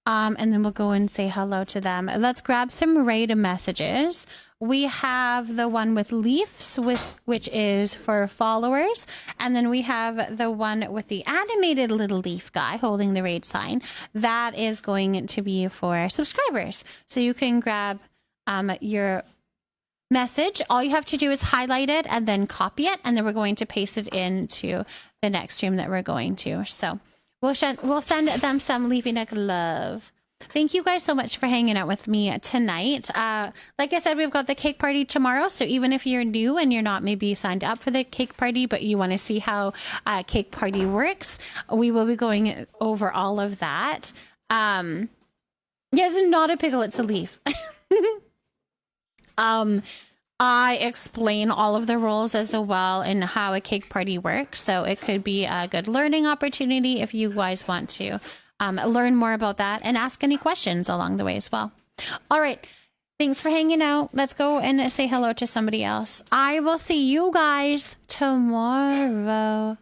And then we'll go and say hello to them. Let's grab some raid messages. We have the one with leaves, which is for followers. And then we have the one with the animated little leaf guy holding the raid sign. That is going to be for subscribers. So you can grab your message. All you have to do is highlight it and then copy it. And then we're going to paste it into the next stream that we're going to. So we'll send them some leaving a love. Thank you guys so much for hanging out with me tonight. Like I said, we've got the cake party tomorrow. So even if you're new and you're not maybe signed up for the cake party, but you want to see how cake party works, we will be going over all of that. Yes, not a pickle, it's a leaf. I explain all of the rules as well and how a cake party works. So it could be a good learning opportunity if you guys want to learn more about that and ask any questions along the way as well. All right. Thanks for hanging out. Let's go and say hello to somebody else. I will see you guys tomorrow.